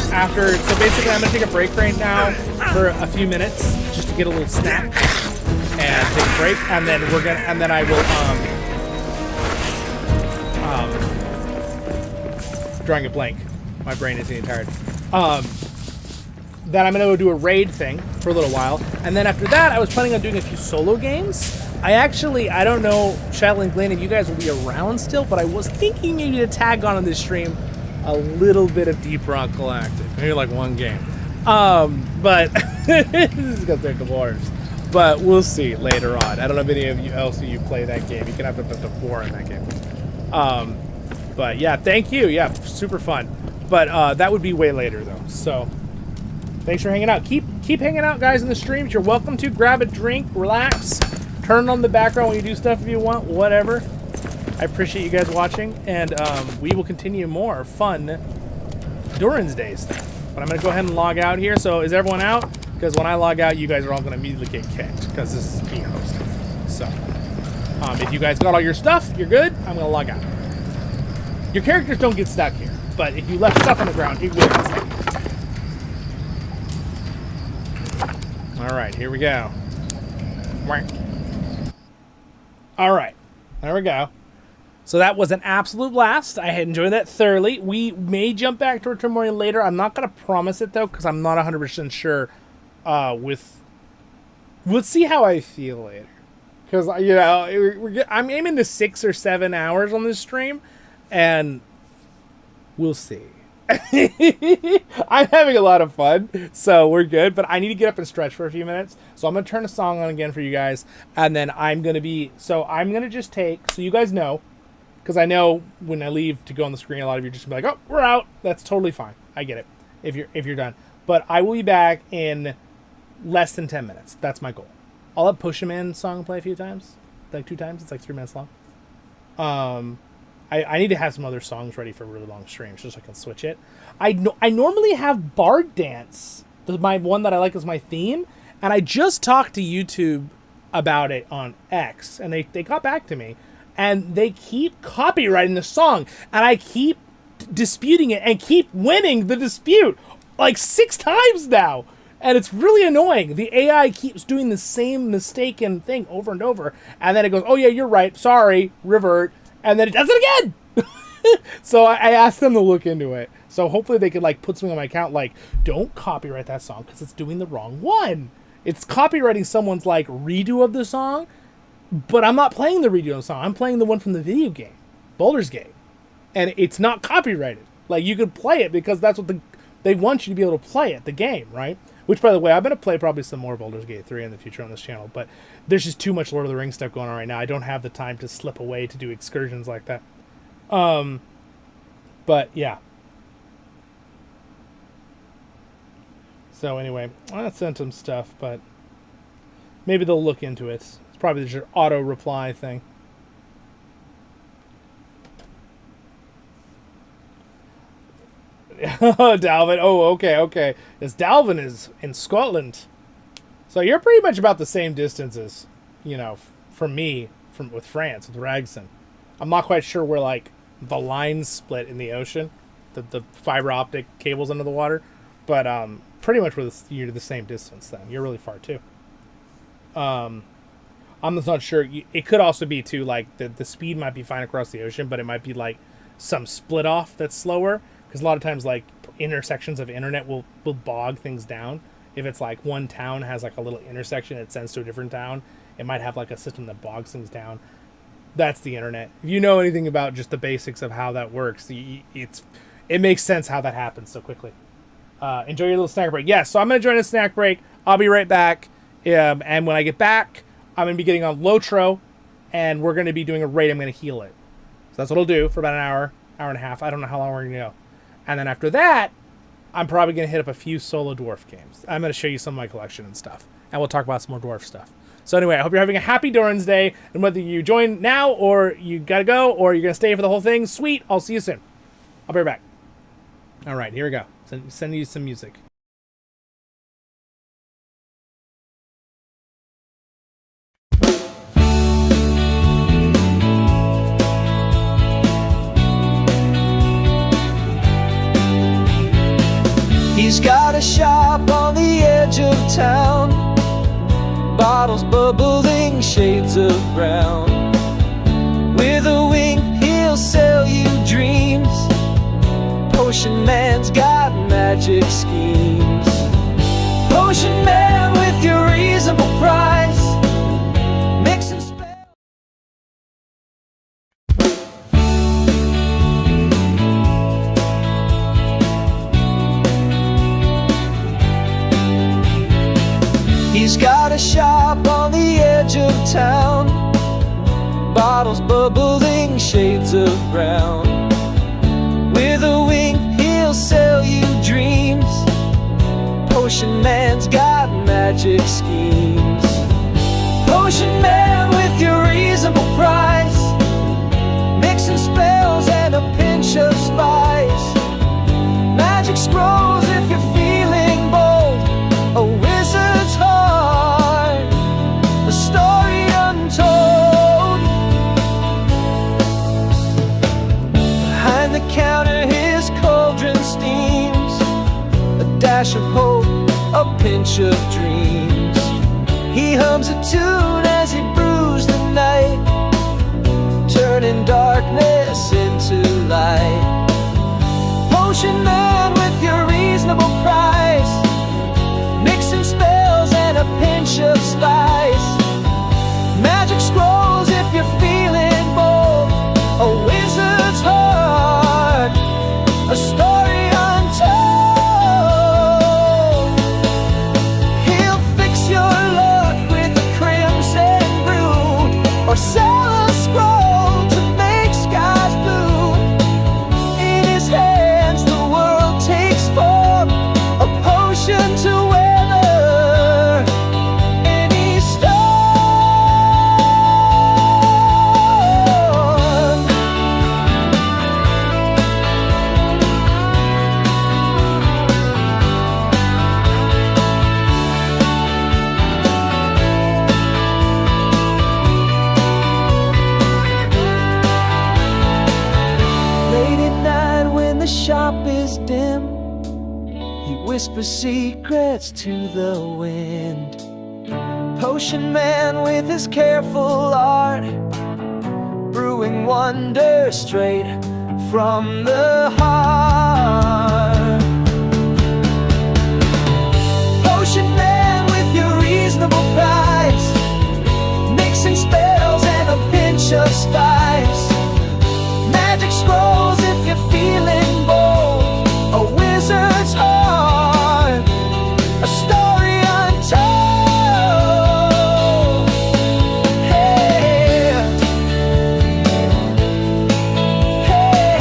So basically, I'm going to take a break right now for a few minutes just to get a little snack and take a break, and then I will drawing a blank. My brain is getting tired. Then I'm gonna go do a raid thing for a little while, and then after that, I was planning on doing a few solo games. I don't know, Shylah and Glain, if you guys will be around still, but I was thinking maybe to tag on this stream a little bit of Deep Rock Galactic, maybe like one game. But this is because they're Dwarves. But we'll see later on. I don't know if any of you else play that game. You can have up to 4 in that game. But yeah, thank you. Yeah, super fun. But that would be way later though. So thanks for hanging out. Keep hanging out, guys, in the streams. You're welcome to. Grab a drink, relax, turn on the background when you do stuff if you want, whatever. I appreciate you guys watching, and we will continue more fun Durin's Day stuff. But I'm gonna go ahead and log out here. So is everyone out? Because when I log out, you guys are all gonna immediately get kicked because this is being hosted. So if you guys got all your stuff, you're good. I'm gonna log out. Your characters don't get stuck here, but if you left stuff on the ground, it will get stuck. All right, here we go. All right, there we go. So that was an absolute blast. I had enjoyed that thoroughly. We may jump back to Return to Moria later. I'm not going to promise it, though, because I'm not 100% sure We'll see how I feel later. Because, you know, I'm aiming to 6 or 7 hours on this stream, and we'll see. I'm having a lot of fun, so we're good, but I need to get up and stretch for a few minutes. So I'm going to turn a song on again for you guys, and then I'm going to just take, so you guys know, because I know when I leave to go on the screen, a lot of you are just going to be like, oh, we're out. That's totally fine. I get it if you're done. But I will be back in less than 10 minutes. That's my goal. I'll let Push 'Em In song play a few times, like 2 times. It's like 3 minutes long. I need to have some other songs ready for really long streams just so I can switch it. I normally have Bard Dance. My one that I like is my theme, and I just talked to YouTube about it on X, and they got back to me, and they keep copyrighting the song, and I keep disputing it and keep winning the dispute like 6 times now. And it's really annoying. The AI keeps doing the same mistaken thing over and over, and then it goes, oh yeah, you're right, sorry, revert, and then it does it again. So I asked them to look into it. So hopefully they could like put something on my account like, don't copyright that song because it's doing the wrong one. It's copywriting someone's like redo of the song, but I'm not playing the redo of the song. I'm playing the one from the video game, Baldur's Gate, and it's not copyrighted. Like, you could play it because that's what they want you to be able to play it, the game, right? Which, by the way, I'm going to play probably some more Baldur's Gate 3 in the future on this channel, but there's just too much Lord of the Rings stuff going on right now. I don't have the time to slip away to do excursions like that. But, yeah. So, anyway, I sent them stuff, but maybe they'll look into it. It's probably just your auto-reply thing. Dalvin. Oh, okay. Yes, Dalvin is in Scotland. So you're pretty much about the same distances, you know, from me, with France, with Ragson. I'm not quite sure where, like, the lines split in the ocean, the fiber optic cables under the water, but pretty much you're the same distance then. You're really far too. I'm just not sure. It could also be too, like, the speed might be fine across the ocean, but it might be like some split off that's slower, because a lot of times like intersections of internet will bog things down. If it's like one town has like a little intersection it sends to a different town, it might have like a system that bogs things down. That's the internet. If you know anything about just the basics of how that works, it makes sense how that happens so quickly. Enjoy your little snack break. Yes, so I'm going to join a snack break. I'll be right back. And when I get back, I'm going to be getting on LOTRO, and we're going to be doing a raid. I'm going to heal it. So that's what I'll do for about an hour and a half. I don't know how long we're going to go. And then after that, I'm probably going to hit up a few solo dwarf games. I'm going to show you some of my collection and stuff. And we'll talk about some more dwarf stuff. So anyway, I hope you're having a happy Durin's Day. And whether you join now or you got to go or you're going to stay for the whole thing, sweet. I'll see you soon. I'll be right back. All right, here we go. Send you some music. He's got a shop on the edge of town, bottles bubbling, shades of brown. With a wink he'll sell you dreams, Potion Man's got magic schemes. Potion Man with your reasonable price, mixing spells. He's got a shop on the edge of town, bottles bubbling, shades of brown. With a wink he'll sell you dreams, Potion Man's got magic schemes. Potion Man with your reasonable price, mixing spells and a pinch of spice. Magic scrolls if you're feeling bold, a wizard's heart, a story untold. Behind the counter his cauldron steams, a dash of hope, a pinch of dreams. He hums a tune as he brews the night, turning darkness into light. Potion Man with your reasonable price, mixing spells and a pinch of spice. Magic scrolls if you're feeling bold, a wizard's heart, a story untold. He'll fix your luck with a crimson brew, or sell a scroll to make skies blue. In his hands the world takes form, a potion to weather any storm. Late at night when the shop is dim, he whispers secrets to the wind. Potion Man with his careful art, brewing wonder straight from the heart. Potion Man with your reasonable price, mixing spells and a pinch of spice. Magic scrolls if you're feeling bold, a wizard's heart, a story untold. Hey, hey.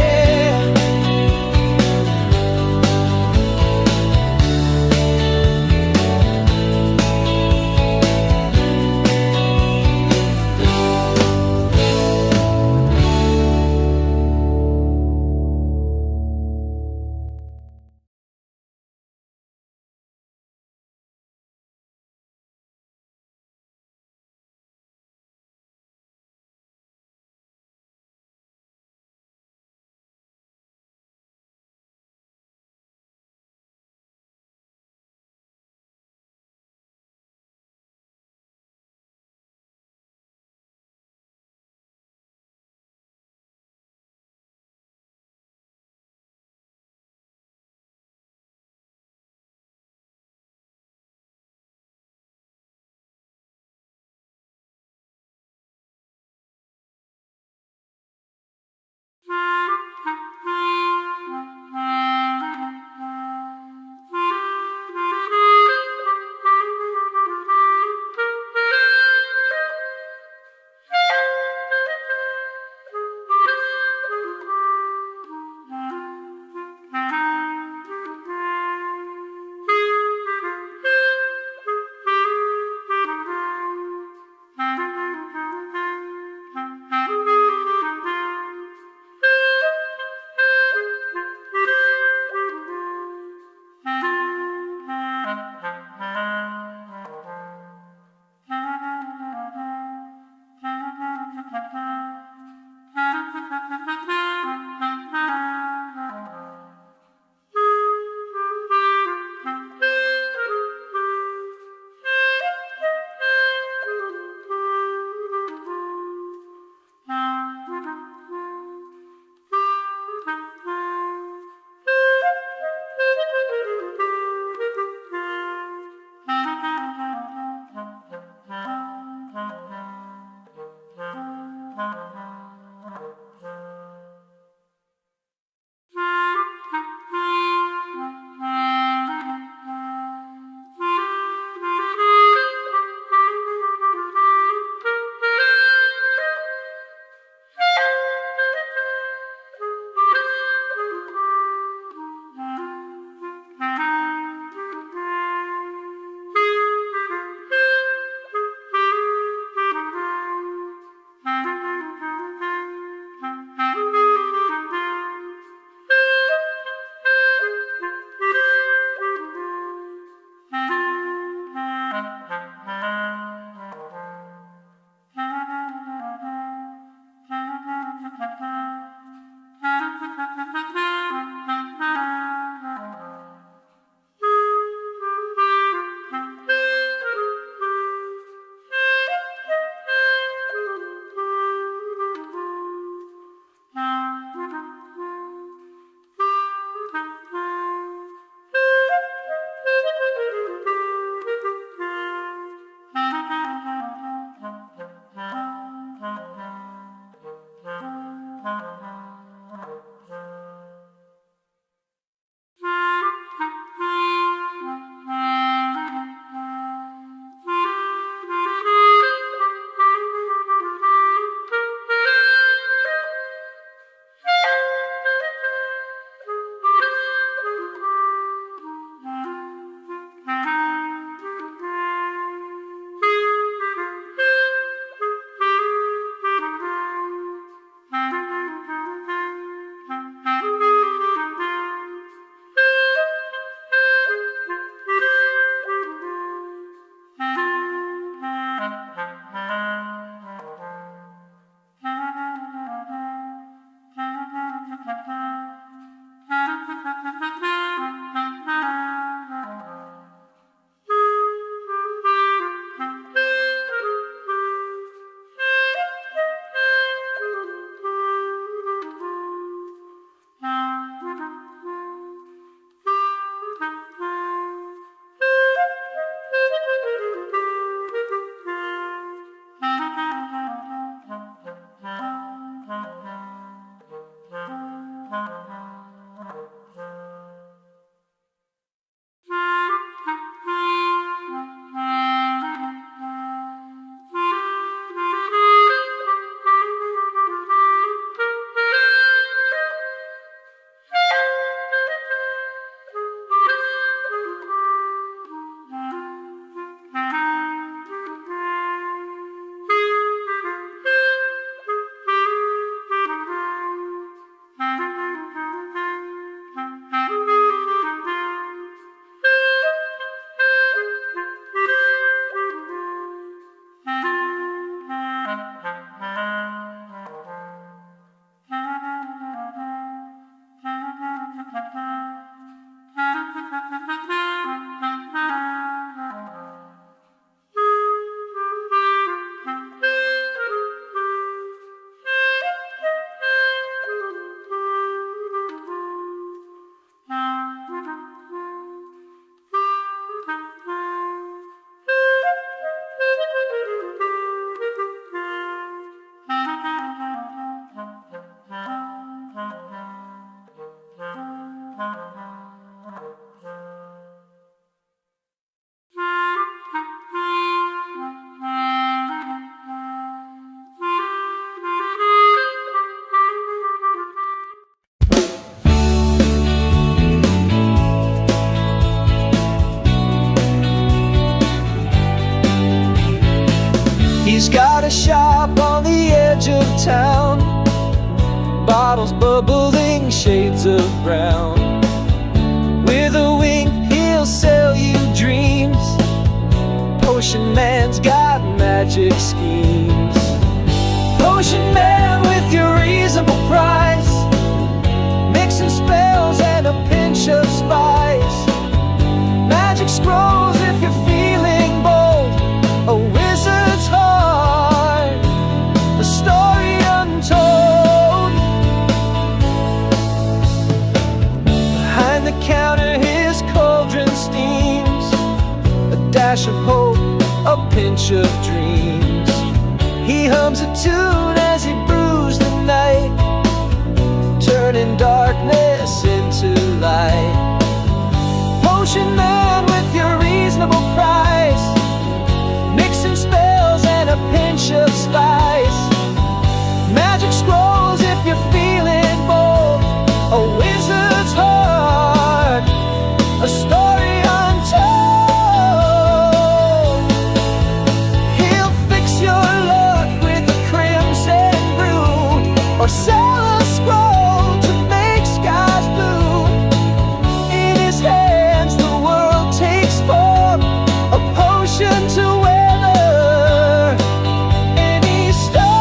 He's got a shop on the edge of town, bottles bubbling, shades of brown. With a wink, he'll sell you dreams. Potion Man's got magic schemes. Potion Man with your reasonable price, mixing spells and a pinch of spice. Magic scrolls if you're feeling bold, a wizard's heart, a story untold. Behind the counter his cauldron steams, a dash of hope, a pinch of dreams. He hums a tune as he brews the night, turning darkness into light. Potion Man with your reasonable price, mixing spells and a pinch of spice. Magic scrolls if you're feeling bold, a wizard's heart, a story untold. He'll fix your luck with a crimson brew, or sell a scroll to make skies blue. In his hands the world takes form, a potion to weather any storm.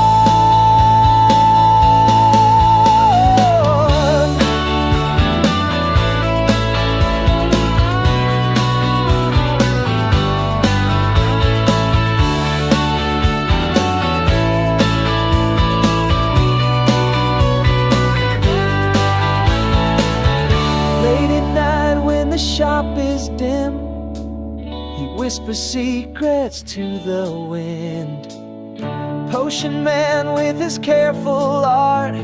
Late at night when the shop is dim, he whispers secrets to the wind. Potion Man with his careful art,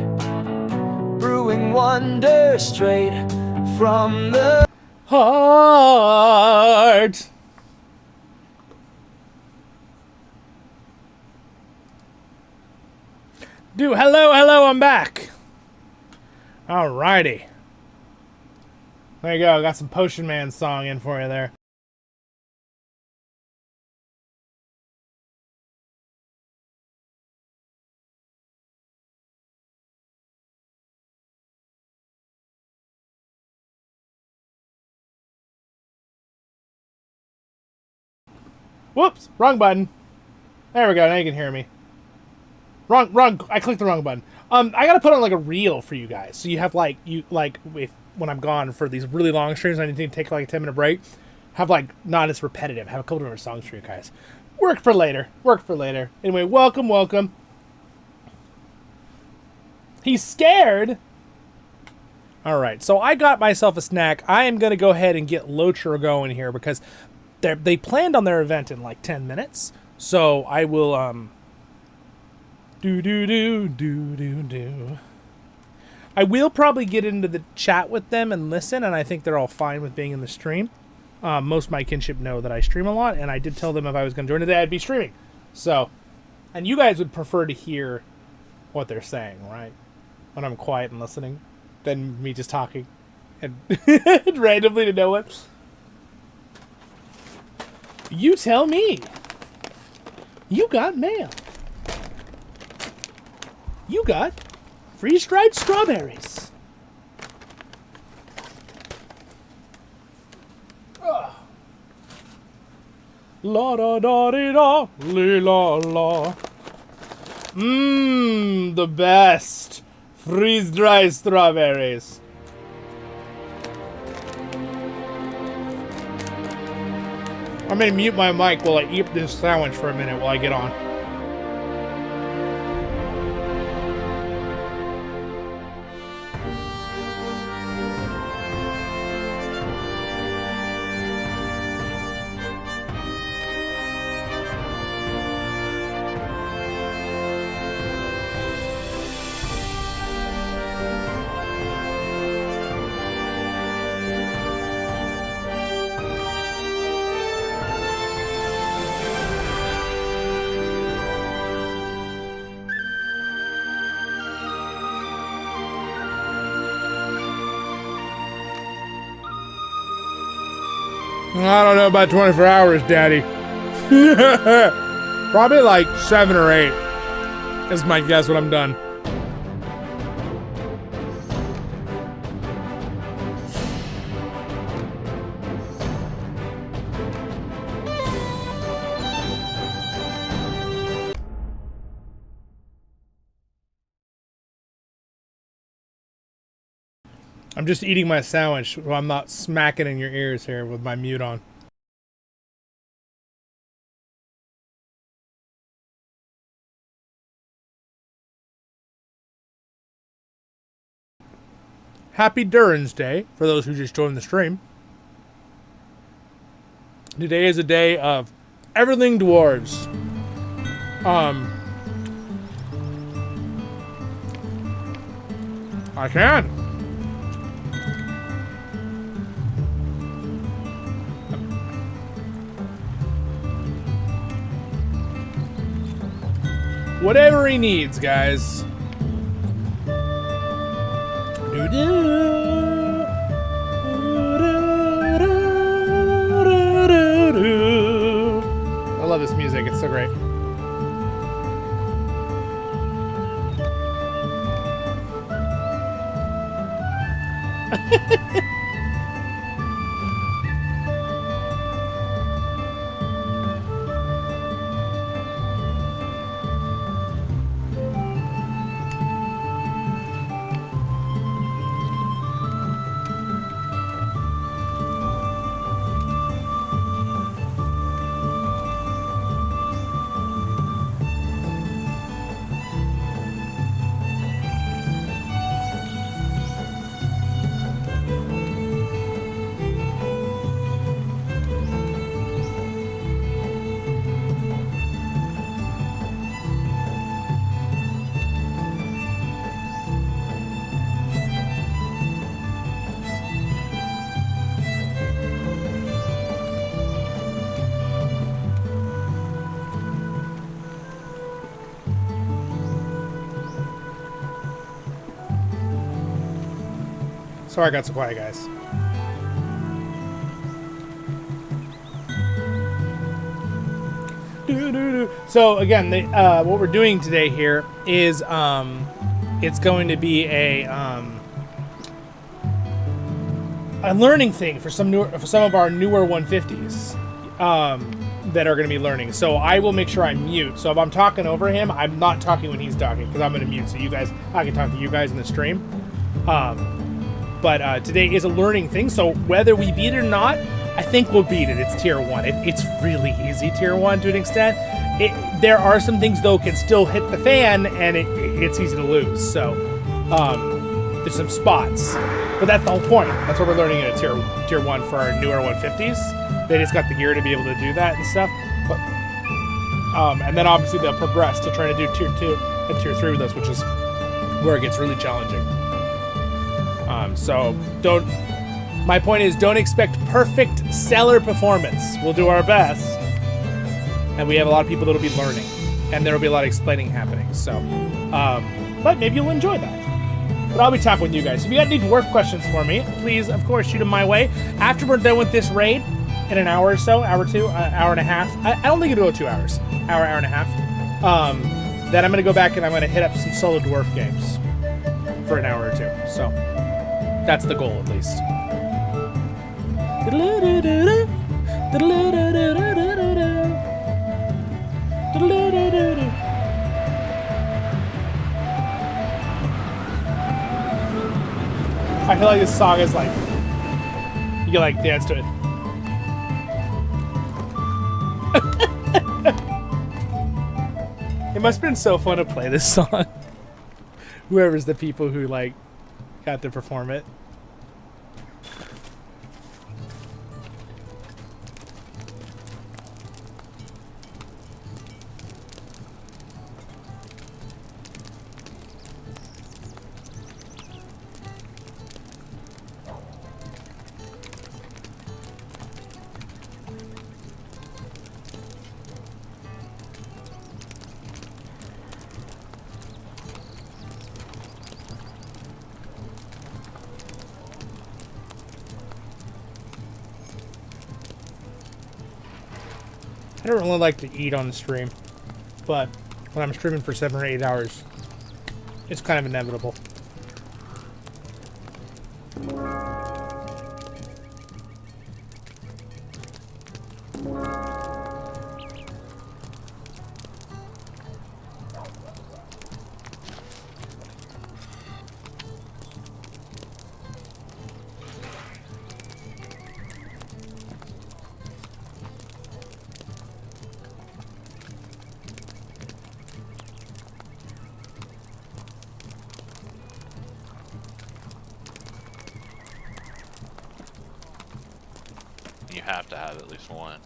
brewing wonder straight from the Heart. Dude, hello, I'm back. Alrighty. There you go, got some Potion Man song in for you there. Whoops, wrong button. There we go, now you can hear me. Wrong, I clicked the wrong button. I gotta put on like a reel for you guys. So you have like, when I'm gone for these really long streams, I need to take like a 10-minute break. Have like, not as repetitive. Have a couple different songs for you guys. Work for later. Anyway, welcome. He's scared. Alright, so I got myself a snack. I am gonna go ahead and get LOTRO going here because they planned on their event in like 10 minutes. So I will, I will probably get into the chat with them and listen, and I think they're all fine with being in the stream. Most of my kinship know that I stream a lot, and I did tell them if I was going to join today, I'd be streaming. So, and you guys would prefer to hear what they're saying, right? When I'm quiet and listening, than me just talking and randomly to no one. You tell me. You got mail. You got freeze-dried strawberries. La da da dee da, lee la la. Mmm, the best freeze-dried strawberries. I'm gonna mute my mic while I eat this sandwich for a minute while I get on. I don't know about 24 hours, Daddy. Probably like 7 or 8 is my guess when I'm done. I'm just eating my sandwich while I'm not smacking in your ears here with my mute on. Happy Durin's Day, for those who just joined the stream. Today is a day of everything dwarves. I can. Whatever he needs, guys. I love this music, it's so great. Sorry I got so quiet, guys. So again, what we're doing today here is it's going to be a learning thing for some of our newer 150s that are going to be learning. So I will make sure I mute. So if I'm talking over him, I'm not talking when he's talking because I'm going to mute. So I can talk to you guys in the stream. But today is a learning thing, so whether we beat it or not, I think we'll beat it. It's tier 1. It's really easy tier 1 to an extent. There are some things, though, can still hit the fan, and it's easy to lose. So there's some spots. But that's the whole point. That's what we're learning in a tier 1 for our newer 150s. They just got the gear to be able to do that and stuff. But, and then obviously they'll progress to try to do tier 2 and tier 3 with us, which is where it gets really challenging. So my point is, don't expect perfect stellar performance. We'll do our best. And we have a lot of people that'll be learning. And there'll be a lot of explaining happening. So, but maybe you'll enjoy that. But I'll be talking with you guys. If you got any dwarf questions for me, please, of course, shoot them my way. After we're done with this raid, in an hour or so, hour or two, hour and a half. I don't think it'll go 2 hours. Hour and a half. Then I'm going to go back and I'm going to hit up some solo dwarf games for an hour or two. So that's the goal, at least. I feel like this song is like, you can like dance to it. It must have been so fun to play this song. Whoever's the people who like got to perform it. I don't really like to eat on the stream. but when I'm streaming for 7 or 8 hours, it's kind of inevitable. You have to have at least one.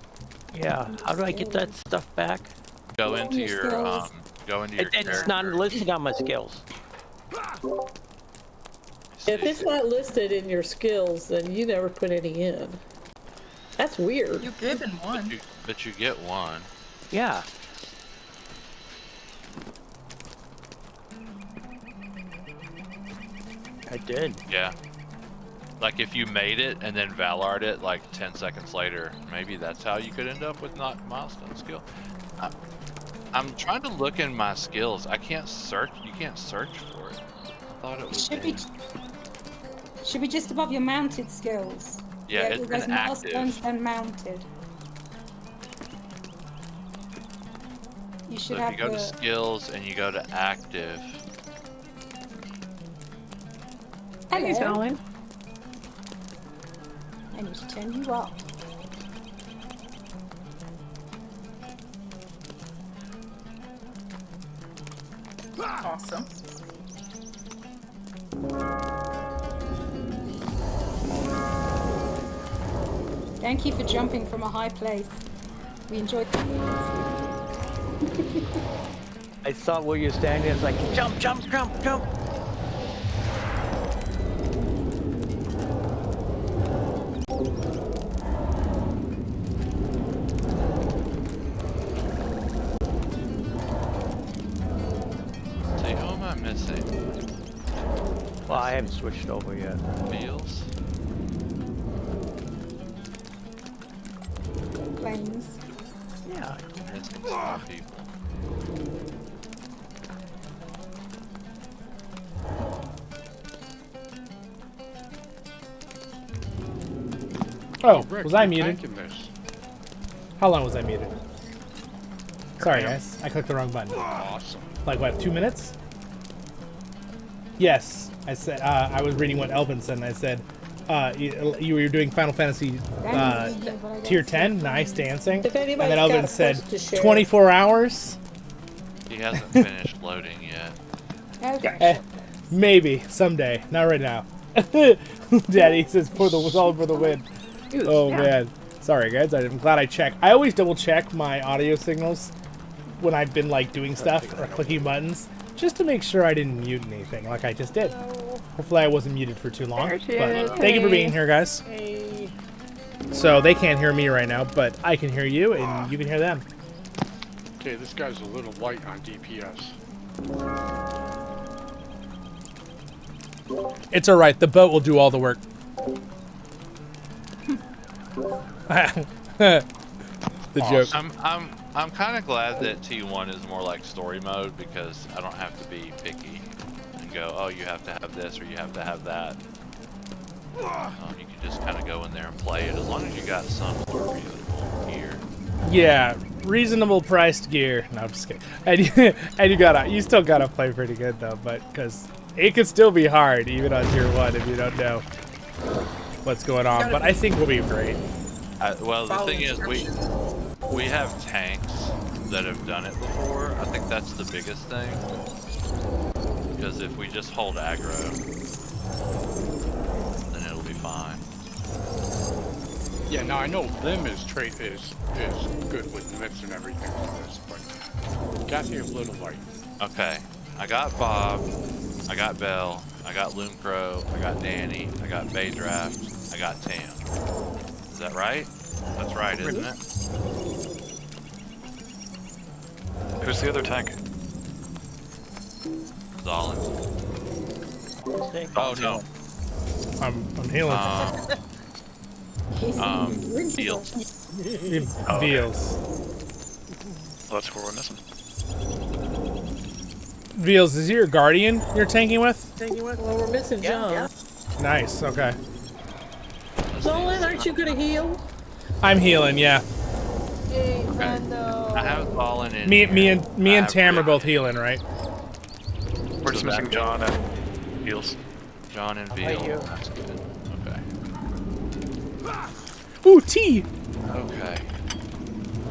Yeah. How do I get that stuff back? Go into your go into your It's not listed on my skills. If it's not listed in your skills, then you never put any in. That's weird. You're given one. But you get one. Yeah. I did. Yeah. Like if you made it and then Valar'd it like 10 seconds later, maybe that's how you could end up with not milestone skill. I'm trying to look in my skills. I can't search. You can't search for it. I thought it was. Should be just above your mounted skills. Yeah, it's been there's active. milestones then mounted. You should So if have you go to skills and you go to active. Hello. Zollin. I need to turn you up. Awesome. Thank you for jumping from a high place. We enjoyed I saw where you're standing. It's like jump, jump, jump, jump. See, who am I missing? Well, I haven't switched over yet. Fields. planes. Yeah. Missing some people. Oh, was I muted? How long was I muted? Sorry, guys. I clicked the wrong button. Awesome. Like, what, 2 minutes? Yes. I said, I was reading what Elvin said, and I said, you were doing Final Fantasy Tier 10, nice dancing. And then Elvin said, 24 hours? He hasn't finished loading yet. Okay. Maybe, someday. Not right now. Daddy says, all for the win. Oh, man. Sorry, guys. I'm glad I checked. I always double check my audio signals when I've been, like, doing stuff or clicking buttons, just to make sure I didn't mute anything like I just did. Hopefully I wasn't muted for too long. But thank you for being here, guys. Hey. So they can't hear me right now, but I can hear you, and you can hear them. Okay, this guy's a little light on DPS. It's alright. The boat will do all the work. The joke. I'm kind of glad that T1 is more like story mode because I don't have to be picky and go, oh, you have to have this or you have to have that. You can just kind of go in there and play it as long as you got some sort of reasonable gear. Yeah, reasonable priced gear. No, I'm just kidding. And you still gotta play pretty good though, but because it could still be hard even on tier 1 if you don't know what's going on. But I think we'll be great. Well, the thing is, we have tanks that have done it before. I think that's the biggest thing. Because if we just hold aggro, then it'll be fine. Yeah, now I know Lim's trait is good with myths and everything for this, but Cassie a little light. Okay, I got Bob, I got Belle, I got Loomcrow, I got Danny, I got Baydraft, I got Tam. Is that right? That's right, isn't it? Who's the other tank? Zollin. Oh no. I'm healing. Fields. Fields. Well, that's where we're missing. Veals, is he your guardian you're tanking with? Well, we're missing John. Nice, okay. Zollin, aren't you gonna heal? I'm healing, yeah. I have Zollin in. Me and Tam are both healing, right? We're just missing John and Veals. John and Veal. That's good. Okay. Ooh, tea! Okay.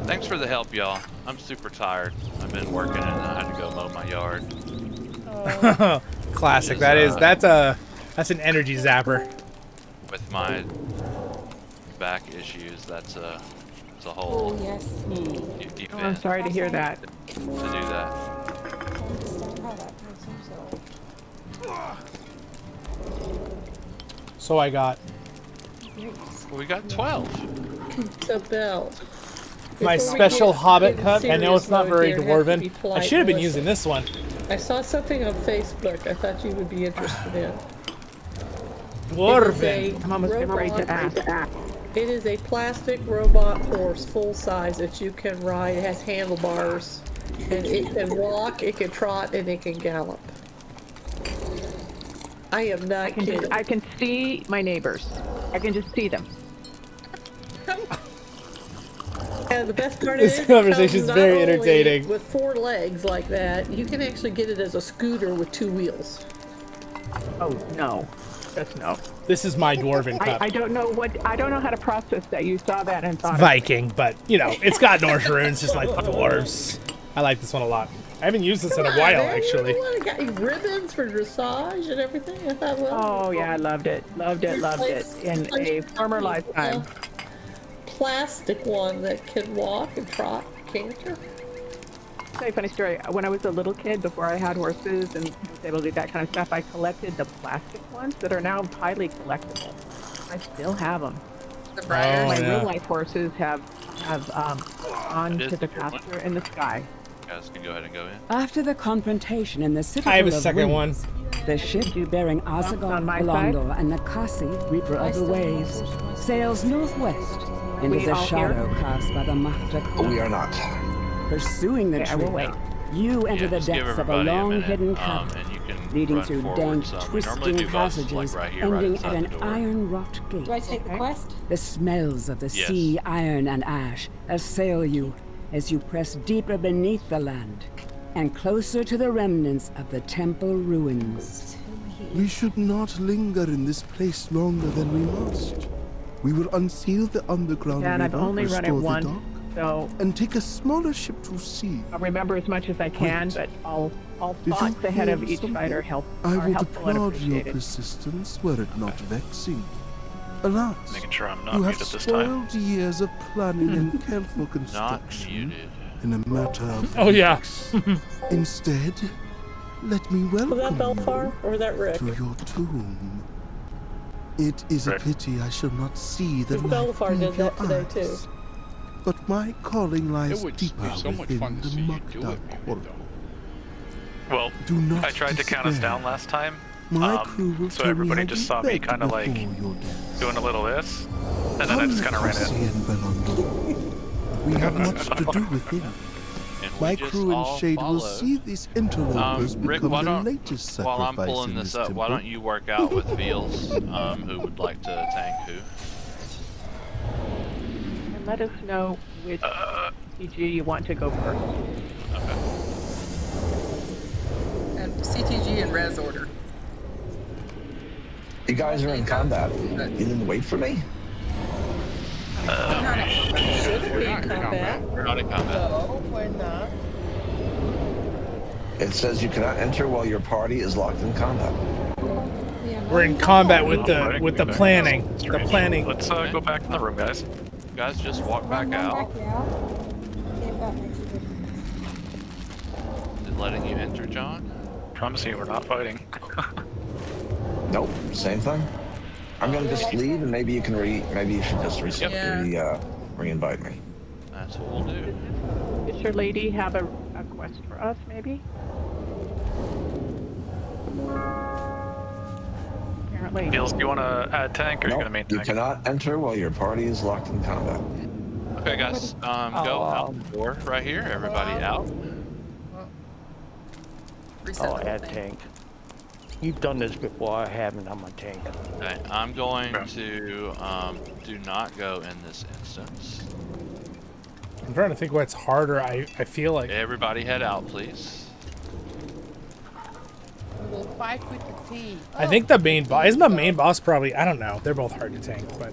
Thanks for the help, y'all. I'm super tired. I've been working and I had to go mow my yard. Classic. That's an energy zapper. With my back issues, that's a whole. Oh yes. Event I'm sorry to hear that. to do that. So I got We got 12. The bell. my Before we special get Hobbit into cup. I know it's serious not mode very here, have to be dwarven. I polite should have been and using this one. I saw something on Facebook I thought you would be interested in. Dwarven. I'm almost afraid to ask. It is a plastic robot horse, full size, that you can ride. It has handlebars, and it can walk, it can trot, and it can gallop. I am not kidding. I can see my neighbors. I can just see them. And the best part This is, conversation is it comes very not only entertaining. with 4 legs like that, you can actually get it as a scooter with 2 wheels. Oh no, that's no. This is my dwarven cup. I don't know how to process that. You saw that and thought Viking, but you know, it's got Norse runes just like dwarves. I like this one a lot. I haven't used this in a while, actually. I got you ribbons for dressage and everything. I thought, well, oh yeah, I loved it in a former lifetime. Plastic one that can walk and trot, canter. I'll tell you a funny story. When I was a little kid, before I had horses and was able to do that kind of stuff, I collected the plastic ones that are now highly collectible. I still have them. My real life horses have gone to the pasture in the sky. You guys can go ahead and go in. After the confrontation in the citadel I have a of second one. Winds, the ship bearing Osagog, Elraandor, and Nakasi, Reaper of the Waves, sails northwest into the shadow cast by the Mahta. We are not. Pursuing the trio, you enter the depths of a long hidden cavern, leading through dank, twisting passages, ending at an iron-wrought gate. Do I take the quest? The smells of the sea, iron, and ash assail you as you press deeper beneath the land and closer to the remnants of the temple ruins. We should not linger in this place longer than we must. We will unseal the underground And I've river, only run it restore the once, dock, so and take a smaller ship to sea. I'll remember as much as I can, but all Did thoughts you ahead of hear each something? fighter I are would helpful and applaud your appreciated. persistence were it not vexing. Alas, Making sure I'm not you have muted this time. spoiled years of planning and careful Not construction muted. in a matter of Oh yeah. Instead, let me Was that welcome Belfar or was that Rick? you to your tomb. It is a pity I shall not see the Because light Belfar did leave your that today too. eyes. But my calling lies It would deeper be so much within fun to the see you do Mukta it, maybe, quarrel. Well, Do not I tried to count us despair. down last time, My crew will so tell everybody me how just you saw me begged kind of like before your death. doing a little this, and then I just kind of ran it. We have much to do with him. My just crew and all Shade will follow. see these interlopers Rick, become why the don't, latest while I'm sacrifice pulling in this this up, why temple. don't you work out with Veals, who would like to tank who? And let us know which CG you want to go first. And CTG and res order. You guys are in combat. You didn't wait for me? Shouldn't be in combat. We're not in combat. No, we're not. It says you cannot enter while your party is locked in combat. We're in combat with the planning. The planning. Let's go back in the room, guys. Guys, just walk back out. If that makes a difference. Is it letting you enter, John? Promising you we're not fighting. Nope, same thing. I'm gonna just leave, and maybe you can maybe you should just re-invite me. That's what we'll do. Does your lady have a quest for us, maybe? Apparently. Veals, do you want to add tank, or are you Nope, going to main you tank? cannot enter while your party is locked in combat. Okay, guys, go out the door right here. Everybody out. Oh, I had tank. You've done this before. I haven't on my tank. Okay, I'm going to do not go in this instance. I'm trying to think what's harder. I feel like everybody head out, please. We'll fight with the team. I think the main boss isn't the main boss probably. I don't know. They're both hard to tank, but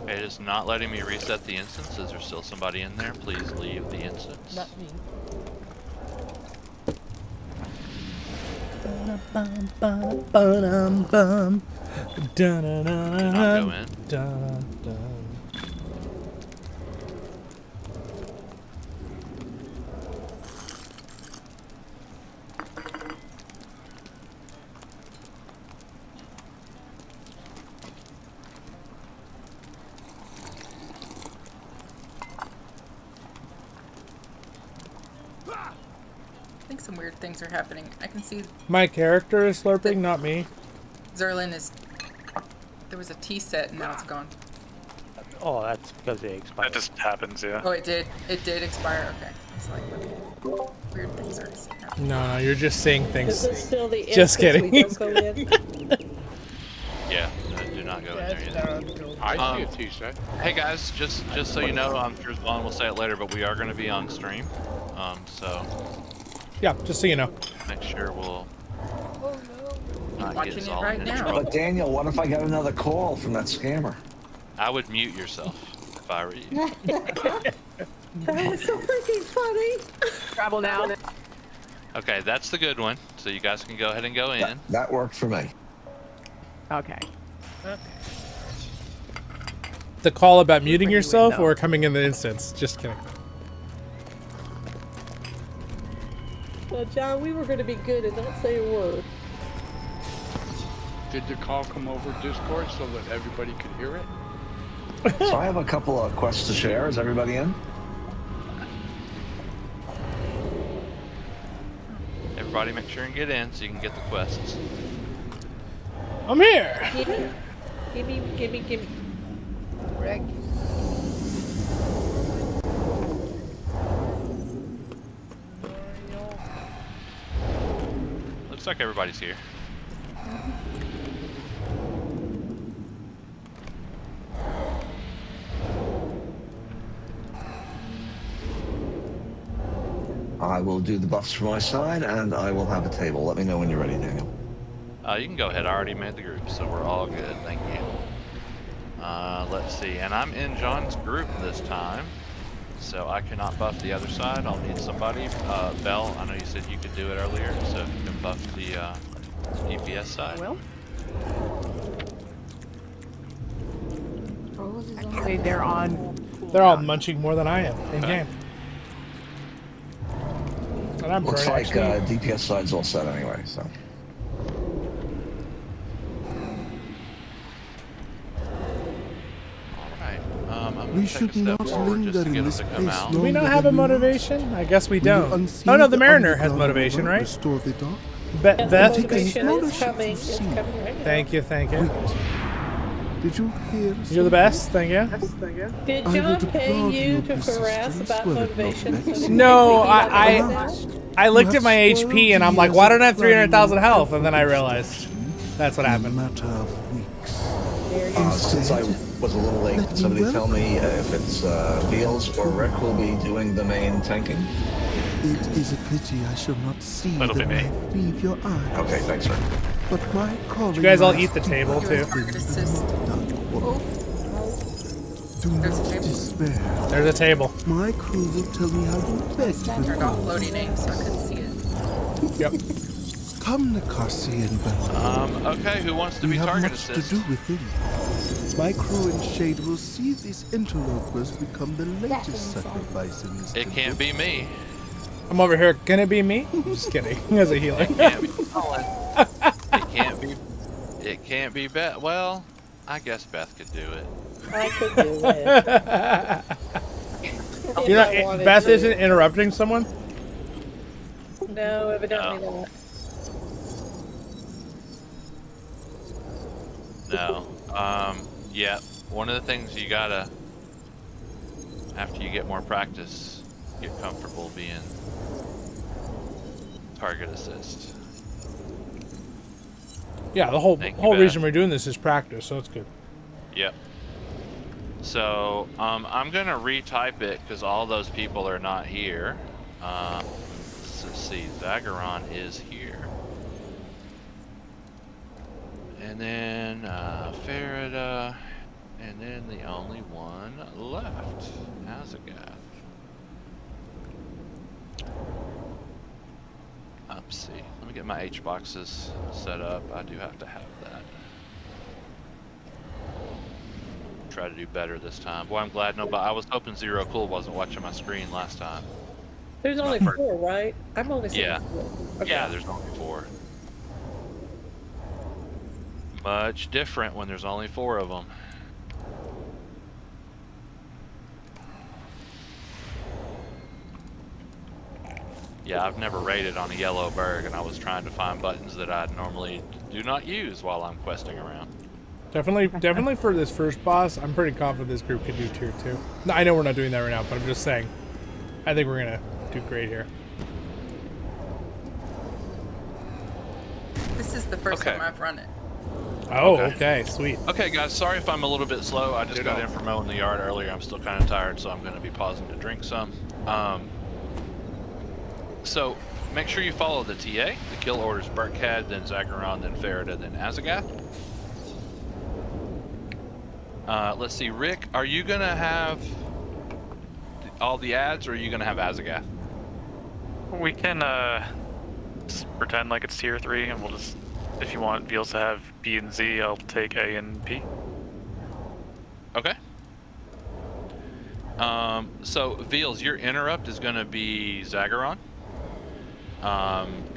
It is not letting me reset the instance. Is there still somebody in there? Please leave the instance. Not me. Go in. I think some weird things are happening. I can see my character is slurping, not me. Zollin is. There was a tea set and now it's gone. Oh, that's because they expired. That just happens, yeah. Oh, it did. It did expire. Okay. It's like okay. Weird things are happening. No, you're just saying things. Is this still the Just kidding. we don't go in? Yeah, do not go in there either. I see a t-shirt. Hey guys, just so you know, I'm sure Zollin will say it later, but we are going to be on stream. So yeah, just so you know. Make sure we'll not Watching get it Zollin right in now. trouble. But Daniel, what if I got another call from that scammer? I would mute yourself if I were you. That was so freaking funny. Travel now. Okay, that's the good one. So you guys can go ahead and go in. That worked for me. Okay. The call about muting yourself or coming in the instance? Just kidding. Well, John, we were going to be good and not say a word. Did the call come over Discord so that everybody could hear it? So I have a couple of quests to share. Is everybody in? Everybody make sure and get in so you can get the quests. I'm here. Gimme. Rick. Looks like everybody's here. I will do the buffs from my side, and I will have a table. Let me know when you're ready, Daniel. You can go ahead. I already made the group, so we're all good. Thank you. Let's see. And I'm in John's group this time, so I cannot buff the other side. I'll need somebody. Belle, I know you said you could do it earlier, so if you can buff the DPS side. Well. Rose is on. Actually, they're on. They're all munching more than I am in game. And I'm Looks like actually... DPS side's all set anyway, so. We should not linger in this place. Do we not have a motivation? I guess we don't. Oh no, the Mariner has motivation, right? Restore the dark. Beth? Motivation is coming. It's coming right now. Thank you. Did you hear? You're the best. Thank you. Did John pay you to harass about motivation? No, I looked at my HP and I'm like, why don't I have 300,000 health? And then I realized that's what happened. Since I was a little late, can somebody tell me if it's Beals or Rick will be doing the main tanking? It is a pity I shall not see the light leave your eyes. Okay, thanks, Rick. But my calling. You guys all eat the table too. Do not despair. There's a table. My crew will tell me how you begged Turned off loading names so I couldn't see it. Yep. Come, Nicarsian Bell. Okay, who wants to we be have target much assist? to do with him. My crew and Shade will see these interlopers become the latest sacrifice in this. It can't be me. I'm over here. Can it be me? I'm just kidding. As a healer. It can't be Colin. It can't be Beth. Well, I guess Beth could do it. I could do it. You know, Beth isn't interrupting someone? No, evidently not. No. Yeah. One of the things you gotta, after you get more practice, get comfortable being target assist. Yeah, the whole Thank you, Beth. reason we're doing this is practice, so it's good. Yep. So I'm gonna retype it because all those people are not here. Let's see, Zagharon is here. And then Farida, and then the only one left, Azagath. Let's see, let me get my H boxes set up. I do have to have that. Try to do better this time. Boy, I'm glad nobody. I was hoping Zero Cool wasn't watching my screen last time. There's only 4, right? I'm only seeing Yeah. 4. Okay. Yeah, there's only 4. Much different when there's only 4 of them. Yeah, I've never raided on a yellow berg, and I was trying to find buttons that I normally do not use while I'm questing around. Definitely for this first boss, I'm pretty confident this group could do tier 2. No, I know we're not doing that right now, but I'm just saying, I think we're gonna do great here. This is the first time I've run it. Oh, okay, sweet. Okay, guys, sorry if I'm a little bit slow. I just got in from mowing the yard earlier. I'm still kind of tired, so I'm going to be pausing to drink some. So, make sure you follow the TA. The kill orders Burkhad, then Zagharon, then Farida, then Azagath. Let's see, Rick, are you going to have all the ads, or are you going to have Azagath? We can just pretend like it's tier 3, and we'll just, if you want Veals to have B and Z, I'll take A and P. Okay. So, Veals, your interrupt is going to be Zagharon.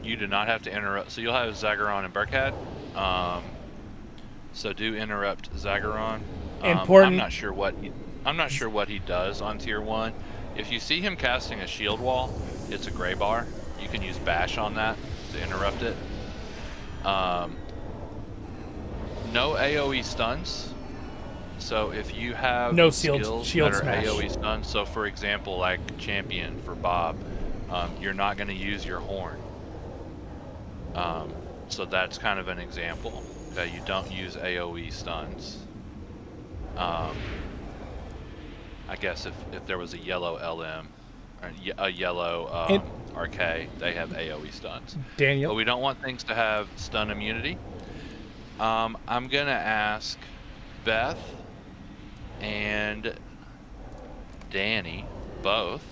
You do not have to interrupt, so you'll have Zagharon and Burkhad. So do interrupt Zagharon. Important. I'm not sure what he does on tier 1. If you see him casting a shield wall, it's a gray bar. You can use bash on that to interrupt it. No AoE stuns. So if you have no skills shield that are smash. AoE stuns, so for example, like champion for Bob, you're not going to use your horn. So that's kind of an example. Okay, you don't use AoE stuns. I guess if there was a yellow LM, or a yellow RK, they have AoE stuns. Daniel? But we don't want things to have stun immunity. I'm going to ask Beth and Danny both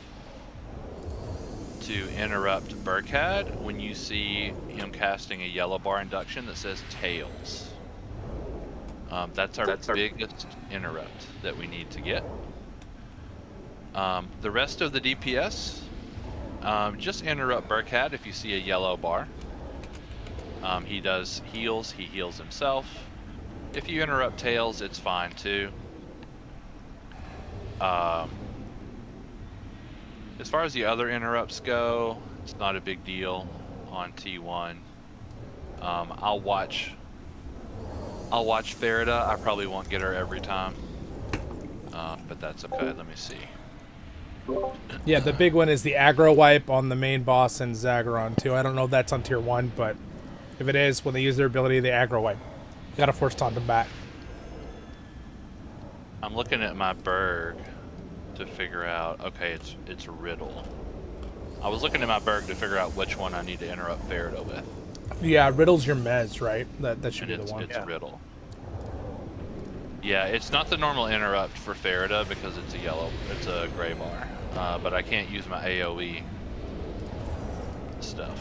to interrupt Burkhad when you see him casting a yellow bar induction that says Tails. That's our biggest interrupt that we need to get. The rest of the DPS, just interrupt Burkhad if you see a yellow bar. He does heals, he heals himself. If you interrupt Tails, it's fine too. As far as the other interrupts go, it's not a big deal on T1. I'll watch Farida. I probably won't get her every time, but that's okay. Let me see. Yeah, the big one is the aggro wipe on the main boss and Zagharon too. I don't know if that's on tier 1, but if it is, when they use their ability, the aggro wipe. You gotta force taunt them back. I'm looking at my Berg to figure out, okay, it's Riddle. I was looking at my Berg to figure out which one I need to interrupt Farida with. Yeah, Riddle's your mez, right? That should be the one. It's Riddle. Yeah, it's not the normal interrupt for Farida because it's a gray bar. But I can't use my AoE stuff.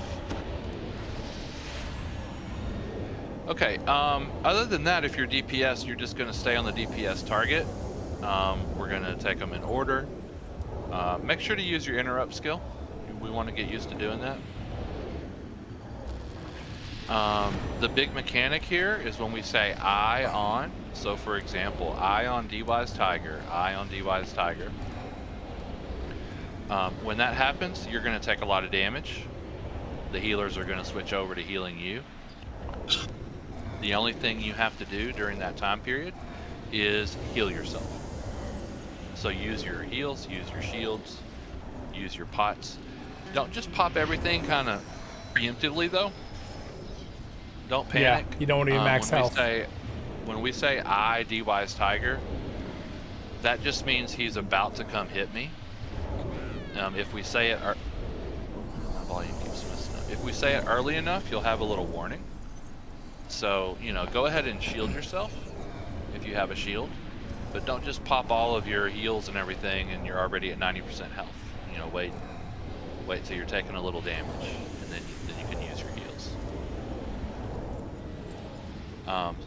Okay, other than that, if you're DPS, you're just going to stay on the DPS target. We're going to take them in order. Make sure to use your interrupt skill. We want to get used to doing that. The big mechanic here is when we say I on. So for example, I on D-Wise Tiger, I on D-Wise Tiger. When that happens, you're going to take a lot of damage. The healers are going to switch over to healing you. The only thing you have to do during that time period is heal yourself. So use your heals, use your shields, use your pots. Don't just pop everything kind of preemptively though. Don't panic. Yeah, you don't want to be max health. When we say I, D-Wise Tiger, that just means he's about to come hit me. If we say it, my volume keeps messing up. If we say it early enough, you'll have a little warning. So, you know, go ahead and shield yourself if you have a shield, but don't just pop all of your heals and everything and you're already at 90% health. You know, wait till you're taking a little damage, and then you can use your heals.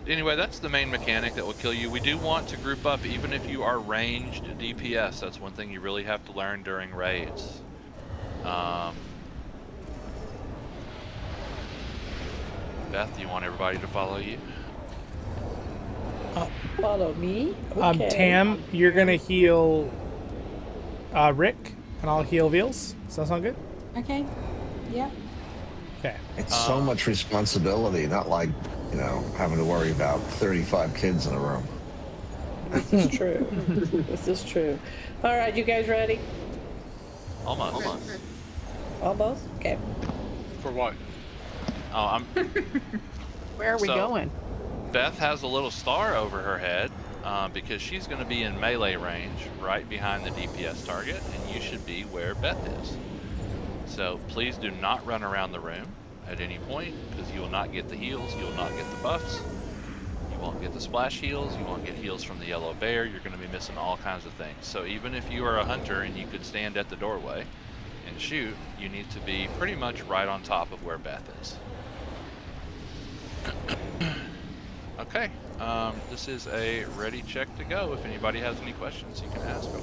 Anyway, that's the main mechanic that will kill you. We do want to group up even if you are ranged DPS. That's one thing you really have to learn during raids. Beth, do you want everybody to follow you? Follow me? Okay. Tam, you're gonna heal Rick, and I'll heal Veals. Does that sound good? Okay. Yeah. Okay. It's so much responsibility, not like, you know, having to worry about 35 kids in a room. This is true. This is true. All right, you guys ready? Almost. Almost? Okay. For what? Oh, I'm. Where are we going? Beth has a little star over her head because she's going to be in melee range right behind the DPS target, and you should be where Beth is. So please do not run around the room at any point because you will not get the heals, you will not get the buffs, you won't get the splash heals, you won't get heals from the yellow bear, you're going to be missing all kinds of things. So even if you are a hunter and you could stand at the doorway and shoot, you need to be pretty much right on top of where Beth is. Okay, this is a ready check to go. If anybody has any questions, you can ask them.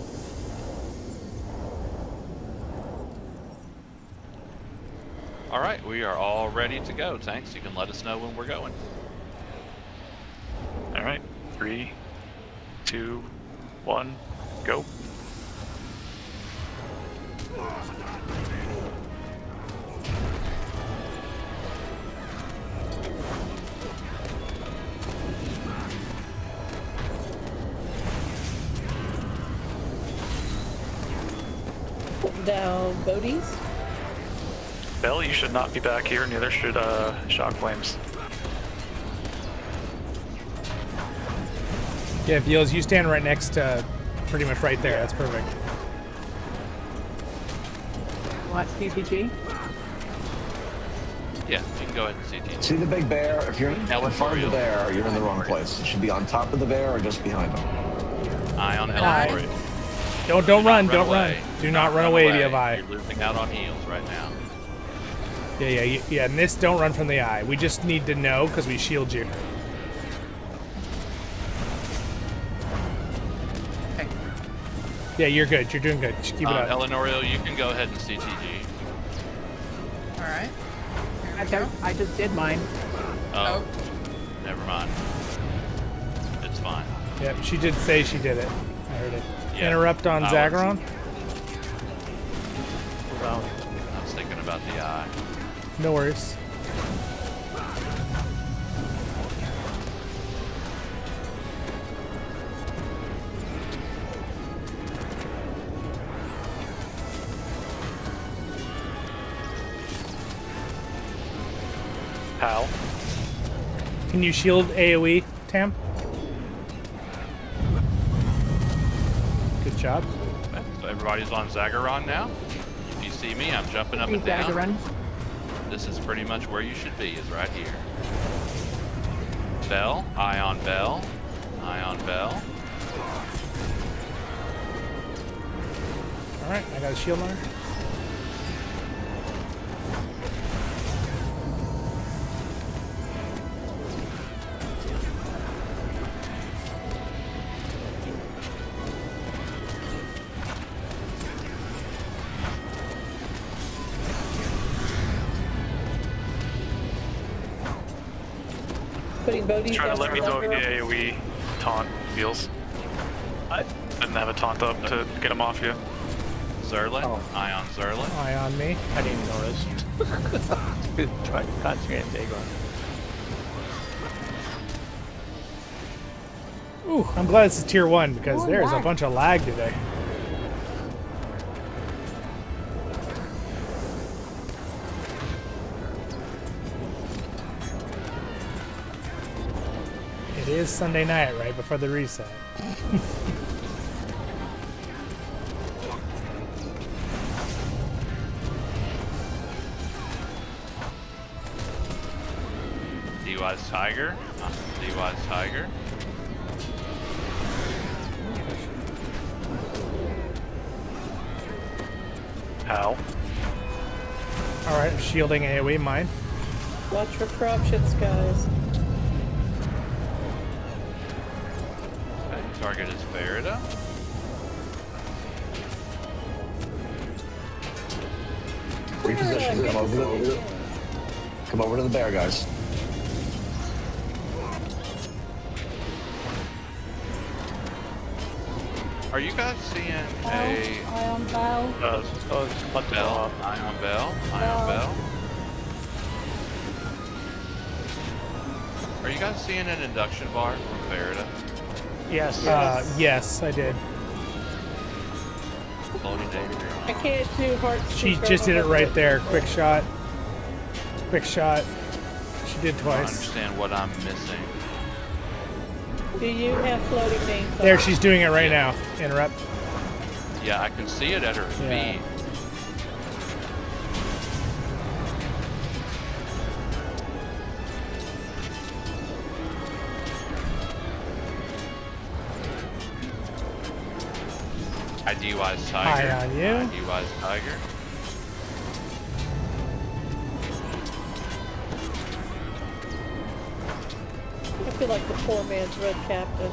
All right, we are all ready to go. Tanks, you can let us know when we're going. All right, 3, 2, 1, go. Down Bodhi's. Bell, you should not be back here, neither should Shock Flames. Yeah, Veals, you stand right next to, pretty much right there. That's perfect. What, CTG? Yeah, you can go ahead and CTG. See the big bear? If you're in front of the bear, you're in the wrong place. It should be on top of the bear or just behind him. Eye on Elraandor. Don't run. Do not run away if you have eye. You're losing out on heals right now. Yeah, and this, don't run from the eye. We just need to know because we shield you. Okay. Yeah, you're good. You're doing good. Just keep it up. Elraandor, you can go ahead and CTG. Alright. I just did mine. Oh. Never mind. It's fine. Yep, she did say she did it. I heard it. Yeah. Interrupt on Zagharon? I was thinking about the eye. No worries. How? Can you shield AoE, Tam? Good job. Okay, so everybody's on Zagharon now. If you see me, I'm jumping up and down. Zagharon. This is pretty much where you should be, is right here. Bell, eye on Bell, eye on Bell. Alright, I got a shield on her. Putting Bodhi's Trying to down let me know if the Elraandor. AoE taunt feels. I didn't have a taunt up to get him off you. Zollin, eye on Zollin. Eye on me. I didn't even notice. Trying to concentrate on Dagon. Ooh, I'm glad this is tier 1 because there's a bunch of lag today. It is Sunday night, right before the reset. DY's Tiger. DY's Tiger. How? Alright, I'm shielding AoE mine. Watch for corruptions, guys. Okay, target is Verida. Reposition. Come over to the bear, guys. Are you guys seeing a Ion Bell? Bell? Ion Bell? Ion Bell? Are you guys seeing an induction bar from Verida? Yes. Yes, I did. Loading data. I can't do heart. She just did it right there. Quick shot. Quick shot. She did I don't twice. understand what I'm missing. Do you have floating names? There, she's doing it right now. Interrupt. Yeah, I can see it at her feet. IDY's Tiger. Hi on you. IDY's Tiger. I feel like the poor man's red captain.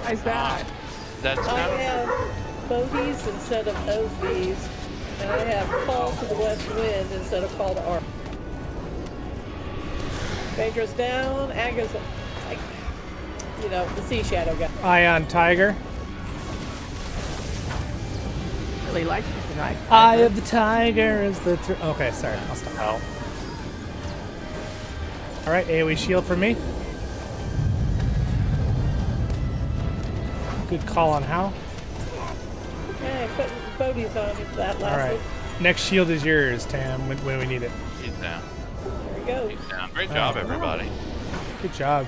How's that? That's I not have bogeys instead of Ophies, and I have call to the west wind instead of call to arc. Phaedra's down, Aga's, like, you know, the sea shadow guy. Ion Tiger. Really likes you tonight. Eye of the Tiger is the... Okay, sorry. I'll stop. How? Alright, AoE shield for me. Good call on how. Yeah, putting bogeys on him for that last Alright. one. Next shield is yours, Tam, when we need it. He's down. There we go. He's down. Great job, everybody. Good job.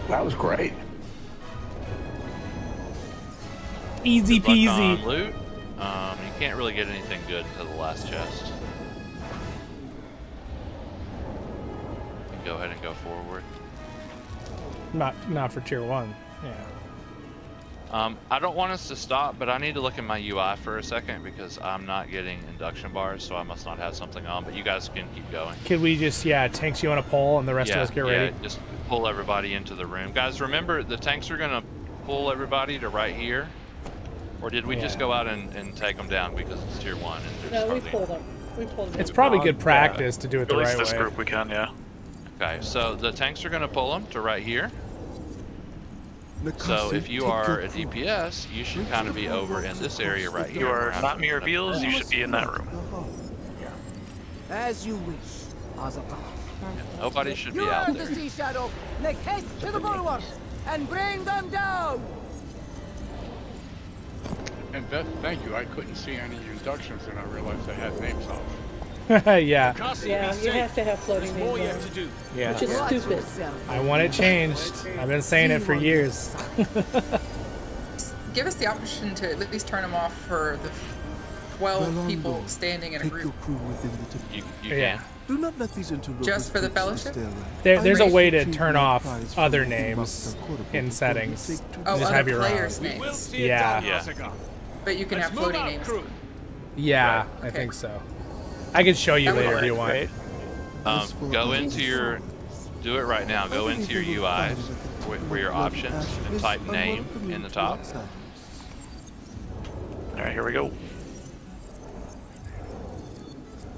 That was great. Easy Good luck peasy. on loot. You can't really get anything good until the last chest. You can go ahead and go forward. Not for tier 1. Yeah. I don't want us to stop, but I need to look at my UI for a second because I'm not getting induction bars, so I must not have something on, but you guys can keep going. Could we just, tanks you on a pole and the rest of us get ready? Yeah, just pull everybody into the room. Guys, remember, the tanks are going to pull everybody to right here. Or did we just go out and take them down because it's tier 1? And No, we pulled them. We pulled them. It's probably good practice to do it the right way. At least this group we can, yeah. Okay, so the tanks are going to pull them to right here. So if you are a DPS, you should kind of be over in this area right here. You are not mere reveals, you should be in that room. As you wish, Azaka. Nobody should be You out are there. the sea shadow. Make haste to the bulwarks and bring them down. And Beth, thank you. I couldn't see any inductions and I realized they had names on them. Yeah. Yeah, you have to have floating names on. Yeah. Which is stupid. I want it changed. I've been saying it for years. Give us the option to at least turn them off for the 12 people standing in a group. You Yeah. Do not let these interlopers Just for the fellowship? There's a way to turn off other names in settings. Oh, Just other have your own. players' names. Yeah. But you can have floating names. Yeah, I think so. I can show you That would later if you work. want. Go into your, do it right now. Go into your UI, where your options, and type name in the top. All right, here we go.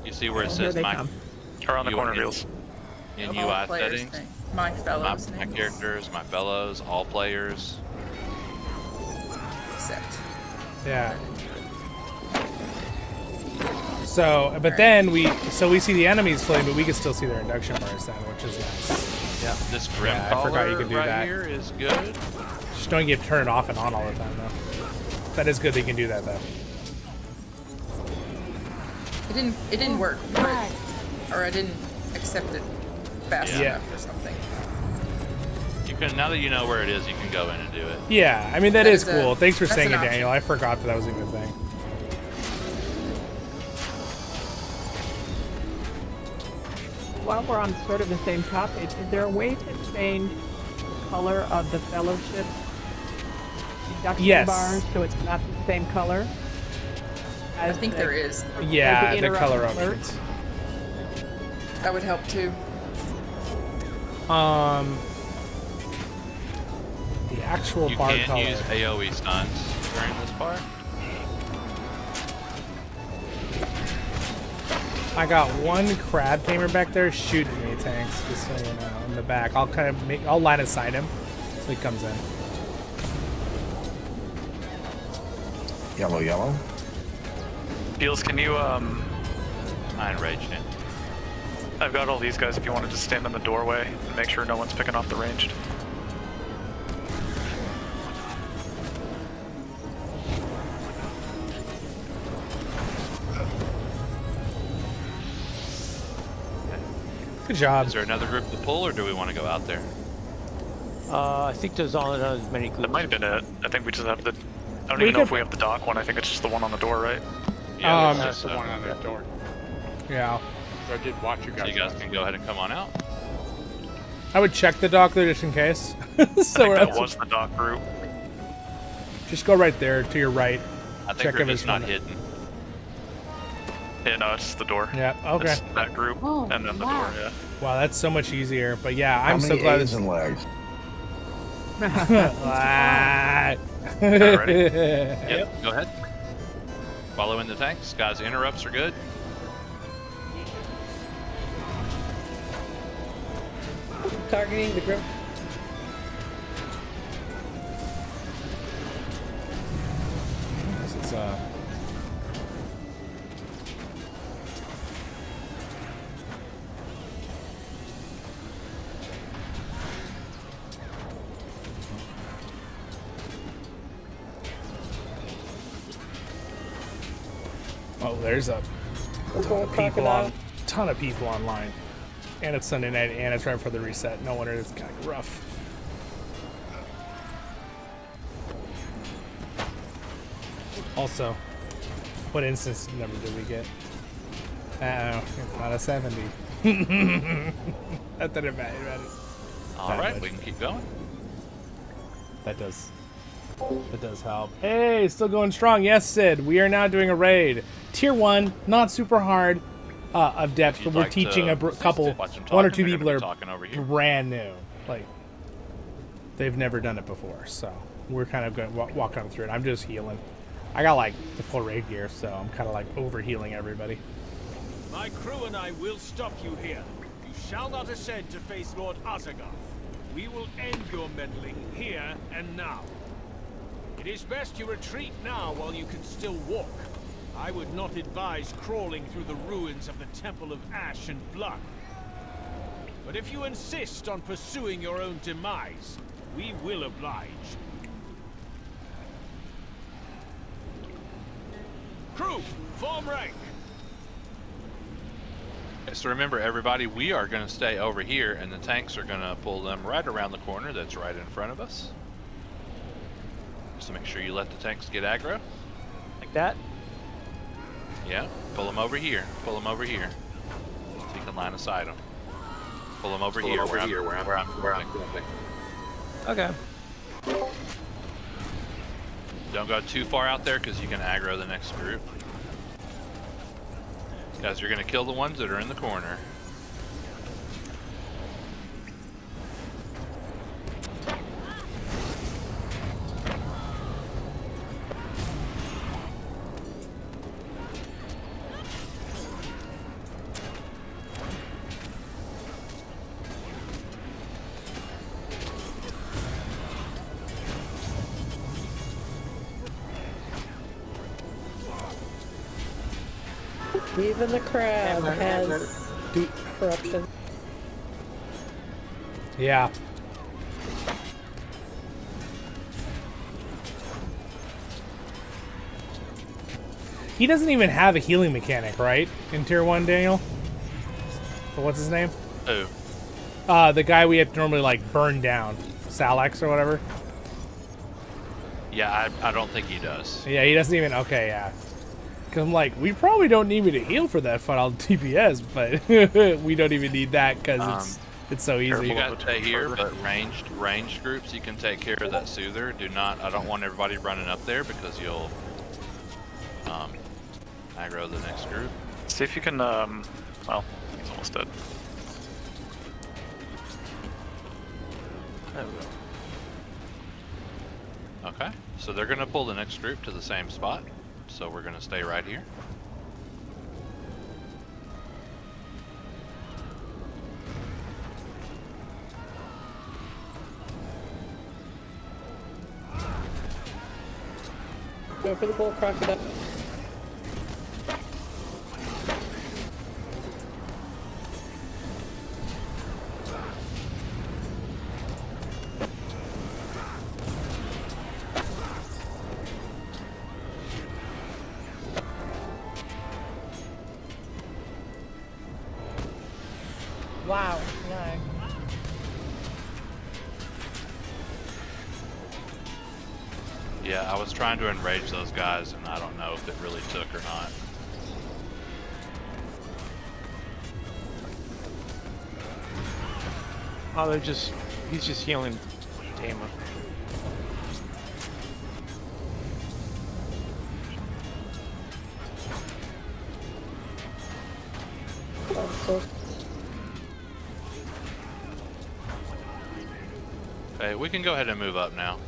You see where it says my, Or on the corner in, reels. in All UI players' settings. names. My fellows' My names. characters, my fellows, all players. Except. Yeah. So, but then we see the enemies floating, but we can still see their induction bars then, which is nice. Yeah, this grim I forgot you could do right that. here is good. Just don't get turned off and on all the time though. That is good that you can do that though. It didn't work, but, or I didn't accept it fast Yeah. enough or something. You can, now that you know where it is, you can go in and do it. Yeah, I mean, that is cool. Thanks for that's saying an it, Daniel. I forgot that was even a thing. While we're on sort of the same topic, is there a way to change the color of the fellowship induction bars so it's not the same color? I think there is. Yeah, the color alert? options. That would help too. The actual You bar can't color. use AoE stunts during this part. I got one crab tamer back there shooting me, Tanks, just so you know, in the back. I'll kind of I'll line aside him so he comes in. Yellow, yellow. Beals, can you I enraged him. I've got all these guys if you want to just stand in the doorway and make sure no one's picking off the ranged. Good job. Is there another group to pull, or do we want to go out there? I think there's all as many groups. That might have been it. I think we just have the. I don't even know if we have the dock one. I think it's just the one on the door, right? Yeah, that's the one on the door. Yeah. I did watch you guys. So you guys can go ahead and come on out. I would check the dock there just in case. I think that was the dock route. Just go right there to your right. I think Check we're if just it's not from- hidden. Yeah, no, it's the door. Yeah, okay. It's that group, and then the door, yeah. Wow, that's so much easier. But yeah, How I'm so many glad A's this. and legs? Ready? Yep, go ahead. Follow in the tanks. Guys, interrupts are good. Targeting the group. This is Oh, there's a ton of people online. And it's Sunday night, and it's right for the reset. No wonder it's kind of rough. Also, what instance number did we get? It's not a 70. That didn't matter. All right, we can keep going. That does help. Hey, still going strong. Yes, Sid. We are now doing a raid. Tier 1, not super hard of depth, but we're teaching a couple, one or two people are brand new. Like, they've never done it before, so we're kind of going walking them through it. I'm just healing. I got like the full raid gear, so I'm kind of like over healing everybody. My crew and I will stop you here. You shall not ascend to face Lord Osagard. We will end your meddling here and now. It is best you retreat now while you can still walk. I would not advise crawling through the ruins of the Temple of Ash and Blood. But if you insist on pursuing your own demise, we will oblige. Crew, form rank. So remember, everybody, we are going to stay over here, and the tanks are going to pull them right around the corner that's right in front of us. Just to make sure you let the tanks get aggro. Like that? Yeah, pull them over here. Pull them over here. So you can line aside them. Pull them over here where I'm moving. Okay. Don't go too far out there because you can aggro the next group. Guys, you're going to kill the ones that are in the corner. Even the crab has corruption. Yeah. He doesn't even have a healing mechanic, right? In Tier 1, Daniel? But what's his name? Who? The guy we have to normally like burn down, Salax or whatever. Yeah, I don't think he does. Yeah, he doesn't even. Okay, yeah. Cause I'm like, we probably don't need me to heal for that fight on TPS, but we don't even need that because it's so easy. You got to stay here, but ranged groups, you can take care of that soother. I don't want everybody running up there because you'll aggro the next group. See if you can. Well, he's almost dead. There we go. Okay, so they're gonna pull the next group to the same spot. So we're gonna stay right here. Go for the bull crocodile. Wow, no. Yeah, I was trying to enrage those guys, and I don't know if it really took or not. Oh, he's just healing Tamer. Okay, we can go ahead and move up now.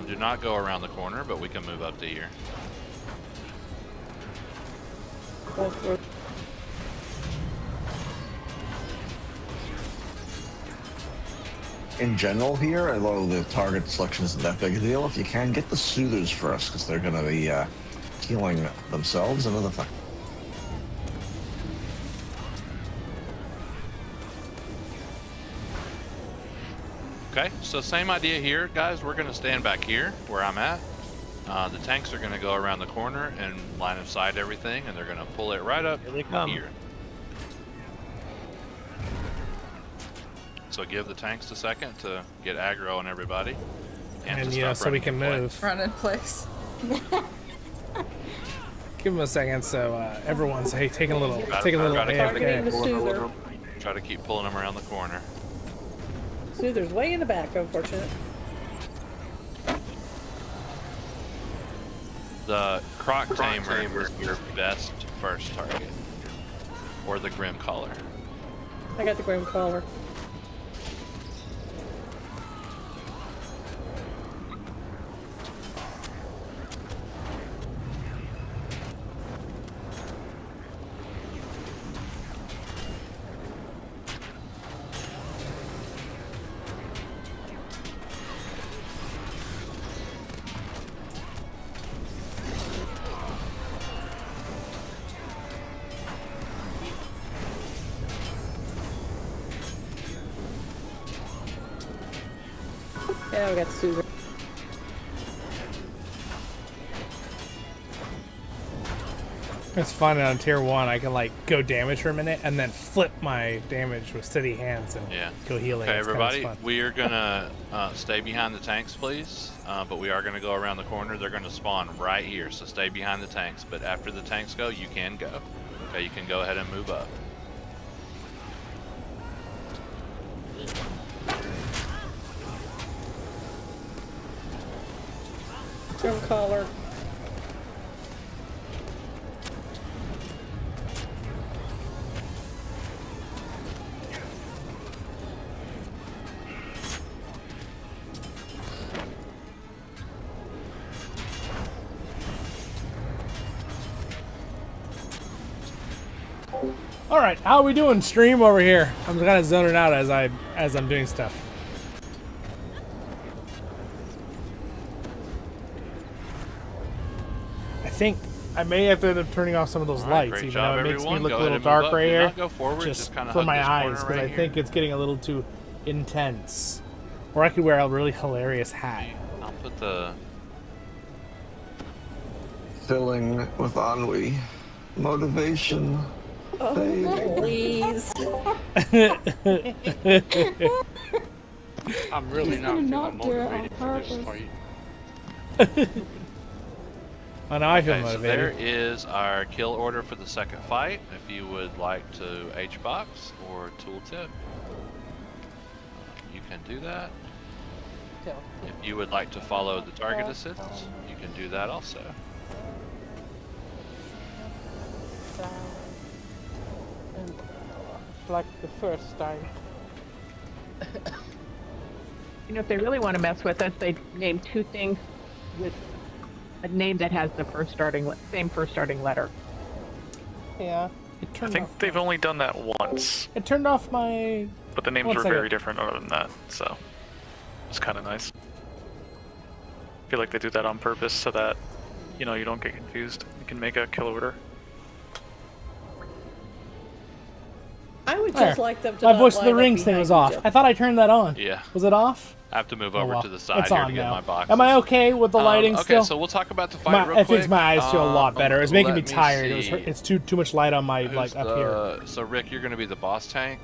Do not go around the corner, but we can move up to here. In general here, although the target selection isn't that big a deal, if you can, get the soothers first, because they're going to be healing themselves and other things. Okay, so same idea here, guys. We're going to stand back here where I'm at. The tanks are going to go around the corner and line of sight everything, and they're going to pull it right up here. So give the tanks a second to get aggro on everybody. And you know, so we can move. Run in place. Give them a second so everyone's taking a little AFK. Try to keep pulling them around the corner. Soother's way in the back, unfortunate. The Croc Tamer is your best first target. Or the Grim Collar. I got the Grim Collar. Yeah, we got the Soother. It's fun on tier 1. I can like go damage for a minute and then flip my damage with steady hands and go healing. Okay, it's everybody, kind of fun. we are gonna stay behind the tanks, please. But we are gonna go around the corner. They're gonna spawn right here, so stay behind the tanks. But after the tanks go, you can go. Okay, you can go ahead and move up. Grim Collar. All right, how are we doing stream over here? I'm kind of zoning out as I'm doing stuff. I think I may have to end up turning off some of those lights, even though it makes me look a little dark right here. Just for my eyes, because I think it's getting a little too intense. Or I could wear a really hilarious hat. I'll put the Filling with ennui, motivation, Oh, please. I'm really He's not gonna feeling not do it on motivated for this purpose. fight. Oh, now I feel Okay, so motivated. there is our kill order for the second fight. If you would like to HBox or tooltip, you can do that. If you would like to follow the target assist, you can do that also. Like the first time. You know, if they really want to mess with us, they name two things with a name that has the same first starting letter. Yeah. I think they've only done that once. It turned off my... But the names One were second. very different other than that, so it's kind of nice. I feel like they do that on purpose so that, you know, you don't get confused. You can make a kill order. I would just like them to My not voice of the line up rings thing behind was each off. other. I thought I turned that on. Yeah. Was it off? I have to move Oh, over well. to the side It's here on to get now. my box. Am I okay with the lighting okay, still? so we'll talk about the fight real It quick. makes my eyes feel a lot better. It was making me let tired. see. It's too much light on my up here. So Rick, you're going to be the boss tank.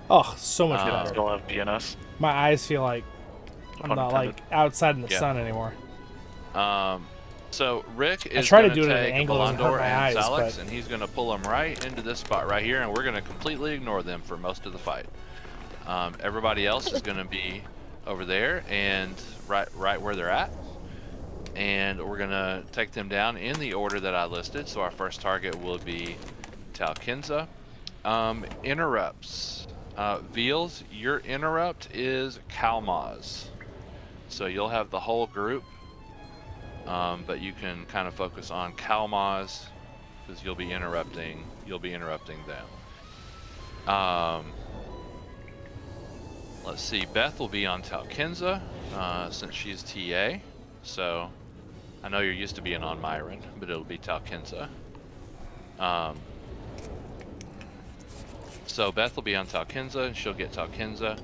Oh, so much Yeah, better. still have PNS. My eyes feel like I'm not like outside in the Yeah. sun anymore. So Rick is try to going do to it at an take angle that doesn't hurt Elraandor my and eyes, Alex, but- and he's going to pull them right into this spot right here, and we're going to completely ignore them for most of the fight. Everybody else is going to be over there and right where they're at, and we're going to take them down in the order that I listed. So our first target will be Talkinza. Interrupts. Veals, your interrupt is Kalmaz. So you'll have the whole group, but you can kind of focus on Kalmaz because you'll be interrupting them. Let's see, Beth will be on Talkinza since she's TA. So I know you're used to being on Myron, but it'll be Talkinza. So Beth will be on Talkinza, and she'll get Talkinza.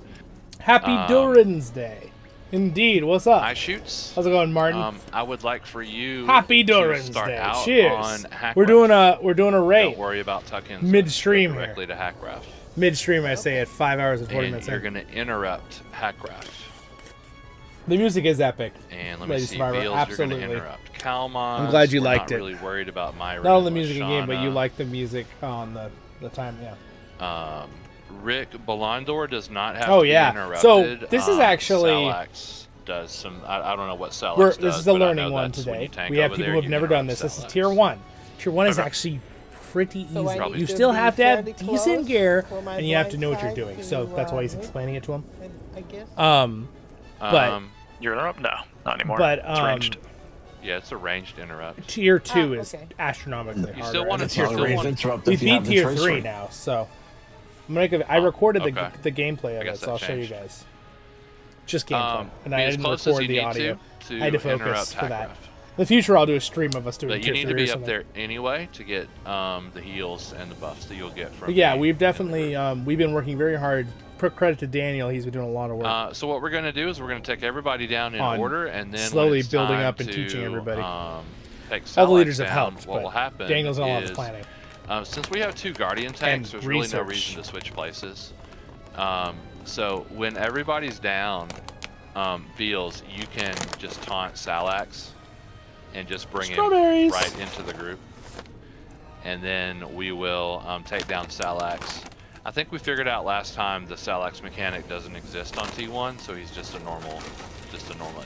Happy Durin's Day. Indeed. What's up? Eye shoots. How's it going, Martin? I would like for you Happy to Durin's start Day. out Cheers. on Hackraft. We're doing a raid. Don't worry about Talkinza. Midstream Go here. directly to Hackraft. Midstream, I say, at 5 hours and 40 And minutes you're in. going to interrupt Hackraft. The music is epic. And let me Lady see, Survivor, Veals, you're absolutely. going to interrupt Kalmaz. I'm glad you We're liked not it. really worried about Myron. Not only the and music in the game, but you Lashana. like the music on the time, yeah. Rick Belondor does not have Oh, to yeah. be interrupted. So, this is actually- Salax does some... I don't know what Salax does, This is a but I learning know one that's when today. you tank We have over people there, who have you never done interrupt this. This is Salax. tier 1. Tier 1 is actually pretty easy. I need You to still be have to have fairly decent close gear, for my and you have to blind know what you're side doing. to, So that's why he's hit, explaining it to him. I guess. But You're interrupt? No, not anymore. But it's ranged. Yeah, it's a ranged interrupt. Tier 2 is okay. astronomically harder. You still want and to tier still 3. want interrupt We if you beat have the tier trace 3 rate. now, so I'm gonna give, I recorded okay. the gameplay I of it, guess so that I'll show you changed. guys. Just gameplay, and be I as didn't close as record you the need audio. to I had to focus interrupt for that. Hackraft. In the future, I'll do a stream of us doing But you tier need 3 to be or up something. there anyway to get the heals and the buffs that you'll get from. But yeah, me. we've definitely we've been working very hard. Put credit to Daniel; he's been doing a lot of work. So what we're going to do is we're going to take everybody down in On order, and then slowly when it's building time up and to, teaching everybody. Take All the Salax leaders have down, helped, What but will happen? Daniel's done a lot of is, planning. Since we have 2 Guardian tanks, And there's really no research. reason to switch places. So when everybody's down, Veals, you can just taunt Salax and just bring him Strawberries. right into the group, and then we will take down Salax. I think we figured out last time the Salax mechanic doesn't exist on T1, so he's just a normal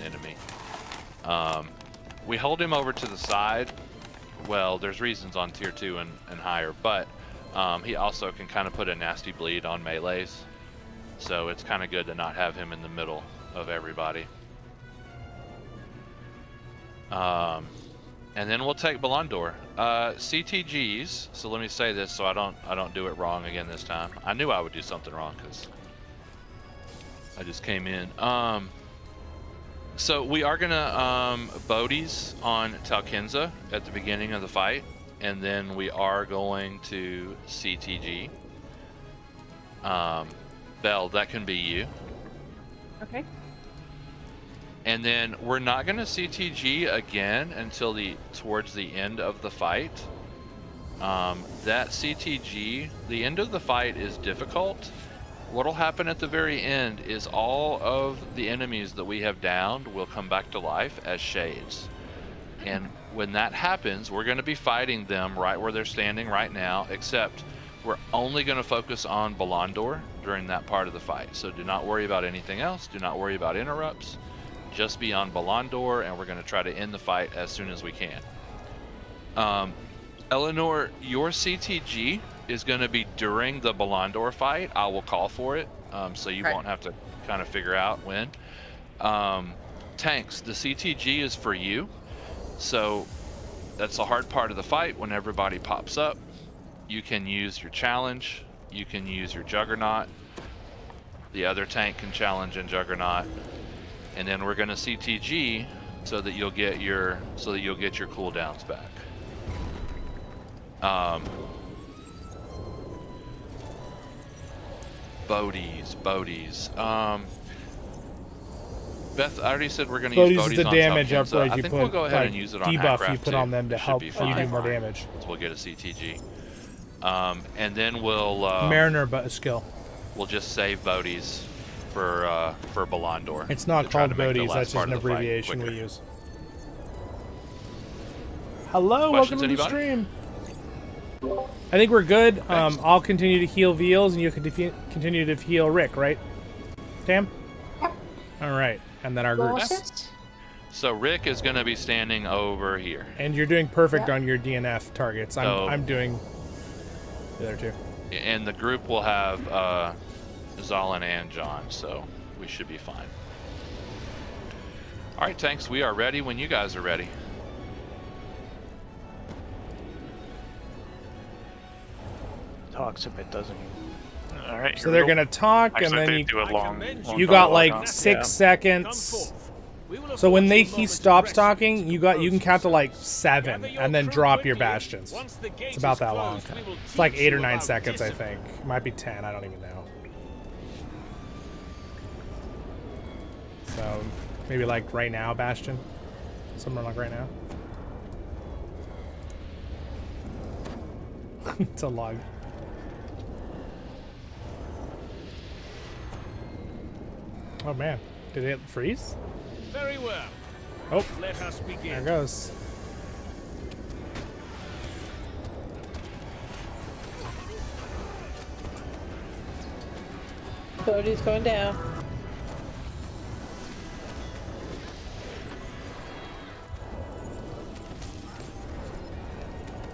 enemy. We hold him over to the side. Well, there's reasons on tier 2 and higher, but he also can kind of put a nasty bleed on melees, so it's kind of good to not have him in the middle of everybody. And then we'll take Belondor. CTGs. So let me say this so I don't do it wrong again this time. I knew I would do something wrong because I just came in. So we are gonna Bodhi's on Talkinza at the beginning of the fight, and then we are going to CTG. Belle, that can be you. Okay. And then we're not going to CTG again until towards the end of the fight. That CTG, the end of the fight is difficult. What'll happen at the very end is all of the enemies that we have downed will come back to life as shades. And when that happens, we're going to be fighting them right where they're standing right now, except we're only going to focus on Elraandor during that part of the fight. So do not worry about anything else. Do not worry about interrupts. Just be on Elraandor, and we're going to try to end the fight as soon as we can. Eleanor, your CTG is going to be during the Elraandor fight. I will call for it, so you won't have to kind of figure out when. Tanks, the CTG is for you. So that's the hard part of the fight. When everybody pops up, you can use your challenge, you can use your Juggernaut, the other tank can challenge and Juggernaut, and then we're going to CTG so that you'll get your cooldowns back. Bodies. Beth, I already said we're going to use Bodies is the on damage Tolkien, so upgrade I you think put, we'll go ahead like, and use it on debuff Hackcraft you put too. on them to Should help be you fine. do more damage. So we'll get a CTG. And then we'll Mariner skill. We'll just save Bodies for Elraandor. It's not to try called to make the Bodies, last that's just part an of the fight abbreviation we quicker. use. Hello, Questions, welcome to the anybody? stream. I think we're good. I'll continue to heal Veals, and you can continue to heal Rick, right? Tam? All right, and then our groups. So Rick is going to be standing over here. And you're doing perfect on your DNF targets. So- I'm doing the other two. And the group will have Zollin and John, so we should be fine. All right, tanks, we are ready when you guys are ready. Talks a bit, doesn't he? All right. So they're gonna talk, Actually, and then they you do a long you got dialogue, like huh? 6 seconds. So when he stops talking, you can count to like 7, and then drop your bastions. It's about that long. It's like 8 or 9 seconds, I think. It might be 10. I don't even know. So maybe like right now, bastion. Somewhere like right now. It's a log. Oh man, did it freeze? Very well. Oh, Let us begin. there it goes. Bodhi's going down.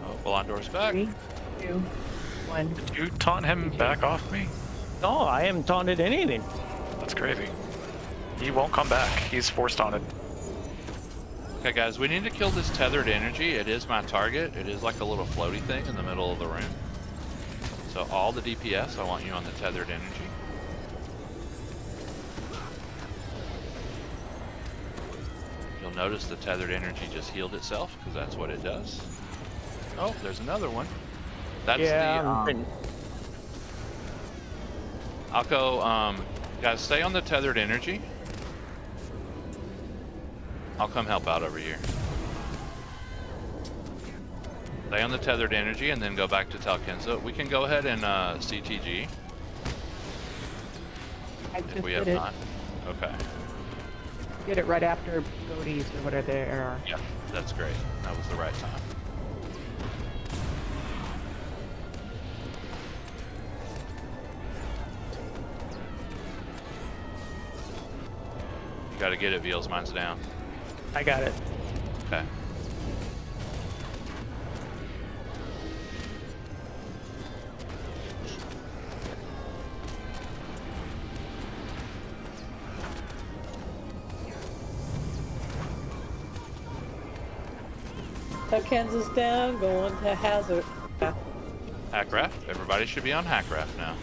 Oh, Elraandor's back. 3, 2, 1. Did you taunt him back off me? No, I haven't taunted anything. That's crazy. He won't come back. He's force taunted. Okay, guys, we need to kill this tethered energy. It is my target. It is like a little floaty thing in the middle of the room. So all the DPS, I want you on the tethered energy. You'll notice the tethered energy just healed itself, because that's what it does. Oh, there's another one. That's I'll go, guys, stay on the tethered energy. I'll come help out over here. Stay on the tethered energy and then go back to Tolkien. So we can go ahead and CTG. If we have time. Okay. Get it right after Bodies or whatever they are. Yeah, that's great. That was the right time. You gotta get it, Veals. Mine's down. I got it. Okay. Kansas down, going to Hazard. Hackcraft. Everybody should be on Hackcraft now.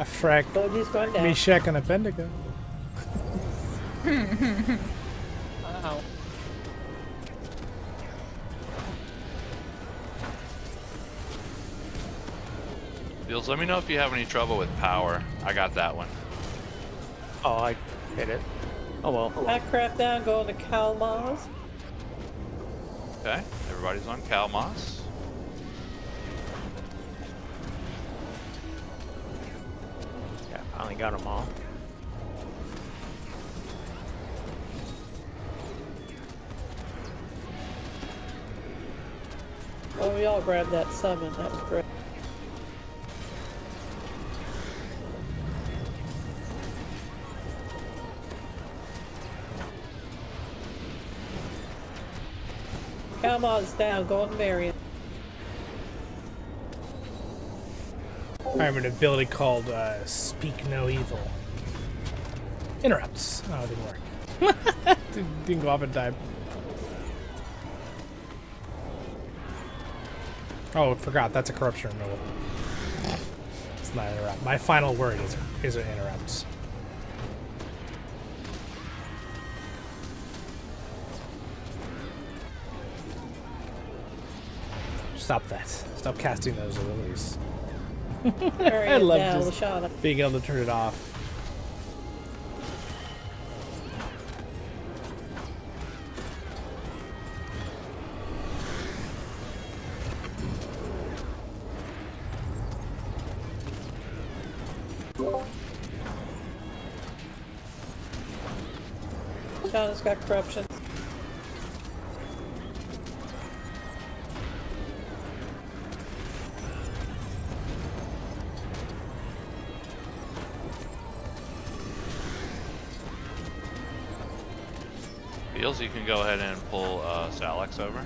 Frack. Bodhi's going down. Meshach and Abednego. Wow. Veals, let me know if you have any trouble with power. I got that one. Oh, I hit it. Oh well. Hackcraft down, going to Kalmaz. Okay, everybody's on Kalmos. Yeah, finally got them all. Oh, we all grabbed that summon. That was great. Kalmos down, go on Marion. I have an ability called Speak No Evil. Interrupts. Oh, it didn't work. didn't go off in time. Oh, I forgot. That's a corruption removal. It's not interrupt. My final word is an interrupts. Stop that. Stop casting those abilities. I love just being able to turn it off. Shauna's got corruption. Feels you can go ahead and pull Salix over.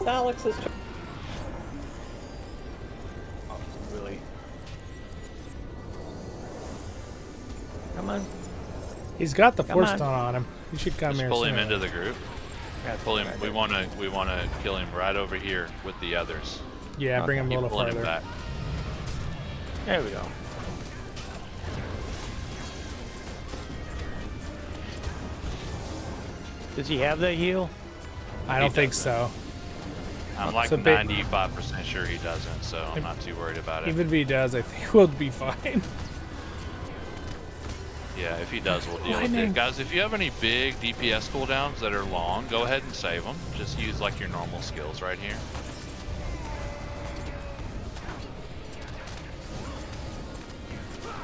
Salix is. Oh, really? Come on. He's got the force stun on him. You should come here. Pull him into the group. Yeah, pull him. We want to kill him right over here with the others. Yeah, bring him a little farther. Him back. There we go. Does he have that heal? I don't think so. I'm like 95% sure he doesn't, so I'm not too worried about it. Even if he does, I think we'll be fine. Yeah, if he does, we'll deal with it. Guys, if you have any big DPS cooldowns that are long, go ahead and save them. Just use like your normal skills right here.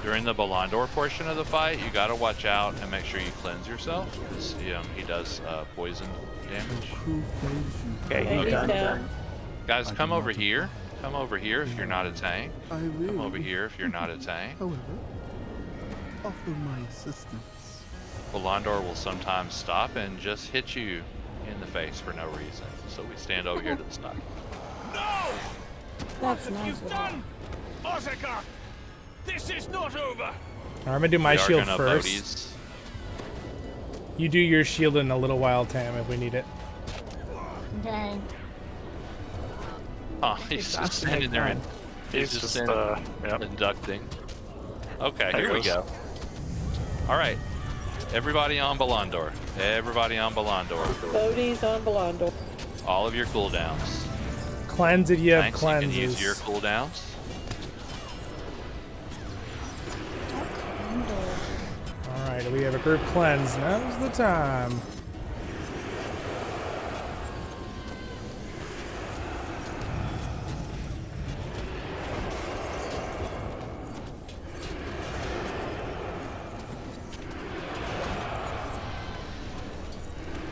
During the Elraandor portion of the fight, you gotta watch out and make sure you cleanse yourself. Because he does poison damage. Okay, he's done. Guys, come over here. Come over here if you're not a tank. Come over here if you're not a tank. However, offer my assistance. Elraandor will sometimes stop and just hit you in the face for no reason. So we stand over here to the side. No! That's what nice. have you done? Osaka! This is not over! Alright, I'm gonna do my shield first. You do your shield in a little while, Tam, if we need it. Okay. Oh, he's just standing there and he's just inducting. Okay, here we go. Alright. Everybody on Elraandor. Everybody on Elraandor. Bodhi's on Elraandor. All of your cooldowns. Cleanse if you have cleanses. You can use your cooldowns. Alright, we have a group cleanse. Now's the time.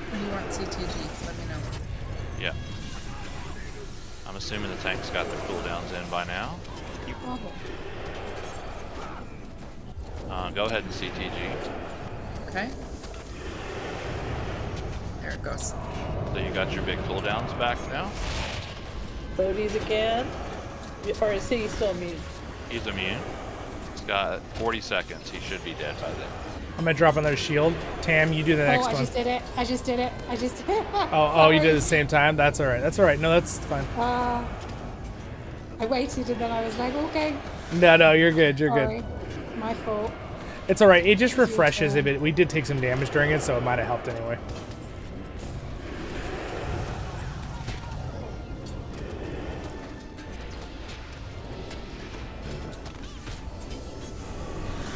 When you want CTG, let me know. Yeah. I'm assuming the tank's got their cooldowns in by now. Go ahead and CTG. Okay. There it goes. So you got your big cooldowns back now? Bodhi's again. Or is he still immune? He's immune. He's got 40 seconds. He should be dead by then. I'm gonna drop another shield. Tam, you do the next one. I just did it. I just did it. Oh, you did it at the same time? That's alright. That's alright. No, that's fine. I waited and then I was like, okay. No, you're good. You're Sorry. good. My fault. It's alright. It just refreshes if it. We did take some damage during it, so it might have helped anyway.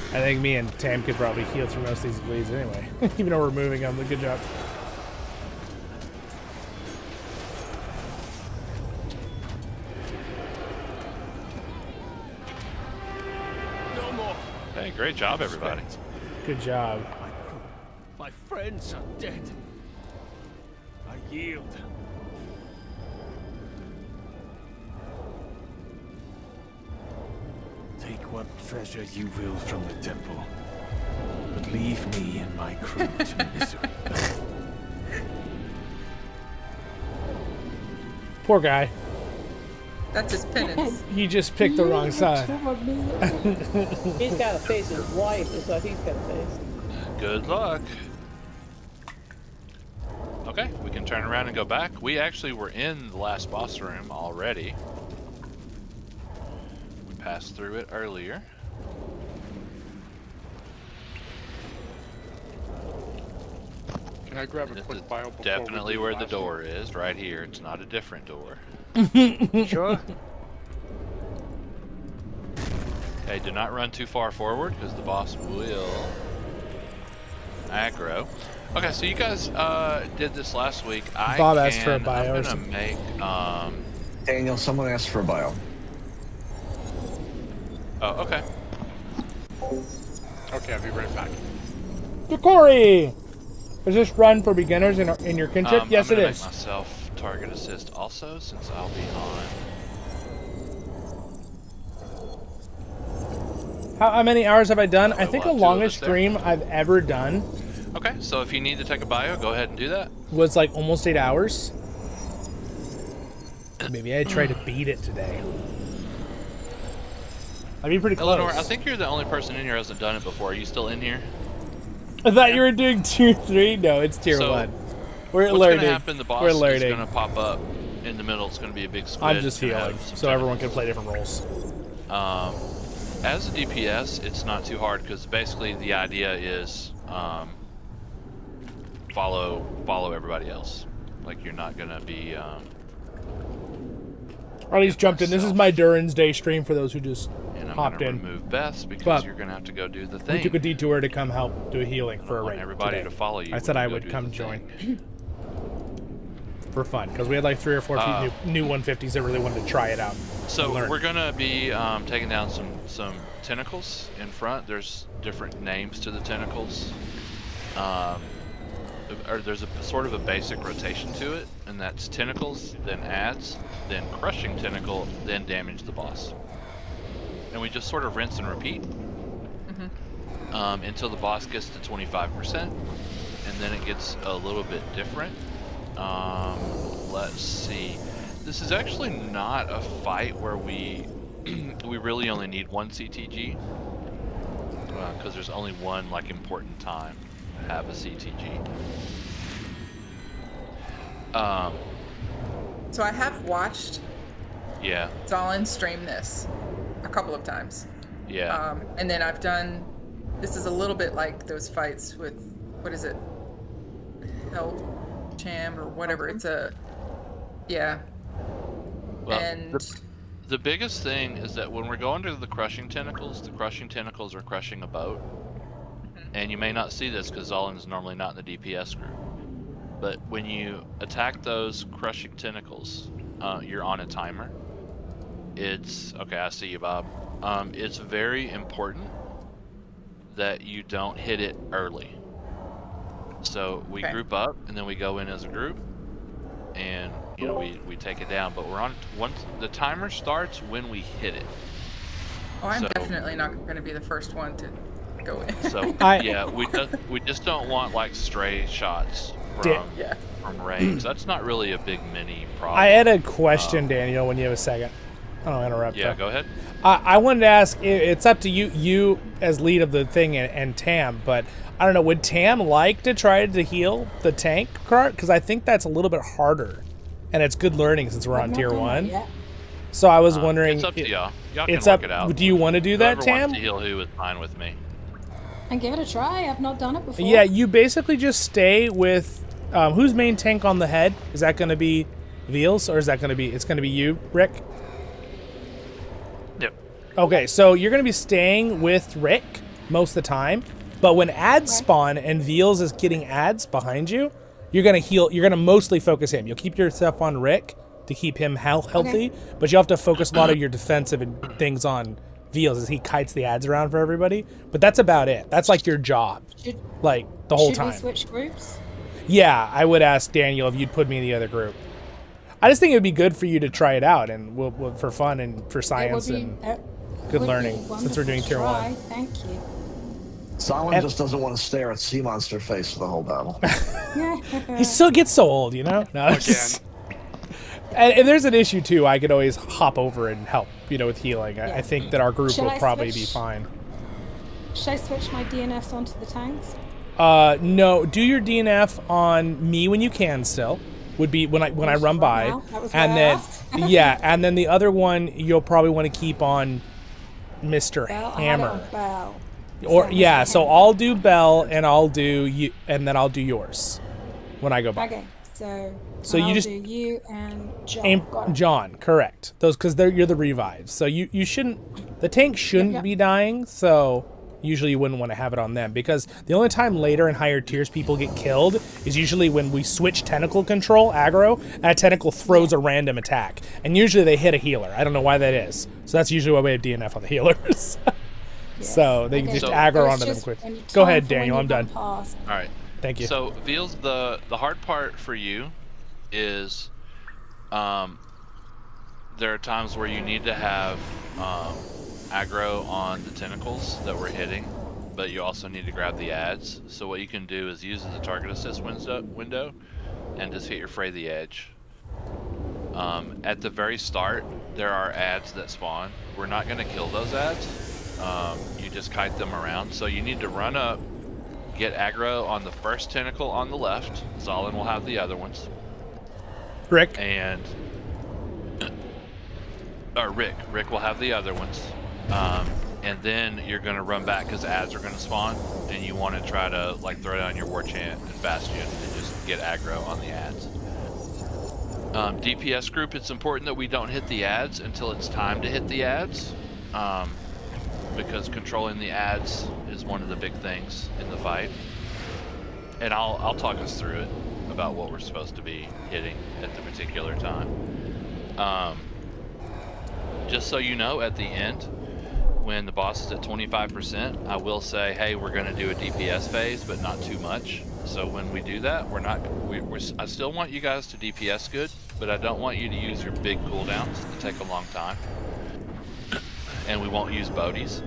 I think me and Tam could probably heal through most of these bleeds anyway. Even though we're moving them. Good job. Hey, great job, everybody. Good job. My friends are dead. I yield. Take what treasure you will from the temple, but leave me and my crew to misery. Poor guy. That's his penance. He just picked the wrong side. He's got to face his wife, is what he's got to face. Good luck. Okay, we can turn around and go back. We actually were in the last boss room already. We passed through it earlier. Can I grab a quick bio before Definitely we do where the last door one? is, right here. It's not a different door. Sure. Okay, do not run too far forward because the boss will aggro. Okay, so you guys did this last week. Bob asked for a bio. I'm gonna make Daniel, someone asked for a bio. Oh, okay. Okay, I'll be right back. Corey! Is this run for beginners in your kinship? Yes, I'm it gonna is. make myself target assist also, since I'll be on. How many hours have I done? I Oh, think well, the 2 of longest us there. stream I've ever done Okay, so if you need to take a bio, go ahead and do that. was like almost 8 hours. Maybe I try to beat it today. I'd be pretty close. Eleanor, I think you're the only person in here who hasn't done it before. Are you still in here? I thought you were doing 2, 3. No, it's tier 1. We're what's learning. gonna happen? The boss We're is learning. gonna pop up in the middle. It's gonna be a big squid. I'm just It's gonna healing, have some so everyone can tentacles. play different roles. As a DPS, it's not too hard because basically the idea is follow everybody else. Like you're not gonna be. Arlie's jumped in. This is my Durin's Day stream for those who just And I'm hopped gonna in. remove Beth's because But you're gonna have to go do the we thing. took a detour to come help do a healing for a want raid everybody today. to follow you I when said you I go would do come the join for fun because we had like 3 or 4 new 150s that really wanted to try it out. So learn. we're gonna be taking down some tentacles in front. There's different names to the tentacles. Or there's a sort of a basic rotation to it, and that's tentacles, then adds, then crushing tentacle, then damage the boss. And we just sort of rinse and repeat until the boss gets to 25%, and then it gets a little bit different. Let's see. This is actually not a fight where we we really only need 1 CTG because there's only one like important time to have a CTG. So I have watched Zollin stream this a couple of times. Yeah. And then I've done, this is a little bit like those fights with, what is it? Hell Cham or whatever. It's a, Well, and the biggest thing is that when we're going to the crushing tentacles are crushing a boat. And you may not see this because Zollin's normally not in the DPS group. But when you attack those crushing tentacles, you're on a timer. It's, okay, I see you, Bob. It's very important that you don't hit it early. So we group up and then we go in as a group and you know we take it down, but we're on once the timer starts when we hit it. oh, I'm definitely not going to be the first one to go in. So yeah, we just don't want like stray shots from range. That's not really a big mini problem. I had a question, Daniel, when you have a second. I don't interrupt. Yeah, though. go ahead. I wanted to ask, it's up to you as lead of the thing and Tam, but I don't know, would Tam like to try to heal the tank cart? Because I think that's a little bit harder, and it's good learning since we're on tier 1. So I was wondering. It's up to y'all. Y'all can it's work up. it out. Do you want to do that, Whoever Tam? wants to heal who is fine with me. And give it a try. I've not done it before. Yeah, you basically just stay with who's main tank on the head? Is that going to be Veals or is that going to be? It's going to be you, Rick. Yep. Okay, so you're going to be staying with Rick most of the time, but when ads spawn and Veals is getting ads behind you, you're going to heal. You're going to mostly focus him. You'll keep your stuff on Rick to keep him healthy, but you have to focus a lot of your defensive and things on Veals is he kites the ads around for everybody, but that's about it. That's like your job, like the whole time. Should we switch groups? Yeah, I would ask Daniel if you'd put me in the other group. I just think it would be good for you to try it out, and we'll for fun and for science and good learning, since we're doing tier 1. Thank you. Zollin just doesn't want to stare at sea monster face for the whole battle. He still gets so old, you know? No, and if there's an issue too, I could always hop over and help, you know, with healing. I think that our group will probably be fine. Should I switch my DNFs onto the tanks? No, do your DNF on me when you can still. Would be when I run by. And then yeah, and then the other one you'll probably want to keep on Mr. Hammer. Or yeah, so I'll do Bell and I'll do you, and then I'll do yours when I go by. Okay, so you I'll just do you and John. John, correct. Those because you're the revives. So you shouldn't, the tank shouldn't be dying. So usually you wouldn't want to have it on them, because the only time later in higher tiers people get killed is usually when we switch tentacle control aggro and a tentacle throws a random attack, and usually they hit a healer. I don't know why that is. So that's usually why we have DNF on the healers. So they can just aggro onto them quick. Go ahead, Daniel. I'm done. All right. Thank you. So, Veals, the hard part for you is there are times where you need to have aggro on the tentacles that we're hitting, but you also need to grab the ads. So what you can do is use the target assist window and just hit your Fray the Edge. At the very start, there are ads that spawn. We're not going to kill those ads. You just kite them around. So you need to run up, get aggro on the first tentacle on the left. Zollin will have the other ones. Rick. And Rick will have the other ones. And then you're going to run back because ads are going to spawn, and you want to try to like throw down your war chant and bastion and just get aggro on the ads. DPS group, it's important that we don't hit the ads until it's time to hit the ads. Because controlling the ads is one of the big things in the fight, and I'll talk us through it about what we're supposed to be hitting at the particular time. Just so you know, at the end, when the boss is at 25%, I will say, hey, we're going to do a DPS phase, but not too much. So when we do that, I still want you guys to DPS good, but I don't want you to use your big cooldowns that take a long time. And we won't use Bodies.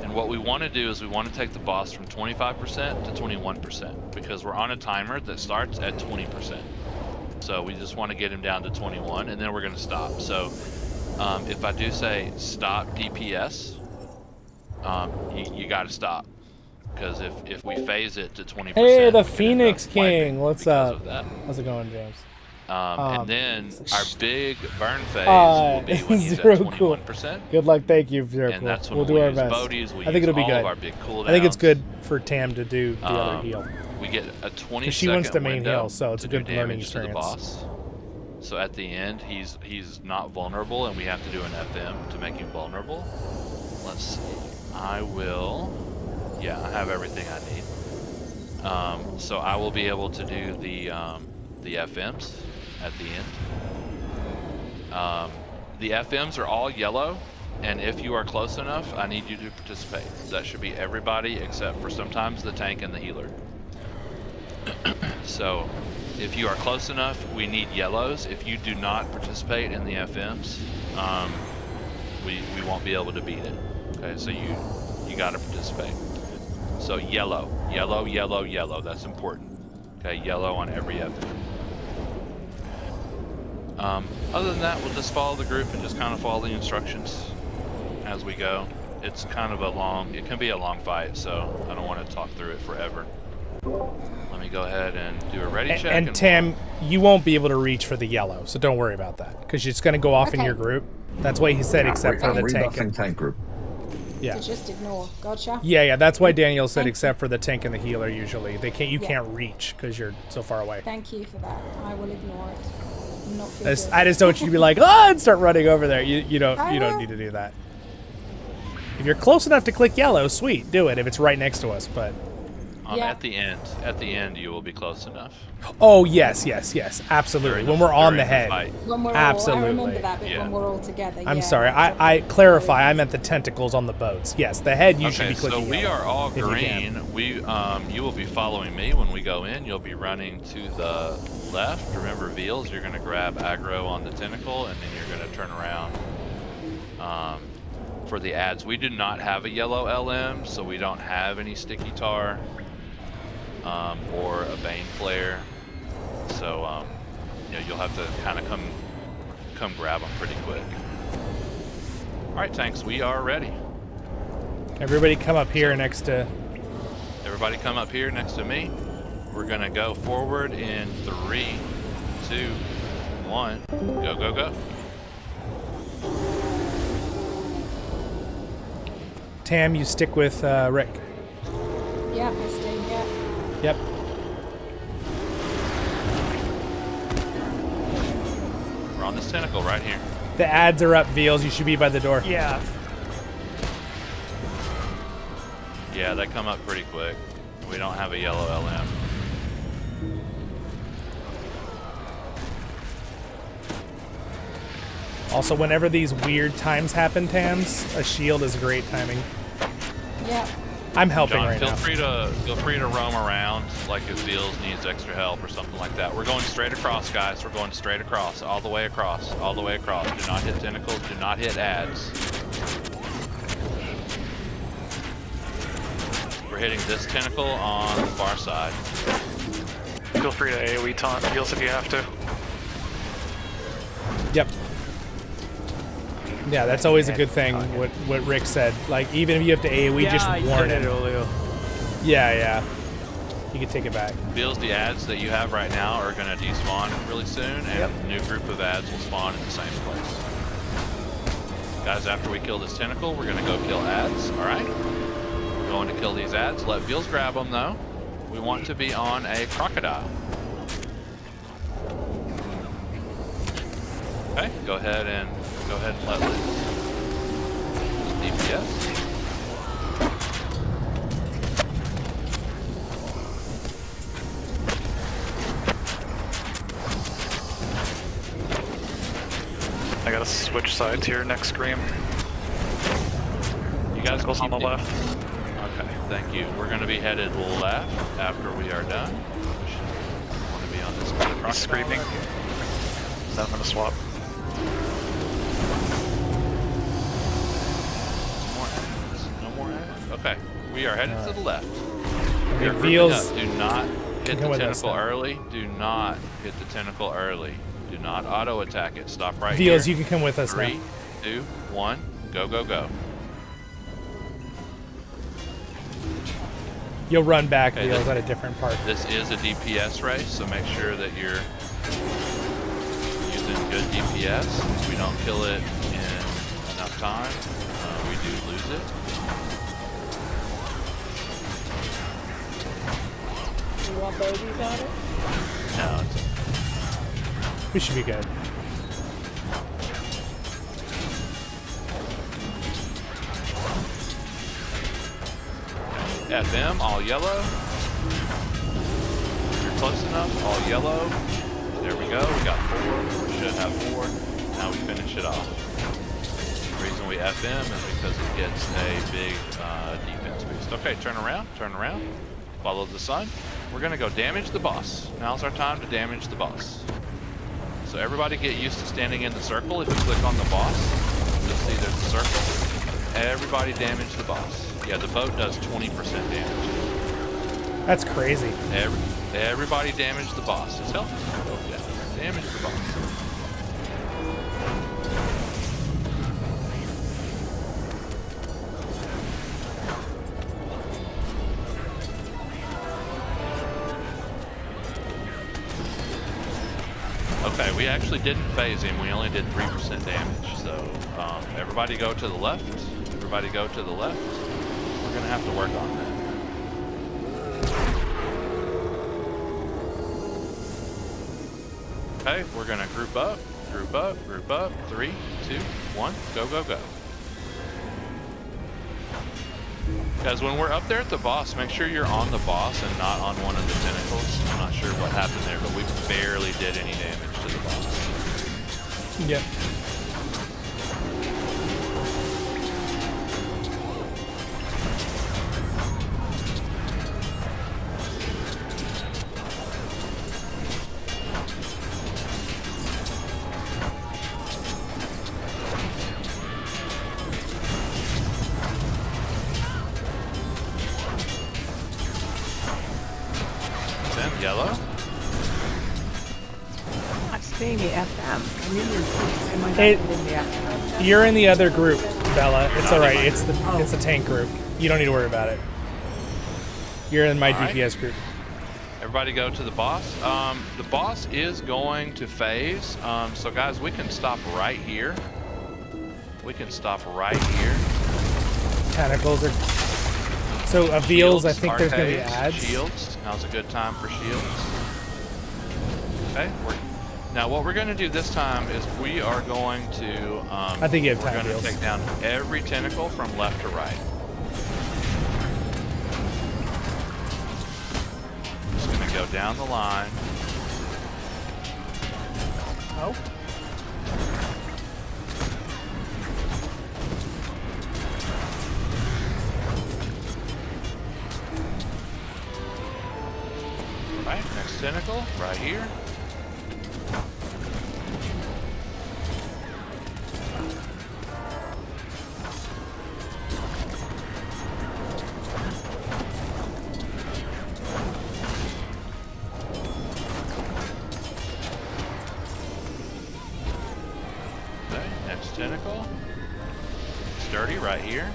And what we want to do is we want to take the boss from 25% to 21%, because we're on a timer that starts at 20%. So we just want to get him down to 21, and then we're going to stop. So if I do say stop DPS, you got to stop, because if we phase it to 20%. Hey, the Phoenix King, what's up? How's it going, James? And then our big burn phase will be when he's at 21%. Good luck, thank you, Zero. And that's when we'll do our best. Bodies, I think it'll be good. Our big cooldowns. I think it's good for Tam to do the other heal. We get a 20 she wants the main window heal, so it's a good learning experience. To the boss. So at the end, he's not vulnerable, and we have to do an FM to make him vulnerable. Let's see. I have everything I need. So I will be able to do the FMs at the end. The FMs are all yellow, and if you are close enough, I need you to participate. That should be everybody except for sometimes the tank and the healer. So if you are close enough, we need yellows. If you do not participate in the FMs, we won't be able to beat it. Okay, so you got to participate. So yellow, yellow, yellow, yellow. That's important. Okay, yellow on every FM. Other than that, we'll just follow the group and just kind of follow the instructions as we go. It's kind of it can be a long fight, so I don't want to talk through it forever. Let me go ahead and do a ready check. And Tim, you won't be able to reach for the yellow, so don't worry about that, because it's going to go off in your group. That's what he said, except for the tank group. Yeah. So just ignore. Gotcha. Yeah. That's why Daniel said except for the tank and the healer. Usually, you can't reach because you're so far away. Thank you for that. I will ignore it. I just don't want you to be like, oh, and start running over there. You don't need to do that. If you're close enough to click yellow, sweet, do it if it's right next to us. But At the end, you will be close enough. Oh yes, absolutely. When we're on the head, When we're absolutely. all, I remember that bit when we're all together. I'm sorry. I clarify. I meant the tentacles on the boats. Yes, the head you should be clicking. So we are all green. You will be following me when we go in. You'll be running to the left. Remember, Veals, you're going to grab aggro on the tentacle, and then you're going to turn around. For the ads, we do not have a yellow LM, so we don't have any sticky tar. Or a Bane Flare, so you'll have to kind of come grab them pretty quick. All right, tanks, we are ready. Everybody come up here next to. Everybody come up here next to me. We're gonna go forward in 3, 2, 1. Go, go, go. Tam, you stick with Rick. Yeah, I stay. Yeah. Yep. We're on this tentacle right here. The ads are up, Veals. You should be by the door. Yeah. Yeah, they come up pretty quick. We don't have a yellow LM. Also, whenever these weird times happen, Tams, a shield is great timing. Yeah. I'm helping John, right feel now. free to roam around, like if Veals needs extra help or something like that. We're going straight across, guys. We're going straight across, all the way across, all the way across. Do not hit tentacles. Do not hit ads. We're hitting this tentacle on the far side. Feel free to AoE taunt Veals if you have to. Yep. Yeah, that's always a good thing. What Rick said. Like, even if you have to AoE, just warn him. Yeah. You can take it back. Veals, the ads that you have right now are going to despawn really soon, and a new group of ads will spawn in the same place. Guys, after we kill this tentacle, we're going to go kill ads. All right. We're going to kill these ads. Let Veals grab them though. We want to be on a crocodile. Okay. Go ahead and let loose. DPS. I gotta switch sides here next screen. You guys goes on the left. Okay, thank you. We're gonna be headed left after we are done. Want to be on this kind of He's screaming. So I'm gonna swap. No more ads. Okay, we are headed to the left. Okay, We're Veals. Do not hit the with us tentacle now. early. Do not hit the tentacle early. Do not auto attack it. Stop right here. Veals, you can come with us 3, now. 2, 1. Go, go, go. You'll run back, Okay, Veals, at a different part. This is a DPS race, so make sure that you're using good DPS. If we don't kill it in enough time, we do lose it. You want bogeys on it? No, it's We should be good. FM, all yellow. If you're close enough, all yellow. There we go, we got 4. We should have 4. Now we finish it off. The reason we FM is because it gets a big defense boost. Okay, turn around. Follow the sun. We're gonna go damage the boss. Now's our time to damage the boss. So everybody get used to standing in the circle. If you click on the boss, you'll see there's a circle. Everybody damage the boss. Yeah, the boat does 20% damage. That's crazy. Everybody damage the boss. Just help. Yeah, damage the boss. Okay, we actually didn't phase him. We only did 3% damage. So everybody go to the left. Everybody go to the left. We're gonna have to work on that. Okay, we're gonna group up. 3, 2, 1, go, go, go. Guys, when we're up there at the boss, make sure you're on the boss and not on one of the tentacles. I'm not sure what happened there, but we barely did any damage to the boss. Yep. Yellow? I'm seeing the FM. I knew you were I might It- have been in the FM. You're in the other group, Bella. It's alright. It's the tank group. You don't need to worry about it. You're in my All right. DPS group. Everybody go to the boss. The boss is going to phase. So guys, we can stop right here. We can stop right here. Tentacles are. So Aviles, I Shields, think there's gonna be arcades, ads. Shields. Now's a good time for shields. Okay. Now what we're going to do this time is we are going to. I think you have we're time going to deals. take down every tentacle from left to right. Just going to go down the line. Oh. Right, next tentacle, right here. Okay, next tentacle. Sturdy right here.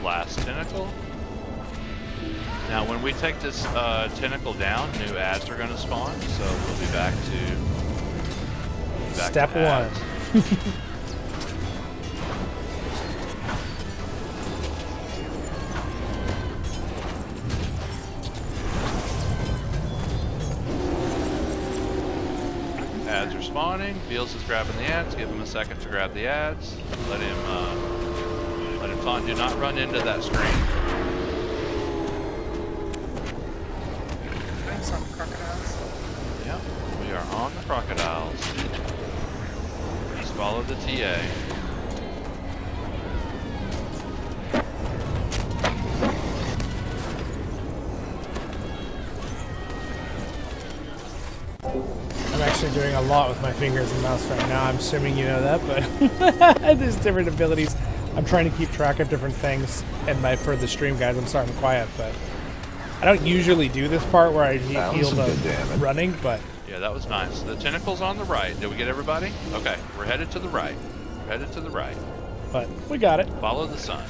Last tentacle. Now when we take this tentacle down, new ads are going to spawn, so we'll be back to Step to ads. one. Ads are spawning. Beals is grabbing the ads. Give him a second to grab the ads. Let him taunt. Do not run into that screen. I'm on crocodiles. Yep, we are on the crocodiles. Just follow the TA. I'm actually doing a lot with my fingers and mouse right now. I'm assuming you know that, but there's different abilities. I'm trying to keep track of different things for the stream, guys. I'm sorry I'm quiet, but I don't usually do this part where I heal the running, but Yeah, that was nice. The tentacle's on the right. Did we get everybody? Okay, we're headed to the right. We're headed to the right. But we got it. Follow the sun.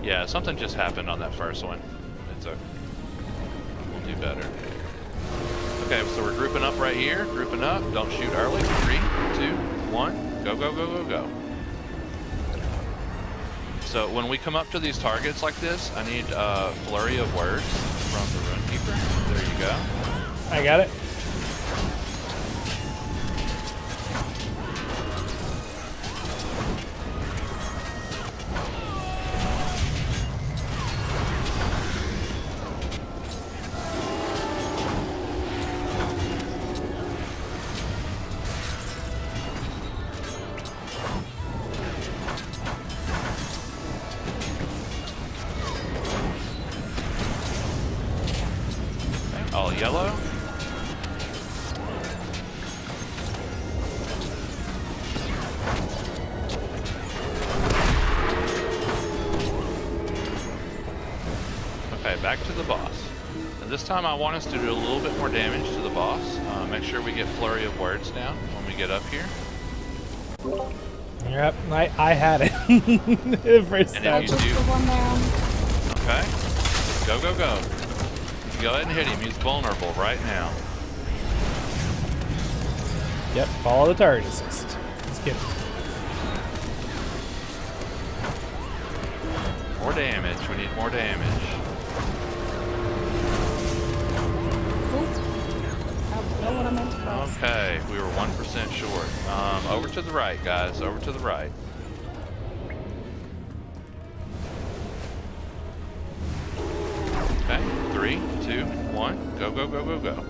Yeah, something just happened on that first one. It's okay. We'll do better. Okay, so we're grouping up right here. Grouping up. Don't shoot early. 3, 2, 1. Go, go, go, go, go. So when we come up to these targets like this, I need a flurry of words from the Runekeeper. There you go. I got it. All yellow. Okay, back to the boss. And this time I want us to do a little bit more damage to the boss. Make sure we get flurry of words down when we get up here. Yep, I had it. The first And time. if you do, okay, go, go, go. Go ahead and hit him. He's vulnerable right now. Yep, follow the target assist. Let's get it. More damage. We need more damage. Not what I meant to press. Okay, we were 1% short. Over to the right, guys. Over to the right. Okay, 3, 2, 1. Go, go, go, go, go.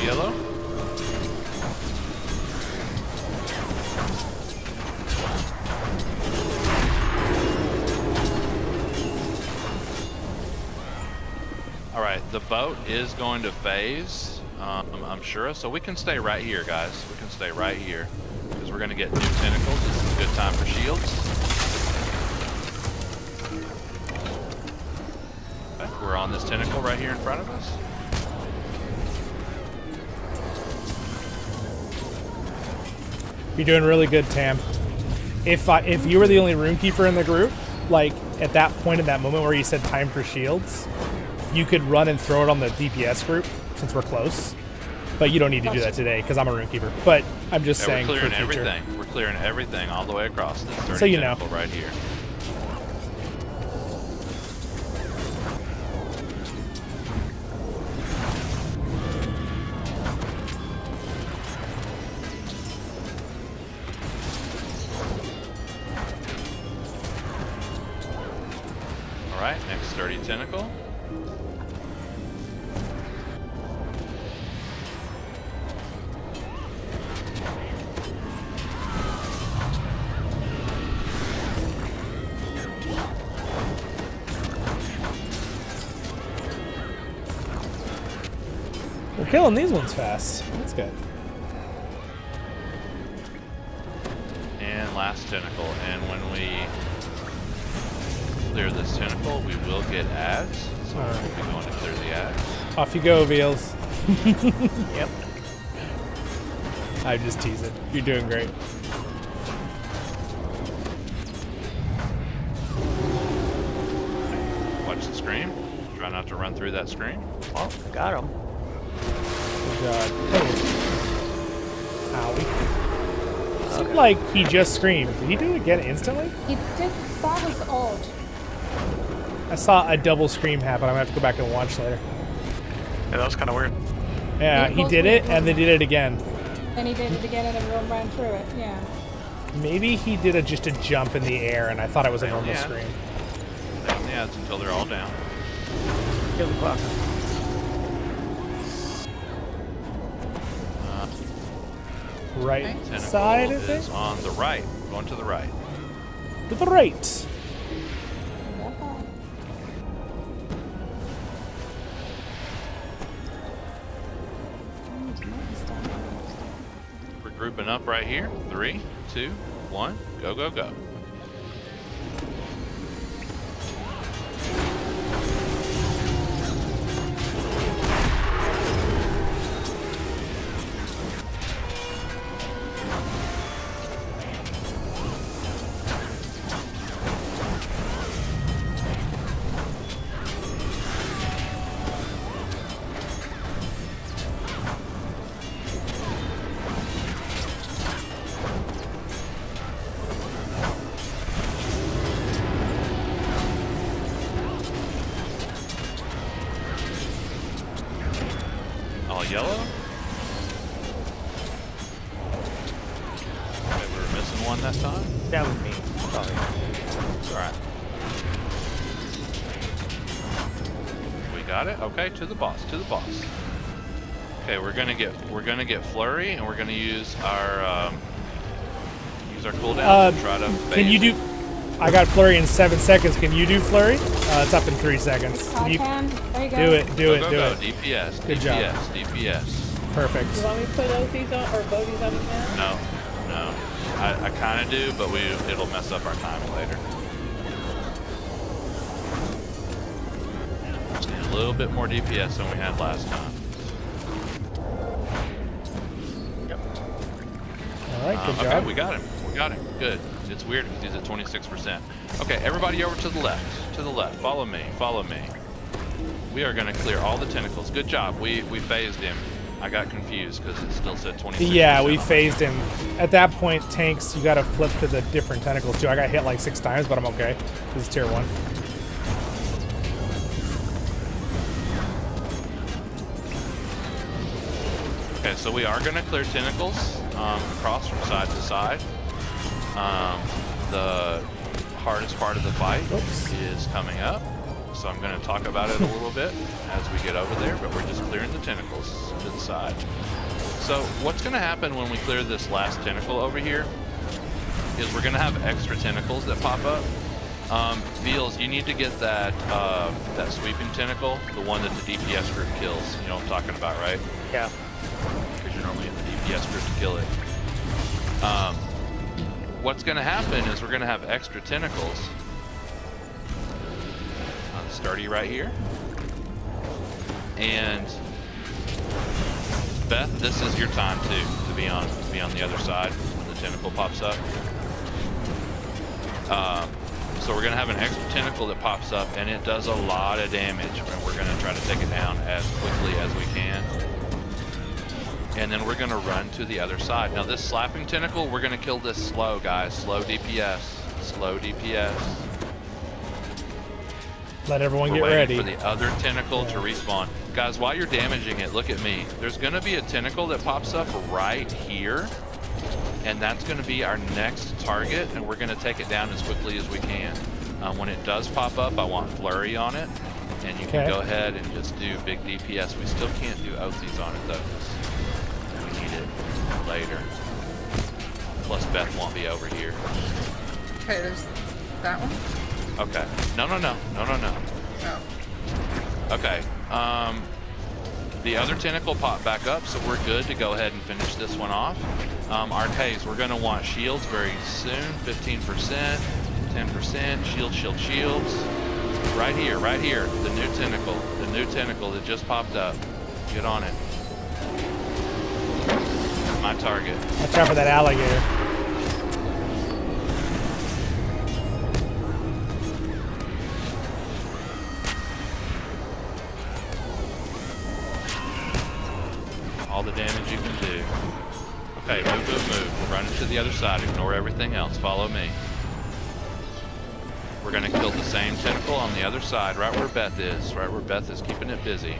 Yellow. All right, the boat is going to phase, I'm sure, so we can stay right here, guys. We can stay right here because we're going to get new tentacles. This is a good time for shields. Okay, we're on this tentacle right here in front of us. You're doing really good, Tam. If you were the only runekeeper in the group, like at that point in that moment where you said time for shields, you could run and throw it on the DPS group since we're close. But you don't need to do that today because I'm a runekeeper. But I'm just saying we're clearing for future. everything. We're clearing everything all the way across this 30 So you know. tentacle right here. Alright, next sturdy tentacle. We're killing these ones fast. That's good. And last tentacle. And when we clear this tentacle, we will get ads. So we'll be going to clear the ads. Off you go, Veals. Yep. I'm just teasing. You're doing great. Watch the screen. Try not to run through that screen. Oh, got him. Good God. Owie. Seemed like he just screamed. Did he do it again instantly? He did. That was odd. I saw a double scream happen. I'm gonna have to go back and watch later. Yeah, that was kind of weird. Yeah, he did it and they did it again. Then he did it again and everyone ran through it. Yeah. Maybe he did just a jump in the air and I thought it was a normal Yeah. scream. Down the ads until they're all down. Kill the clock. Right Tentacle side of it? is on the right. Going to the right. To the right. We're grouping up right here. 3, 2, 1. Go, go, go. All yellow. Okay, we were missing one that time. That was me. Sorry. Alright. We got it? Okay, to the boss, to the boss. Okay, we're gonna get flurry and we're gonna use our cooldown to try to phase. I got flurry in 7 seconds. Can you do flurry? It's up in 3 seconds. I can. There you go. Do it. Do it. Go, Do go, it. DPS. Good DPS. job. DPS. Perfect. You want me to put OCs on or bogies on again? No. No. I kind of do, but it'll mess up our timing later. Just need a little bit more DPS than we had last time. Yep. All right, good job. Okay, we got him. We got him. Good. It's weird because he's at 26%. Okay, everybody over to the left. To the left. Follow me. Follow me. We are going to clear all the tentacles. Good job. We phased him. I got confused because it still said 26%. Yeah, we phased him. At that point, tanks, you got to flip to the different tentacles too. I got hit like 6 times, but I'm okay. This is tier 1. Okay, so we are going to clear tentacles across from side to side. The hardest part of the fight is coming up, so I'm going to talk about it a little bit as we get over there, but we're just clearing the tentacles to the side. So what's going to happen when we clear this last tentacle over here is we're going to have extra tentacles that pop up. Veals, you need to get that that sweeping tentacle, the one that the DPS group kills. You know what I'm talking about, right? Yeah. Because you're normally in the DPS group to kill it. What's going to happen is we're going to have extra tentacles. Sturdy right here. And Beth, this is your time too to be on the other side when the tentacle pops up. So we're going to have an extra tentacle that pops up, and it does a lot of damage, and we're going to try to take it down as quickly as we can. And then we're going to run to the other side. Now this slapping tentacle, we're going to kill this slow, guys. Slow DPS. Slow DPS. Let everyone We're get ready. for the other tentacle to respawn. Guys, while you're damaging it, look at me. There's going to be a tentacle that pops up right here. And that's going to be our next target. And we're going to take it down as quickly as we can. When it does pop up, I want flurry on it. And you can go ahead and just do big DPS. We still can't do OCs on it though. We need it later. Plus Beth won't be over here. Okay, there's that one. Okay. No. Oh. Okay. The other tentacle popped back up, so we're good to go ahead and finish this one off. Arcays, we're going to want shields very soon. 15%, 10%, shields. Right here. The new tentacle that just popped up. Get on it. My target. Watch out for that alligator. All the damage you can do. Okay, move. We're running to the other side. Ignore everything else. Follow me. We're going to kill the same tentacle on the other side, right where Beth is. Right where Beth is keeping it busy.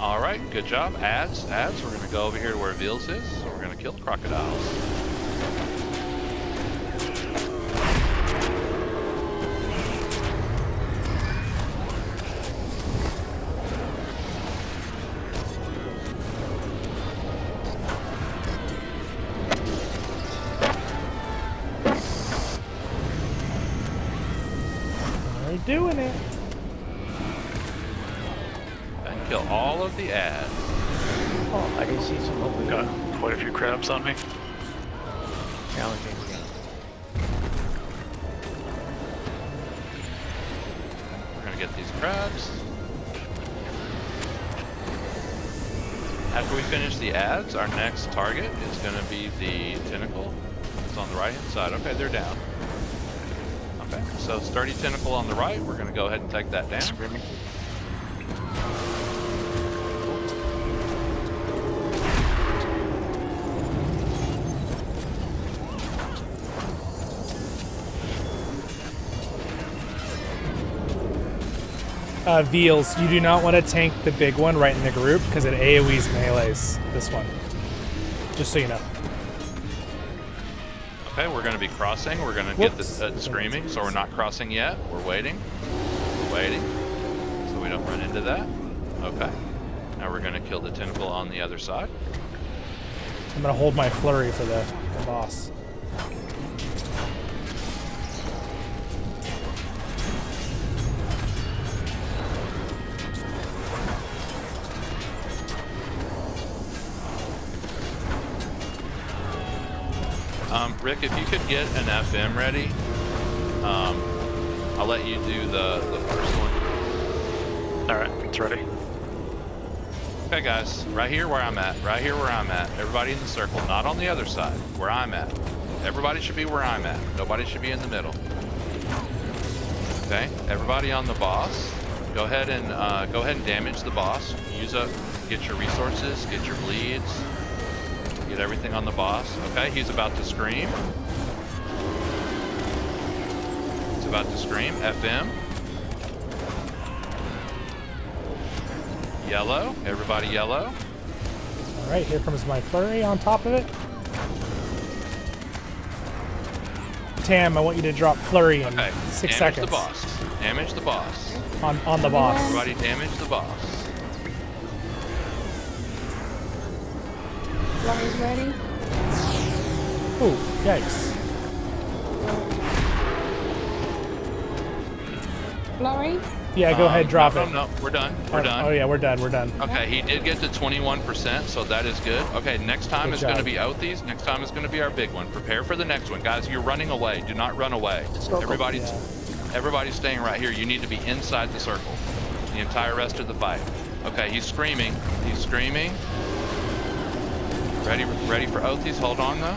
Alright, good job. Ads. We're going to go over here to where Veals is. So we're going to kill the crocodiles. We're doing it. And kill all of the ads. Oh, I can see some over Got quite a few crabs on me. challenging. We're going to get these crabs. After we finish the ads, our next target is going to be the tentacle. It's on the right hand side. Okay, they're down. Okay, so sturdy tentacle on the right. We're going to go ahead and take that down. Screaming. Veals, you do not want to tank the big one right in the group because it AoE's melees this one. Just so you know. Okay, we're going to be crossing. We're going to get the screaming, so we're not crossing yet. We're waiting. We're waiting. So we don't run into that. Okay. Now we're going to kill the tentacle on the other side. I'm going to hold my flurry for the boss. Rick, if you could get an FM ready, I'll let you do the first one. Alright, it's ready. Okay, guys, right here where I'm at, right here where I'm at. Everybody in the circle, not on the other side, where I'm at. Everybody should be where I'm at. Nobody should be in the middle. Okay, everybody on the boss. Go ahead and damage the boss. Use up, get your resources, get your bleeds. Get everything on the boss. Okay, he's about to scream. He's about to scream. FM. Yellow. Everybody yellow. Alright, here comes my flurry on top of it. Tam, I want you to drop flurry in 6 seconds. Damage the boss. Damage the boss. On the boss. Everybody damage the boss. Flurry's ready. Ooh, yikes. Flurry? Yeah, go ahead, drop it. No, we're done. We're done. Oh yeah, we're done. Okay, he did get to 21%, so that is good. Okay, next time is going to be Oathies. Next time is going to be our big one. Prepare for the next one. Guys, you're running away. Do not run away. Everybody's staying right here. You need to be inside the circle the entire rest of the fight. Okay, he's screaming. He's screaming. Ready for Oathies. Hold on, though.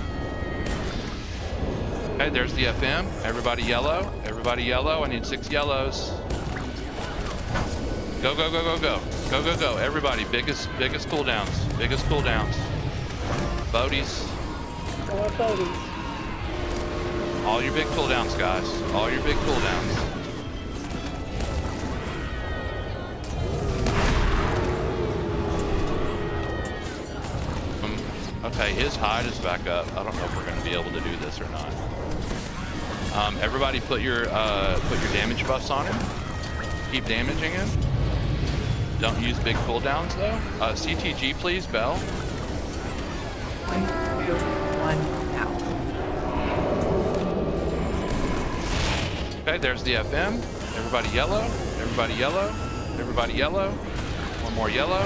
Okay, there's the FM. Everybody yellow. Everybody yellow. I need 6 yellows. Go, go, go, go, go. Go, go, go. Everybody, biggest cooldowns. Biggest cooldowns. Bodies. I want bodies. All your big cooldowns, guys. All your big cooldowns. Okay, his hide is back up. I don't know if we're going to be able to do this or not. Everybody put your damage buffs on him. Keep damaging him. Don't use big cooldowns though. CTG please, Bell. 1, 2, 1, now. Okay, there's the FM. Everybody yellow. Everybody yellow. Everybody yellow. One more yellow.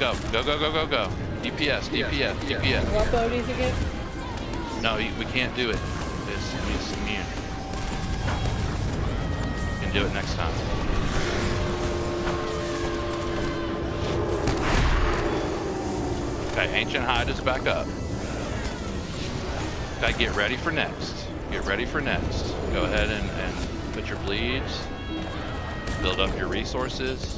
Go, go, go, go, go, go. DPS, DPS, DPS. What bodies again? No, we can't do it. It's immune. We can do it next time. Okay, Ancient Hide is back up. Okay, get ready for next. Get ready for next. Go ahead and put your bleeds. Build up your resources.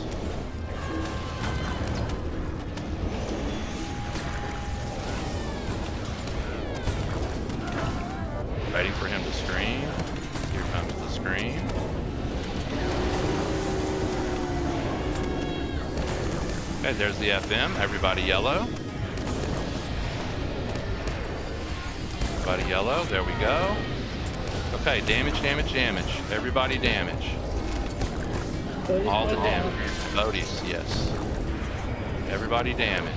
Waiting for him to scream. Here comes the scream. Okay, there's the FM. Everybody yellow. Everybody yellow. There we go. Okay, damage, damage, damage. Everybody damage. All the damage. Bodies, yes. Everybody damage.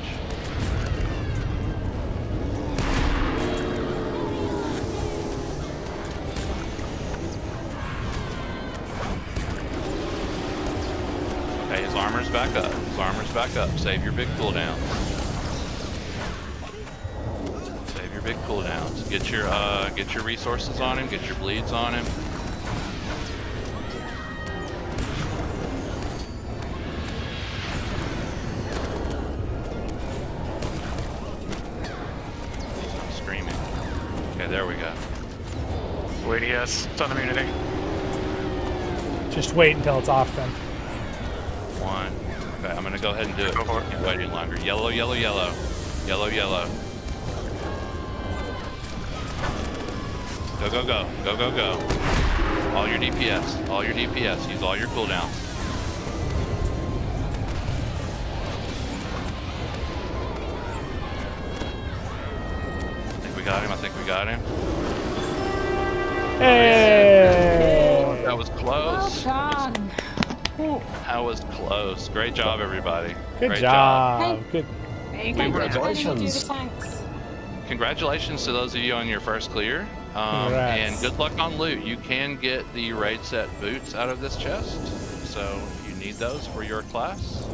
His armor's back up. His armor's back up. Save your big cooldowns. Save your big cooldowns. Get your resources on him. Get your bleeds on him. He's screaming. Okay, there we go. Wait, he has stun immunity. Just wait until it's off then. One. Okay, I'm gonna go ahead and do it. Can't wait any longer. Yellow, yellow, yellow. Yellow, yellow. Go, go, go. Go, go, go. All your DPS. All your DPS. Use all your cooldowns. I think we got him. I think we got him. Hey! Oh, that was close. Well done. That was close. Great job, everybody. Good Great job. Good. Congratulations. Congratulations to those of you on your first clear. And good luck on loot. You can get the raid set boots out of this chest. So you need those for your class.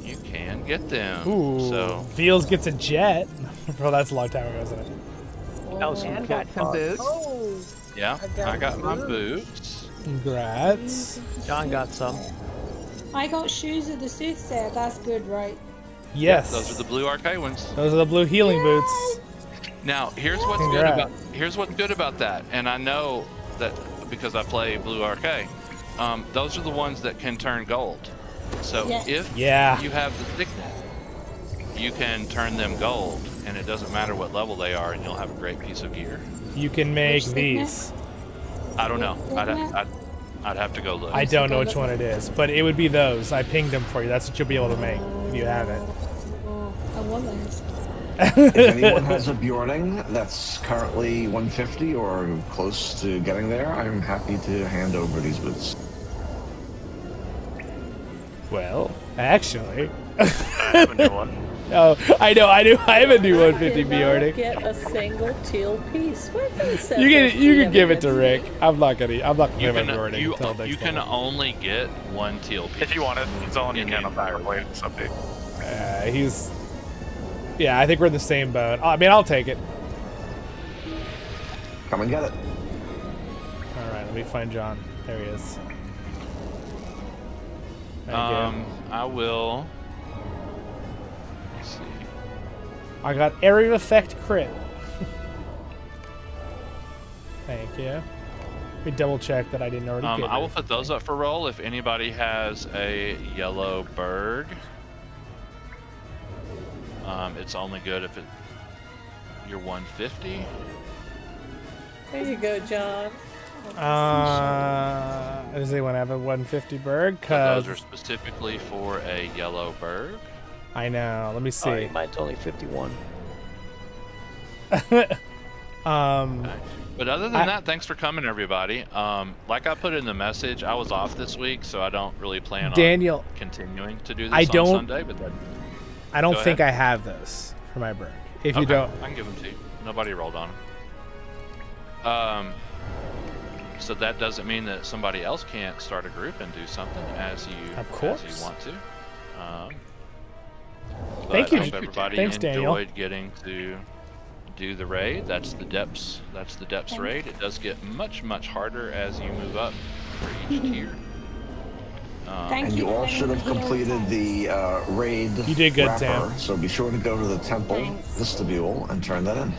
You can get them. Ooh. So Veals gets a jet. Bro, that's a long time ago, isn't it? And got some boots. yeah, I got my boots. Congrats. John got some. I got shoes of the soothsayer. That's good, right? Yes. Those are the blue arcade ones. Those are the blue healing boots. Now, here's what's good about that, and I know that because I play blue arcade. Those are the ones that can turn gold. So if you have the thickness, you can turn them gold, and it doesn't matter what level they are, and you'll have a great piece of gear. You can make these. I don't know. I'd have to go look. I don't know which one it is, but it would be those. I pinged them for you. That's what you'll be able to make if you have it. I want those. If anyone has a Bjorning that's currently 150 or close to getting there, I'm happy to hand over these boots. Well, actually, I have a new one. Oh, I know. I have a new 150 Bjorning. Get a single teal piece. What is You can give it to Rick. I'm not gonna give him Bjorning until next You can only get one teal piece. If you want it, it's all you can on Fireblade someday. Yeah, I think we're in the same boat. I mean, I'll take it. Come and get it. All right, let me find John. There he is. I will. Let's see. I got area effect crit. Thank you. Let me double check that I didn't already get it. I will put those up for roll if anybody has a yellow bird. It's only good if you're 150. There you go, John. Does anyone have a 150 bird? So those are specifically for a yellow bird. I know. Let me see. Mine's only 51. Okay. But other than that, thanks for coming, everybody. Like I put in the message, I was off this week, so I don't really plan on continuing to do this on Sunday. But I don't think I have those for my bird. If you don't, I can give them to you. Nobody rolled on them. So that doesn't mean that somebody else can't start a group and do something as you want to. Thank you. I hope everybody enjoyed getting to do the raid. That's the depths. That's the depths raid. It does get much harder as you move up for each tier. And you all should have completed the raid. You did good, wrapper, Sam. So be sure to go to the temple vestibule and turn that in.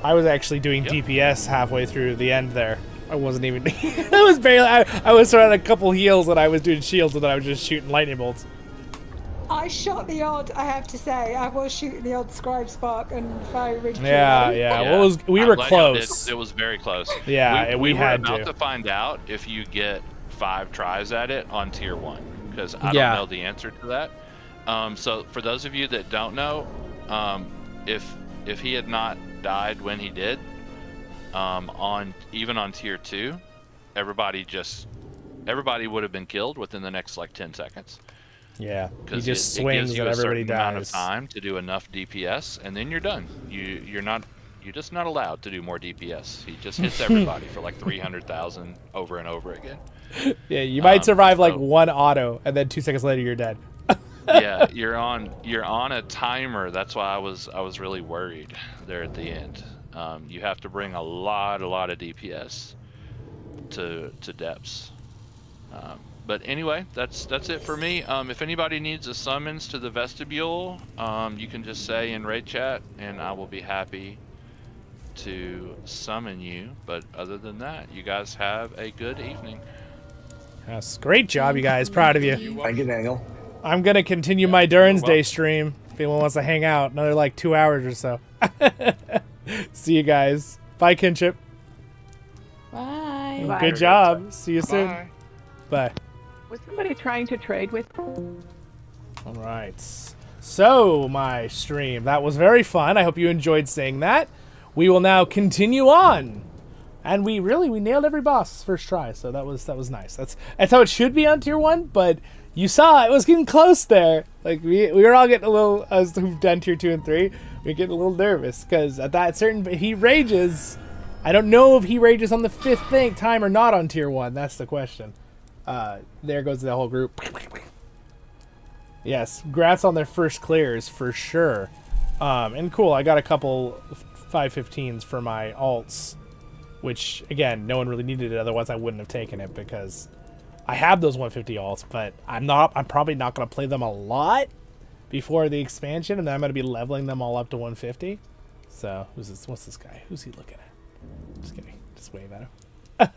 I was actually doing DPS halfway through the end there. I wasn't even. I was barely. I was throwing a couple heals and I was doing shields and then I was just shooting lightning bolts. I shot the odd, I have to say. I was shooting the odd Scribe Spark and Fire Ridge. Yeah. Well, we were close. It was very close. Yeah, we had were about to find out if you get 5 tries at it on tier 1 because I don't know the answer to that. So for those of you that don't know, if he had not died when he did, even on tier 2, everybody would have been killed within the next like 10 seconds. Yeah, he just swings and everybody dies. Amount of time to do enough DPS, and then you're done. You're just not allowed to do more DPS. He just hits everybody for like 300,000 over and over again. Yeah, you might survive like one auto, and then 2 seconds later you're dead. Yeah, you're on a timer. That's why I was really worried there at the end. You have to bring a lot of DPS to depths. But anyway, that's it for me. If anybody needs a summons to the vestibule, you can just say in raid chat, and I will be happy to summon you. But other than that, you guys have a good evening. Yes, great job, you guys. Proud of you. Thank you, Daniel. I'm gonna continue my Durin's Day stream. If anyone wants to hang out, another like 2 hours or so. See you guys. Bye. Bye, Kinship. Bye. Good job. See you soon. Bye. Was somebody trying to trade with? All right. So, my stream. That was very fun. I hope you enjoyed seeing that. We will now continue on. And we nailed every boss first try, so that was nice. That's how it should be on tier 1, but you saw it was getting close there. Like we were all getting a little, as who've done tier 2 and 3, we were getting a little nervous because at that certain he rages. I don't know if he rages on the 5th time or not on tier 1. That's the question. There goes the whole group. Yes, grats on their first clears for sure. And cool, I got a couple 515s for my alts. Which, again, no one really needed it, otherwise I wouldn't have taken it, because I have those 150 alts, but I'm probably not going to play them a lot before the expansion, and then I'm going to be leveling them all up to 150. So, what's this guy? Who's he looking at? Just kidding. Just wave at him.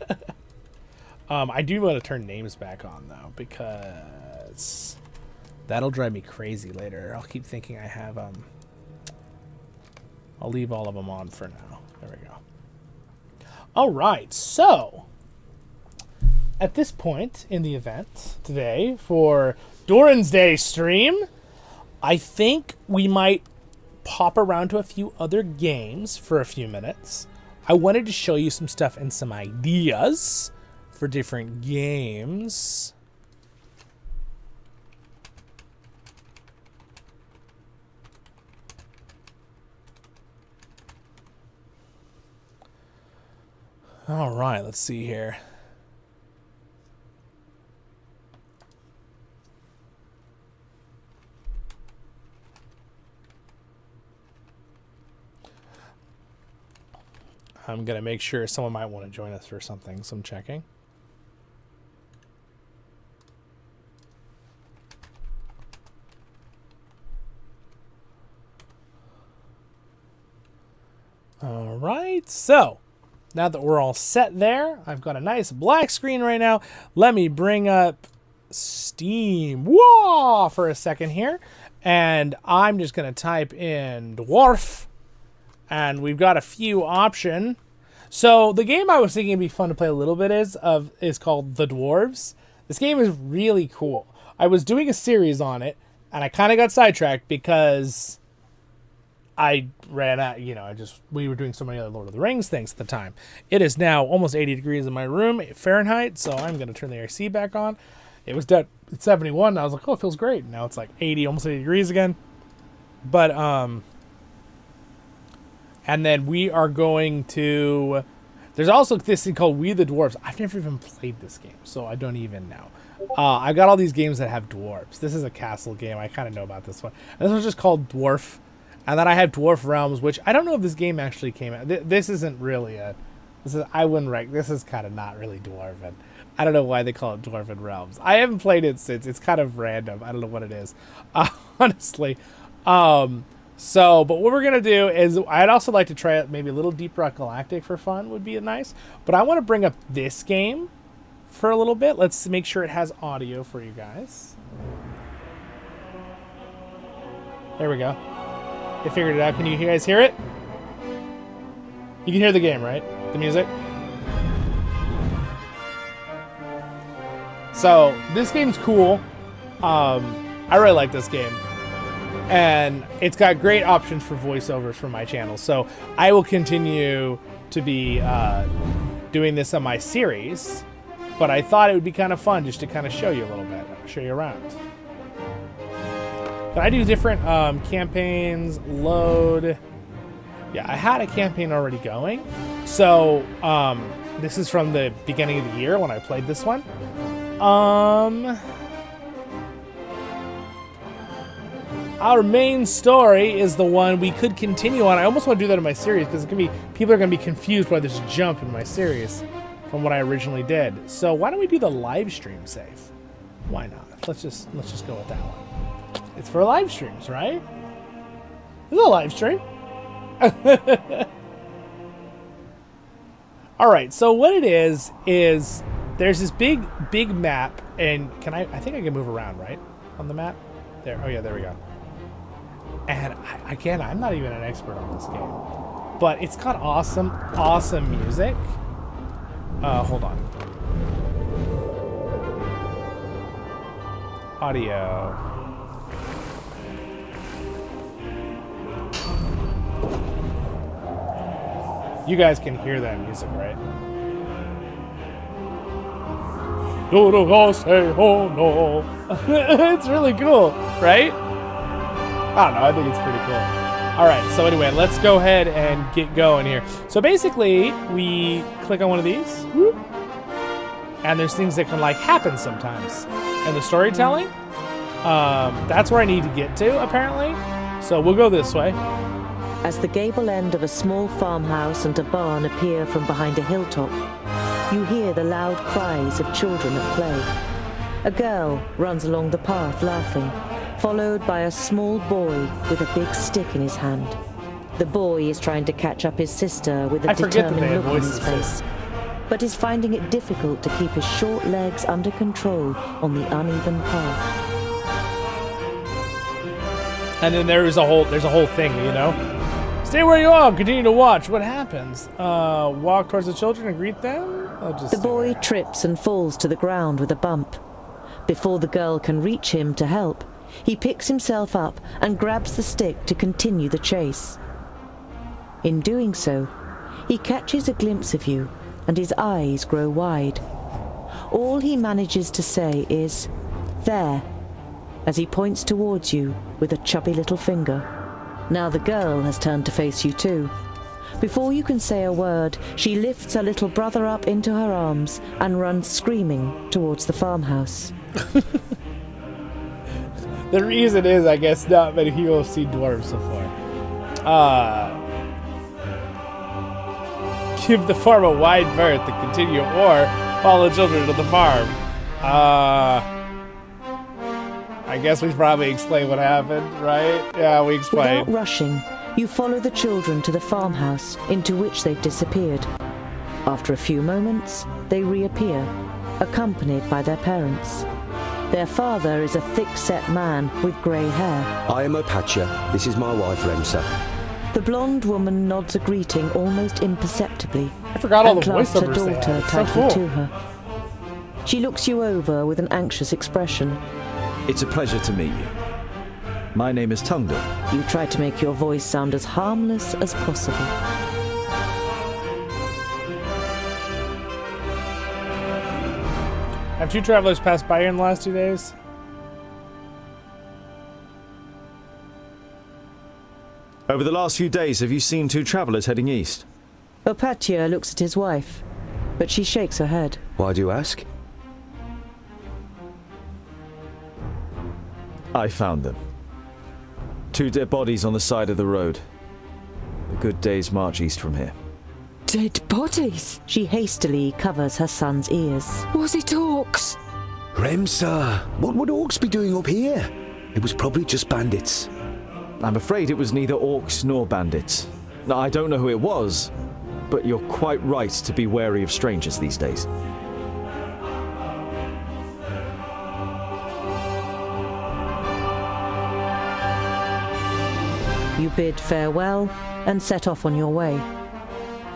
I do want to turn names back on, though, because that'll drive me crazy later. I'll keep thinking I have, I'll leave all of them on for now. There we go. All right, so at this point in the event today for Durin's Day stream, I think we might pop around to a few other games for a few minutes. I wanted to show you some stuff and some ideas for different games. All right, let's see here. I'm going to make sure someone might want to join us for something, so I'm checking. All right, so now that we're all set there, I've got a nice black screen right now. Let me bring up Steam for a second here. And I'm just going to type in Dwarf. And we've got a few options. So the game I was thinking it'd be fun to play a little bit is called The Dwarves. This game is really cool. I was doing a series on it, and I kind of got sidetracked because I ran out, we were doing so many other Lord of the Rings things at the time. It is now almost 80 degrees in my room, Fahrenheit, so I'm going to turn the AC back on. It was done at 71, and I was like, oh, it feels great. Now it's like 80, almost 80 degrees again. But, and then we are going to, there's also this thing called We the Dwarves. I've never even played this game, so I don't even know. I've got all these games that have dwarves. This is a castle game. I kind of know about this one. And this one's just called Dwarf. And then I have Dwarf Realms, which I don't know if this game actually came out. This isn't really I wouldn't rank. This is kind of not really Dwarven. I don't know why they call it Dwarven Realms. I haven't played it since. It's kind of random. I don't know what it is, honestly. So, but what we're going to do is I'd also like to try out maybe a little Deep Rock Galactic for fun would be nice. But I want to bring up this game for a little bit. Let's make sure it has audio for you guys. There we go. I figured it out. Can you guys hear it? You can hear the game, right? The music? So, this game's cool. I really like this game. And it's got great options for voiceovers for my channel. So, I will continue to be doing this on my series. But I thought it would be kind of fun just to kind of show you a little bit. Show you around. Can I do different campaigns, load? Yeah, I had a campaign already going. So, this is from the beginning of the year when I played this one. Our main story is the one we could continue on. I almost want to do that in my series because people are going to be confused by this jump in my series from what I originally did. So why don't we do the live stream save? Why not? Let's just go with that one. It's for live streams, right? It's a live stream. All right, so what it is there's this big map, and I think I can move around, right? On the map? There, oh yeah, there we go. And again, I'm not even an expert on this game. but it's got awesome, awesome music. Hold on. Audio. You guys can hear that music, right? It's really cool, right? I don't know, I think it's pretty cool. Alright, so anyway, let's go ahead and get going here. So basically, we click on one of these, whoop, and there's things that can like happen sometimes. And the storytelling, that's where I need to get to, apparently. So we'll go this way. As the gable end of a small farmhouse and a barn appear from behind a hilltop, you hear the loud cries of children at play. A girl runs along the path laughing, followed by a small boy with a big stick in his hand. The boy is trying to catch up his sister with a determined look on his face, but is finding it difficult to keep his short legs under control on the uneven path. And then there's a whole thing, you know? Stay where you are, continue to watch. What happens? Walk towards the children and greet them? The boy trips and falls to the ground with a bump. Before the girl can reach him to help, he picks himself up and grabs the stick to continue the chase. In doing so, he catches a glimpse of you and his eyes grow wide. All he manages to say is, "There," as he points towards you with a chubby little finger. Now the girl has turned to face you too. Before you can say a word, she lifts her little brother up into her arms and runs screaming towards the farmhouse. The reason is, I guess, not many people have seen dwarves before. Give the farm a wide berth to continue, or follow children to the farm. I guess we probably explain what happened, right? Yeah, we explained. Without rushing, you follow the children to the farmhouse, into which they've disappeared. After a few moments, they reappear, accompanied by their parents. Their father is a thick-set man with grey hair. I am Opatia. This is my wife, Remsa. The blonde woman nods a greeting almost imperceptibly. I forgot all the clasps her voiceovers they daughter had. It's so tightly cool. to her. She looks you over with an anxious expression. It's a pleasure to meet you. My name is Tungdor. You try to make your voice sound as harmless as possible. Have two travelers passed by here in the last 2 days? Over the last few days, have you seen two travelers heading east? Opatia looks at his wife, but she shakes her head. Why do you ask? I found them. Two dead bodies on the side of the road. A good day's march east from here. Dead bodies? She hastily covers her son's ears. Was it orcs? Remsa, what would orcs be doing up here? It was probably just bandits. I'm afraid it was neither orcs nor bandits. Now, I don't know who it was, but you're quite right to be wary of strangers these days. You bid farewell and set off on your way.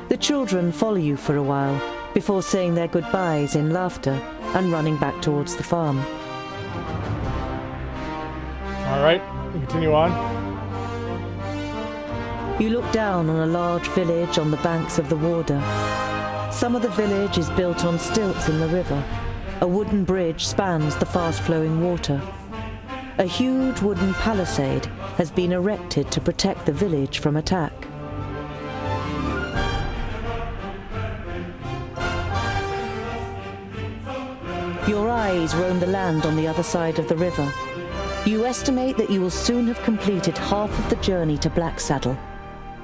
The children follow you for a while before saying their goodbyes in laughter and running back towards the farm. All right, we continue on. You look down on a large village on the banks of the Warder. Some of the village is built on stilts in the river. A wooden bridge spans the fast-flowing water. A huge wooden palisade has been erected to protect the village from attack. Your eyes roam the land on the other side of the river. You estimate that you will soon have completed half of the journey to Blacksaddle,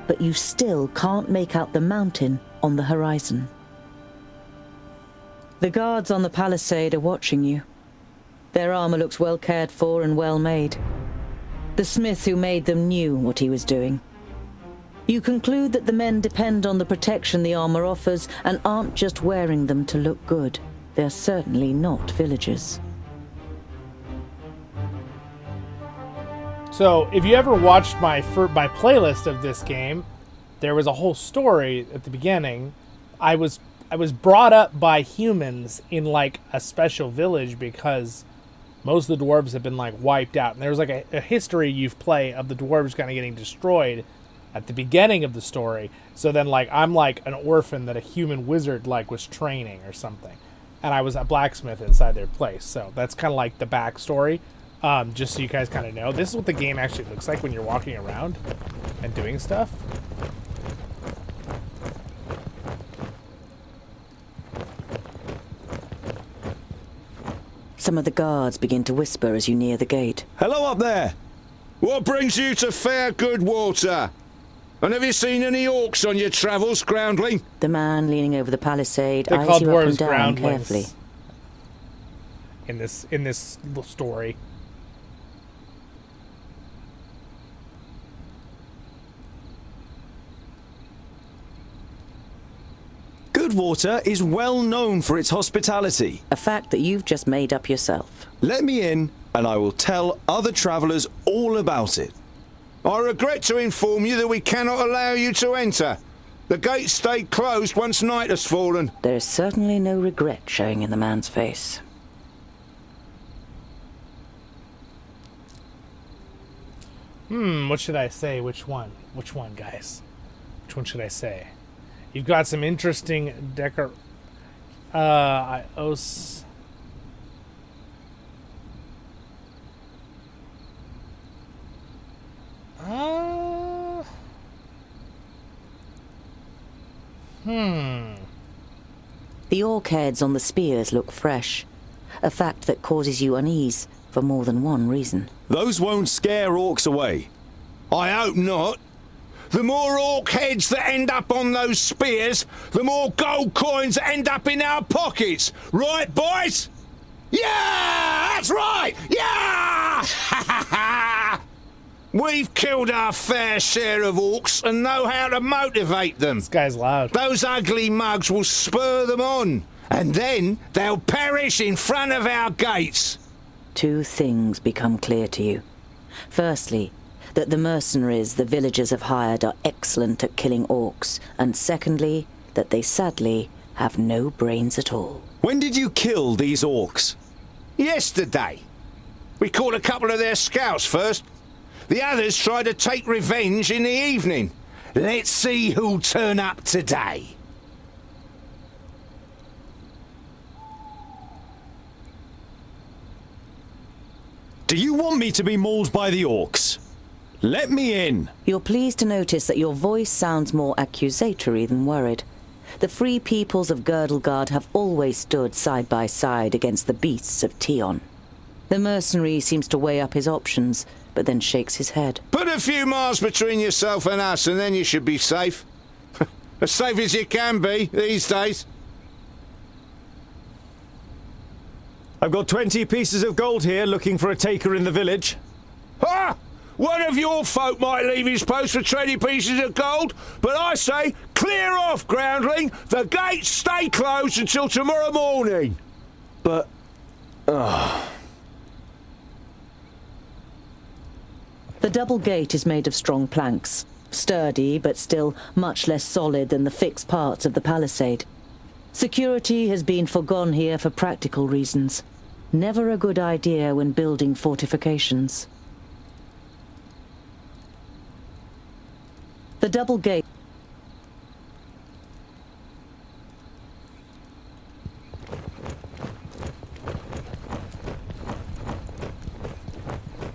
but you still can't make out the mountain on the horizon. The guards on the palisade are watching you. Their armor looks well cared for and well made. The smith who made them knew what he was doing. You conclude that the men depend on the protection the armor offers and aren't just wearing them to look good. They're certainly not villagers. So, if you ever watched my playlist of this game, there was a whole story at the beginning. I was brought up by humans in like a special village because most of the dwarves have been like wiped out, and there was like a history you play of the dwarves kind of getting destroyed at the beginning of the story. So then like I'm like an orphan that a human wizard like was training or something, and I was a blacksmith inside their place. So that's kind of like the backstory. Just so you guys kind of know, this is what the game actually looks like when you're walking around and doing stuff. Some of the guards begin to whisper as you near the gate. Hello up there! What brings you to fair good water? And have you seen any orcs on your travels, groundling? The man leaning over the palisade They're eyes called you up and dwarves down groundlings carefully. in this little story. Goodwater is well known for its hospitality. A fact that you've just made up yourself. Let me in, and I will tell other travellers all about it. I regret to inform you that we cannot allow you to enter. The gates stay closed once night has fallen. There is certainly no regret showing in the man's face. What should I say? Which one? Which one, guys? Which one should I say? You've got some interesting The orc heads on the spears look fresh, a fact that causes you unease for more than one reason. Those won't scare orcs away. I hope not. The more orc heads that end up on those spears, the more gold coins that end up in our pockets. Right, boys? Yeah, that's right! Yeah! We've killed our fair share of orcs and know how to motivate them. This guy's loud. Those ugly mugs will spur them on, and then they'll perish in front of our gates. Two things become clear to you. Firstly, that the mercenaries the villagers have hired are excellent at killing orcs, and secondly, that they sadly have no brains at all. When did you kill these orcs? Yesterday. We caught a couple of their scouts first. The others tried to take revenge in the evening. Let's see who'll turn up today. Do you want me to be mauled by the orcs? Let me in. You're pleased to notice that your voice sounds more accusatory than worried. The free peoples of Girdlegard have always stood side by side against the beasts of Tion. The mercenary seems to weigh up his options, but then shakes his head. Put a few miles between yourself and us, and then you should be safe. As safe as you can be these days. I've got 20 pieces of gold here looking for a taker in the village. Ha! One of your folk might leave his post for 20 pieces of gold, but I say, clear off, groundling. The gates stay closed until tomorrow morning. But... The double gate is made of strong planks, sturdy but still much less solid than the fixed parts of the palisade. Security has been forgone here for practical reasons. Never a good idea when building fortifications. The double gate...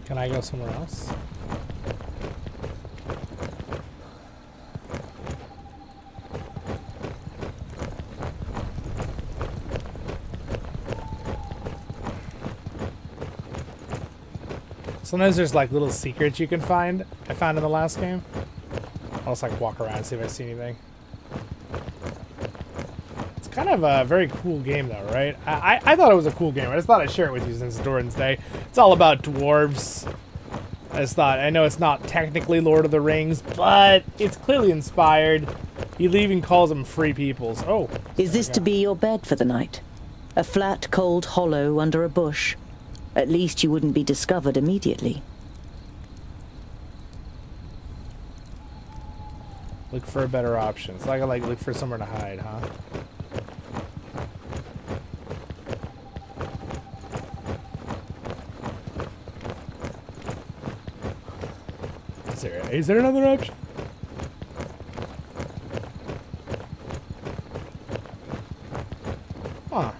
Can I go somewhere else? Sometimes there's like little secrets you can find. I found in the last game. I'll just like walk around and see if I see anything. It's kind of a very cool game though, right? I thought it was a cool game. I just thought I'd share it with you since it's Durin's Day. It's all about dwarves. I know it's not technically Lord of the Rings, but it's clearly inspired. He even calls them free peoples. Oh. Is this to be your bed for the night? A flat, cold hollow under a bush? At least you wouldn't be discovered immediately. Look for a better option. So I gotta like look for somewhere to hide, huh? Is there another option? Huh.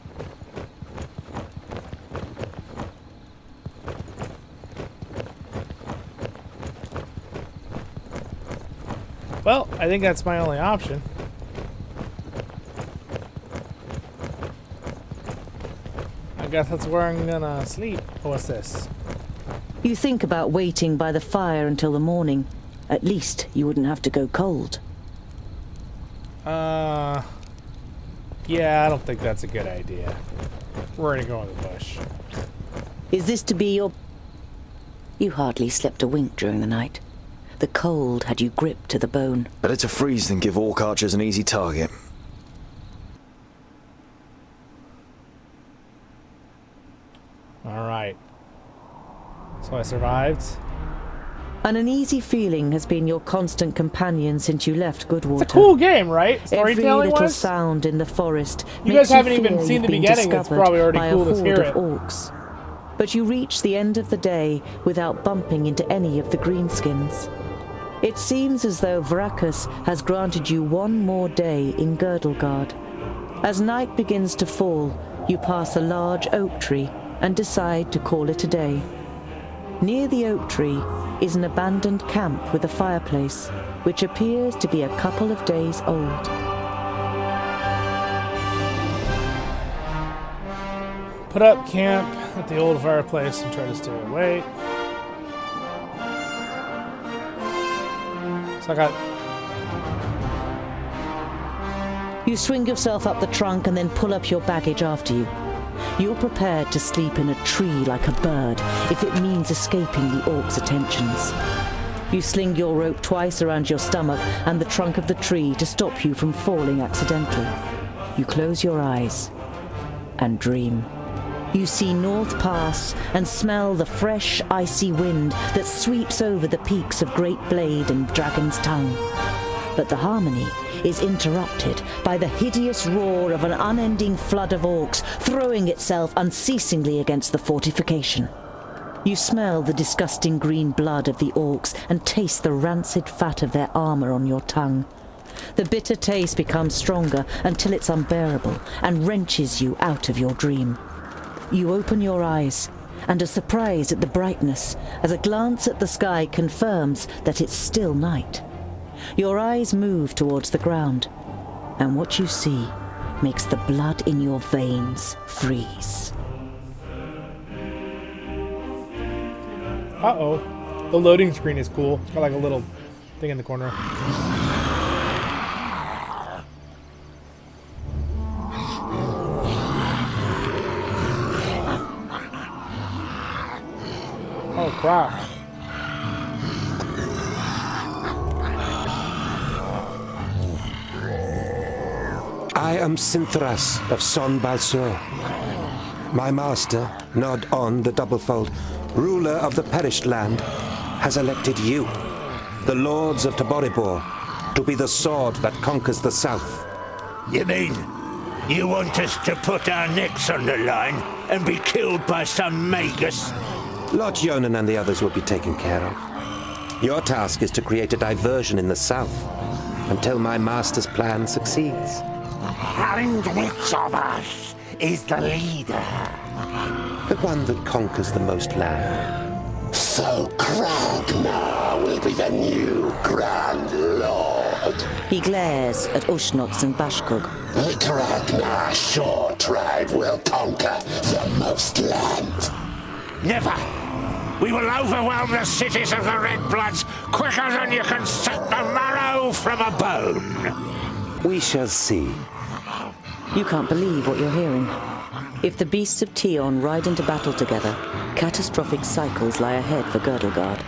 Well, I think that's my only option. I guess that's where I'm gonna sleep. What's this? You think about waiting by the fire until the morning. At least you wouldn't have to go cold. Yeah, I don't think that's a good idea. We're gonna go in the bush. Is this to be your... You hardly slept a wink during the night. The cold had you gripped to the bone. Better to freeze than give orc archers an easy target. Alright. So I survived. An uneasy feeling has been your constant companion since you left Goodwater. It's a cool game, right? Every Storytelling little wise? sound in the forest You makes guys haven't feel even seen you've the been beginning. It's discovered probably already by cool a to horde hear of it. orcs. But you reach the end of the day without bumping into any of the greenskins. It seems as though Vrakas has granted you one more day in Girdlegard. As night begins to fall, you pass a large oak tree and decide to call it a day. Near the oak tree is an abandoned camp with a fireplace, which appears to be a couple of days old. Put up camp at the old fireplace and try to stay away. So I got... You swing yourself up the trunk and then pull up your baggage after you. You're prepared to sleep in a tree like a bird if it means escaping the orcs' attentions. You sling your rope twice around your stomach and the trunk of the tree to stop you from falling accidentally. You close your eyes and dream. You see North Pass and smell the fresh, icy wind that sweeps over the peaks of Great Blade and Dragon's Tongue. But the harmony is interrupted by the hideous roar of an unending flood of orcs throwing itself unceasingly against the fortification. You smell the disgusting green blood of the orcs and taste the rancid fat of their armor on your tongue. The bitter taste becomes stronger until it's unbearable and wrenches you out of your dream. You open your eyes and are surprised at the brightness as a glance at the sky confirms that it's still night. Your eyes move towards the ground, and what you see makes the blood in your veins freeze. Uh-oh. The loading screen is cool. It's got like a little thing in the corner. Oh, crap. I am Sinthras of Son Balsur. My master, Nod On the Doublefold, ruler of the perished land, has elected you, the lords of Taboribor, to be the sword that conquers the south. You mean you want us to put our necks on the line and be killed by some magus? Lord Yonan and the others will be taken care of. Your task is to create a diversion in the south until my master's plan succeeds. And which of us is the leader? The one that conquers the most land. So Kragnar will be the new Grand Lord. He glares at Ushnots and Bashkug. The Kragnar Shore tribe will conquer the most land. Never! We will overwhelm the cities of the Red Bloods quicker than you can suck the marrow from a bone. We shall see. You can't believe what you're hearing. If the beasts of Tion ride into battle together, catastrophic cycles lie ahead for Girdlegard.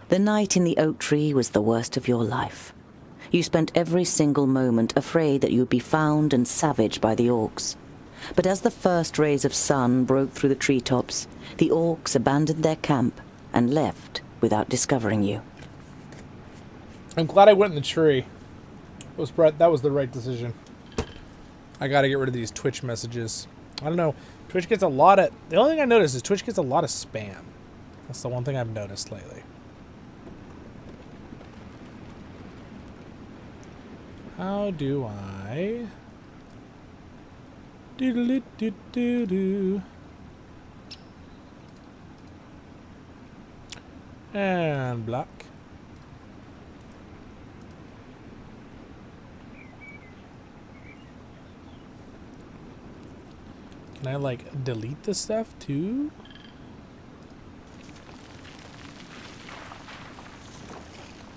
The night in the oak tree was the worst of your life. You spent every single moment afraid that you'd be found and savaged by the orcs. But as the first rays of sun broke through the treetops, the orcs abandoned their camp and left without discovering you. I'm glad I went in the tree. That was the right decision. I gotta get rid of these Twitch messages. I don't know. Twitch gets a lot of... The only thing I noticed is Twitch gets a lot of spam. That's the one thing I've noticed lately. How do I... Doodle-doo-doo-doo-doo. And block. Can I, like, delete this stuff, too?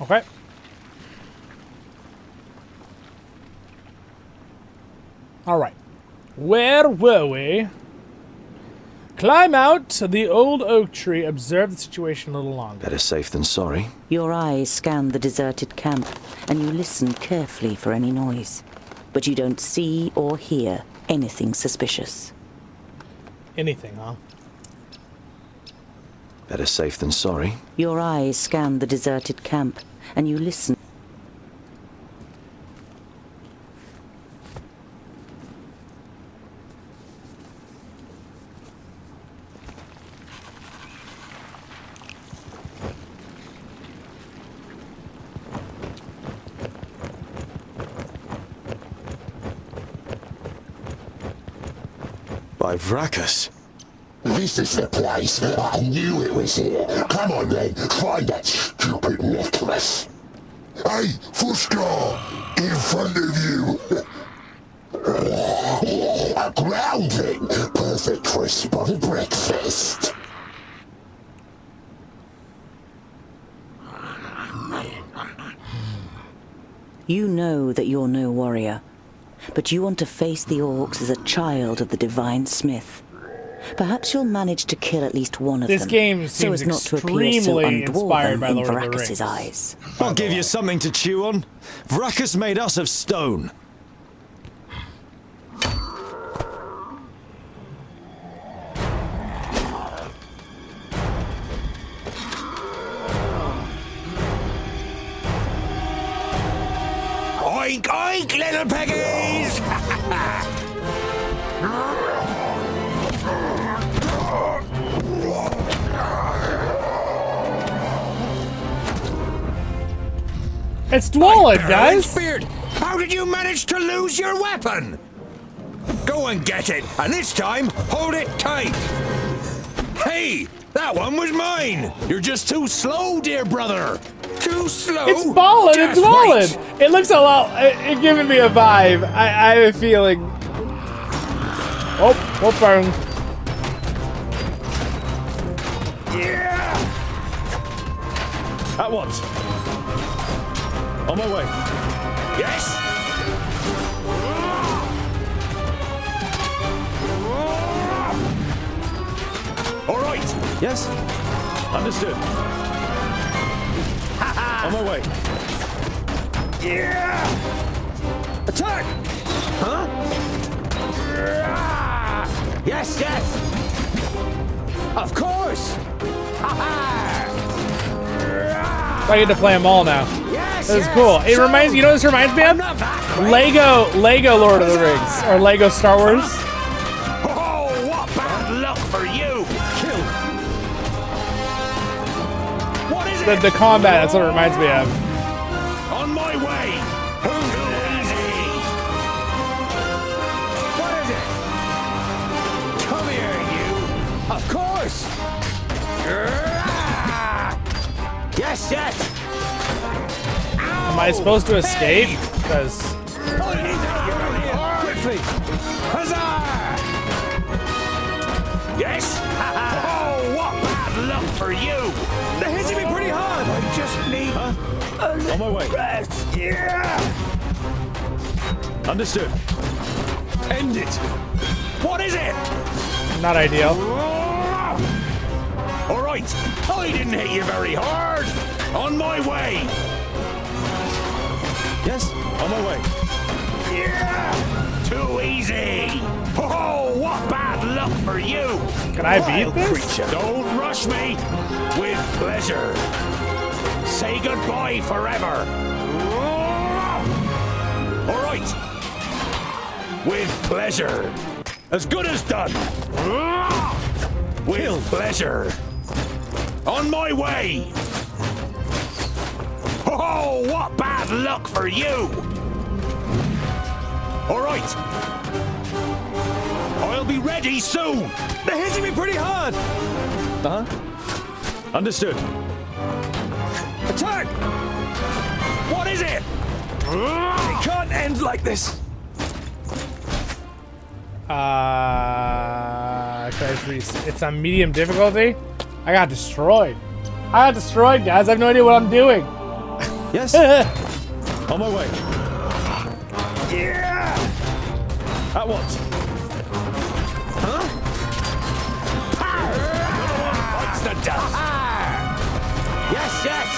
Okay. Alright. Where were we? Climb out the old oak tree, observe the situation a little longer. Better safe than sorry. Your eyes scan the deserted camp, and you listen carefully for any noise. But you don't see or hear anything suspicious. Anything, huh? Better safe than sorry. Your eyes scan the deserted camp, and you listen. By Vracus. This is the place. I knew it was here. Come on then, find that stupid necklace. Hey, Fuskar, in front of you. A grounding, perfect for a spotted breakfast. You know that you're no warrior, but you want to face the orcs as a child of the Divine Smith. Perhaps you'll manage to kill at least one of them. This game so seems as not to appear so extremely inspired undwarven by in Lord of the Vracus's Rings. eyes. I'll give you something to chew on. Vracus made us of stone. Oink, oink, little piggies! It's Zollin, guys! Beard, how did you manage to lose your weapon? Go and get it, and this time, hold it tight. Hey, that one was mine. You're just too slow, dear brother. Too slow. It's Zollin, it's Zollin! It looks a lot... It's giving me a vibe. I have a feeling... Oh, burn. Yeah! At once. On my way. Yes! All right. Yes? Understood. On my way. Yeah! Attack! Huh? Yes, yes! Of course! I get to play them all now. Yes, This is cool. It reminds you know what this reminds me of? Lego Lord of the Rings. Or Lego Star Wars. Oh, what bad luck for you! Kill! What is it? The combat, that's what it reminds me of. On my way! Too easy! What is it? Come here, you! Of course! Yes, yes! Am I supposed to escape? Because... Quickly! Huzzah! Yes! Oh, what bad luck for you! They're hitting me pretty hard! I just need On my way. rest! Yeah! Understood. End it! What is it? Not ideal. All right, I didn't hit you very hard. On my way. Yes, on my way. Yeah! Too easy! Oh, what bad luck for you! Can I beat this? Creature. Don't rush me! With pleasure. Say goodbye forever. All right. With pleasure. As good as done. With pleasure. On my way. Oh, what bad luck for you! All right. I'll be ready soon. They're hitting me pretty hard. Understood. Attack! What is it? It can't end like this. It's on medium difficulty. I got destroyed. Guys. I have no idea what I'm doing. Yes. On my way. Yeah! At once. Huh? What's the dust? Yes, yes!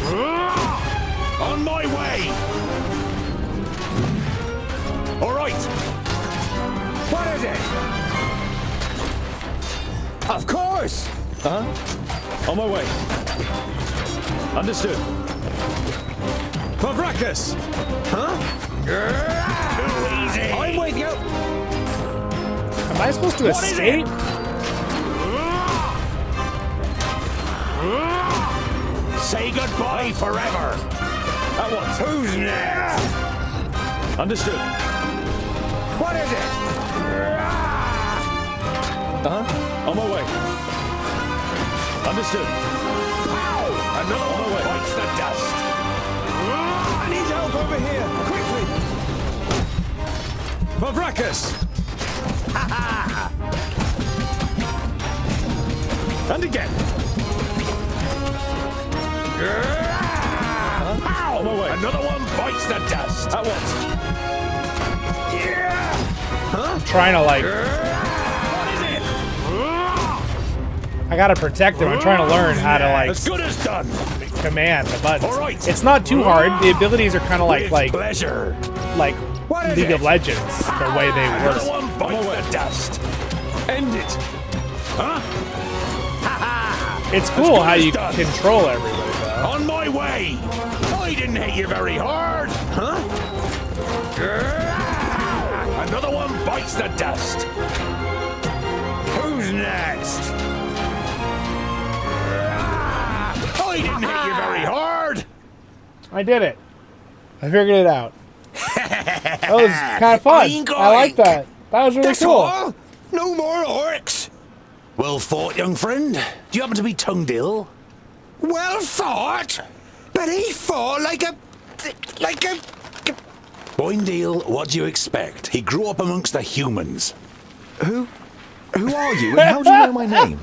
Huh? On my way! All right! What is it? Of course! On my way. Understood. Pavrakas! Too easy! I'm with you! Am I supposed to escape? Say goodbye forever! At once. Who's next? Understood. What is it? On my way. Understood. Another one bites the dust. I need help over here, quickly. Pavrakas! And again. On my way. Another one bites the dust. At once. I'm trying to like. What is it? I gotta protect him. I'm trying to learn how to like. As good as done. Command the buttons. All right. It's not too hard. The abilities are kind of like pleasure. Like League of Legends, the way they work. Another one bites the dust. End it. Huh? It's cool how you control everybody, though. On my way. I didn't hit you very hard. Huh? Another one bites the dust. Who's next? I didn't hit you very hard. I did it. I figured it out. That was kind of fun. I like that. That was really That's cool. all? No more orcs. Well fought, young friend. Do you happen to be tongued ill? Well fought? But he fought like a... Boindale, what do you expect? He grew up amongst the humans. Who are you, and how do you know my name?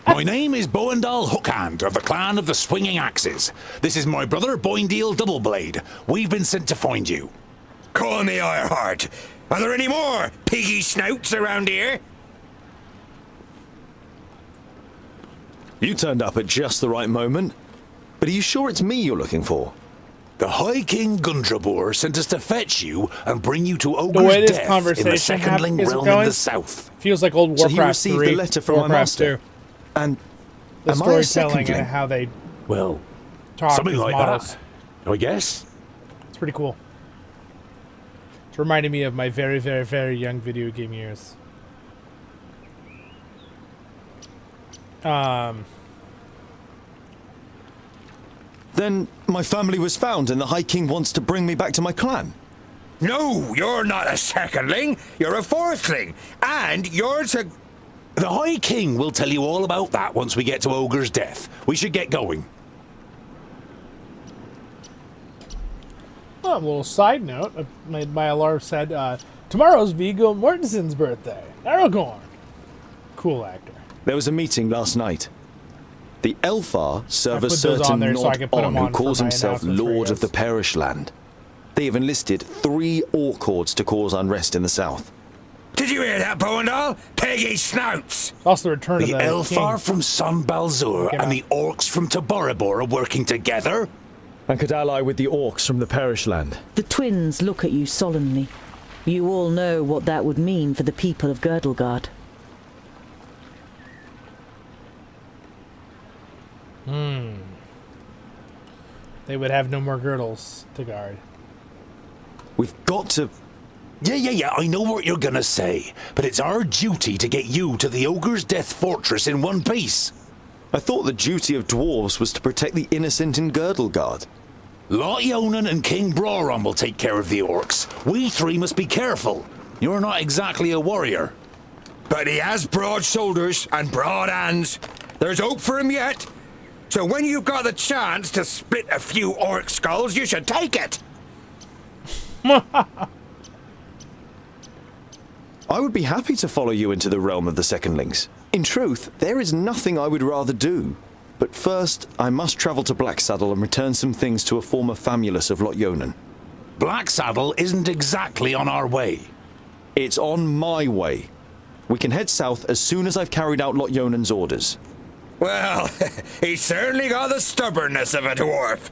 My name is Boindal Hookhand of the clan of the Swinging Axes. This is my brother, Boindale Doubleblade. We've been sent to find you. Call me Ironheart. Are there any more piggy snouts around here? You turned up at just the right moment. But are you sure it's me you're looking for? The High King Gundrabur sent us to fetch you and bring you to The Ogre's way this death in the conversation Secondling is realm going in the south. feels like old So Warcraft he received 3, the letter from Warcraft my master. 2. And The am I a storytelling secondling? and how they Well, talk something as like models. that, I guess. It's pretty cool. It's reminding me of my very, very, very young video game years. Then my family was found and the High King wants to bring me back to my clan. No, you're not a secondling. You're a fourthling. And you're to... The High King will tell you all about that once we get to Ogre's death. We should get going. Oh, a little side note. My alarm said, tomorrow's Viggo Mortensen's birthday. Aragorn. Cool actor. There was a meeting last night. The Elfar serve I a put those certain on there so I Nod could put 'em who on for calls my himself announcements for you Lord of the guys. Perish Land. They have enlisted 3 orc hordes to cause unrest in the south. Did you hear that, Boindal? Peggy snouts! It's also the return The of the Elfar king. from Son Balzur Look it and up. the orcs from Taboribor are working together? And could ally with the orcs from the Perish Land. The twins look at you solemnly. You all know what that would mean for the people of Girdlegard. They would have no more girdles to guard. We've got to... Yeah, I know what you're gonna say, but it's our duty to get you to the Ogre's Death Fortress in one piece. I thought the duty of dwarves was to protect the innocent in Girdlegard. Lotyonen and King Broron will take care of the orcs. We three must be careful. You're not exactly a warrior. But he has broad shoulders and broad hands. There's hope for him yet. So when you've got the chance to split a few orc skulls, you should take it. I would be happy to follow you into the realm of the Secondlings. In truth, there is nothing I would rather do. But first, I must travel to Blacksaddle and return some things to a former famulus of Lotyonen. Blacksaddle isn't exactly on our way. It's on my way. We can head south as soon as I've carried out Lotyonen's orders. Well, he's certainly got the stubbornness of a dwarf.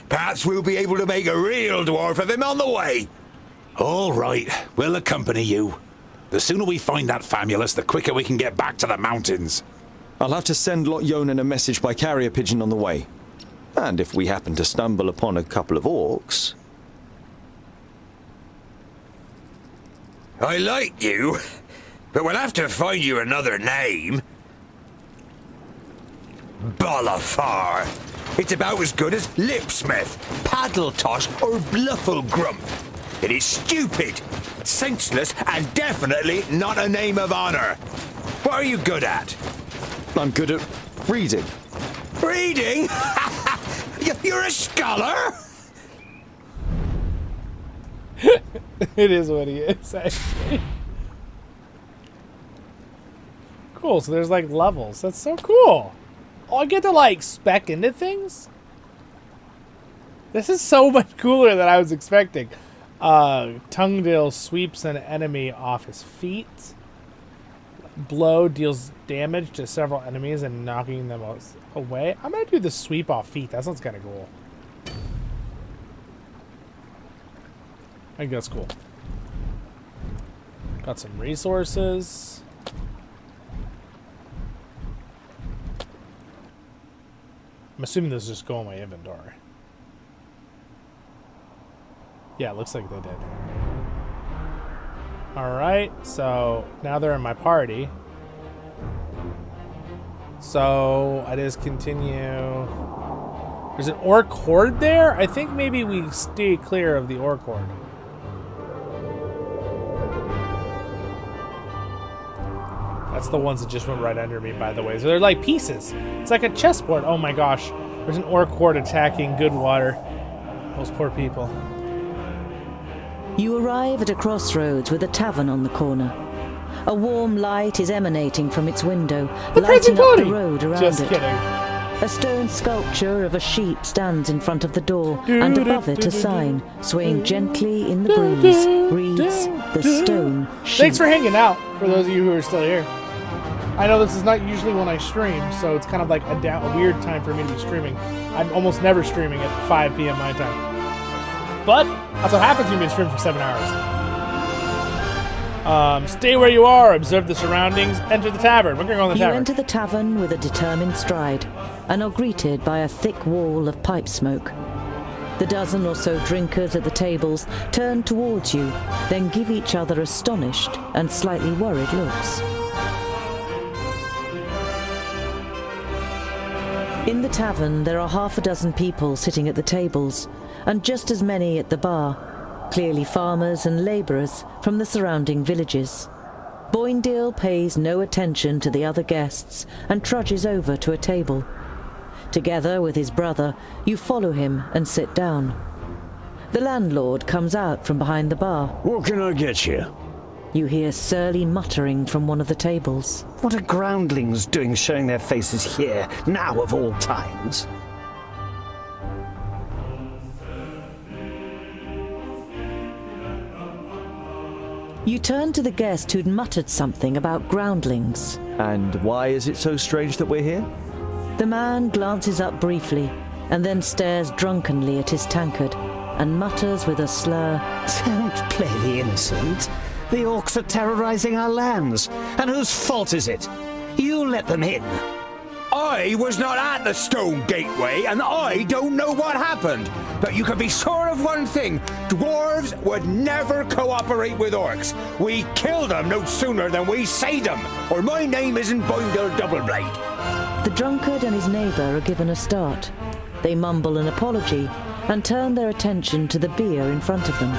Perhaps we'll be able to make a real dwarf of him on the way. All right, we'll accompany you. The sooner we find that famulus, the quicker we can get back to the mountains. I'll have to send Lotyonen a message by carrier pigeon on the way. And if we happen to stumble upon a couple of orcs... I like you, but we'll have to find you another name. Bolafar. It's about as good as Lipsmith, Paddletosh, or Blufflegrump. It is stupid, senseless, and definitely not a name of honor. What are you good at? I'm good at reading. Reading? You're a scholar? It is what he is, actually. Cool, so there's like levels. That's so cool. Oh, I get to like spec into things? This is so much cooler than I was expecting. Tungdil sweeps an enemy off his feet. Blow deals damage to several enemies and knocking them away. I'm gonna do the sweep off feet. That sounds kind of cool. I think that's cool. Got some resources. I'm assuming those just go in my inventory. Yeah, it looks like they did. Alright, so now they're in my party. So I just continue. There's an orc horde there? I think maybe we stay clear of the orc horde. That's the ones that just went right under me, by the way. So they're like pieces. It's like a chessboard. Oh my gosh. There's an orc horde attacking Goodwater. Those poor people. You arrive at a crossroads with a tavern on the corner. A warm light is emanating from its window, lighting up the road around it. Just kidding. A stone sculpture of a sheep stands in front of the door, and above it a sign, swaying gently in the breeze, reads, "The Stone Sheep." Thanks for hanging out, for those of you who are still here. I know this is not usually when I stream, so it's kind of like a weird time for me to be streaming. I'm almost never streaming at 5 p.m. my time. But that's what happens when you stream for 7 hours. Stay where you are, observe the surroundings, enter the tavern. We're going to go in the tavern. You enter the tavern with a determined stride, and are greeted by a thick wall of pipe smoke. The dozen or so drinkers at the tables turn towards you, then give each other astonished and slightly worried looks. In the tavern, there are half a dozen people sitting at the tables, and just as many at the bar, clearly farmers and labourers from the surrounding villages. Boindale pays no attention to the other guests and trudges over to a table. Together with his brother, you follow him and sit down. The landlord comes out from behind the bar. What can I get you? You hear surly muttering from one of the tables. What are groundlings doing showing their faces here, now of all times? You turn to the guest who'd muttered something about groundlings. And why is it so strange that we're here? The man glances up briefly, and then stares drunkenly at his tankard and mutters with a slur, Don't play the innocent. The orcs are terrorizing our lands. And whose fault is it? You let them in. I was not at the stone gateway, and I don't know what happened. But you can be sure of one thing. Dwarves would never cooperate with orcs. We kill them no sooner than we say them, or my name isn't Boindle Doubleblade. The drunkard and his neighbour are given a start. They mumble an apology and turn their attention to the beer in front of them.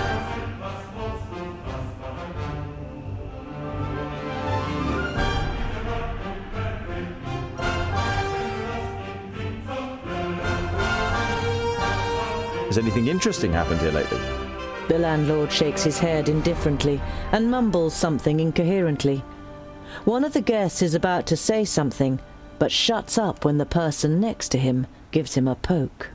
Has anything interesting happened here lately? The landlord shakes his head indifferently and mumbles something incoherently. One of the guests is about to say something, but shuts up when the person next to him gives him a poke.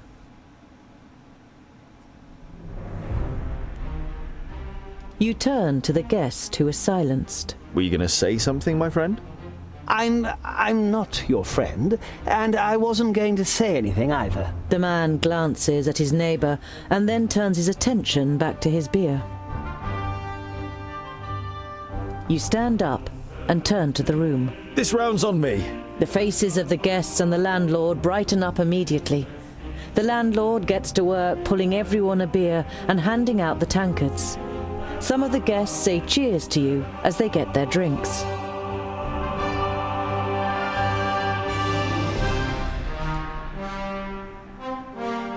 You turn to the guest who is silenced. Were you going to say something, my friend? I'm not your friend, and I wasn't going to say anything either. The man glances at his neighbour and then turns his attention back to his beer. You stand up and turn to the room. This round's on me. The faces of the guests and the landlord brighten up immediately. The landlord gets to work pulling everyone a beer and handing out the tankards. Some of the guests say cheers to you as they get their drinks.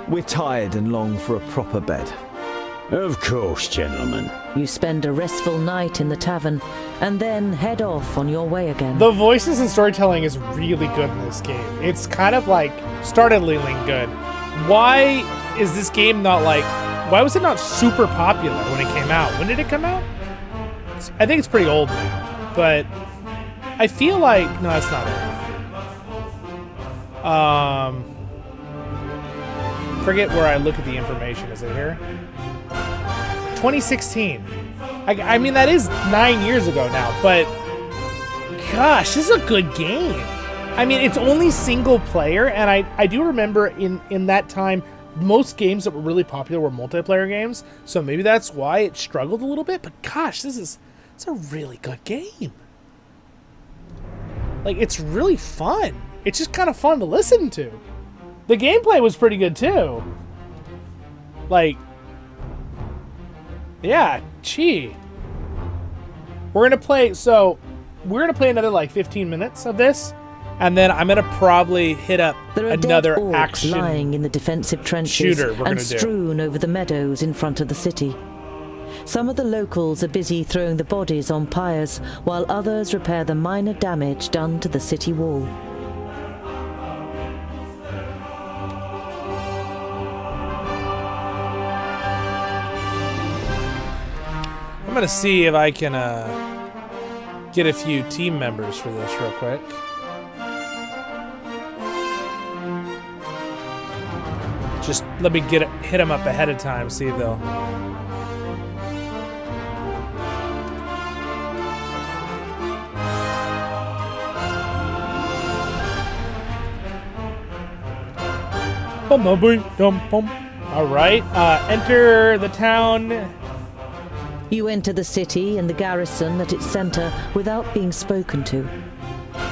We're tired and long for a proper bed. Of course, gentlemen. You spend a restful night in the tavern and then head off on your way again. The voices and storytelling is really good in this game. It's kind of like startlingly good. Why is this game not like... Why was it not super popular when it came out? When did it come out? I think it's pretty old now, but I feel like... No, it's not old. Forget where I look at the information. Is it here? 2016. I mean, that is 9 years ago now, but gosh, this is a good game. I mean, it's only single player, and I do remember in that time, most games that were really popular were multiplayer games, so maybe that's why it struggled a little bit, but gosh, it's a really good game. Like, it's really fun. It's just kind of fun to listen to. The gameplay was pretty good, too. Like, yeah, gee. We're going to play another, like, 15 minutes of this, and then I'm going to probably hit up another orcs action lying in the defensive trenches shooter we're and gonna do. strewn over the meadows in front of the city. Some of the locals are busy throwing the bodies on pyres, while others repair the minor damage done to the city wall. I'm going to see if I can get a few team members for this real quick. Just let me hit them up ahead of time, see if they'll... Alright, enter the town. You enter the city and the garrison at its center without being spoken to.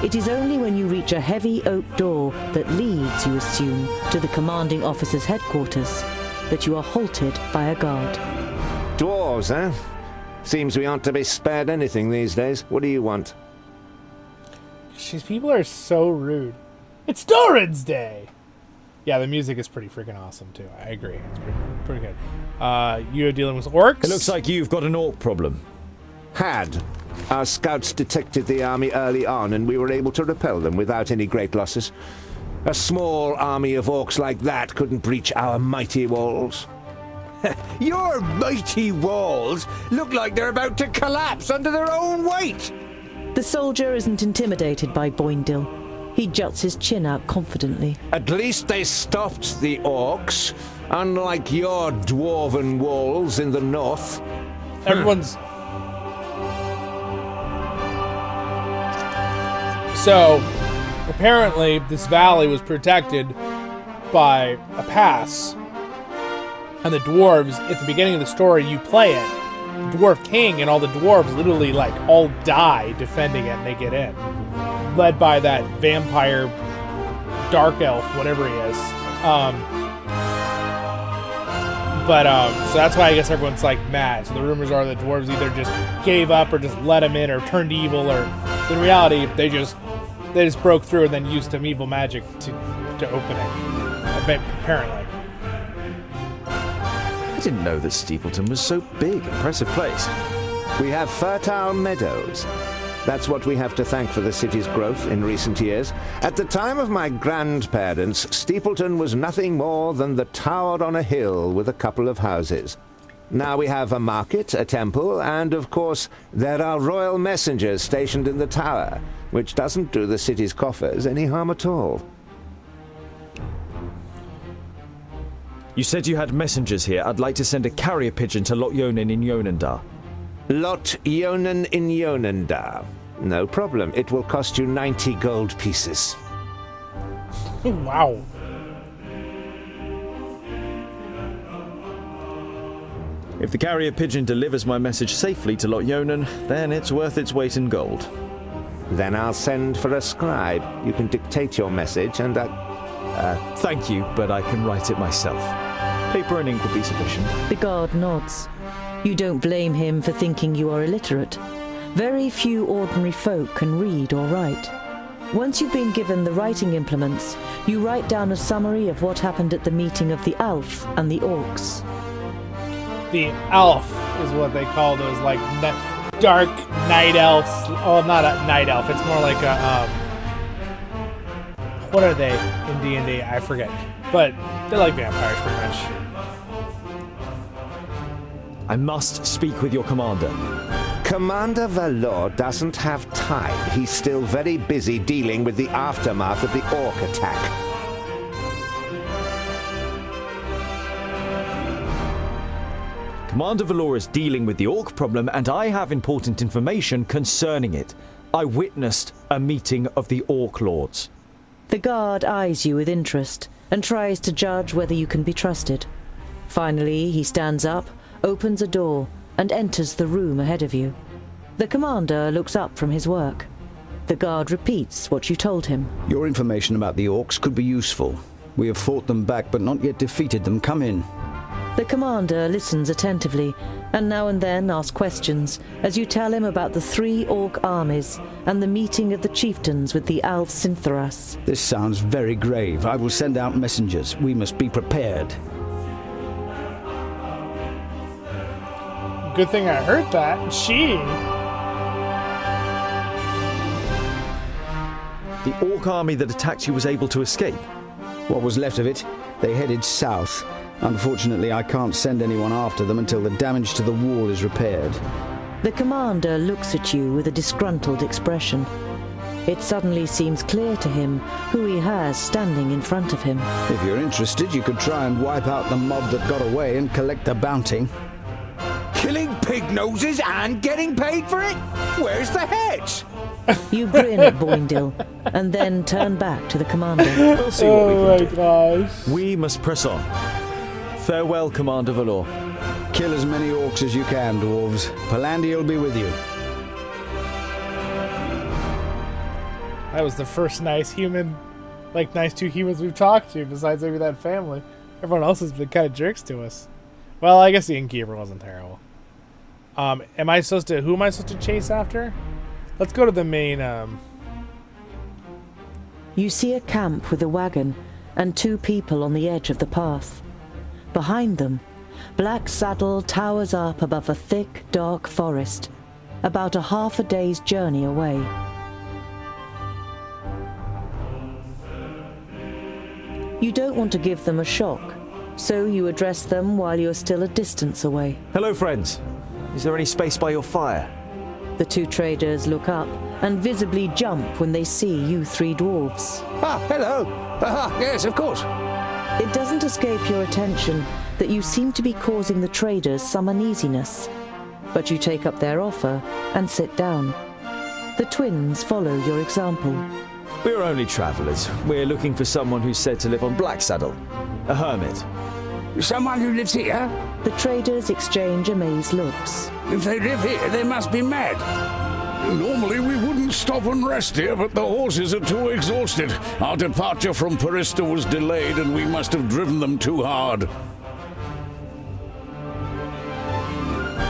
It is only when you reach a heavy oak door that leads, you assume, to the commanding officer's headquarters that you are halted by a guard. Dwarves, eh? Seems we aren't to be spared anything these days. What do you want? These people are so rude. It's Durin's Day! Yeah, the music is pretty freaking awesome, too. I agree. It's pretty good. You're dealing with orcs? It looks like you've got an orc problem. Had. Our scouts detected the army early on, and we were able to repel them without any great losses. A small army of orcs like that couldn't breach our mighty walls. Your mighty walls look like they're about to collapse under their own weight. The soldier isn't intimidated by Boindle. He juts his chin out confidently. At least they stopped the orcs, unlike your dwarven walls in the north. Everyone's... So, apparently, this valley was protected by a pass. And the dwarves, at the beginning of the story, you play it. The Dwarf King and all the dwarves literally, like, all die defending it and they get in. Led by that vampire, dark elf, whatever he is. So that's why I guess everyone's, like, mad. So the rumors are that dwarves either just gave up or just let him in or turned evil, or in reality, they just broke through and then used some evil magic to open it. Apparently. I didn't know that Steepleton was so big. Impressive place. We have fertile meadows. That's what we have to thank for the city's growth in recent years. At the time of my grandparents, Steepleton was nothing more than the tower on a hill with a couple of houses. Now we have a market, a temple, and of course there are royal messengers stationed in the tower, which doesn't do the city's coffers any harm at all. You said you had messengers here. I'd like to send a carrier pigeon to Lot-Yonin in Yonendar. Lot-Yonin in Yonendar. No problem. It will cost you 90 gold pieces. Wow. If the carrier pigeon delivers my message safely to Lot-Yonin, then it's worth its weight in gold. Then I'll send for a scribe. You can dictate your message and thank you, but I can write it myself. Paper and ink will be sufficient. The guard nods. You don't blame him for thinking you are illiterate. Very few ordinary folk can read or write. Once you've been given the writing implements, you write down a summary of what happened at the meeting of the Alf and the Orcs. The Alf is what they call those, like, dark night elves. Oh, not a night elf. It's more like a, what are they in D&D? I forget. But they're like vampires, pretty much. I must speak with your commander. Commander Valor doesn't have time. He's still very busy dealing with the aftermath of the orc attack. Commander Valor is dealing with the orc problem, and I have important information concerning it. I witnessed a meeting of the orc lords. The guard eyes you with interest and tries to judge whether you can be trusted. Finally, he stands up, opens a door, and enters the room ahead of you. The commander looks up from his work. The guard repeats what you told him. Your information about the orcs could be useful. We have fought them back, but not yet defeated them. Come in. The commander listens attentively, and now and then asks questions as you tell him about the 3 orc armies and the meeting of the chieftains with the Alf Sintharas. This sounds very grave. I will send out messengers. We must be prepared. Good thing I heard that. The orc army that attacked you was able to escape? What was left of it? They headed south. Unfortunately, I can't send anyone after them until the damage to the wall is repaired. The commander looks at you with a disgruntled expression. It suddenly seems clear to him who he has standing in front of him. If you're interested, you could try and wipe out the mob that got away and collect the bounty. Killing pig noses and getting paid for it? Where's the heads? You grin at Boindil, and then turn back to the commander. We'll see what we can do. Gosh. We must press on. Farewell, Commander Valor. Kill as many orcs as you can, dwarves. Palandir will be with you. That was the first nice human, like nice 2 humans we've talked to, besides maybe that family. Everyone else has been kind of jerks to us. Well, I guess the innkeeper wasn't terrible. Who am I supposed to chase after? Let's go to the main, You see a camp with a wagon and 2 people on the edge of the path. Behind them, Black Saddle towers up above a thick, dark forest, about a half a day's journey away. You don't want to give them a shock, so you address them while you're still a distance away. Hello, friends. Is there any space by your fire? The 2 traders look up and visibly jump when they see you 3 dwarves. Ah, hello. Yes, of course. It doesn't escape your attention that you seem to be causing the traders some uneasiness, but you take up their offer and sit down. The twins follow your example. We're only travelers. We're looking for someone who's said to live on Black Saddle. A hermit. Someone who lives here? The traders exchange amazed looks. If they live here, they must be mad. Normally we wouldn't stop and rest here, but the horses are too exhausted. Our departure from Parista was delayed and we must have driven them too hard.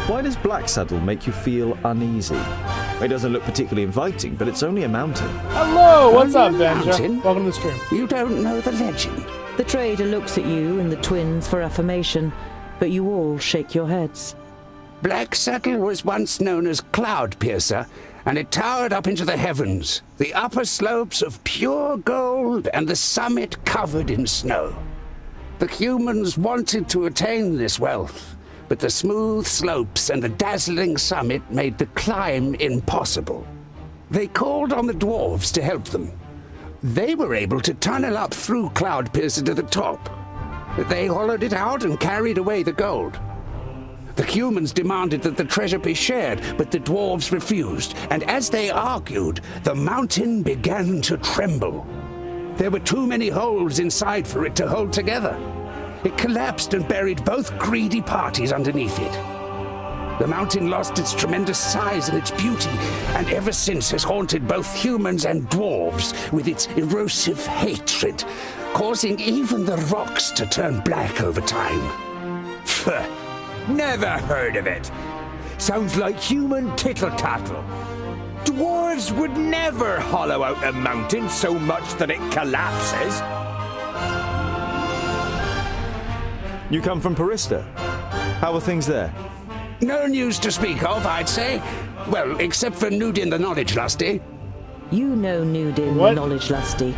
Why does Black Saddle make you feel uneasy? It doesn't look particularly inviting, but it's only a mountain. Hello, what's up, Only a Benja? mountain? Welcome to the stream. You don't know the legend. The trader looks at you and the twins for affirmation, but you all shake your heads. Black Saddle was once known as Cloud Piercer, and it towered up into the heavens, the upper slopes of pure gold and the summit covered in snow. The humans wanted to attain this wealth, but the smooth slopes and the dazzling summit made the climb impossible. They called on the Dwarves to help them. They were able to tunnel up through Cloud Piercer to the top. They hollowed it out and carried away the gold. The humans demanded that the treasure be shared, but the dwarves refused, and as they argued, the mountain began to tremble. There were too many holes inside for it to hold together. It collapsed and buried both greedy parties underneath it. The mountain lost its tremendous size and its beauty, and ever since has haunted both humans and dwarves with its erosive hatred, causing even the rocks to turn black over time. Pfft. Never heard of it. Sounds like human tittle-tattle. Dwarves would never hollow out a mountain so much that it collapses. You come from Parista. How are things there? No news to speak of, I'd say. Well, except for Nudin the Knowledge Lusty. You know Nudin the Knowledge Lusty.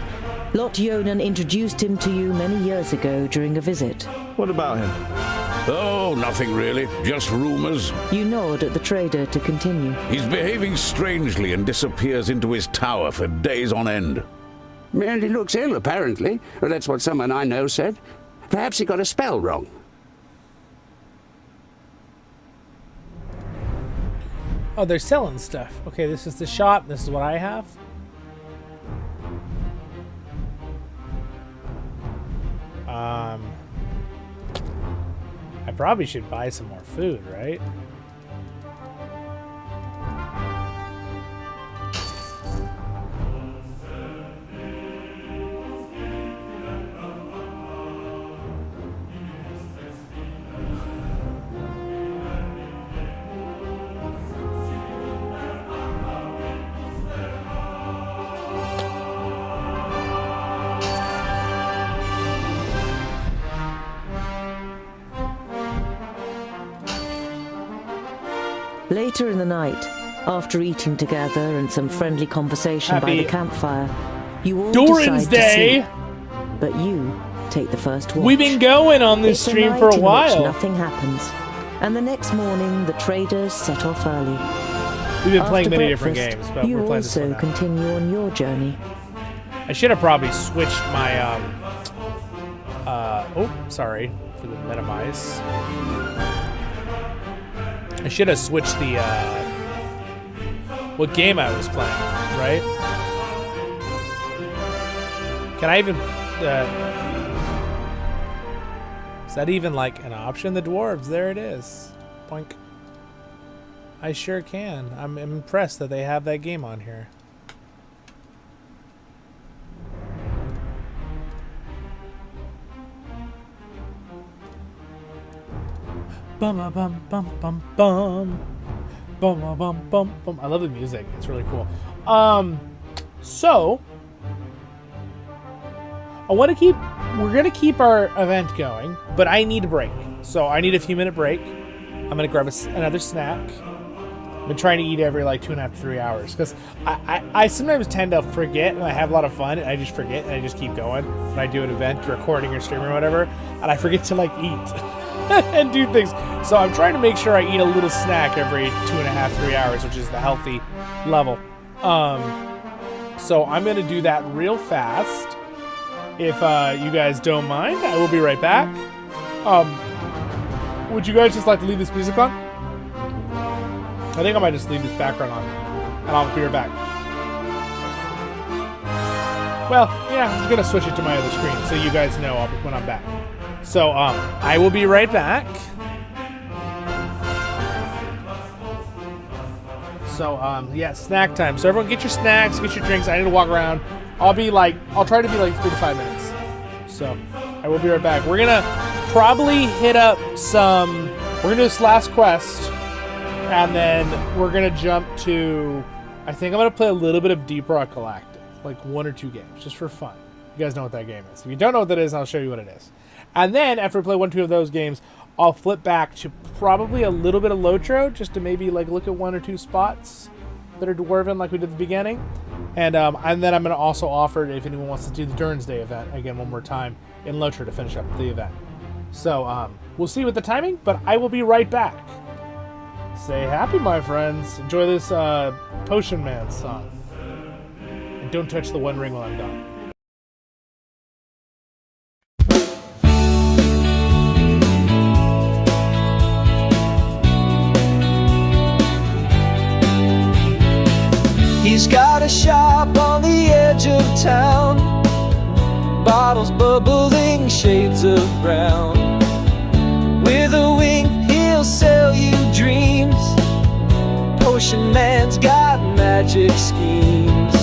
Lot Yonan introduced him to you many years ago during a visit. What about him? Oh, nothing really. Just rumors. You nod at the trader to continue. He's behaving strangely and disappears into his tower for days on end. And he looks ill, apparently. Well, that's what someone I know said. Perhaps he got a spell wrong. Oh, they're selling stuff. Okay, this is the shop. This is what I have. I probably should buy some more food, right? Later in the night, after eating together and some friendly conversation by the campfire, you all Durin's decide Day. to sleep. But you take the first watch. We've been going on this It's stream night for a in while. which nothing happens, and the next morning the traders set off early. We've been playing After many different breakfast, games, but you we're playing this one also now. continue on your journey. I should have probably switched my oh, sorry for the minimize. I should have switched the what game I was playing, right? Can I even is that even like an option? The dwarves, there it is. Boink. I sure can. I'm impressed that they have that game on here. Bum bum bum bum bum bum bum bum bum bum. I love the music. It's really cool. So I want to keep. We're gonna keep our event going, but I need a break. So I need a few minute break. I'm gonna grab another snack. I've been trying to eat every like 2.5 to 3 hours because I sometimes tend to forget and I have a lot of fun and I just forget and I just keep going when I do an event, recording or streaming or whatever, and I forget to like eat and do things. So I'm trying to make sure I eat a little snack every 2.5 to 3 hours, which is the healthy level. So I'm gonna do that real fast. If you guys don't mind, I will be right back. Would you guys just like to leave this music on? I think I might just leave this background on, and I'll be right back. Well, yeah, I'm gonna switch it to my other screen so you guys know when I'm back. So, I will be right back. So, yeah, snack time. So everyone get your snacks, get your drinks. I need to walk around. I'll try to be like 3 to 5 minutes. So, I will be right back. We're gonna probably hit up we're gonna do this last quest, and then we're gonna jump to, I think I'm gonna play a little bit of Deep Rock Galactic. Like 1 or 2 games, just for fun. You guys know what that game is. If you don't know what that is, I'll show you what it is. And then, after we play 1 or 2 of those games, I'll flip back to probably a little bit of LOTRO, just to maybe like look at 1 or 2 spots that are Dwarven like we did at the beginning. And then I'm going to also offer, if anyone wants to do the Durin's Day event, again, one more time, in LOTRO to finish up the event. So, we'll see with the timing, but I will be right back. Stay happy, my friends. Enjoy this Potion Man song. Don't touch the One Ring while I'm done. He's got a shop on the edge of town, bottles bubbling, shades of brown. With a wink he'll sell you dreams. Potion Man's got magic schemes.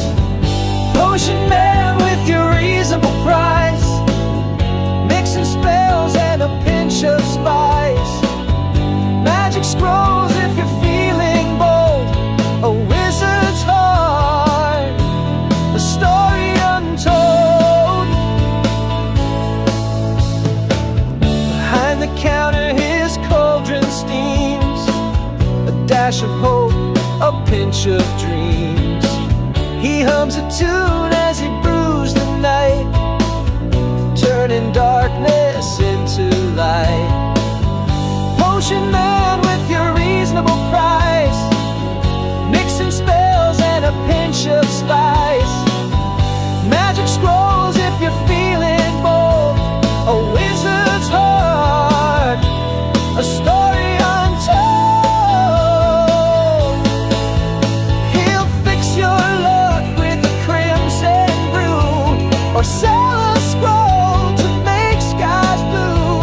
Potion Man with your reasonable price, mixing spells and a pinch of spice. Magic scrolls if you're feeling bold, a wizard's heart, a story untold. Behind the counter his cauldron steams, a dash of hope, a pinch of dreams. He hums a tune as he brews the night, turning darkness into light. Potion Man with your reasonable price, mixing spells and a pinch of spice. Magic scrolls if you're feeling bold, a wizard's heart, a story untold. He'll fix your luck with a crimson brew, or sell a scroll to make skies blue.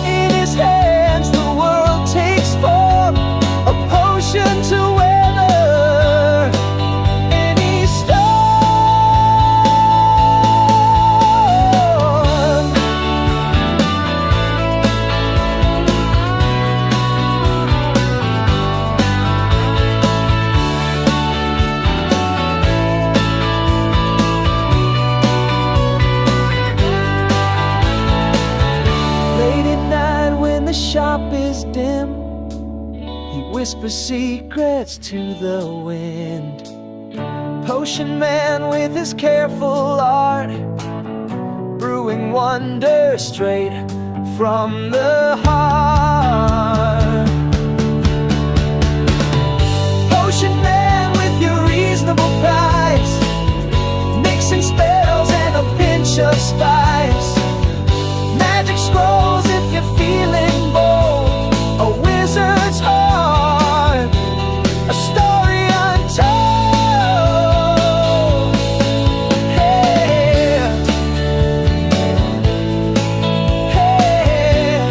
In his hands the world takes form, a potion to weather any storm. Late at night when the shop is dim, he whispers secrets to the wind. Potion Man with his careful art, brewing wonder straight from the heart. Potion Man with your reasonable price, mixing spells and a pinch of spice. Magic scrolls if you're feeling bold, a wizard's heart, a story untold. Hey, hey,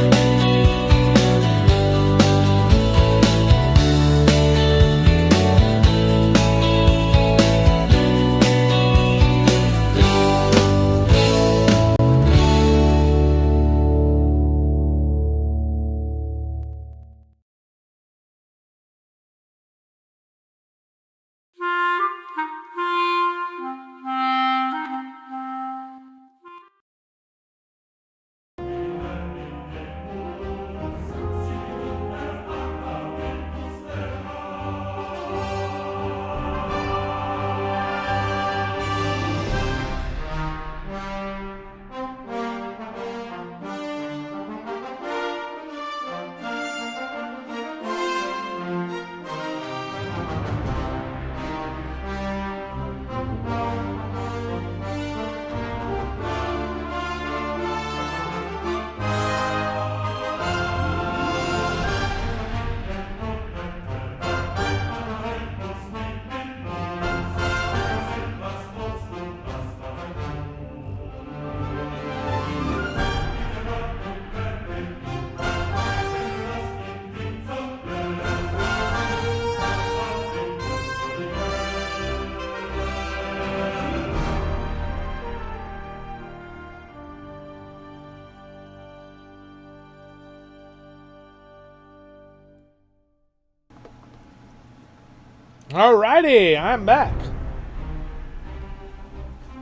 Alrighty, I'm back.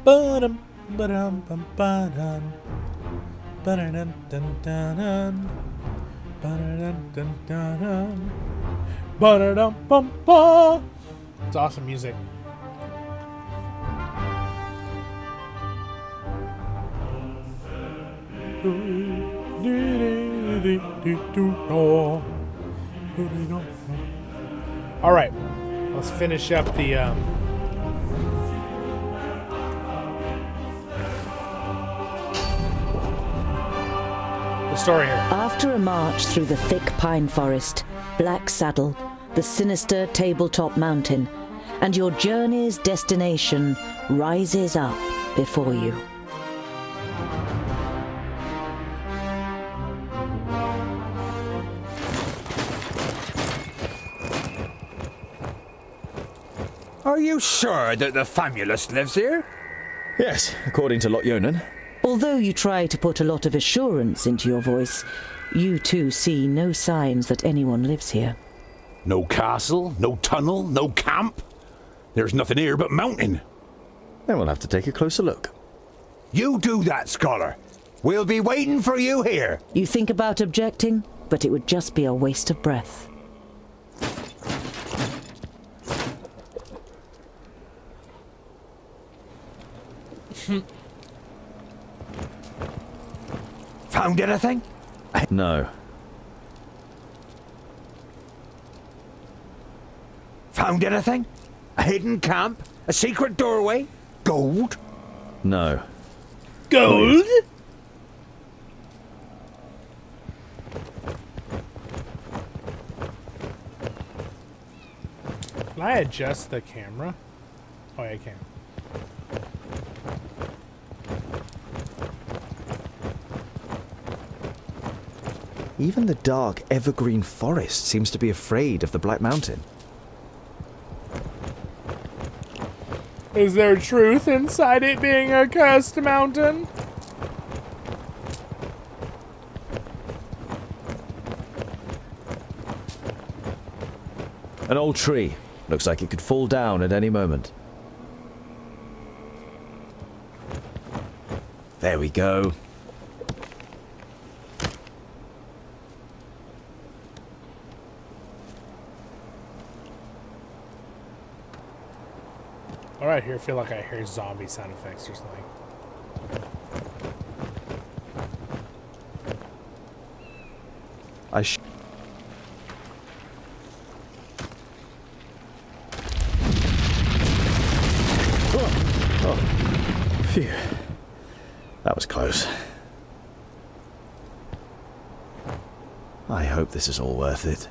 Ba-dum, ba-dum, bum, ba-dum. Ba-dum, dum, dum, ba-dum, dum, dum. Ba-dum, bum, ba. It's awesome music. All right, let's finish up the story here. After a march through the thick pine forest, Black Saddle, the sinister tabletop mountain, and your journey's destination rises up before you. Are you sure that the Famulus lives here? Yes, according to Lot. Although you try to put a lot of assurance into your voice, you too see no signs that anyone lives here. No castle, no tunnel, no camp. There's nothing here but mountain. Then we'll have to take a closer look. You do that, Scholar. We'll be waiting for you here. You think about objecting, but it would just be a waste of breath. Found anything? No. Found anything? A hidden camp? A secret doorway? Gold? No. Gold? Can I adjust the camera? Oh, yeah, I can. Even the dark, evergreen forest seems to be afraid of the Black Mountain. Is there truth inside it being a cursed mountain? An old tree. Looks like it could fall down at any moment. There we go. Alright, here I feel like I hear zombie sound effects or something. Phew. That was close. I hope this is all worth it.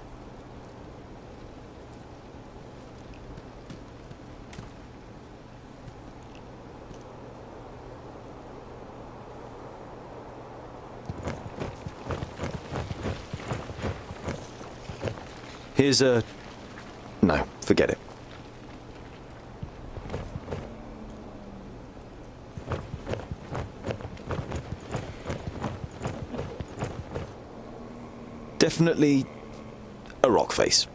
Here's a... No, forget it. Definitely a rock face.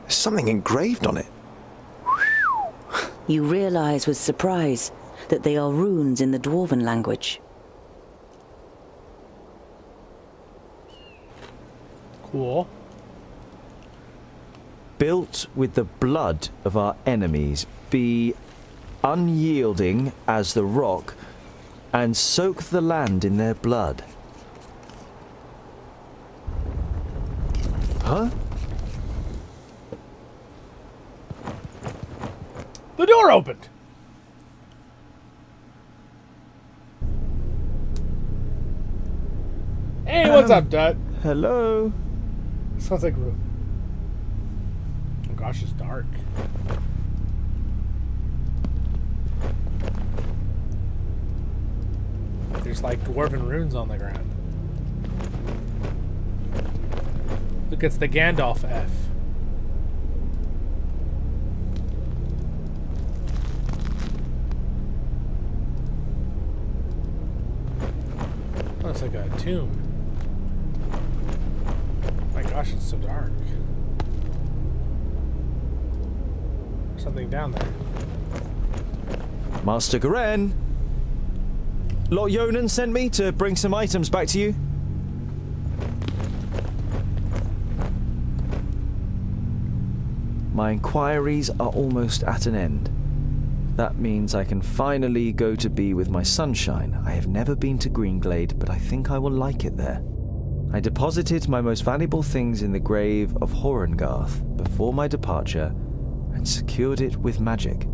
There's something engraved on it. You realize with surprise that they are runes in the Dwarven language. Cool. Built with the blood of our enemies, be unyielding as the rock, and soak the land in their blood. Huh? The door opened. Hey, what's up, Dut? Hello. Sounds like Ruth. Oh gosh, it's dark. There's like dwarven runes on the ground. Look, it's the Gandalf F. Oh, it's like a tomb. My gosh, it's so dark. There's something down there. Master Garen! Lot Yonan sent me to bring some items back to you. My inquiries are almost at an end. That means I can finally go to be with my sunshine. I have never been to Greenglade, but I think I will like it there. I deposited my most valuable things in the grave of Horengarth before my departure and secured it with magic.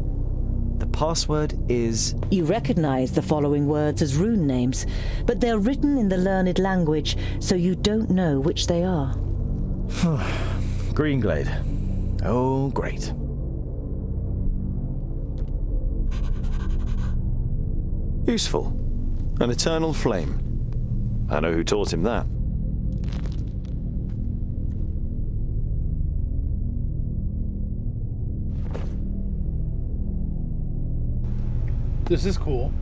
The password is... You recognize the following words as rune names, but they're written in the learned language, so you don't know which they are. Greenglade. Oh, great. Useful. An eternal flame. I know who taught him that. This is cool.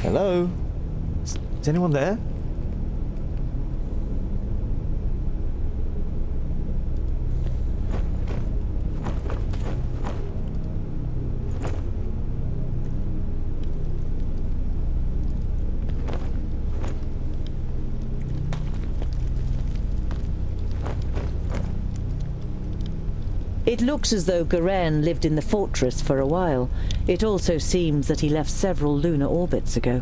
Hello? Is anyone there? It looks as though Garen lived in the fortress for a while. It also seems that he left several lunar orbits ago.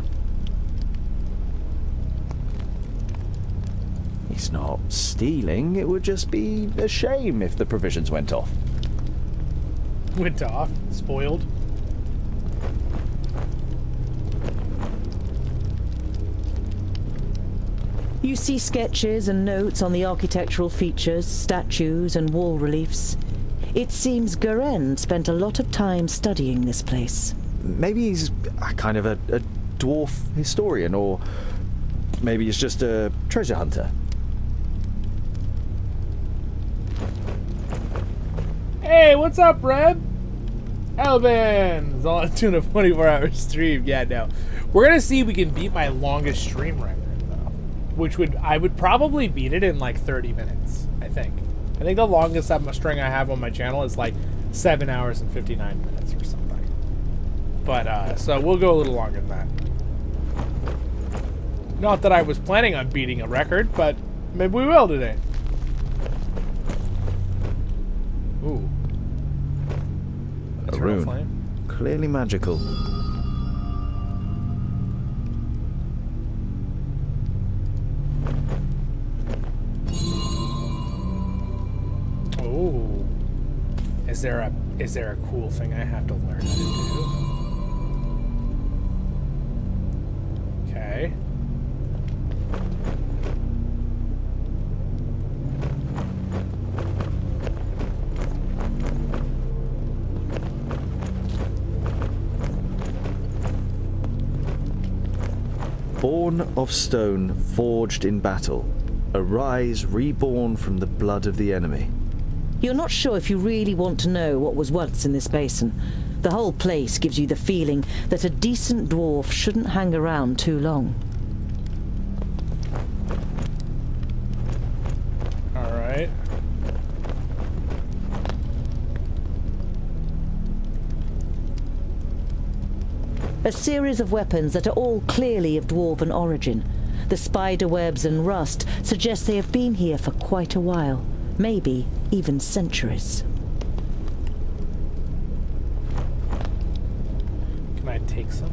He's not stealing. It would just be a shame if the provisions went off. Went off? Spoiled? You see sketches and notes on the architectural features, statues and wall reliefs. It seems Garen spent a lot of time studying this place. Maybe he's a kind of a dwarf historian, or maybe he's just a treasure hunter. Hey, what's up, Red? Alban! It's all doing a 24-hour stream. Yeah, no. We're gonna see if we can beat my longest stream record, though. Which I would probably beat it in like 30 minutes, I think. I think the longest string I have on my channel is like 7 hours and 59 minutes or something. But, so we'll go a little longer than that. Not that I was planning on beating a record, but maybe we will today. Ooh. A rune. Flame. Clearly magical. Oh. Is there a cool thing I have to learn how to do? Okay. Born of stone, forged in battle. Arise, reborn from the blood of the enemy. You're not sure if you really want to know what was once in this basin. The whole place gives you the feeling that a decent dwarf shouldn't hang around too long. All right. A series of weapons that are all clearly of dwarven origin. The spider webs and rust suggest they have been here for quite a while, maybe even centuries. Can I take some?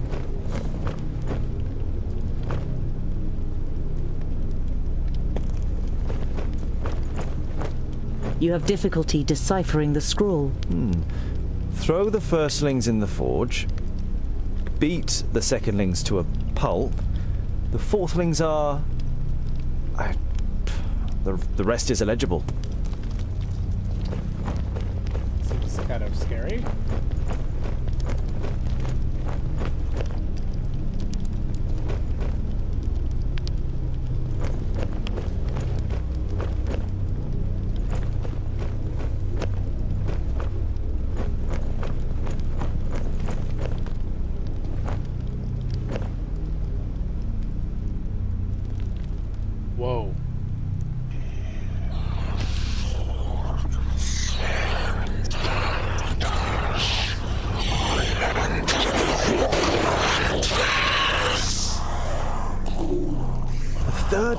You have difficulty deciphering the scroll. Throw the firstlings in the forge. Beat the secondlings to a pulp. The fourthlings are... The rest is illegible. Seems kind of scary.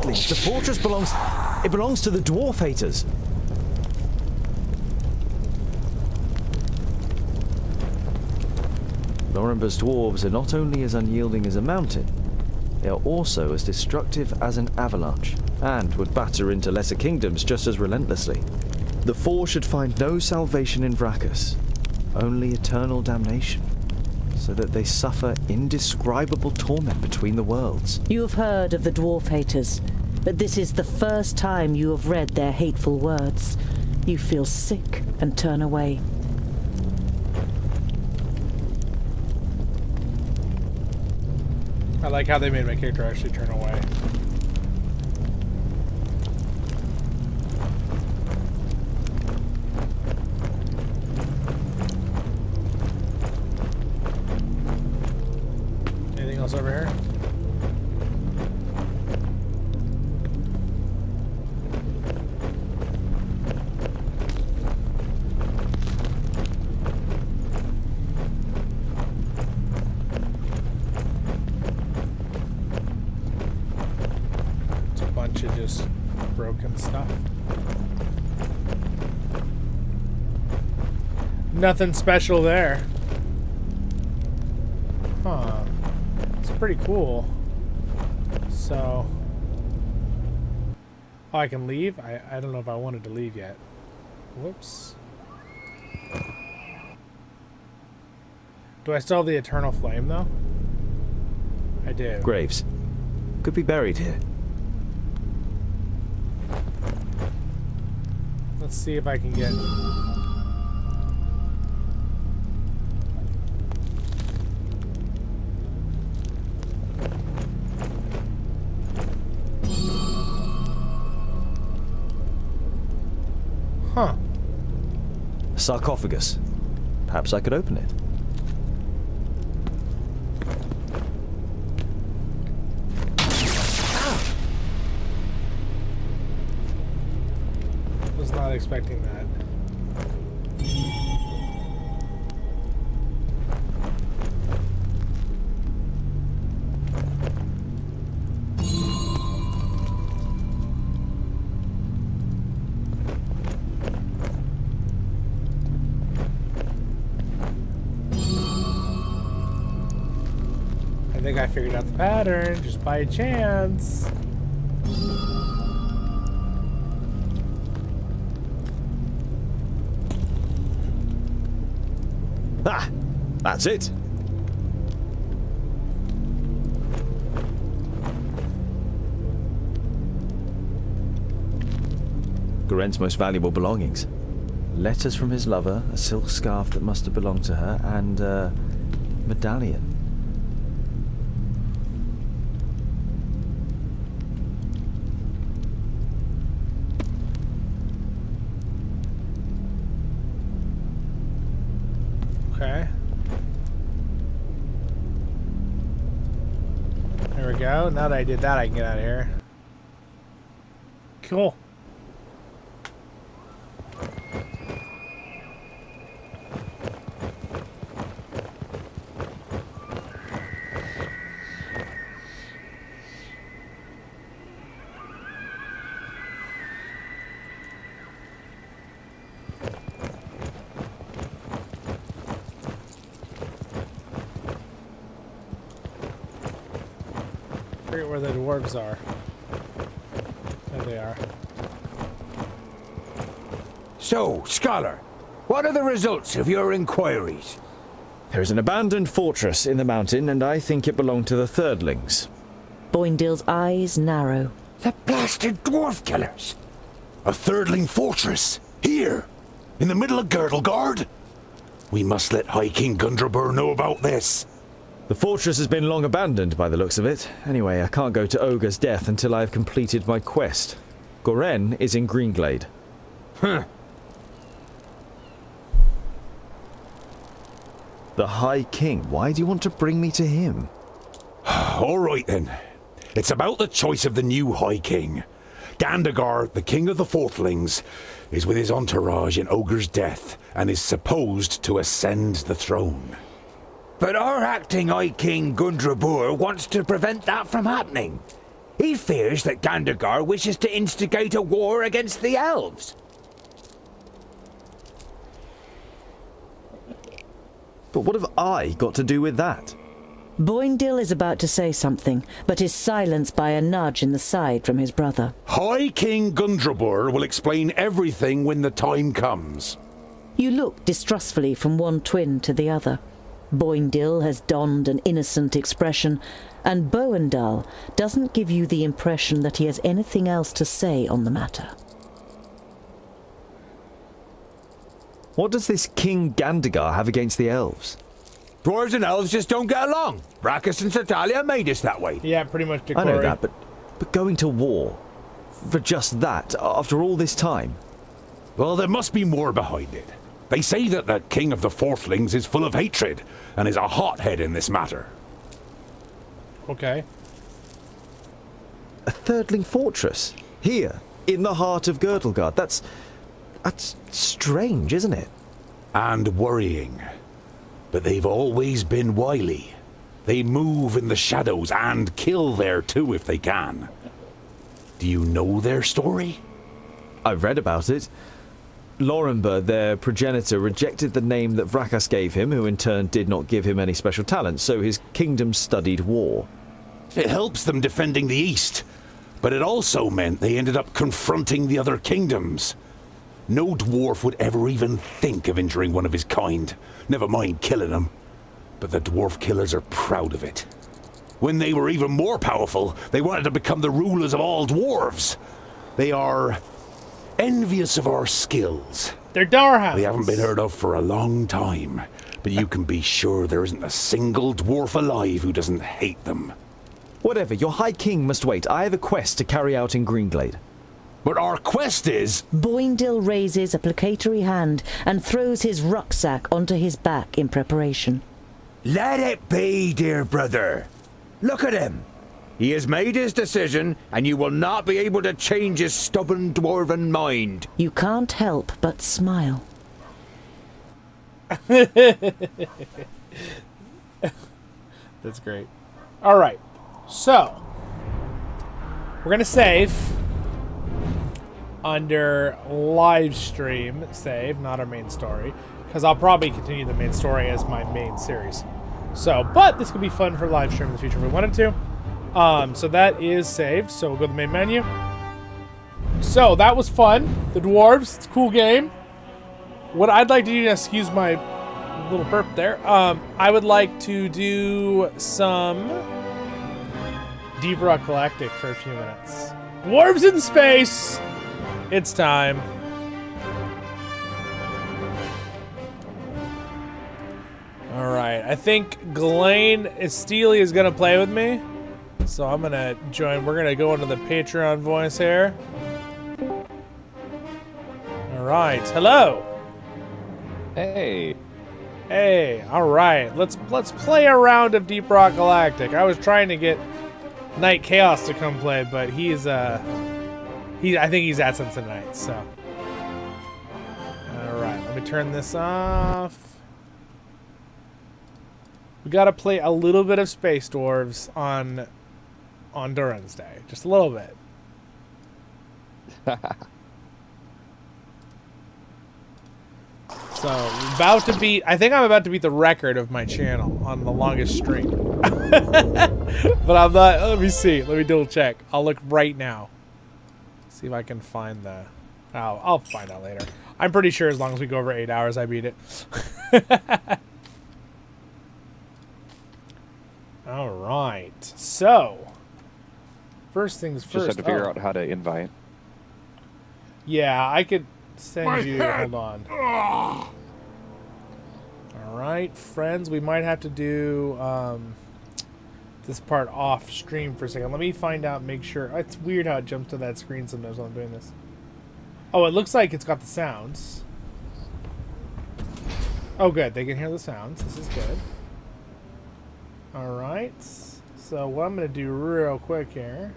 Earthlings. The fortress belongs to the Dwarf haters. Lorenber's dwarves are not only as unyielding as a mountain, they are also as destructive as an avalanche, and would batter into lesser kingdoms just as relentlessly. The four should find no salvation in Vracus, only eternal damnation, so that they suffer indescribable torment between the worlds. You have heard of the dwarf haters, but this is the first time you have read their hateful words. You feel sick and turn away. I like how they made my character actually turn away. Anything else over here? Just broken stuff. Nothing special there. Huh. It's pretty cool. So... Oh, I can leave? I don't know if I wanted to leave yet. Whoops. Do I still have the Eternal Flame, though? I do. Graves. Could be buried here. Let's see if I can get... Huh. A sarcophagus. Perhaps I could open it. Not expecting that. I think I figured out the pattern just by chance. Ah! That's it! Goren's most valuable belongings. Letters from his lover, a silk scarf that must have belonged to her, and a medallion. Okay. There we go. Now that I did that, I can get out of here. Cool. Forget where the dwarves are. There they are. So, Scholar, what are the results of your inquiries? There is an abandoned fortress in the mountain, and I think it belonged to the Thirdlings. Boindale's eyes narrow. The blasted dwarf killers! A Thirdling fortress? Here? In the middle of Girdlegard? We must let High King Gundrabur know about this. The fortress has been long abandoned by the looks of it. Anyway, I can't go to Ogre's death until I have completed my quest. Goren is in Greenglade. Huh. The High King. Why do you want to bring me to him? All right then. It's about the choice of the new High King. Gandagar, the King of the Fourthlings, is with his entourage in Ogre's death and is supposed to ascend the throne. But our acting High King Gundrabur wants to prevent that from happening. He fears that Gandagar wishes to instigate a war against the elves. But what have I got to do with that? Boindil is about to say something, but is silenced by a nudge in the side from his brother. High King Gundrabur will explain everything when the time comes. You look distrustfully from one twin to the other. Boindil has donned an innocent expression, and Boendal doesn't give you the impression that he has anything else to say on the matter. What does this King Gandagar have against the elves? Dwarves and elves just don't get along. Brachus and Satalia made us that way. Yeah, pretty much. I know that, but going to war for just that after all this time? Well, there must be more behind it. They say that the King of the Fourthlings is full of hatred and is a hothead in this matter. Okay. A thirdling fortress? Here, in the heart of Girdlegard. That's strange, isn't it? And worrying. But they've always been wily. They move in the shadows and kill there too if they can. Do you know their story? I've read about it. Lorenberg, their progenitor, rejected the name that Vrakas gave him, who in turn did not give him any special talents, so his kingdom studied war. It helps them defending the East, but it also meant they ended up confronting the other kingdoms. No dwarf would ever even think of injuring one of his kind, never mind killing him. But the dwarf killers are proud of it. When they were even more powerful, they wanted to become the rulers of all dwarves. They are envious of our skills. They're Darhounds. They haven't been heard of for a long time, but you can be sure there isn't a single dwarf alive who doesn't hate them. Whatever, your High King must wait. I have a quest to carry out in Greenglade. But our quest is... Boindil raises a placatory hand and throws his rucksack onto his back in preparation. Let it be, dear brother. Look at him. He has made his decision, and you will not be able to change his stubborn dwarven mind. You can't help but smile. That's great. All right. So, we're going to save under live stream save, not our main story, because I'll probably continue the main story as my main series. So, but this could be fun for live stream in the future if we wanted to. So that is saved. So we'll go to the main menu. So that was fun. The Dwarves, it's a cool game. What I'd like to do, excuse my little burp there. I would like to do some Deep Rock Galactic for a few minutes. Dwarves in space. It's time. All right, I think Glain Steely is gonna play with me, so I'm gonna join. We're gonna go into the Patreon voice here. All right, hello. Hey. Hey, all right. Let's play a round of Deep Rock Galactic. I was trying to get Night Chaos to come play, but I think he's at some tonight. So, all right. Let me turn this off. We gotta play a little bit of Space Dwarves on Durin's Day, just a little bit. So, I think I'm about to beat the record of my channel on the longest stream. But I'm not, let me see. Let me double check. I'll look right now. See if I can find the, I'll find out later. I'm pretty sure as long as we go over 8 hours, I beat it. All right. So, first things first. Just have to figure out how to invite. Yeah, I could send you. Hold on. All right, friends. We might have to do this part off stream for a second. Let me find out. Make sure. It's weird how it jumps to that screen sometimes while I'm doing this. Oh, it looks like it's got the sounds. Oh, good. They can hear the sounds. This is good. All right. So what I'm gonna do real quick here.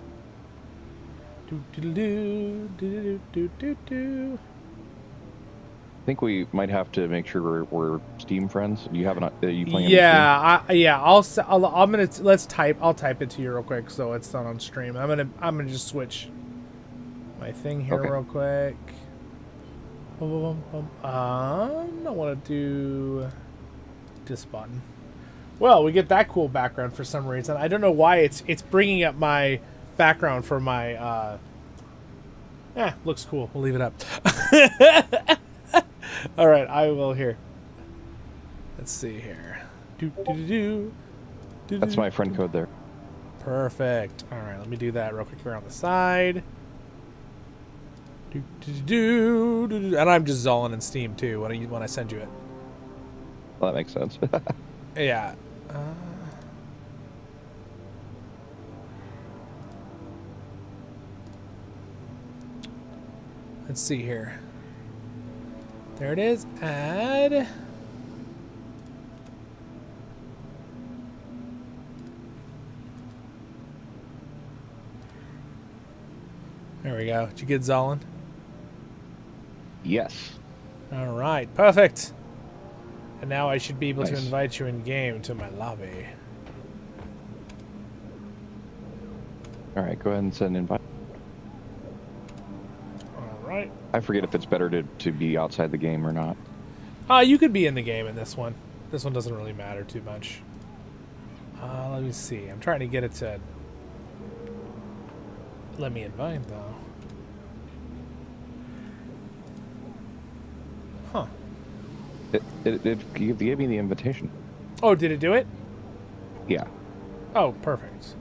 think we might have to make sure we're Steam friends. Do you have you playing? Yeah, let's type. I'll type it to you real quick so it's not on stream. I'm gonna just switch my thing here real quick. I want to do this button. Well, we get that cool background for some reason. I don't know why it's bringing up my background for my. Looks cool. We'll leave it up. All right, I will here. Let's see here. That's my friend code there. Perfect. All right, let me do that real quick here on the side. And I'm just Zollin in Steam too when I send you it. Well, that makes sense. Yeah. Let's see here. There it is. Add. There we go. Did you get Zollin? Yes. All right. Perfect. And now I should be able to Nice. invite you in game to my lobby. All right, go ahead and send an invite. All right. I forget if it's better to be outside the game or not. You could be in the game in this one. This one doesn't really matter too much. Let me see. I'm trying to get it to let me invite though. Huh. It gave me the invitation. Oh, did it do it? Yeah. Oh, perfect.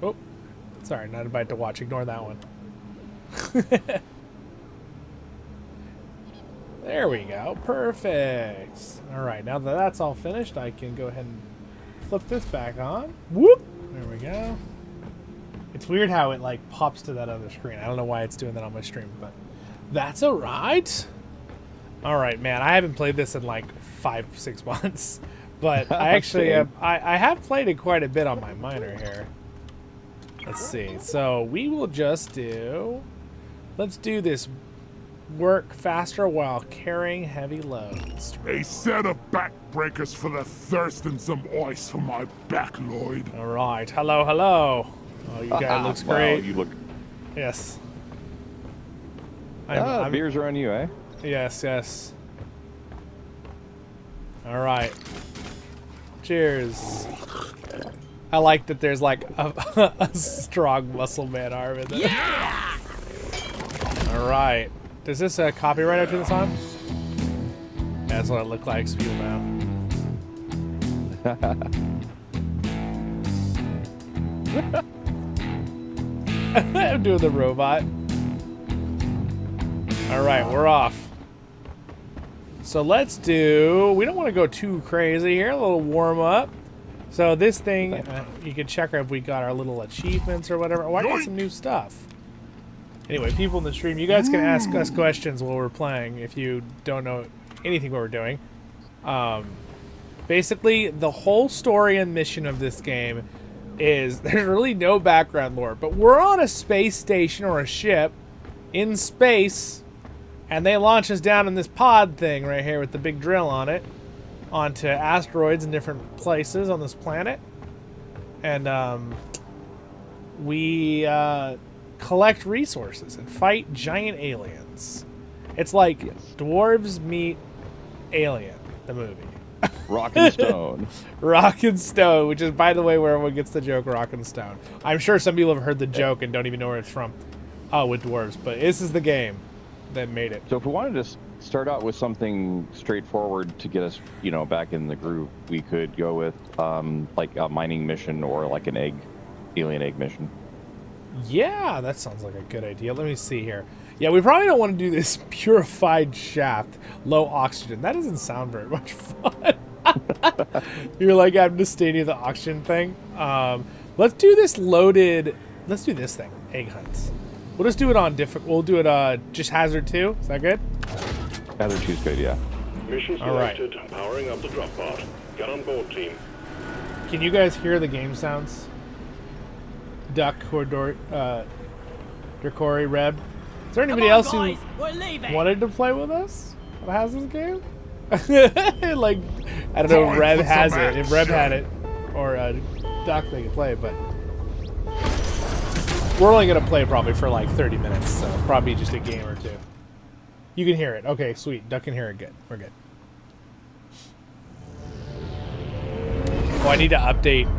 Oh, sorry, not invite to watch. Ignore that one. There we go. Perfect. All right, now that that's all finished, I can go ahead and flip this back on. Whoop. There we go. It's weird how it like pops to that other screen. I don't know why it's doing that on my stream, but that's all right. All right, man. I haven't played this in like 5-6 months, but I actually I have played it quite a bit on my miner here. Let's see. So we will just do. Let's do this. Work faster while carrying heavy loads. A set of backbreakers for the thirst and some ice for my back, Lloyd. All right. Hello, hello. Oh, you guy looks great. Wow, you look. Yes. Beers are on you, eh? Yes, yes. All right. Cheers. I like that there's like a strong muscle man arm in there. Yeah! All right. Does this copyright after the song? Yeah, that's what it looked like. So people know. I'm doing the robot. All right, we're off. So let's do. We don't want to go too crazy here. A little warm up. So this thing, you can check if we got our little achievements or whatever. Oh, I got some new stuff. Anyway, people in the stream, you guys can ask us questions while we're playing if you don't know anything what we're doing. Basically, the whole story and mission of this game is there's really no background lore, but we're on a space station or a ship in space, and they launch us down in this pod thing right here with the big drill on it onto asteroids in different places on this planet. And we collect resources and fight giant aliens. It's like Dwarves meet Alien, the movie. Rock and Stone. Rock and Stone, which is, by the way, where everyone gets the joke, Rock and Stone. I'm sure some people have heard the joke and don't even know where it's from. Oh, with Dwarves, but this is the game that made it. So if we wanted to start out with something straightforward to get us, back in the groove, we could go with like a mining mission or like an alien egg mission. Yeah, that sounds like a good idea. Let me see here. Yeah, we probably don't want to do this purified shaft, low oxygen. That doesn't sound very much fun. You're like, I'm just stating the oxygen thing. Let's do this loaded. Let's do this thing, egg hunts. We'll just do it on difficult. We'll do it just hazard 2. Is that good? Hazard 2 is good, yeah. Mission selected. Powering up the drop pod. Get on board, team. Can you guys hear the game sounds? Duck or Dorcory Reb. Is there anybody else who wanted to play with us? That has this game? Like, I don't know if Reb has it. If Reb had it, or Doc, they could play, but we're only gonna play probably for like 30 minutes, so probably just a game or two. You can hear it. Okay, sweet. Duck can hear it. Good. We're good. Oh, I need to update.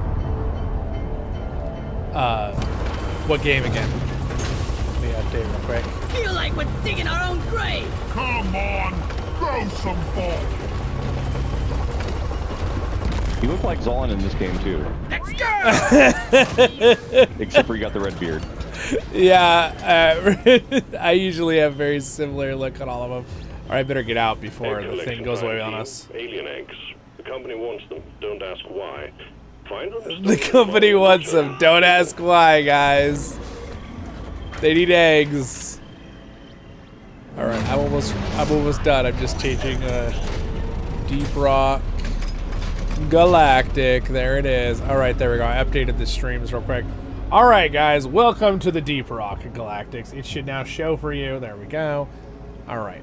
What game again? Let me update real quick. Feel like we're digging our own grave. Come on, throw some ball. You look like Zollin in this game too. Let's go! Except for you got the red beard. Yeah, I usually have very similar look on all of them. All right, I better get out before the thing goes away on us. Alien eggs. The company wants them. Don't ask why. Find them. The company wants them. Don't ask why, guys. They need eggs. All right, I'm almost done. I'm just changing Deep Rock Galactic. There it is. All right, there we go. I updated the streams real quick. All right, guys, welcome to the Deep Rock Galactics. It should now show for you. There we go. All right.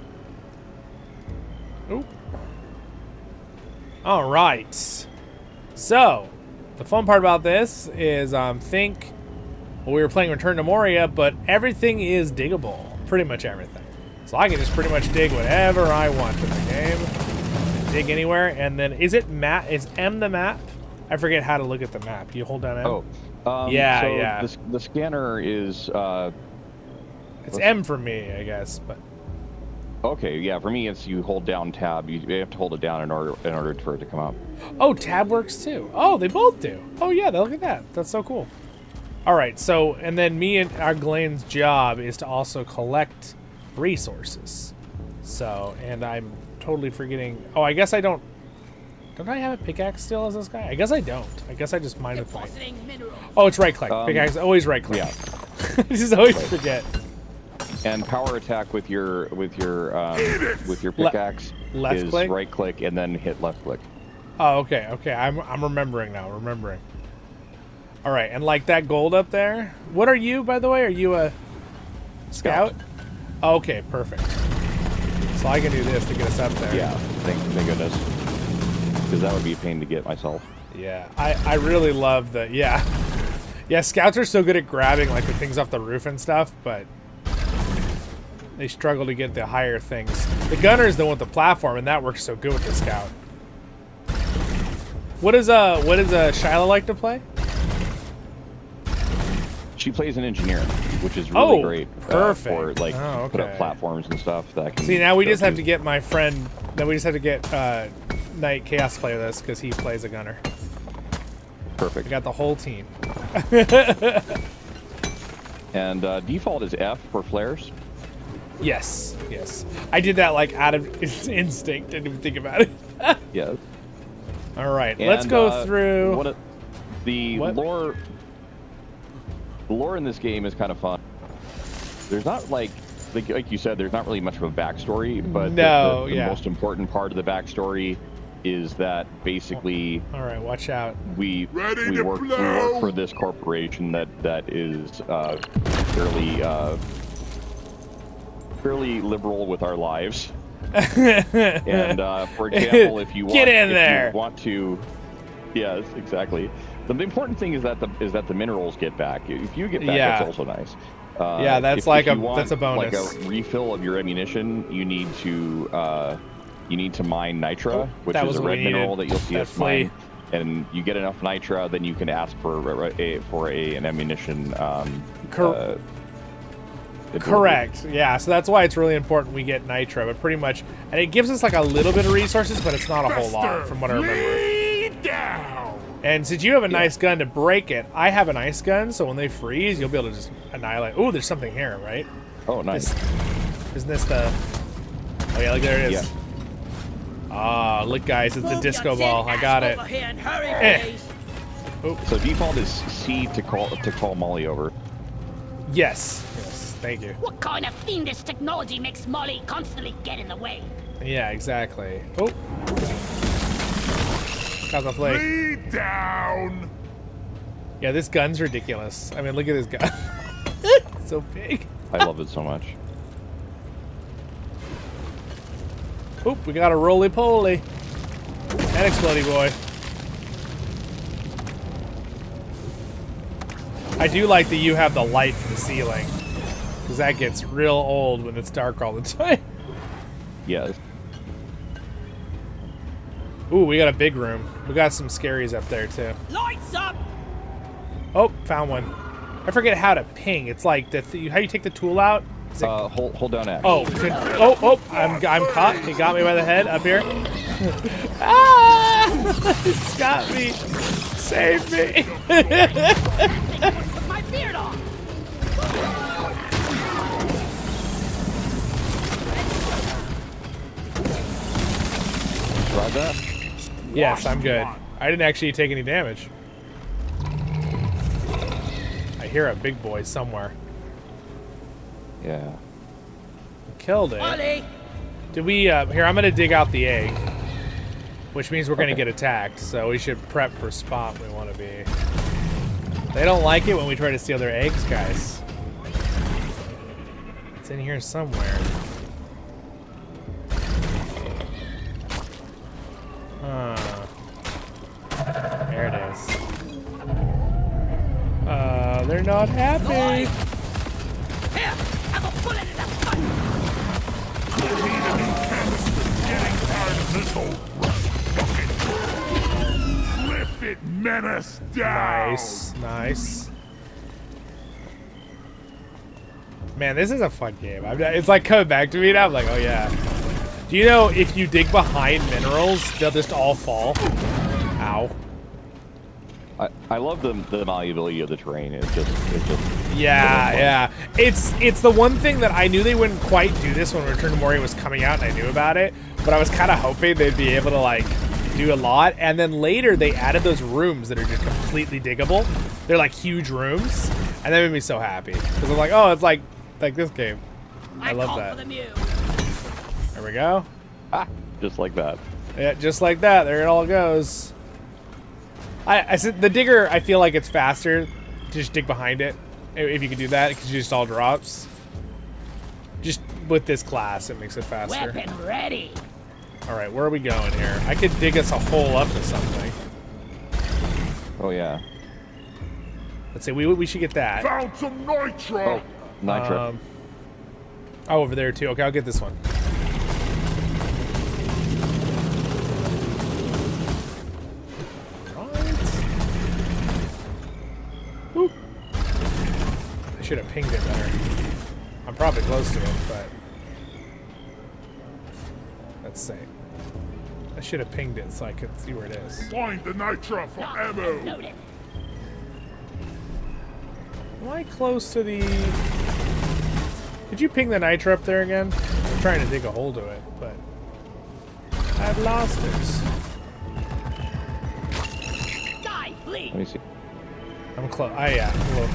Oop. All right. So, the fun part about this is, well, we were playing Return to Moria, but everything is diggable. Pretty much everything. So I can just pretty much dig whatever I want in the game. Dig anywhere, and then is M the map? I forget how to look at the map. You hold down M. Oh. Yeah, so yeah. The scanner is. It's M for me, I guess, but. Okay, yeah. For me, it's you hold down tab. You have to hold it down in order for it to come up. Oh, tab works too. Oh, they both do. Oh yeah, look at that. That's so cool. All right, so and then me and our Glain's job is to also collect resources. So, and I'm totally forgetting. Oh, I guess I don't. Don't I have a pickaxe still as this guy? I guess I don't. I guess I just mine with my... Oh, it's right click. Pickaxe, always right click. Yeah. I just always forget. And power attack with your pickaxe left is click? right click and then hit left click. Oh, okay, okay. I'm remembering now. Remembering. All right, and like that gold up there. What are you, by the way? Are you a scout? Oh, okay, perfect. So I can do this to get us up there. Yeah. Thank goodness. Because that would be a pain to get myself. Yeah, I really love the, yeah, scouts are so good at grabbing like the things off the roof and stuff, but they struggle to get the higher things. The gunner is the one with the platform, and that works so good with the scout. What does Shylah like to play? She plays an engineer, which is really great. Perfect. For like put up okay. platforms and stuff that can. See, now we just have to get my friend. Now we just have to get Knight Chaos to play this because he plays a gunner. Perfect. We got the whole team. And default is F for flares. Yes, yes. I did that like out of instinct. Didn't even think about it. Yeah. All right, And, let's go through. The lore in this game is kind of fun. There's not like you said, there's not really much of a backstory, but the most important part of the backstory is that basically. All right, watch out. We work for this corporation that is fairly liberal with our lives. And for example, if you want to, yes, exactly. The important thing is that the minerals get back. If you get back, that's also nice. Yeah, that's that's a bonus. Like a refill of your ammunition, you need to mine nitra, which is a red mineral that you'll see us mine. And you get enough nitra, then you can ask for an ammunition. Correct. Yeah. So that's why it's really important we get nitra, but pretty much, and it gives us like a little bit of resources, but it's not a whole lot from what I remember. Down. And since you have a nice gun to break it, I have an ice gun, so when they freeze, you'll be able to just annihilate. Oh, there's something here, right? Oh, nice. Isn't this the? Oh yeah, look, there it is. Yeah. Ah, look, guys, it's a disco ball. I got it. So default is C to call Molly over. Yes. Yes. Thank you. What kind of fiendish technology makes Molly constantly get in the way? Yeah, exactly. Oh. How's the flake? Lay down. Yeah, this gun's ridiculous. I mean, look at this gun. It's so big. I love it so much. Oop, we got a roly-poly. And explodey boy. I do like that you have the light in the ceiling. Because that gets real old when it's dark all the time. Yes. Ooh, we got a big room. We got some scaries up there, too. Lights up! Oh, found one. I forget how to ping. It's like, how you take the tool out? Hold down X. Oh, I'm caught. He got me by the head up here. Ah! He's got me. Save me. Put my beard on! Try that? Yes, I'm good. I didn't actually take any damage. I hear a big boy somewhere. Yeah. Killed it. Ollie! Did we, here, I'm gonna dig out the egg. Which means we're gonna get attacked, so we should prep for spot we wanna be. They don't like it when we try to steal their eggs, guys. It's in here somewhere. There it is. They're not happy. Here, have a bullet in that Getting tired of this whole fucking lift it menace down. Nice, nice. Man, this is a fun game. It's like coming back to me now. I'm like, oh yeah. Do you know if you dig behind minerals, they'll just all fall? Ow. I love the malleability of the terrain. It's just Yeah. It's the one thing that I knew they wouldn't quite do this when Return to Moria was coming out, and I knew about it. But I was kind of hoping they'd be able to like do a lot. And then later they added those rooms that are just completely diggable. They're like huge rooms, and that made me so happy because I'm like, oh, it's like this game. I love that. There we go. Ah, just like that. Yeah, just like that. There it all goes. I said the digger. I feel like it's faster to just dig behind it if you can do that because it just all drops. Just with this class, it makes it faster. Weapon ready. All right, where are we going here? I could dig us a hole up to something. Oh yeah. Let's see. We should get that. Found some nitro. Oh, nitro. Oh, over there too. Okay, I'll get this one. I should have pinged it better. I'm probably close to it, but let's see. I should have pinged it so I could see where it is. Find the nitro for ammo. Am I close to the... Did you ping the nitro up there again? I'm trying to dig a hole to it, but I've lost it. Die, flee. Let me see. I'm close. Yeah. Look.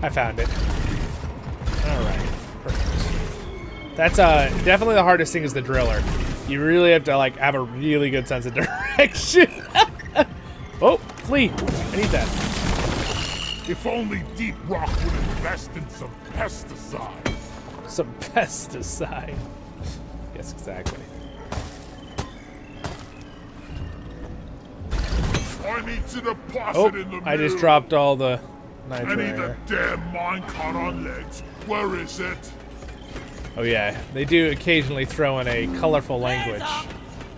I found it. All right. Perfect. That's definitely the hardest thing is the driller. You really have to like have a really good sense of direction. Oh, flee! I need that. If only Deep Rock would invest in some pesticide. Some pesticide. Yes, exactly. I need to deposit in the I just mill. dropped all the nitro. I need the here. damn minecart on legs. Where is it? Oh yeah, they do occasionally throw in a colorful language,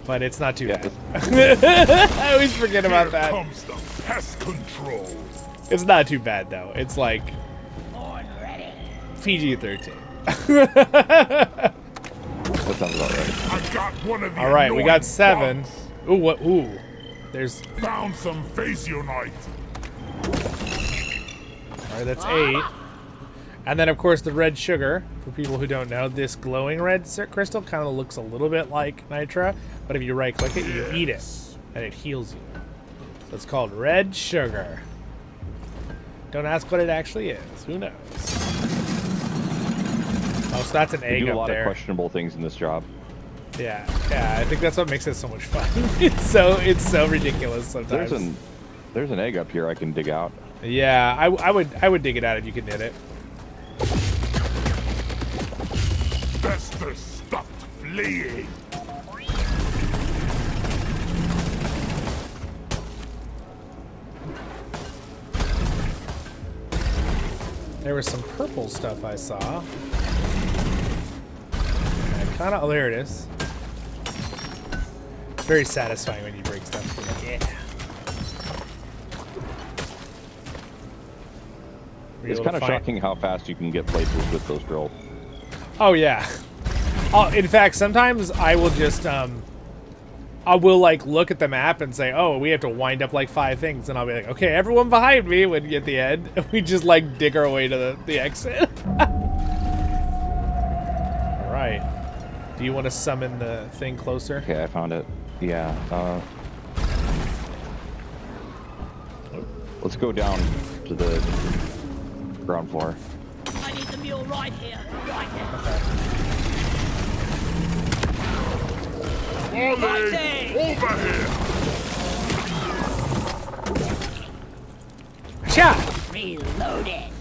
but it's not too bad. I always forget about that. Here comes the pest control. It's not too bad though. It's like PG-13. That sounds about right. I got one of the All right, we got 7. bugs. Ooh, what? Ooh, there's. Found some phasionite. All right, that's 8. And then of course the red sugar. For people who don't know, this glowing red crystal kind of looks a little bit like nitra, but if you right-click it, you eat it, and it heals you. So it's called red sugar. Don't ask what it actually is. Who knows? Oh, so that's an egg We do a up lot there. of questionable things in this job. Yeah, I think that's what makes it so much fun. it's so ridiculous sometimes. There's an egg up here I can dig out. Yeah, I would dig it out if you could knit it. Bester stuffed fleeing. There was some purple stuff I saw. Kind of, oh, there it is. It's very satisfying when you break stuff. Yeah. It's kind of shocking how fast you can get places with those drills. Oh yeah. In fact, sometimes I will just I will like look at the map and say, oh, we have to wind up like 5 things, and I'll be like, okay, everyone behind me when you get the end. And we just like dig our way to the exit. All right. Do you want to summon the thing closer? Okay, I found it. Yeah. Let's go down to the ground floor. I need the mule right here. Right here. Ollie, over here. Shot. Reloaded.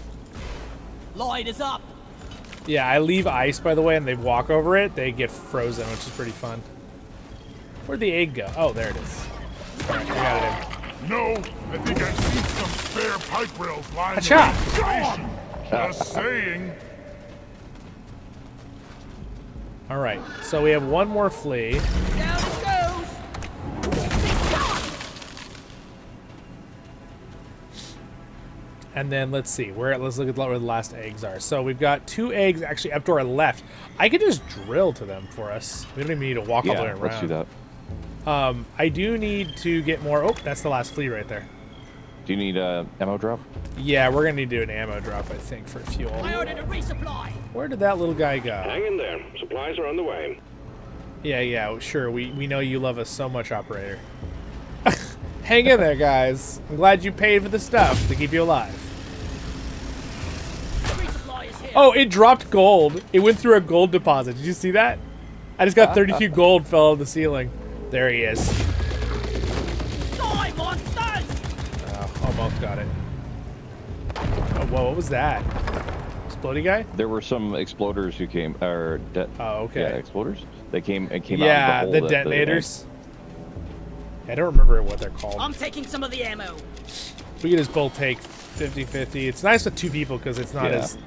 Lloyd is up. Yeah, I leave ice, by the way, and they walk over it. They get frozen, which is pretty fun. Where'd the egg go? Oh, there it is. All right, I got it in. No, I think I see some spare pipe rails lying Achha! around. Just saying. All right, so we have one more flea. Down it goes. And then let's see, let's look at where the last eggs are. So we've got 2 eggs actually up to our left. I could just drill to them for us. We don't even need to walk all the way around. Let's do that. I do need to get more. Oh, that's the last flea right there. Do you need a ammo drop? Yeah, we're gonna need to do an ammo drop, I think, for fuel. I ordered a resupply. Where did that little guy go? Hang in there. Supplies are on the way. Yeah, sure. We know you love us so much, operator. Hang in there, guys. I'm glad you paid for the stuff to keep you alive. Oh, it dropped gold. It went through a gold deposit. Did you see that? I just got 32 gold fell on the ceiling. There he is. Die, monsters! Oh, almost got it. Oh, whoa, what was that? Exploding guy? There were some exploders who came, or oh, okay. Yeah, exploders. They came out of the hole. The detonators. I don't remember what they're called. I'm taking some of the ammo. We can just both take 50-50. It's nice with 2 people because it's not as.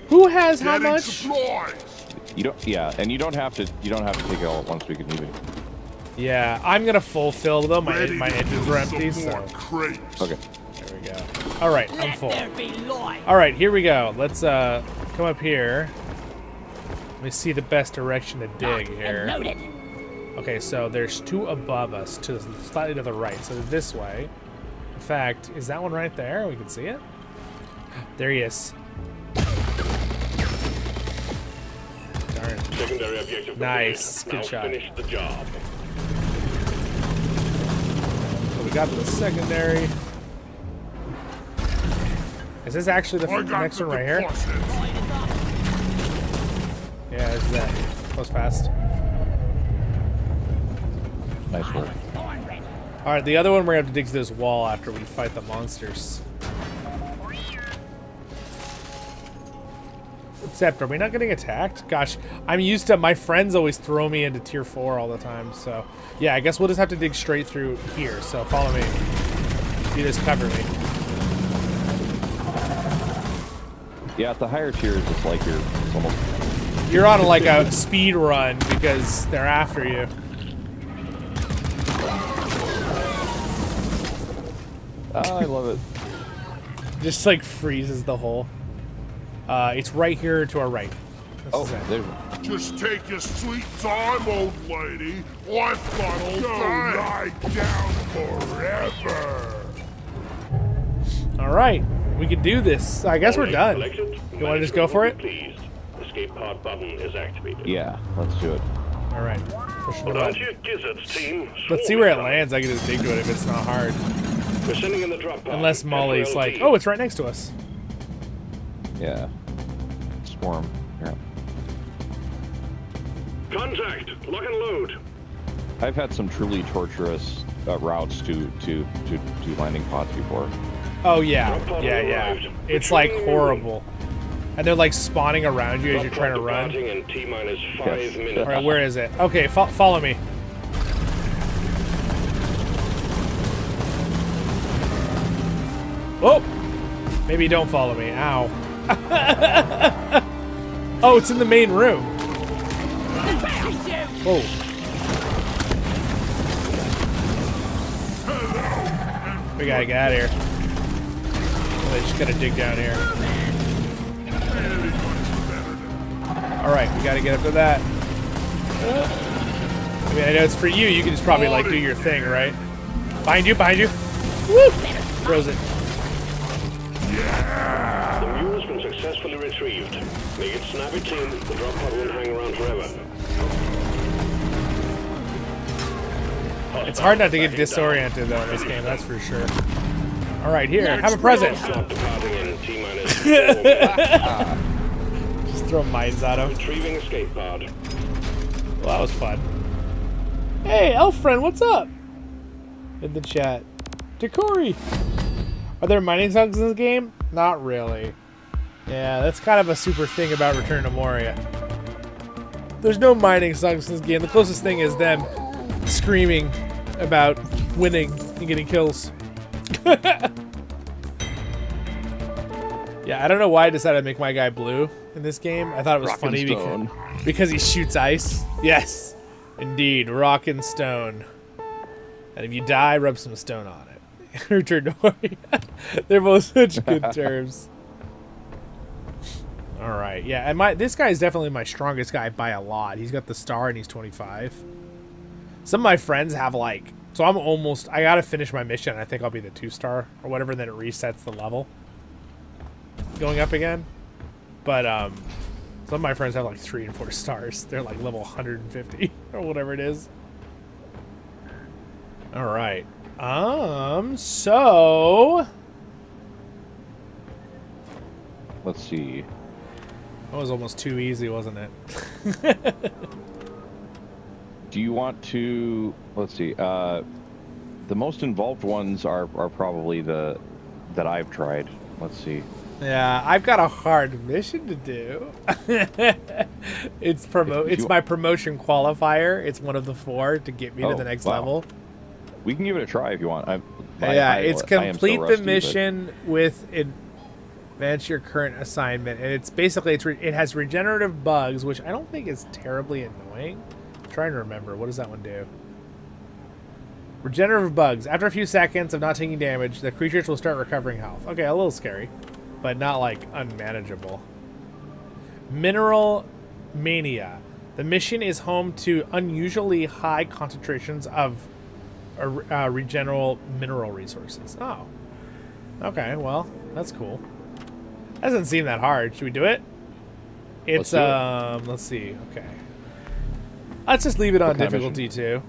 Who has how much? Supplies. You don't. Yeah, and you don't have to. You don't have to take it all at once. We can leave it. Yeah, I'm gonna fulfill them. My engines are empty. So. Okay. There we go. All right, I'm full. There be light. All right, here we go. Let's come up here. Let me see the best direction to dig here. Loaded. Okay, so there's 2 above us, slightly to the right. So this way. In fact, is that one right there? We can see it. There he is. Darn. Secondary objective. Nice. Now Good shot. finish the job. So we got the secondary. Is this actually the next one right here? Yeah, this is that. Close fast. Nice work. All right, the other one we're gonna have to dig to this wall after we fight the monsters. Except, are we not getting attacked? Gosh, I'm used to, my friends always throw me into tier 4 all the time, so. Yeah, I guess we'll just have to dig straight through here, so follow me. You just cover me. Yeah, at the higher tiers, it's like it's almost. You're on like a speed run because they're after you. Oh, I love it. Just like freezes the hole. It's right here to our right. Just take your sweet time, old lady. I've got all time. Lie down forever. All right, we can do this. I guess we're done. You want to just go for it? Please. Escape pod button is activated. Yeah, let's do it. All right. Pushing it up. Gizzards, team. Let's see where it lands. I can just dig to it if it's not hard. We're sending in the drop pod. Unless Molly's like, oh, it's right next to us. Yeah. Swarm. Yeah. Contact. Lock and load. I've had some truly torturous routes to landing pods before. Oh yeah, yeah. It's like horrible. And they're like spawning around you as you're trying to run. In T-minus 5 minutes. All right, where is it? Okay, follow me. Oh, maybe don't follow me. Ow. Oh, it's in the main room. Whoa. We gotta get out of here. They just gotta dig down here. Alright, we gotta get up to that. I mean, I know it's for you. You can just probably, like, do your thing, right? Behind you, behind you. Woo! Throws it. The mule's been successfully retrieved. Make it snappy, team. The drop pod won't hang around forever. It's hard not to get disoriented, though, in this game, that's for sure. Alright, here, have a present. Just throw mines at him. Retrieving escape pod. Well, that was fun. Hey, elf friend, what's up? In the chat. Decory. Are there mining songs in this game? Not really. Yeah, that's kind of a super thing about Return to Moria. There's no mining songs in this game. The closest thing is them screaming about winning and getting kills. Yeah, I don't know why I decided to make my guy blue in this game. I thought it was Rock funny and because he shoots ice. Yes, indeed, rock and stone. And if you die, rub some stone on it. Return to Moria. They're both such good terms. All right, yeah, and this guy is definitely my strongest guy by a lot. He's got the star and he's 25. Some of my friends have like, so I gotta finish my mission. I think I'll be the 2-star or whatever, and then it resets the level going up again. But some of my friends have like 3 and 4 stars. They're like level 150 or whatever it is. All right. So let's see. That was almost too easy, wasn't it? Do you want to? Let's see. The most involved ones are probably that I've tried. Let's see. Yeah, I've got a hard mission to do. It's my promotion qualifier. It's one of the 4 to get me to the next level. We can give it a try if you want. It's complete the mission with advance your current assignment, and it's basically it has regenerative bugs, which I don't think is terribly annoying. I'm trying to remember, what does that one do? Regenerative bugs. After a few seconds of not taking damage, the creatures will start recovering health. Okay, a little scary, but not like unmanageable. Mineral Mania. The mission is home to unusually high concentrations of regenerable mineral resources. Oh. Okay, well, that's cool. Doesn't seem that hard. Should we do it? It's let's see. Okay. Let's just leave it on difficulty 2.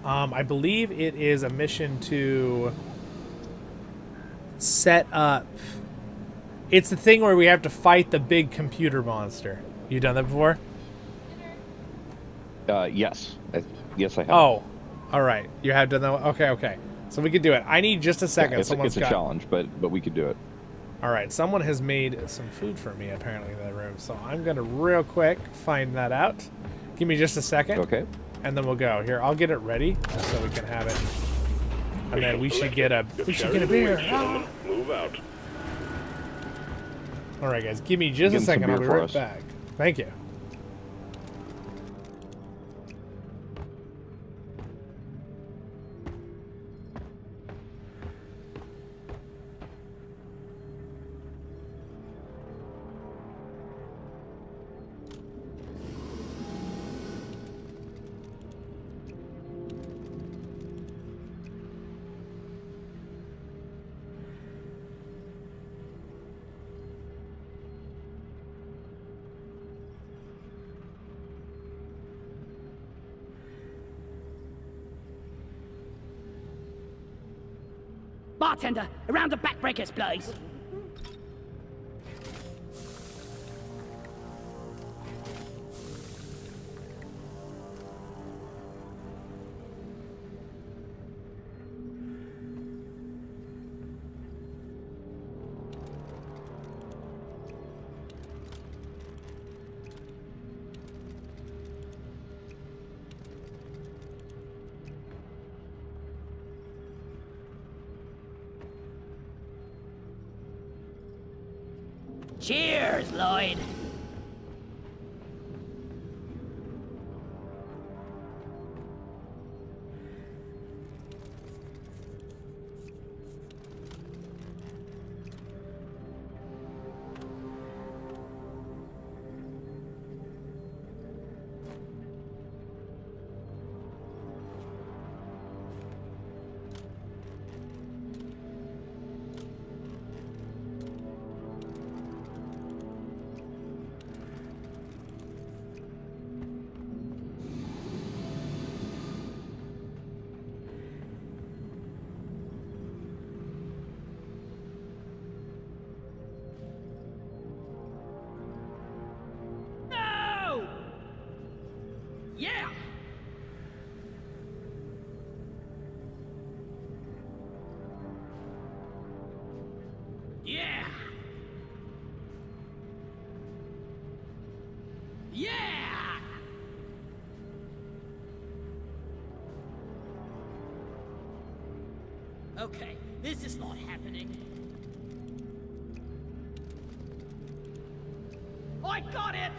I believe it is a mission to set up. It's the thing where we have to fight the big computer monster. You done that before? Yes. Yes, I have. Oh, all right. You have done that. Okay. So we could do it. I need just a second. Yeah, it's a challenge, but we could do it. All right. Someone has made some food for me apparently in that room, so I'm gonna real quick find that out. Give me just a second. Okay. And then we'll go. Here, I'll get it ready so we can have it. And then we should get a beer. Move out. All right, guys. Give me just a second. I'll be right back. Thank you. Bartender, around the backbreakers, please. Cheers, Lloyd. Yeah! Yeah! Yeah! Okay, this is not happening. I got it!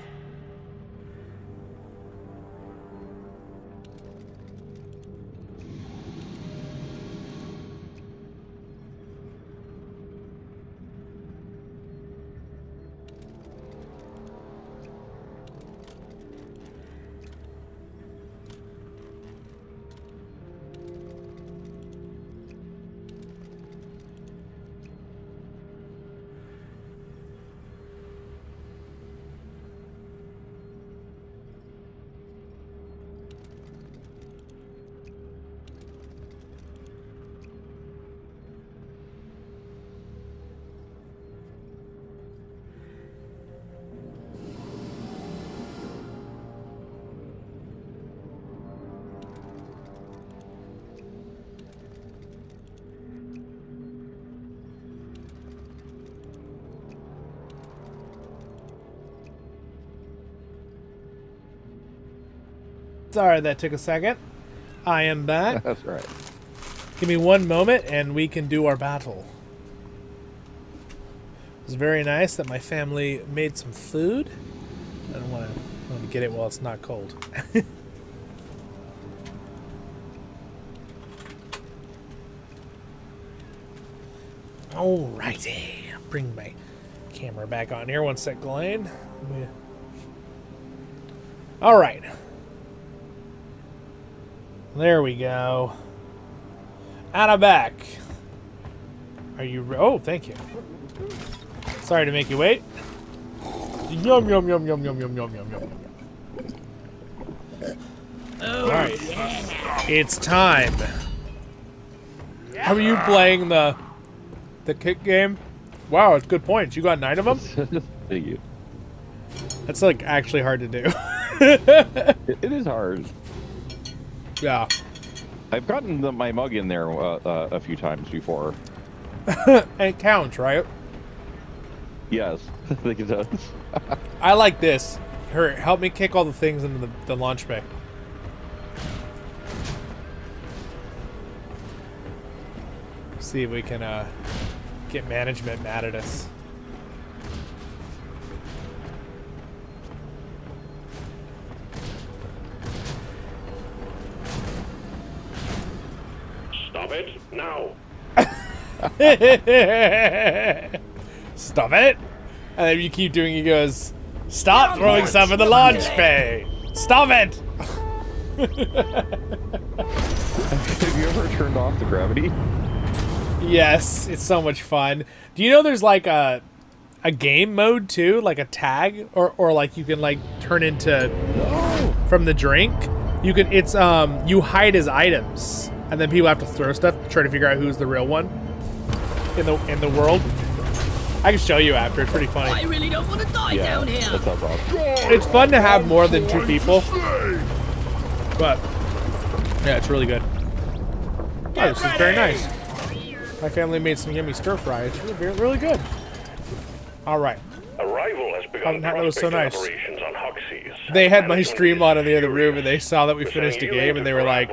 Sorry that took a second. I am back. That's right. Give me one moment and we can do our battle. It was very nice that my family made some food. I don't want to get it while it's not cold. Alrighty. Bring my camera back on here. One sec, Glain. Alright. There we go. And I'm back. Are you... Oh, thank you. Sorry to make you wait. Yum, yum, yum, yum, yum, yum, yum, yum, yum. Alright. It's time. How are you playing the kick game? Wow, it's good points. You got 9 of them? Thank you. That's like actually hard to do. It is hard. Yeah. I've gotten my mug in there a few times before. It counts, right? Yes, I think it does. I like this. Here, help me kick all the things into the launch bay. See if we can get management mad at us. Stop it now. Stop it! And then you keep doing, he goes, stop throwing stuff in the launch bay! Stop it! Have you ever turned off the gravity? Yes, it's so much fun. Do you know there's like a game mode too? Like a tag? Or like you can like turn into from the drink? You can you hide as items. And then people have to throw stuff to try to figure out who's the real one in the world. I can show you after. It's pretty funny. I really don't want to die down here. That sounds awesome. It's fun to have more than 2 people. But yeah, it's really good. Oh, this is very nice. My family made some yummy stir fry. It's really, really good. All right. Arrival has begun That was so nice. operations on Hoxie's. They had my stream on in the other room, and they saw that we finished a game, and they were like,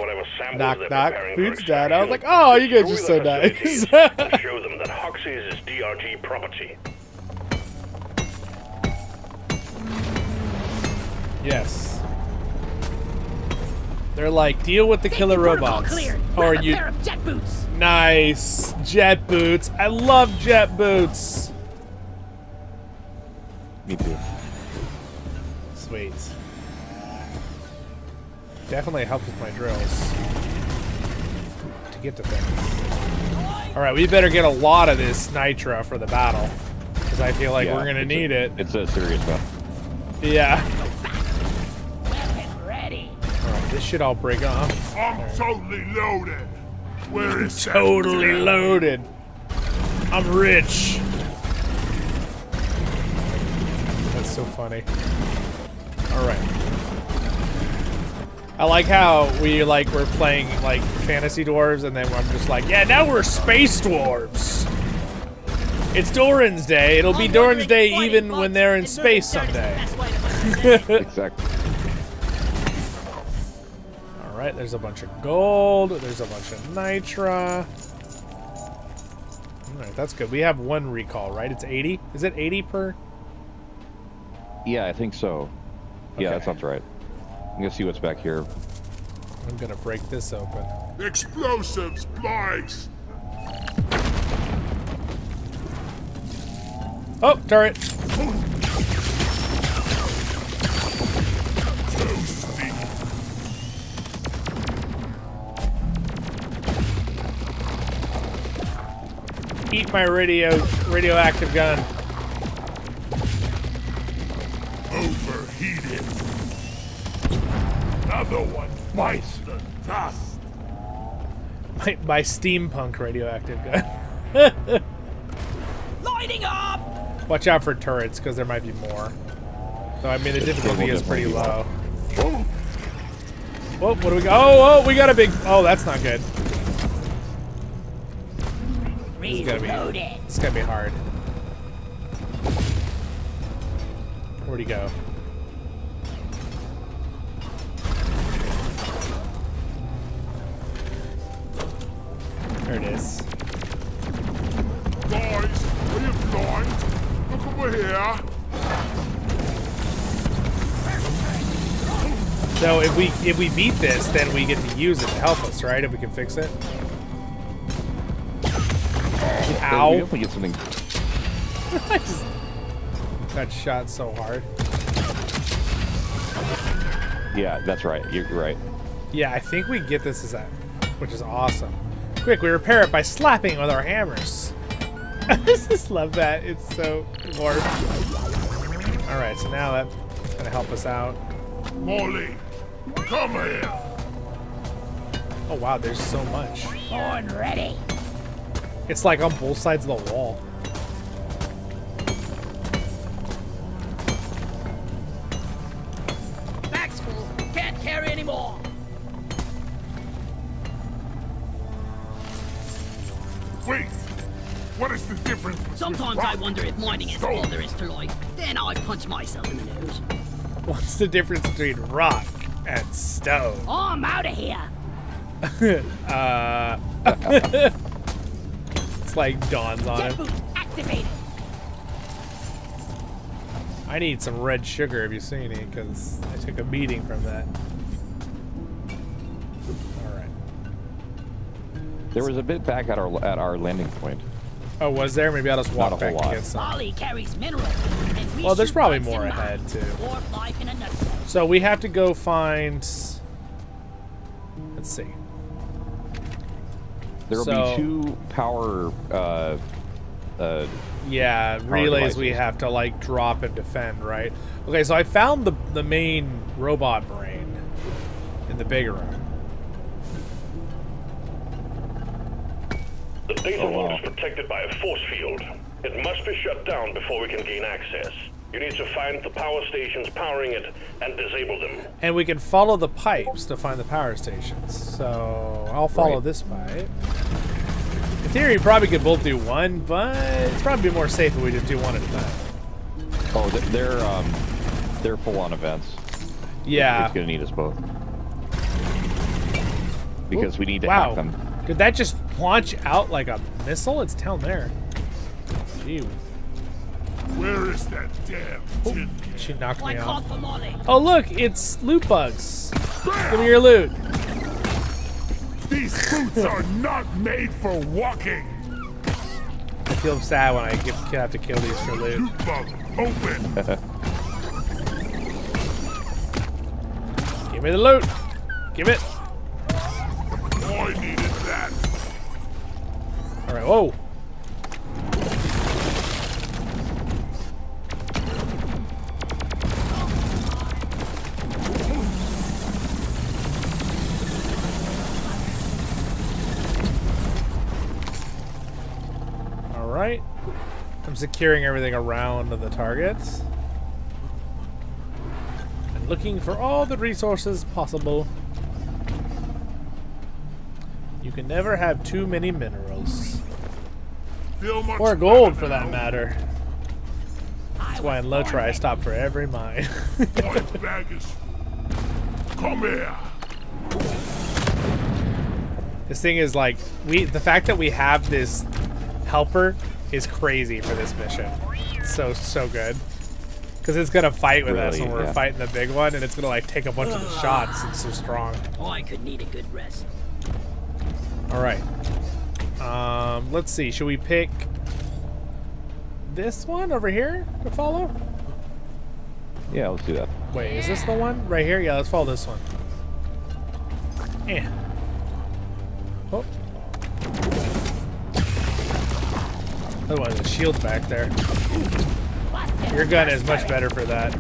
knock, knock, food's done. I was like, oh, you guys are so nice. Show them that Hoxie's is DRG property. Yes. They're like, deal with the killer robots. Or you. Pair of jet boots. Nice. Jet boots. I love jet boots. Me too. Sweet. Definitely helps with my drills. To get to things. Alright, we better get a lot of this nitro for the battle. Because I feel like we're going to need it. It's a serious one. Yeah. Ready. Alright, this should all break off. I'm totally loaded. Where is that? Totally loaded. I'm rich. That's so funny. Alright. I like how we're playing like fantasy dwarves, and then I'm just like, yeah, now we're space dwarves. It's Durin's Day. It'll be Durin's Day even when they're in space someday. Exactly. Alright, there's a bunch of gold. There's a bunch of nitra. Alright, that's good. We have one recall, right? It's 80? Is it 80 per? Yeah, I think so. Yeah, Okay. that sounds right. I'm gonna see what's back here. I'm gonna break this open. Explosives, please. Oh, turret. Eat my radioactive gun. Overheated. Another one bites the dust. My steampunk radioactive gun. Lighting up. Watch out for turrets, because there might be more. So I mean, the difficulty is pretty low. Whoa, what do we got? Oh, we got a big. Oh, that's not good. This is gonna be hard. Where'd he go? There it is. Guys, are you blind? Look over here. So if we beat this, then we get to use it to help us, right? If we can fix it. Ow! We definitely get something. I just got shot so hard. Yeah, that's right. You're right. Yeah, I think we get this as that, which is awesome. Quick, we repair it by slapping it with our hammers. I just love that. It's so dwarf. Alright, so now that's gonna help us out. Molly, come here. Oh wow, there's so much. Born ready. It's like on both sides of the wall. Back's full. Can't carry anymore. Wait, what is the difference between Sometimes I wonder if mining is all there is to life. Then I punch myself in the nose. What's the difference between rock and stone? Oh, I'm out of here. It's like dawns on him. Activated. I need some red sugar, have you seen it? Because I took a beating from that. Alright. There was a bit back at our landing point. Oh, was there? Maybe I'll just walk Not a back whole and lot. get some. Molly carries minerals. And we Well, there's shoot probably bugs more and ahead, mines. too. Dwarf life in a nutshell. So we have to go find... Let's see. There will be 2 power. Yeah, power relays devices. we have to like drop and defend, right? Okay, so I found the main robot brain in the big room. The data Oh, wow. vault is protected by a force field. It must be shut down before we can gain access. You need to find the power stations powering it and disable them. And we can follow the pipes to find the power stations. So I'll follow Right. this pipe. In theory, we probably could both do one, but it's probably more safe if we just do one at a time. Oh, they're full-on events. Yeah. It's gonna need us both because we need to Wow. hack them. Did that just launch out like a missile? It's down there. Gee. Where is that damn tin can? She knocked me One call off. for Molly. Oh look, it's loot bugs. Give me your loot. These boots are not made for walking. I feel sad when I have to kill these for loot. Loot bug, open. Give me the loot. Give it. I needed that. All right. Whoa. Alright. I'm securing everything around the targets. And looking for all the resources possible. You can never have too many minerals. Or gold, for that matter. That's why in LOTRO I stop for every mine. My bag is full. Come here. This thing is like, the fact that we have this helper is crazy for this mission. It's so good. Because it's gonna fight with us when we're fighting the big one, and it's gonna like take a bunch of the shots. It's so strong. I could need a good rest. Alright. Let's see, should we pick this one over here to follow? Yeah, let's do that. Wait, is this the one? Right here? Yeah, let's follow this one. Yeah. Oh. Otherwise, the shield's back there. Your gun is much better for that.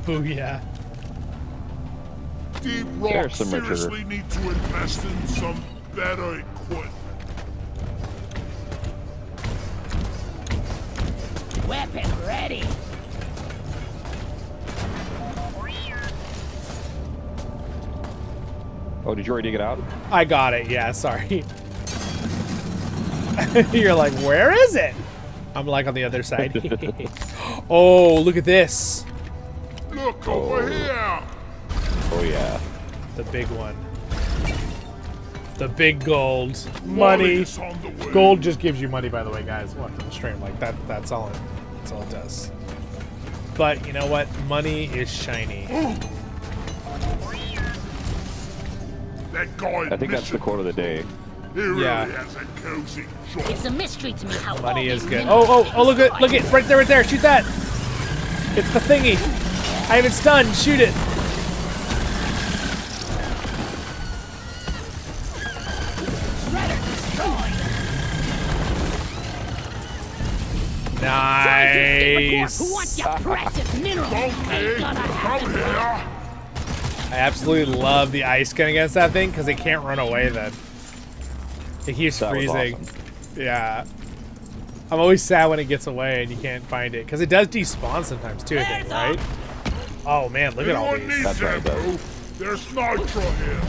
Booyah. Deep Rock seriously need to invest in some better equipment. Weapon ready. Oh, did you already get out? I got it, yeah, sorry. You're like, where is it? I'm like on the other side. Oh, look at this. Look over here. Oh, yeah. The big one. The big gold. Money. Gold just gives you money, by the way, guys. Watch the stream. Like, that's all it does. But, you know what? Money is shiny. That guy I think that's the quote of the day. He really Yeah. has a cozy job. It's a mystery to me how Money all is these good. minerals- Oh, look at it. Right there. Shoot that. It's the thingy. I have it stunned. Shoot it. Nice. Who wants your precious minerals? Ain't gonna happen. I absolutely love the ice gun against that thing because it can't run away then. It keeps That was freezing. awesome. Yeah. I'm always sad when it gets away and you can't find it because it does despawn sometimes too, I think, right? Oh man, look at all Anyone these. needs That's right, it does. ammo? There's nitro here.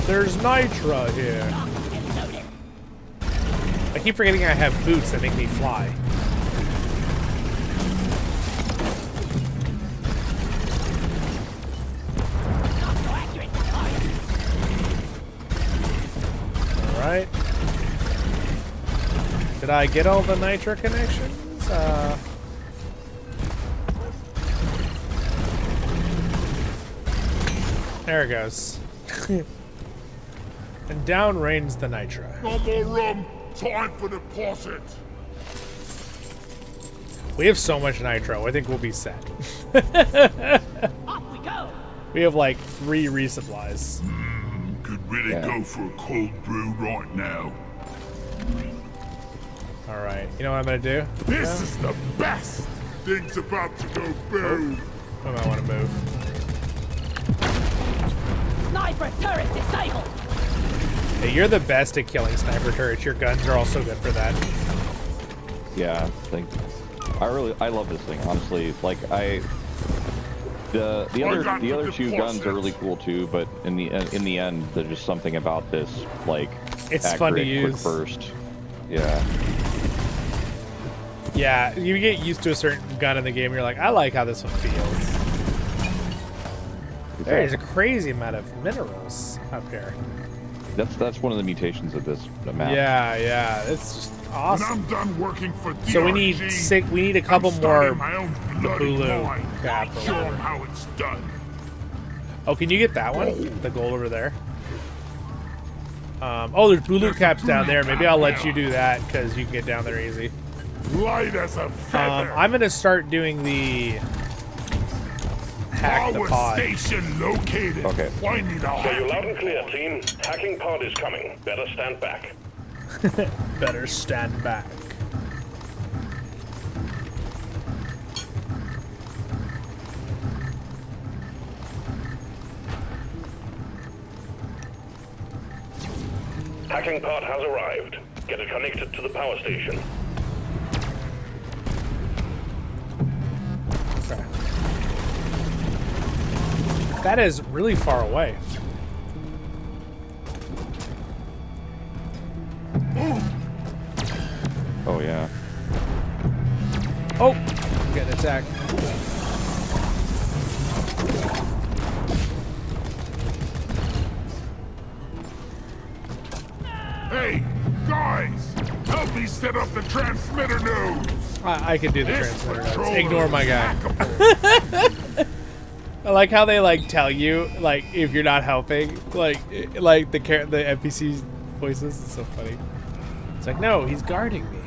There's nitro here. I keep forgetting I have boots that make me fly. Alright. Did I get all the nitro connections? There it goes. And down rains the nitro. No more rum. Time for deposit. We have so much nitro, I think we'll be set. Off we go. We have like 3 resupplies. Could really go for a cold brew right now. Alright, you know what I'm gonna do? This is the best. Things about to go boom. I might want to move. Sniper turret disabled. Hey, you're the best at killing sniper turrets. Your guns are also good for that. Yeah, I love this thing, honestly. Like the other two guns are really cool too, but in the end, there's just something about this, like, It's accurate, fun to quick use. burst. Yeah. Yeah, you get used to a certain gun in the game, you're like, I like how this one feels. There's a crazy amount of minerals up here. That's one of the mutations of this map. Yeah, yeah, it's just awesome. When I'm done working for DRG, So we need a couple more blue cap or Show 'em whatever. how it's done. Oh, can you get that one? The gold over there. Oh, there's blue caps down there. Maybe I'll let you do that because you can get down there easy. Light as a feather. I'm gonna start doing the hack the Power pod. station located. Okay. I need a Hear you loud and clear, team. Hacking pod is coming. Better stand back. Better stand back. Hacking pod has arrived. Get it connected to the power station. Okay. That is really far away. Oh yeah. Oh, I'm getting attacked. Hey, guys! Help me set up the transmitter nodes! I can do the This transmitter. patrol Notes. Ignore my is guy. hackable. I like how they like tell you like if you're not helping, like the NPC voices. It's so funny. It's like, no, he's guarding me.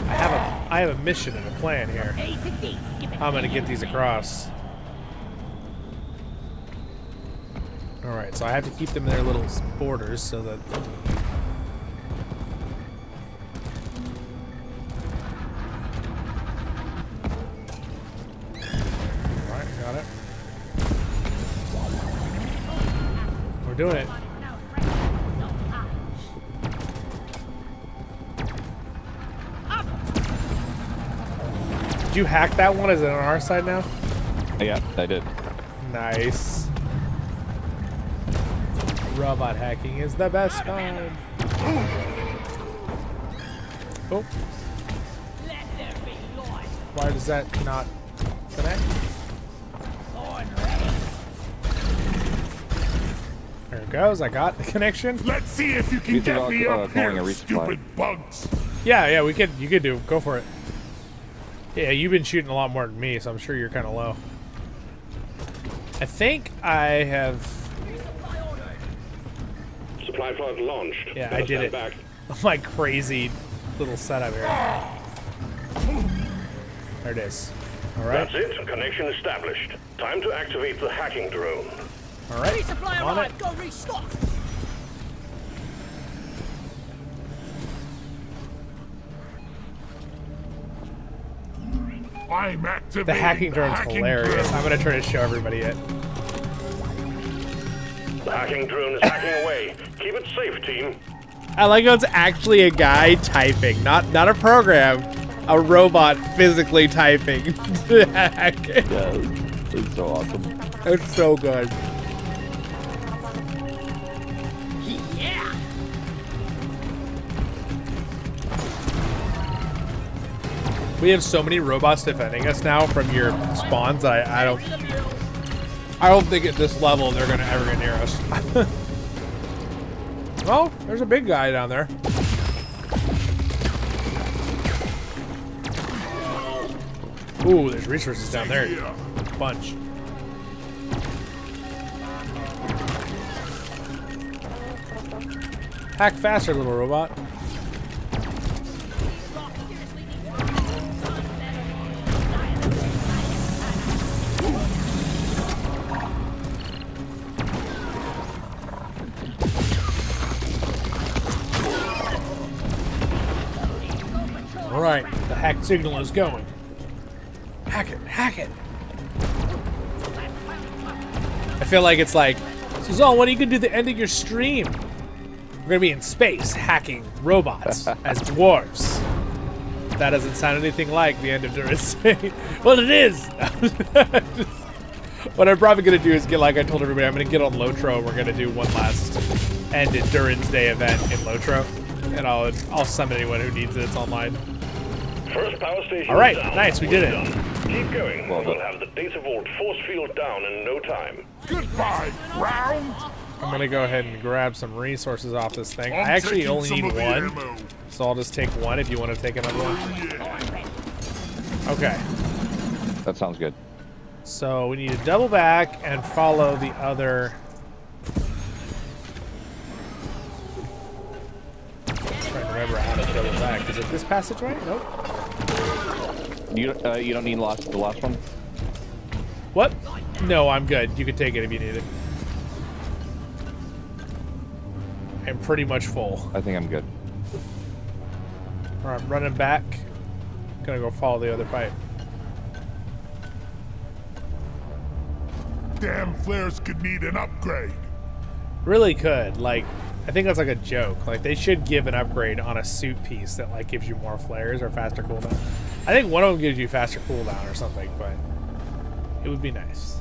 I have a mission and a plan here. I'm gonna get these across. All right, so I have to keep them in their little borders so that. Alright, got it. We're doing it. Did you hack that one? Is it on our side now? Yeah, I did. Nice. Robot hacking is the best kind. Oh. Why does that not connect? There it goes. I got the connection. Let's see if you can get me up here, stupid bugs. Yeah, we could. You could do. Go for it. Yeah, you've been shooting a lot more than me, so I'm sure you're kind of low. I think I have. Supply pod launched. Yeah, Better I did stand it. back. My crazy little setup here. There it is. All right. That's it. Connection established. Time to activate the hacking drone. All right. Resupply I'm on arrived. it. Go restock. I'm activating The hacking drone's hacking hilarious. drone. I'm gonna try to show everybody it. The hacking drone is hacking away. Keep it safe, team. I like how it's actually a guy typing, not a program, a robot physically typing. Yeah, it's so awesome. It's so good. Yeah. We have so many robots defending us now from your spawns that I don't think at this level they're gonna ever get near us. Well, there's a big guy down there. Ooh, there's resources down there. Bunch. Hack faster, little robot. All right, the hack signal is going. Hack it, hack it. I feel like it's like, Zollin, what are you gonna do at the end of your stream? We're gonna be in space hacking robots as dwarves. That doesn't sound anything like the end of Durin's day. Well, it is. What I'm probably gonna do is get, like I told everybody, I'm gonna get on LOTRO. We're gonna do one last end of Durin's day event in LOTRO, and I'll summon anyone who needs it. It's online. First power station. All right, down. nice, we did it. Done. Keep going. Well, We'll have the data vault force field down in no time. Goodbye, ground. I'm gonna go ahead and grab some resources off this thing. I I'm actually taking only some need of the one, ammo. so I'll just take one if you want to take another one. Okay. That sounds good. So we need to double back and follow the other. I'm trying to remember how to double back. Is it this passageway? Nope. You don't need the last one? What? No, I'm good. You can take it if you need it. I'm pretty much full. I think I'm good. Alright, I'm running back. Gonna go follow the other pipe. Damn flares could need an upgrade. Really could. Like, I think that's like a joke. Like, they should give an upgrade on a suit piece that like gives you more flares or faster cooldown. I think one of them gives you faster cooldown or something, but it would be nice.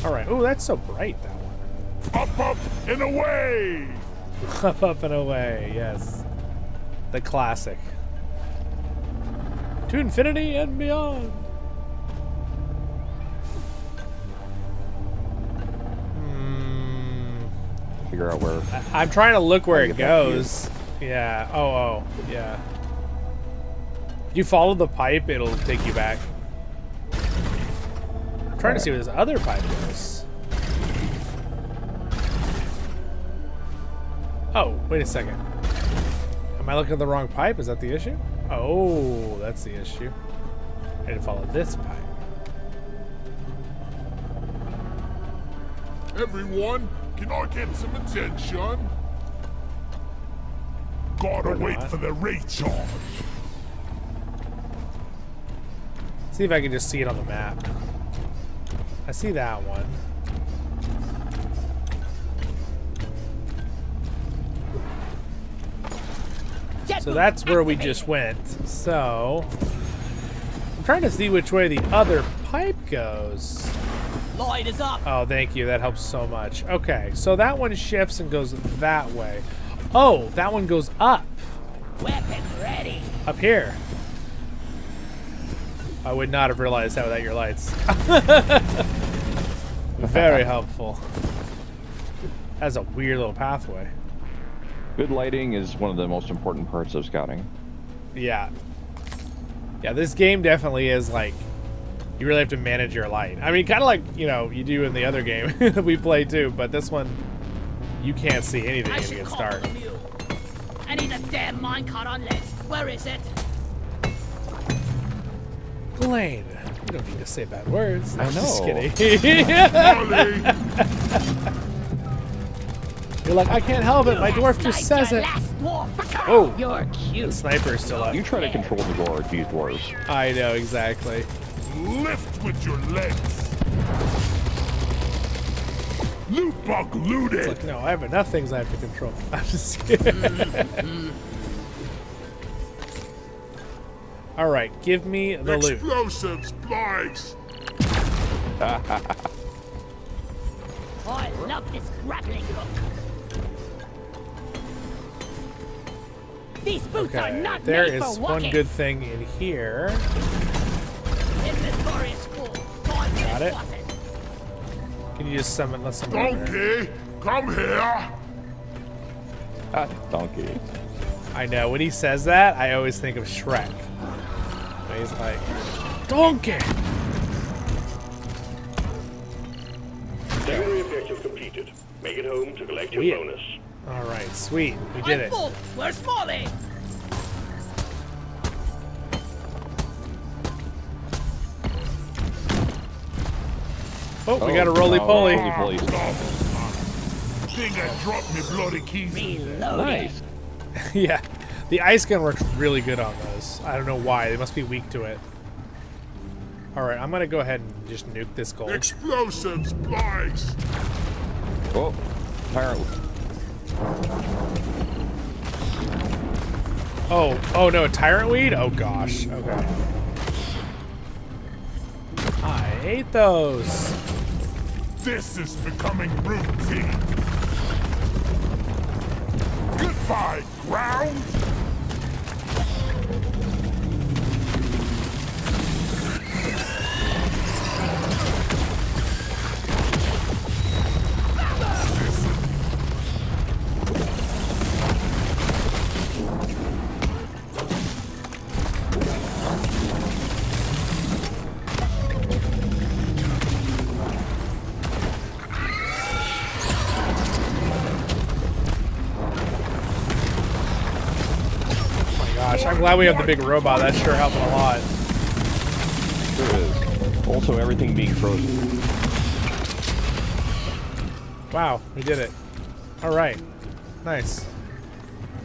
Alright. Oh, that's so bright, that one. Up and away! Up and away, yes. The classic. To infinity and beyond. Figure out where. I'm trying to look where it goes. Yeah. Oh, yeah. If you follow the pipe, it'll take you back. I'm trying to see where this other pipe goes. Oh, wait a second. Am I looking at the wrong pipe? Is that the issue? Oh, that's the issue. I need to follow this pipe. Everyone, can I get some attention? Gotta wait for the recharge. See if I can just see it on the map. I see that one. So that's where we just went. So I'm trying to see which way the other pipe goes. Light is up. Oh, thank you. That helps so much. Okay, so that one shifts and goes that way. Oh, that one goes up. Weapon ready. Up here. I would not have realized that without your lights. Very helpful. That's a weird little pathway. Good lighting is one of the most important parts of scouting. Yeah. Yeah, this game definitely is like, you really have to manage your light. I mean, kind of like, you know, you do in the other game that we play too, but this one, you can't see anything when you get started. I need a damn minecart on lead. Where is it? Glain, you don't need to say bad words. I I'm just know. kidding. You're like, I can't help it. My dwarf just says it. Oh, you're cute. The sniper's still up. You try to control the dwarves, you dwarves. I know, exactly. Lift with your legs. Loot bug looted. It's like, no, I have enough things I have to control. I'm just kidding. All right, give me the loot. Explosives, please. I love this grappling hook. These boots are not there made is for one walking. good thing in here. Inventory is full. Got it. Can you just summon? Let's summon. Donkey, come here. Donkey. I know. When he says that, I always think of Shrek. When he's like, Donkey. Secondary objective completed. Make it home to collect your bonus. All right, sweet. We did it. Where's Molly? Oh, we got a roly-poly. Think I dropped me bloody keys. Nice. Yeah, the ice gun works really good on those. I don't know why. They must be weak to it. All right, I'm gonna go ahead and just nuke this gold. Explosives, please. Oh, tyrant. Oh no, tyrant weed? Oh gosh. Okay. I hate those. This is becoming routine. Goodbye, ground. gosh, I'm glad we have the big robot. That's sure helping a lot. Sure is. Also, everything being frozen. Wow, we did it. All right, nice.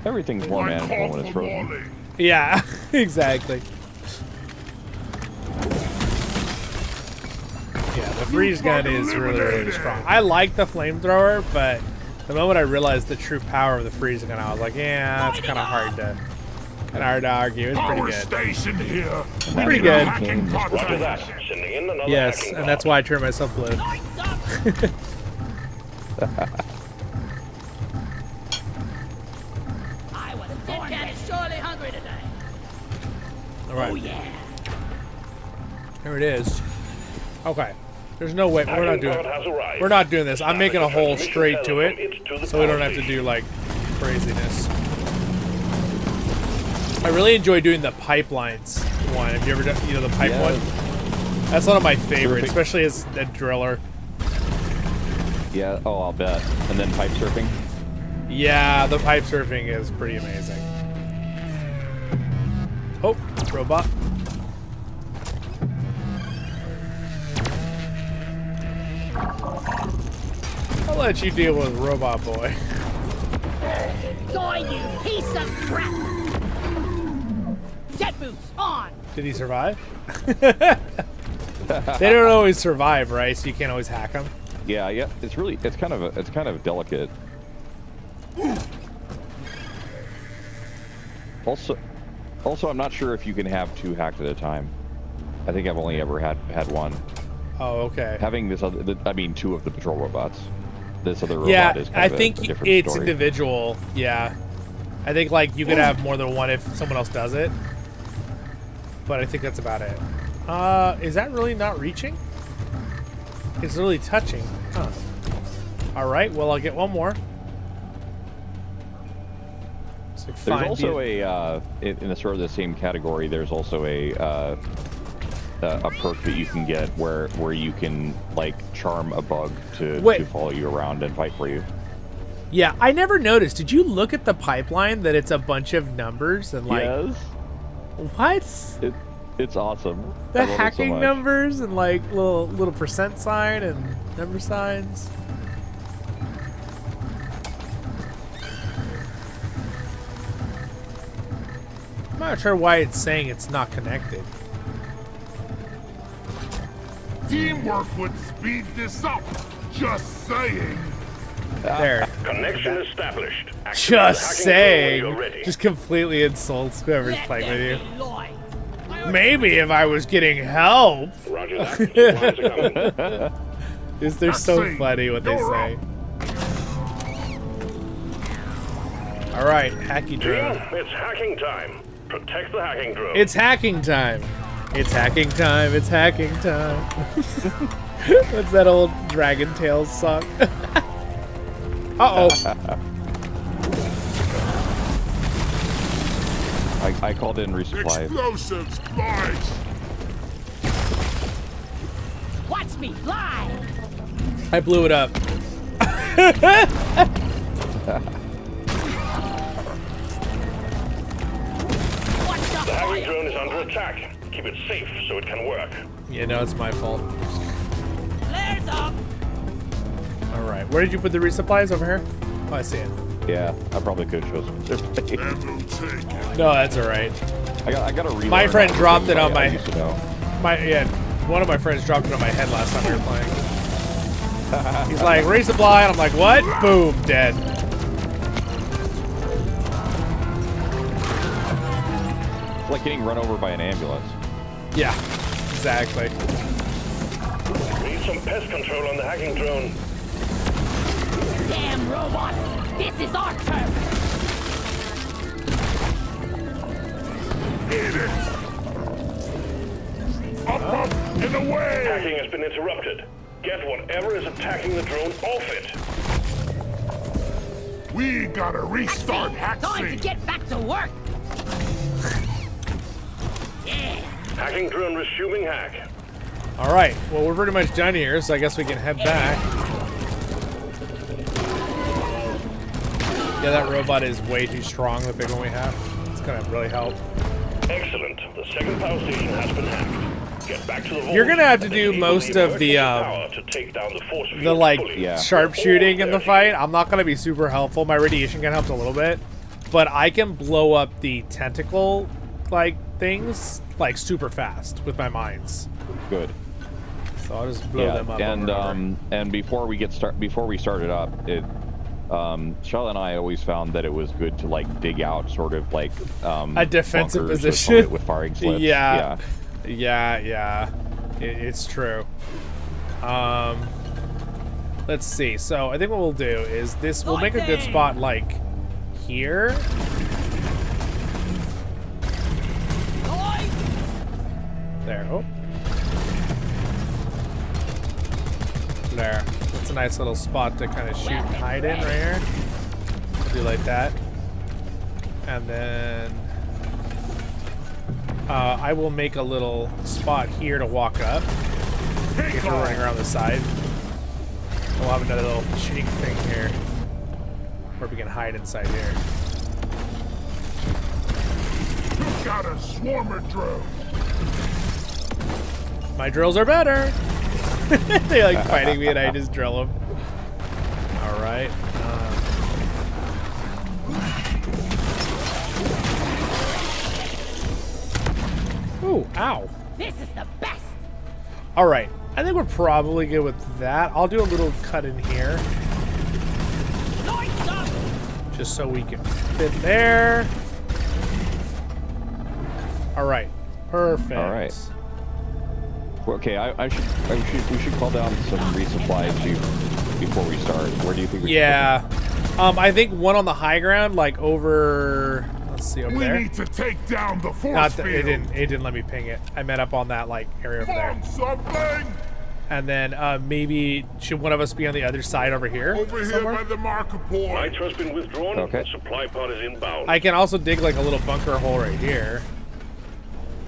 Everything's more manageable when it's frozen. Yeah, exactly. Yeah, the freeze gun is really, really strong. I like the flamethrower, but the moment I realized the true power of the freeze gun, I was like, yeah, that's kind of hard to argue. It's pretty good. Station here. Pretty good. Roger that. Sending in another Yes, hacking and that's why I turned myself blue. I was born and surely hungry today. All right. Oh yeah. There it is. Okay. There's no way we're not doing. We're not doing this. I'm making a hole straight to it, so we don't have to do like craziness. I really enjoy doing the pipelines one. Have you ever done, the pipe one? That's one of my favorites, especially as a driller. Yeah. Oh, I'll bet. And then pipe surfing. Yeah, the pipe surfing is pretty amazing. Oh, robot. I'll let you deal with Robot Boy. Die, you piece of crap! Jet boots on! Did he survive? They don't always survive, right? So you can't always hack them. Yeah, yeah. It's kind of delicate. Also, I'm not sure if you can have 2 hacked at a time. I think I've only ever had one. Oh, okay. Having this other, I mean, 2 of the patrol robots. This other robot is kind of a different it's story. individual. Yeah, I think like you could have more than one if someone else does it. But I think that's about it. Is that really not reaching? It's really touching. Huh. All right. Well, I'll get one more. There's also a in the sort of the same category. There's also a perk that you can get where you can like charm a bug to follow you around and fight for you. Yeah, I never noticed. Did you look at the pipeline that it's a bunch of numbers and like? Yes. What? It's awesome. The hacking numbers and like little percent sign and number signs. I'm not sure why it's saying it's not connected. Teamwork would speed this up. Just saying. There. Connection established. Just saying. Just completely insults whoever's playing with you. Maybe if I was getting help. Roger that. They're so funny what they say. All right, hacky drone. It's hacking time. Protect the hacking drone. It's hacking time. It's hacking time. It's hacking time. What's that old Dragon Tales song? Uh-oh. I called in resupply. Explosives, flies. Watch me fly! I blew it up. The hacking drone is under attack. Keep it safe so it can work. Yeah, no, it's my fault. Flares up! Alright, where did you put the resupplies? Over here? Oh, I see it. Yeah, I probably could show some. No, that's alright. I got to read. My friend dropped it on my... Yeah, one of my friends dropped it on my head last time we were playing. He's like, resupply, and I'm like, what? Boom, dead. It's like getting run over by an ambulance. Yeah, exactly. Need some pest control on the hacking drone. Damn robots! This is our turn! Eat it! Up, and away! Hacking has been interrupted. Get whatever is attacking the drone off it. We gotta restart hacking. Time to get back to work! Yeah! Hacking drone resuming hack. Alright, well, we're pretty much done here, so I guess we can head back. Yeah, that robot is way too strong, the big one we have. Let's gonna really help. Excellent. The second power station has been hacked. Get back to the vault. You're gonna have to do most of the like sharpshooting in the fight. I'm not gonna be super helpful. My radiation gun helps a little bit, but I can blow up the tentacle like things like super fast with my mines. Good. So I'll just blow them up. And before we started up, Shylah and I always found that it was good to like dig out sort of like a defensive position with firing slits. Yeah. It's true. Let's see. So I think what we'll do is this. We'll make a good spot like here. There. Oh. There. That's a nice little spot to kind of shoot and hide in right here. Do like that. And then I will make a little spot here to walk up. If we're running around the side. We'll have another little shooting thing here where we can hide inside here. You got a swarmer drill. My drills are better. They like fighting me and I just drill them. All right. Ooh, ow. This is the best. All right. I think we're probably good with that. I'll do a little cut in here. Just so we can fit there. All right. Perfect. All right. Okay, we should call down some resupplies before we start. Where do you think we should put them? I think one on the high ground, like over. Let's see over there. We need to take down the force field. It didn't let me ping it. I meant up on that like area over there. Something. And then maybe should one of us be on the other side over here? Over somewhere? here by the marker point. Nitro's been withdrawn. Okay. The supply pod is inbound. I can also dig like a little bunker hole right here.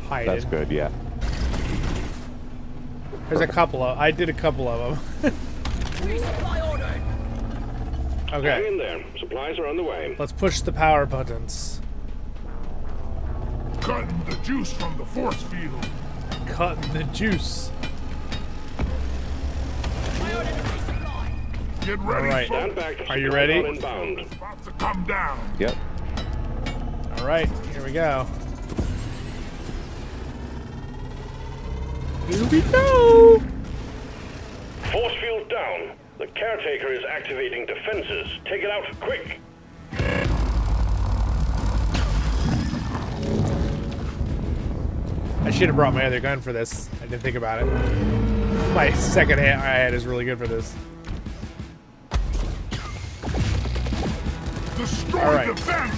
Hide That's it. good, yeah. There's a couple of. I did a couple of them. Resupply ordered. Okay. Hang in there. Supplies are on the way. Let's push the power buttons. Cutting the juice from the force field. Cutting the juice. Get ready. All right. Stand back. Are you ready? About to come down. Yep. All right. Here we go. Here we go! Force field down. The caretaker is activating defenses. Take it out, quick! I should have brought my other gun for this. I didn't think about it. My second hand I had is really good for this. Destroy all right. defense.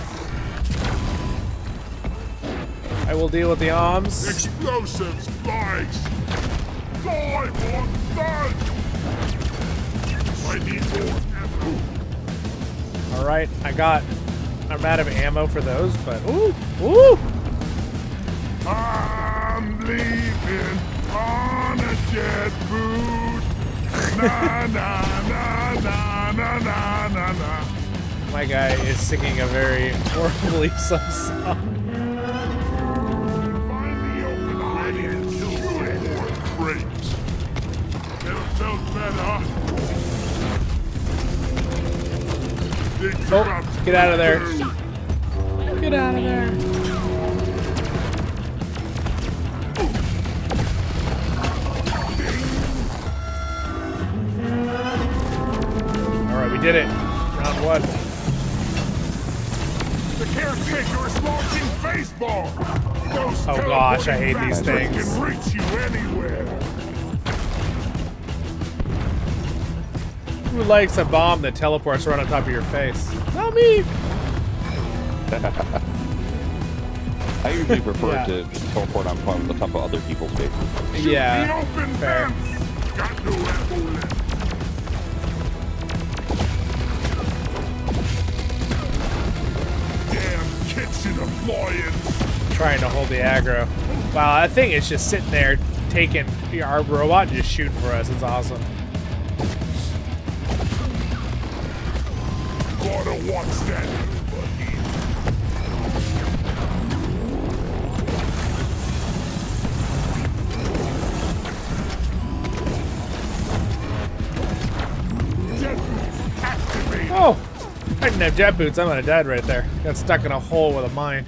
I will deal with the arms. Explosives, spikes. Die, one die. I need more ammo. All right, I'm out of ammo for those, but ooh. I'm leaving on a jet boot. Na na na na na na na na. My guy is singing a very horribly sung song. Oh, get out of there. Get out of there. Alright, we did it. Round one. The caretaker is launching baseball. Oh gosh, I hate these things. Can reach you anywhere. Who likes a bomb that teleports right on top of your face? Not me! I usually prefer to teleport on the top of other people's faces. Yeah, the open fair. fence. Got no ammo left. Damn kitchen appliance. Trying to hold the aggro. Wow, that thing is just sitting there taking our robot and just shooting for us. It's awesome. Gotta watch that. I didn't have jet boots, I might have died right there. Got stuck in a hole with a mine.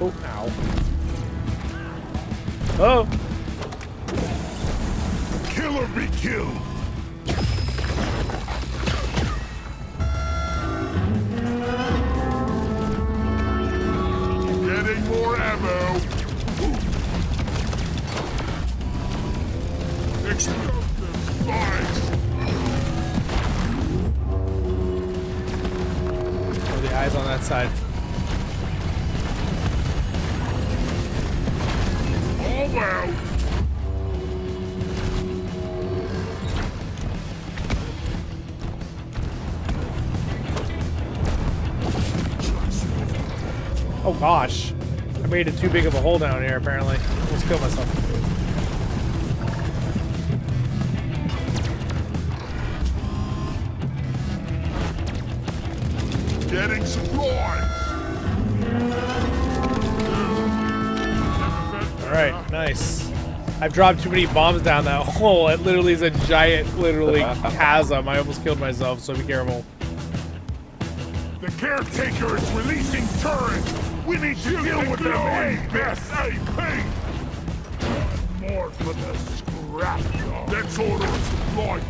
Oh, ow. Oh! Killer be killed! Getting more ammo! Explosive spikes! Oh, the eyes on that side. All out! Oh gosh. I made it too big of a hole down here, apparently. Almost killed myself. Getting supplies! Alright, nice. I've dropped too many bombs down that hole. It literally is a giant, literally, chasm. I almost killed myself, so be careful. The caretaker is releasing turrets! We need to deal with them ASAP! More for the scrapyard. Let's order a supply.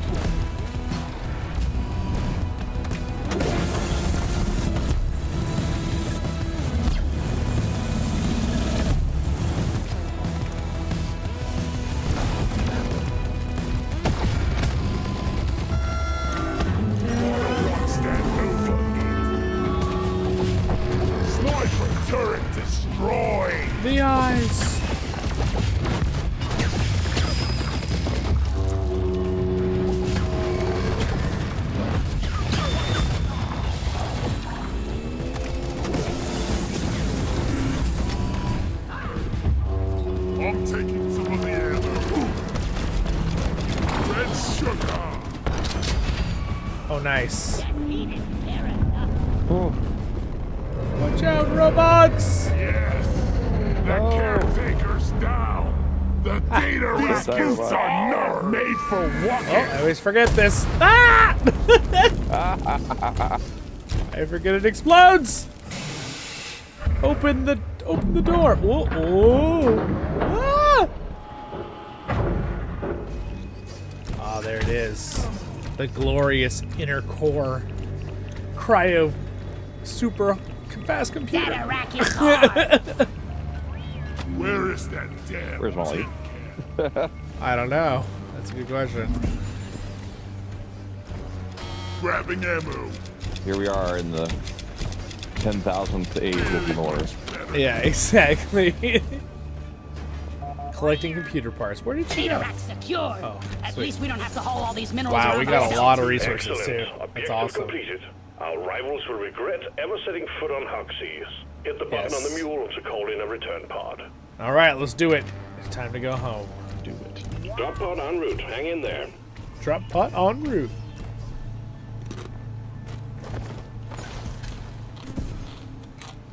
Turret destroyed! The eyes! I'm taking some of the ammo. Red sugar! Oh, nice. Oh. Watch out, robots! Yes! The caretaker's down! The data rescues are not made for walking! Oh, I always forget this. Ah! I forget it explodes! Open the door. Oh, oh. Ah! Ah, there it is. The glorious inner core. Cryo super fast computer. That rack is hard. Where is that damn? Where's Molly? I don't know. That's a good question. Grabbing ammo. Here we are in the 10,000th age of the North. Yeah, exactly. Collecting computer parts. Where did she Data go? rack secured. Oh, At sweet. least we don't have to haul all these minerals. Wow, around we got a ourselves. lot of resources Excellent. too. That's Objective awesome. completed. Our rivals will regret ever setting foot on Huxies. Hit the button on the mule to call in a return pod. All right, let's do it. It's time to go home. Do it. Drop pod en route. Hang in there. Drop pot en route.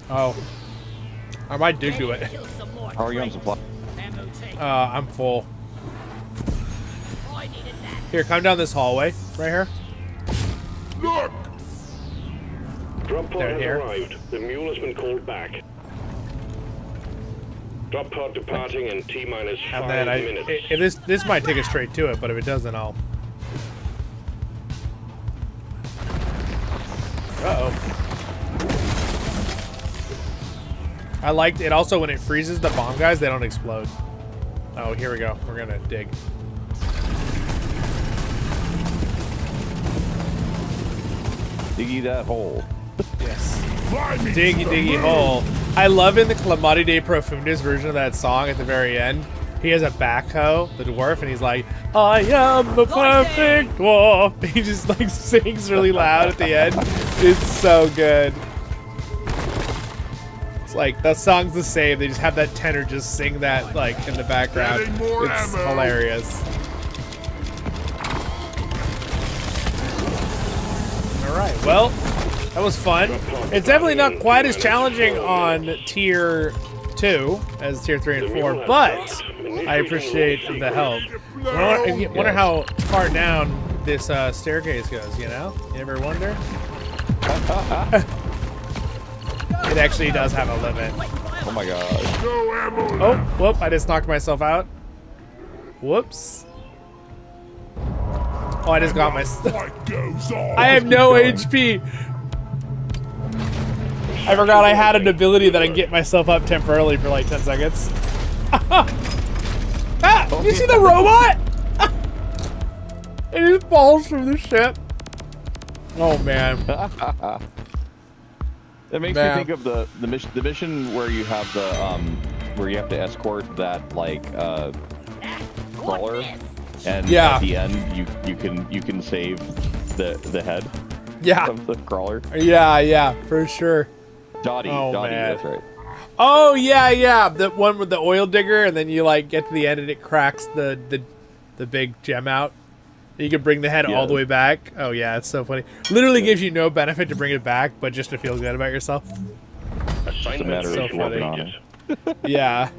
Oh. I might do it. How are you on supply? I'm full. Here, come down this hallway. Right here. Look! Drop pod They're has here. arrived. The mule has been called back. Drop pod departing in T-minus 5 And then minutes. this might take us straight to it, but if it doesn't, I'll... Uh-oh. I liked it also when it freezes the bomb guys, they don't explode. Oh, here we go. We're gonna dig. Diggy that hole. Yes. Diggy diggy hole. I love in the Clamati de Profundis version of that song at the very end. He has a backhoe, the dwarf, and he's like, I am the perfect dwarf. He just like sings really loud at the end. It's so good. It's like, the song's the same. They just have that tenor just sing that like in the background. It's hilarious. Alright, well, that was fun. It's definitely not quite as challenging on tier 2 as tier 3 and 4, but I appreciate the help. I wonder how far down this staircase goes, you know? You ever wonder? It actually does have a limit. Oh my god. Oh, whoop, I just knocked myself out. Whoops. Oh, I just got my... I have no HP. I forgot I had an ability that I can get myself up temporarily for like 10 seconds. You see the robot? It just falls from the ship. Oh, man. That makes me think of the mission where you have the where you have to escort that like crawler, and at the end you can save the head. Yeah. Of the crawler. Yeah, for sure. Dottie, that's right. Oh yeah, the one with the oil digger, and then you like get to the end and it cracks the big gem out. You can bring the head all the way back. Oh yeah, it's so funny. Literally gives you no benefit to bring it back, but just to feel good about yourself. Just a matter of working on it. Yeah.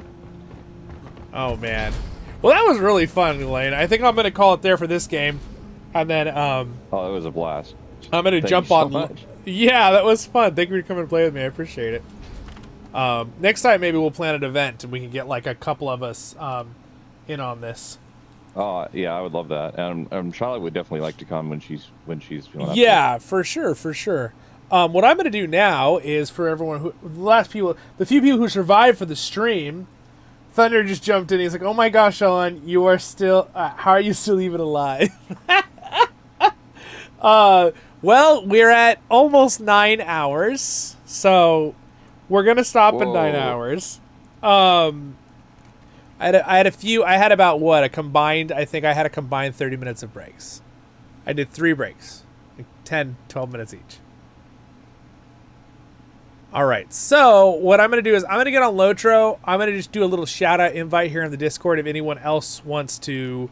Oh man. Well, that was really fun, Glain. I think I'm gonna call it there for this game, and then Oh, it was a blast. I'm gonna jump on. So yeah, that was fun. Thank you for coming to play with me. I appreciate it. Next time maybe we'll plan an event and we can get like a couple of us in on this. Oh yeah, I would love that, and Shylah would definitely like to come when she's feeling up. Yeah, for sure. What I'm going to do now is for everyone the few people who survived for the stream, Thunder just jumped in. He's like, "Oh my gosh, Sean, you are still. How are you still even alive?" Well, we're at almost 9 hours, so we're gonna stop at 9 hours. I had a few. I had about what a combined. I think I had a combined 30 minutes of breaks. I did 3 breaks, like 10, 12 minutes each. All right. So what I'm gonna do is I'm gonna get on LOTRO. I'm gonna just do a little shout out invite here in the Discord if anyone else wants to.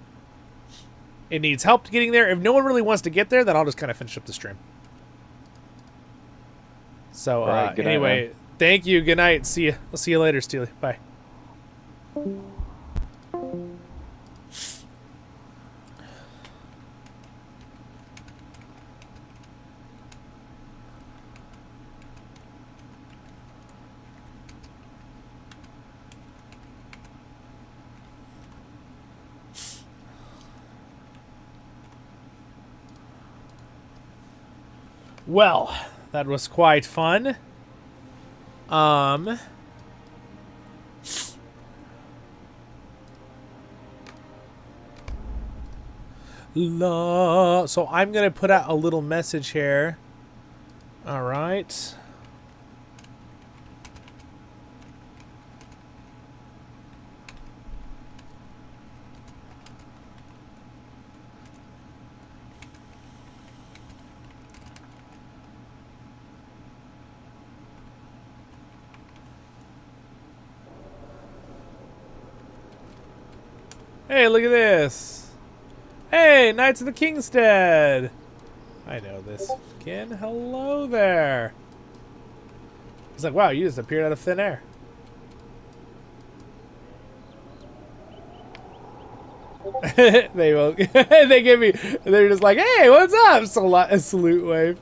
It needs help getting there. If no one really wants to get there, then I'll just kind of finish up the stream. So right, anyway, night, thank you. Good night. See you. I'll see you later, Steely. Bye. Well, that was quite fun. So I'm gonna put out a little message here. All right. Hey, look at this. Hey, Knights of the Kingstead. I know this skin. Hello there. He's like, wow, you just appeared out of thin air. They will. They give me. They're just like, hey, what's up? A salute wave.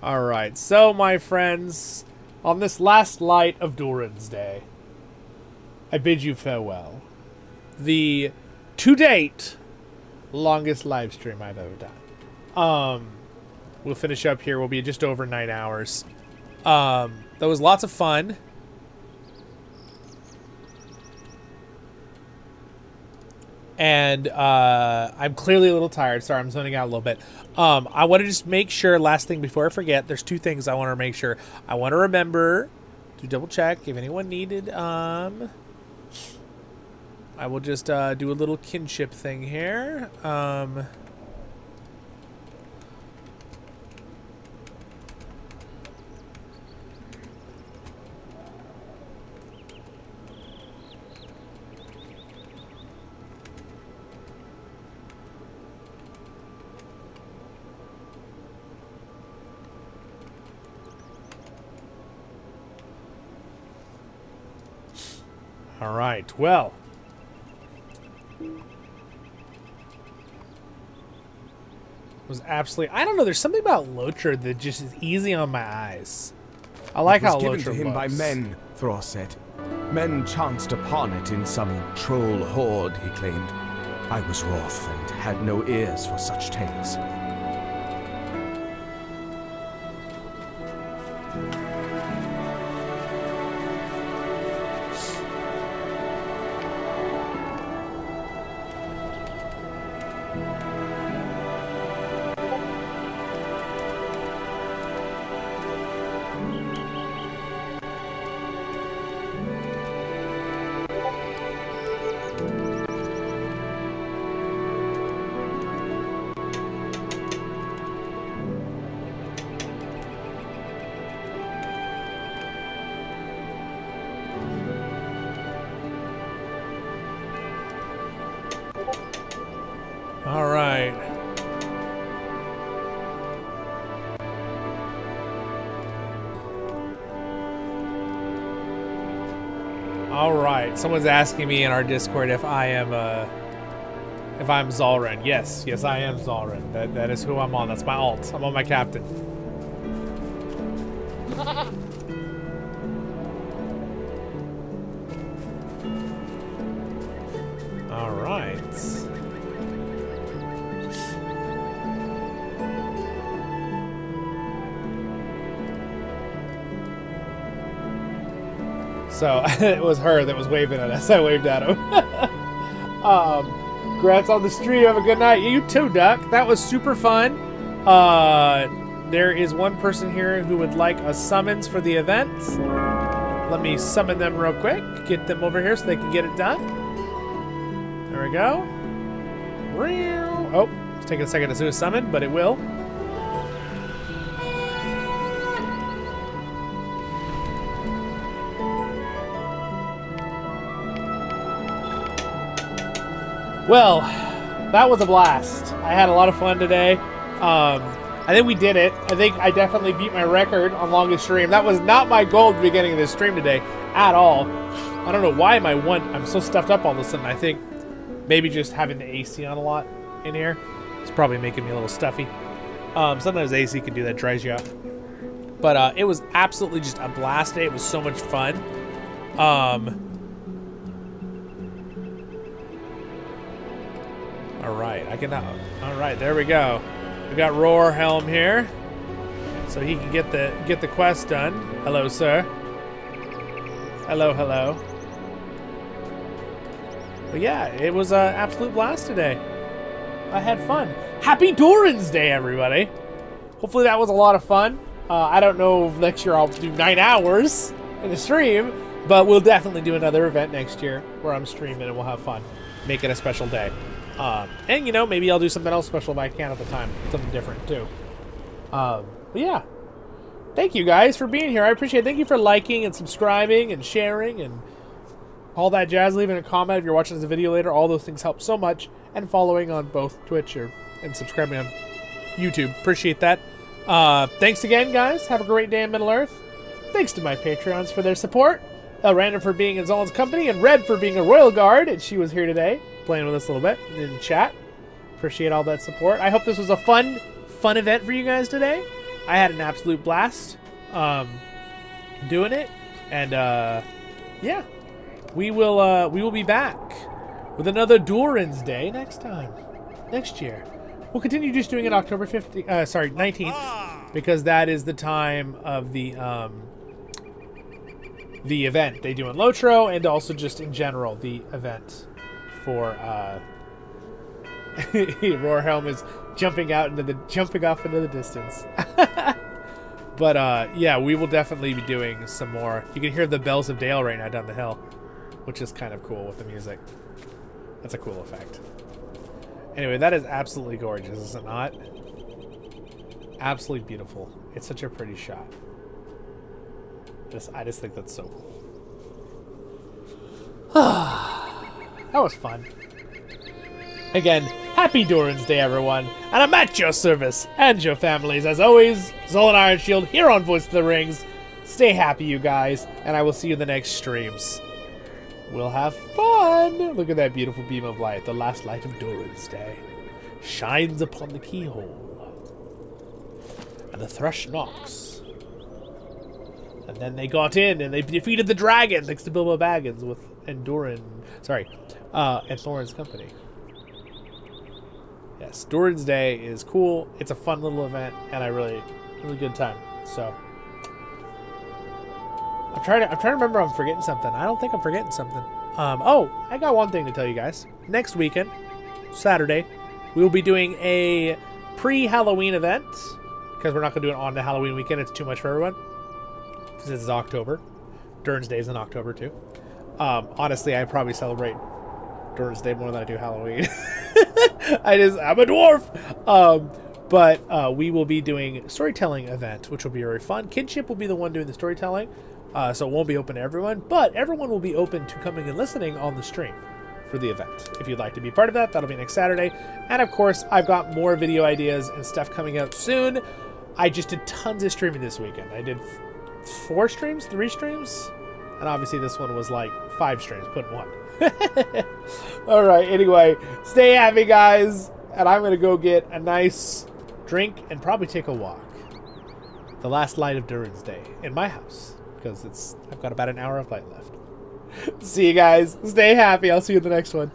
All right, so my friends, on this last light of Durin's Day, I bid you farewell. The, to date, longest live stream I've ever done. We'll finish up here. We'll be just over 9 hours. That was lots of fun. And I'm clearly a little tired. Sorry, I'm zoning out a little bit. I want to just make sure, last thing before I forget, there's 2 things I want to make sure. I want to remember to double check if anyone needed... I will just do a little kinship thing here. All right, well. was absolutely... I don't know, there's something about LOTRO that just is easy on my eyes. I like how LOTRO given to him by men, Thor said. Men chanced upon it in some troll horde, he claimed. I was wroth and had no ears for such tales. All right. All right. Someone's asking me in our Discord if I'm Zollin. Yes, I am Zollin. That is who I'm on. That's my alt. I'm on my captain. All right. So it was her that was waving at us. I waved at him. Congrats on the stream. Have a good night. You too, Duck. That was super fun. There is one person here who would like a summons for the event. Let me summon them real quick. Get them over here so they can get it done. There we go. Oh, it's taking a second to do a summon, but it will. Well, that was a blast. I had a lot of fun today. I think we did it. I think I definitely beat my record on longest stream. That was not my goal at the beginning of this stream today at all. I don't know why I'm so stuffed up all of a sudden. I think maybe just having the AC on a lot in here is probably making me a little stuffy. Sometimes AC can do that, dries you out. But it was absolutely just a blast today. It was so much fun. All right, all right, there we go. We got Roar Helm here, so he can get the quest done. Hello, sir. Hello. But yeah, it was an absolute blast today. I had fun. Happy Durin's Day, everybody. Hopefully that was a lot of fun. I don't know if next year I'll do 9 hours in a stream, but we'll definitely do another event next year where I'm streaming and we'll have fun. Make it a special day. And, you know, maybe I'll do something else special if I can at the time. Something different, too. But yeah. Thank you, guys, for being here. I appreciate it. Thank you for liking and subscribing and sharing and all that jazz. Leaving a comment if you're watching this video later. All those things help so much. And following on both Twitch and subscribing on YouTube. Appreciate that. Thanks again, guys. Have a great day in Middle-earth. Thanks to my Patreons for their support. Elraandor for being in Zollin's company. And Red for being a Royal Guard. And she was here today, playing with us a little bit in chat. Appreciate all that support. I hope this was a fun event for you guys today. I had an absolute blast doing it, and yeah, we will be back with another Durin's Day next year. We'll continue just doing it October 19th, because that is the time of the event they do in LOTRO, and also just in general the event for Roarhelm is jumping off into the distance. But yeah, we will definitely be doing some more. You can hear the bells of Dale right now down the hill, which is kind of cool with the music. That's a cool effect. Anyway, that is absolutely gorgeous, is it not? Absolutely beautiful. It's such a pretty shot. I just think that's so cool. That was fun. Again, happy Durin's Day, everyone, and I'm at your service and your families. As always, Zollin Ironshield here on Voice of the Rings. Stay happy, you guys, and I will see you in the next streams. We'll have fun! Look at that beautiful beam of light. The last light of Durin's Day shines upon the keyhole. and the thrush knocks. And then they got in and they defeated the dragon thanks to Bilbo Baggins and Durin. Sorry, and Thorin's company. Yes, Durin's Day is cool. It's a fun little event, and I really good time. So I'm trying to remember. I'm forgetting something. I don't think I'm forgetting something. Oh, I got one thing to tell you guys. Next weekend, Saturday, we will be doing a pre-Halloween event because we're not going to do it on the Halloween weekend. It's too much for everyone. Because it's October. Durin's Day is in October too. Honestly, I probably celebrate Durin's Day more than I do Halloween. I'm a dwarf. But we will be doing a storytelling event, which will be very fun. Kinship will be the one doing the storytelling, so it won't be open to everyone, but everyone will be open to coming and listening on the stream for the event. If you'd like to be part of that, that'll be next Saturday. And of course, I've got more video ideas and stuff coming out soon. I just did tons of streaming this weekend. I did 3 streams, and obviously this one was like 5 streams, put in 1. All right, anyway, stay happy, guys, and I'm gonna go get a nice drink and probably take a walk. The last light of Durin's Day in my house, because I've got about an hour of light left. See you guys. Stay happy. I'll see you in the next one.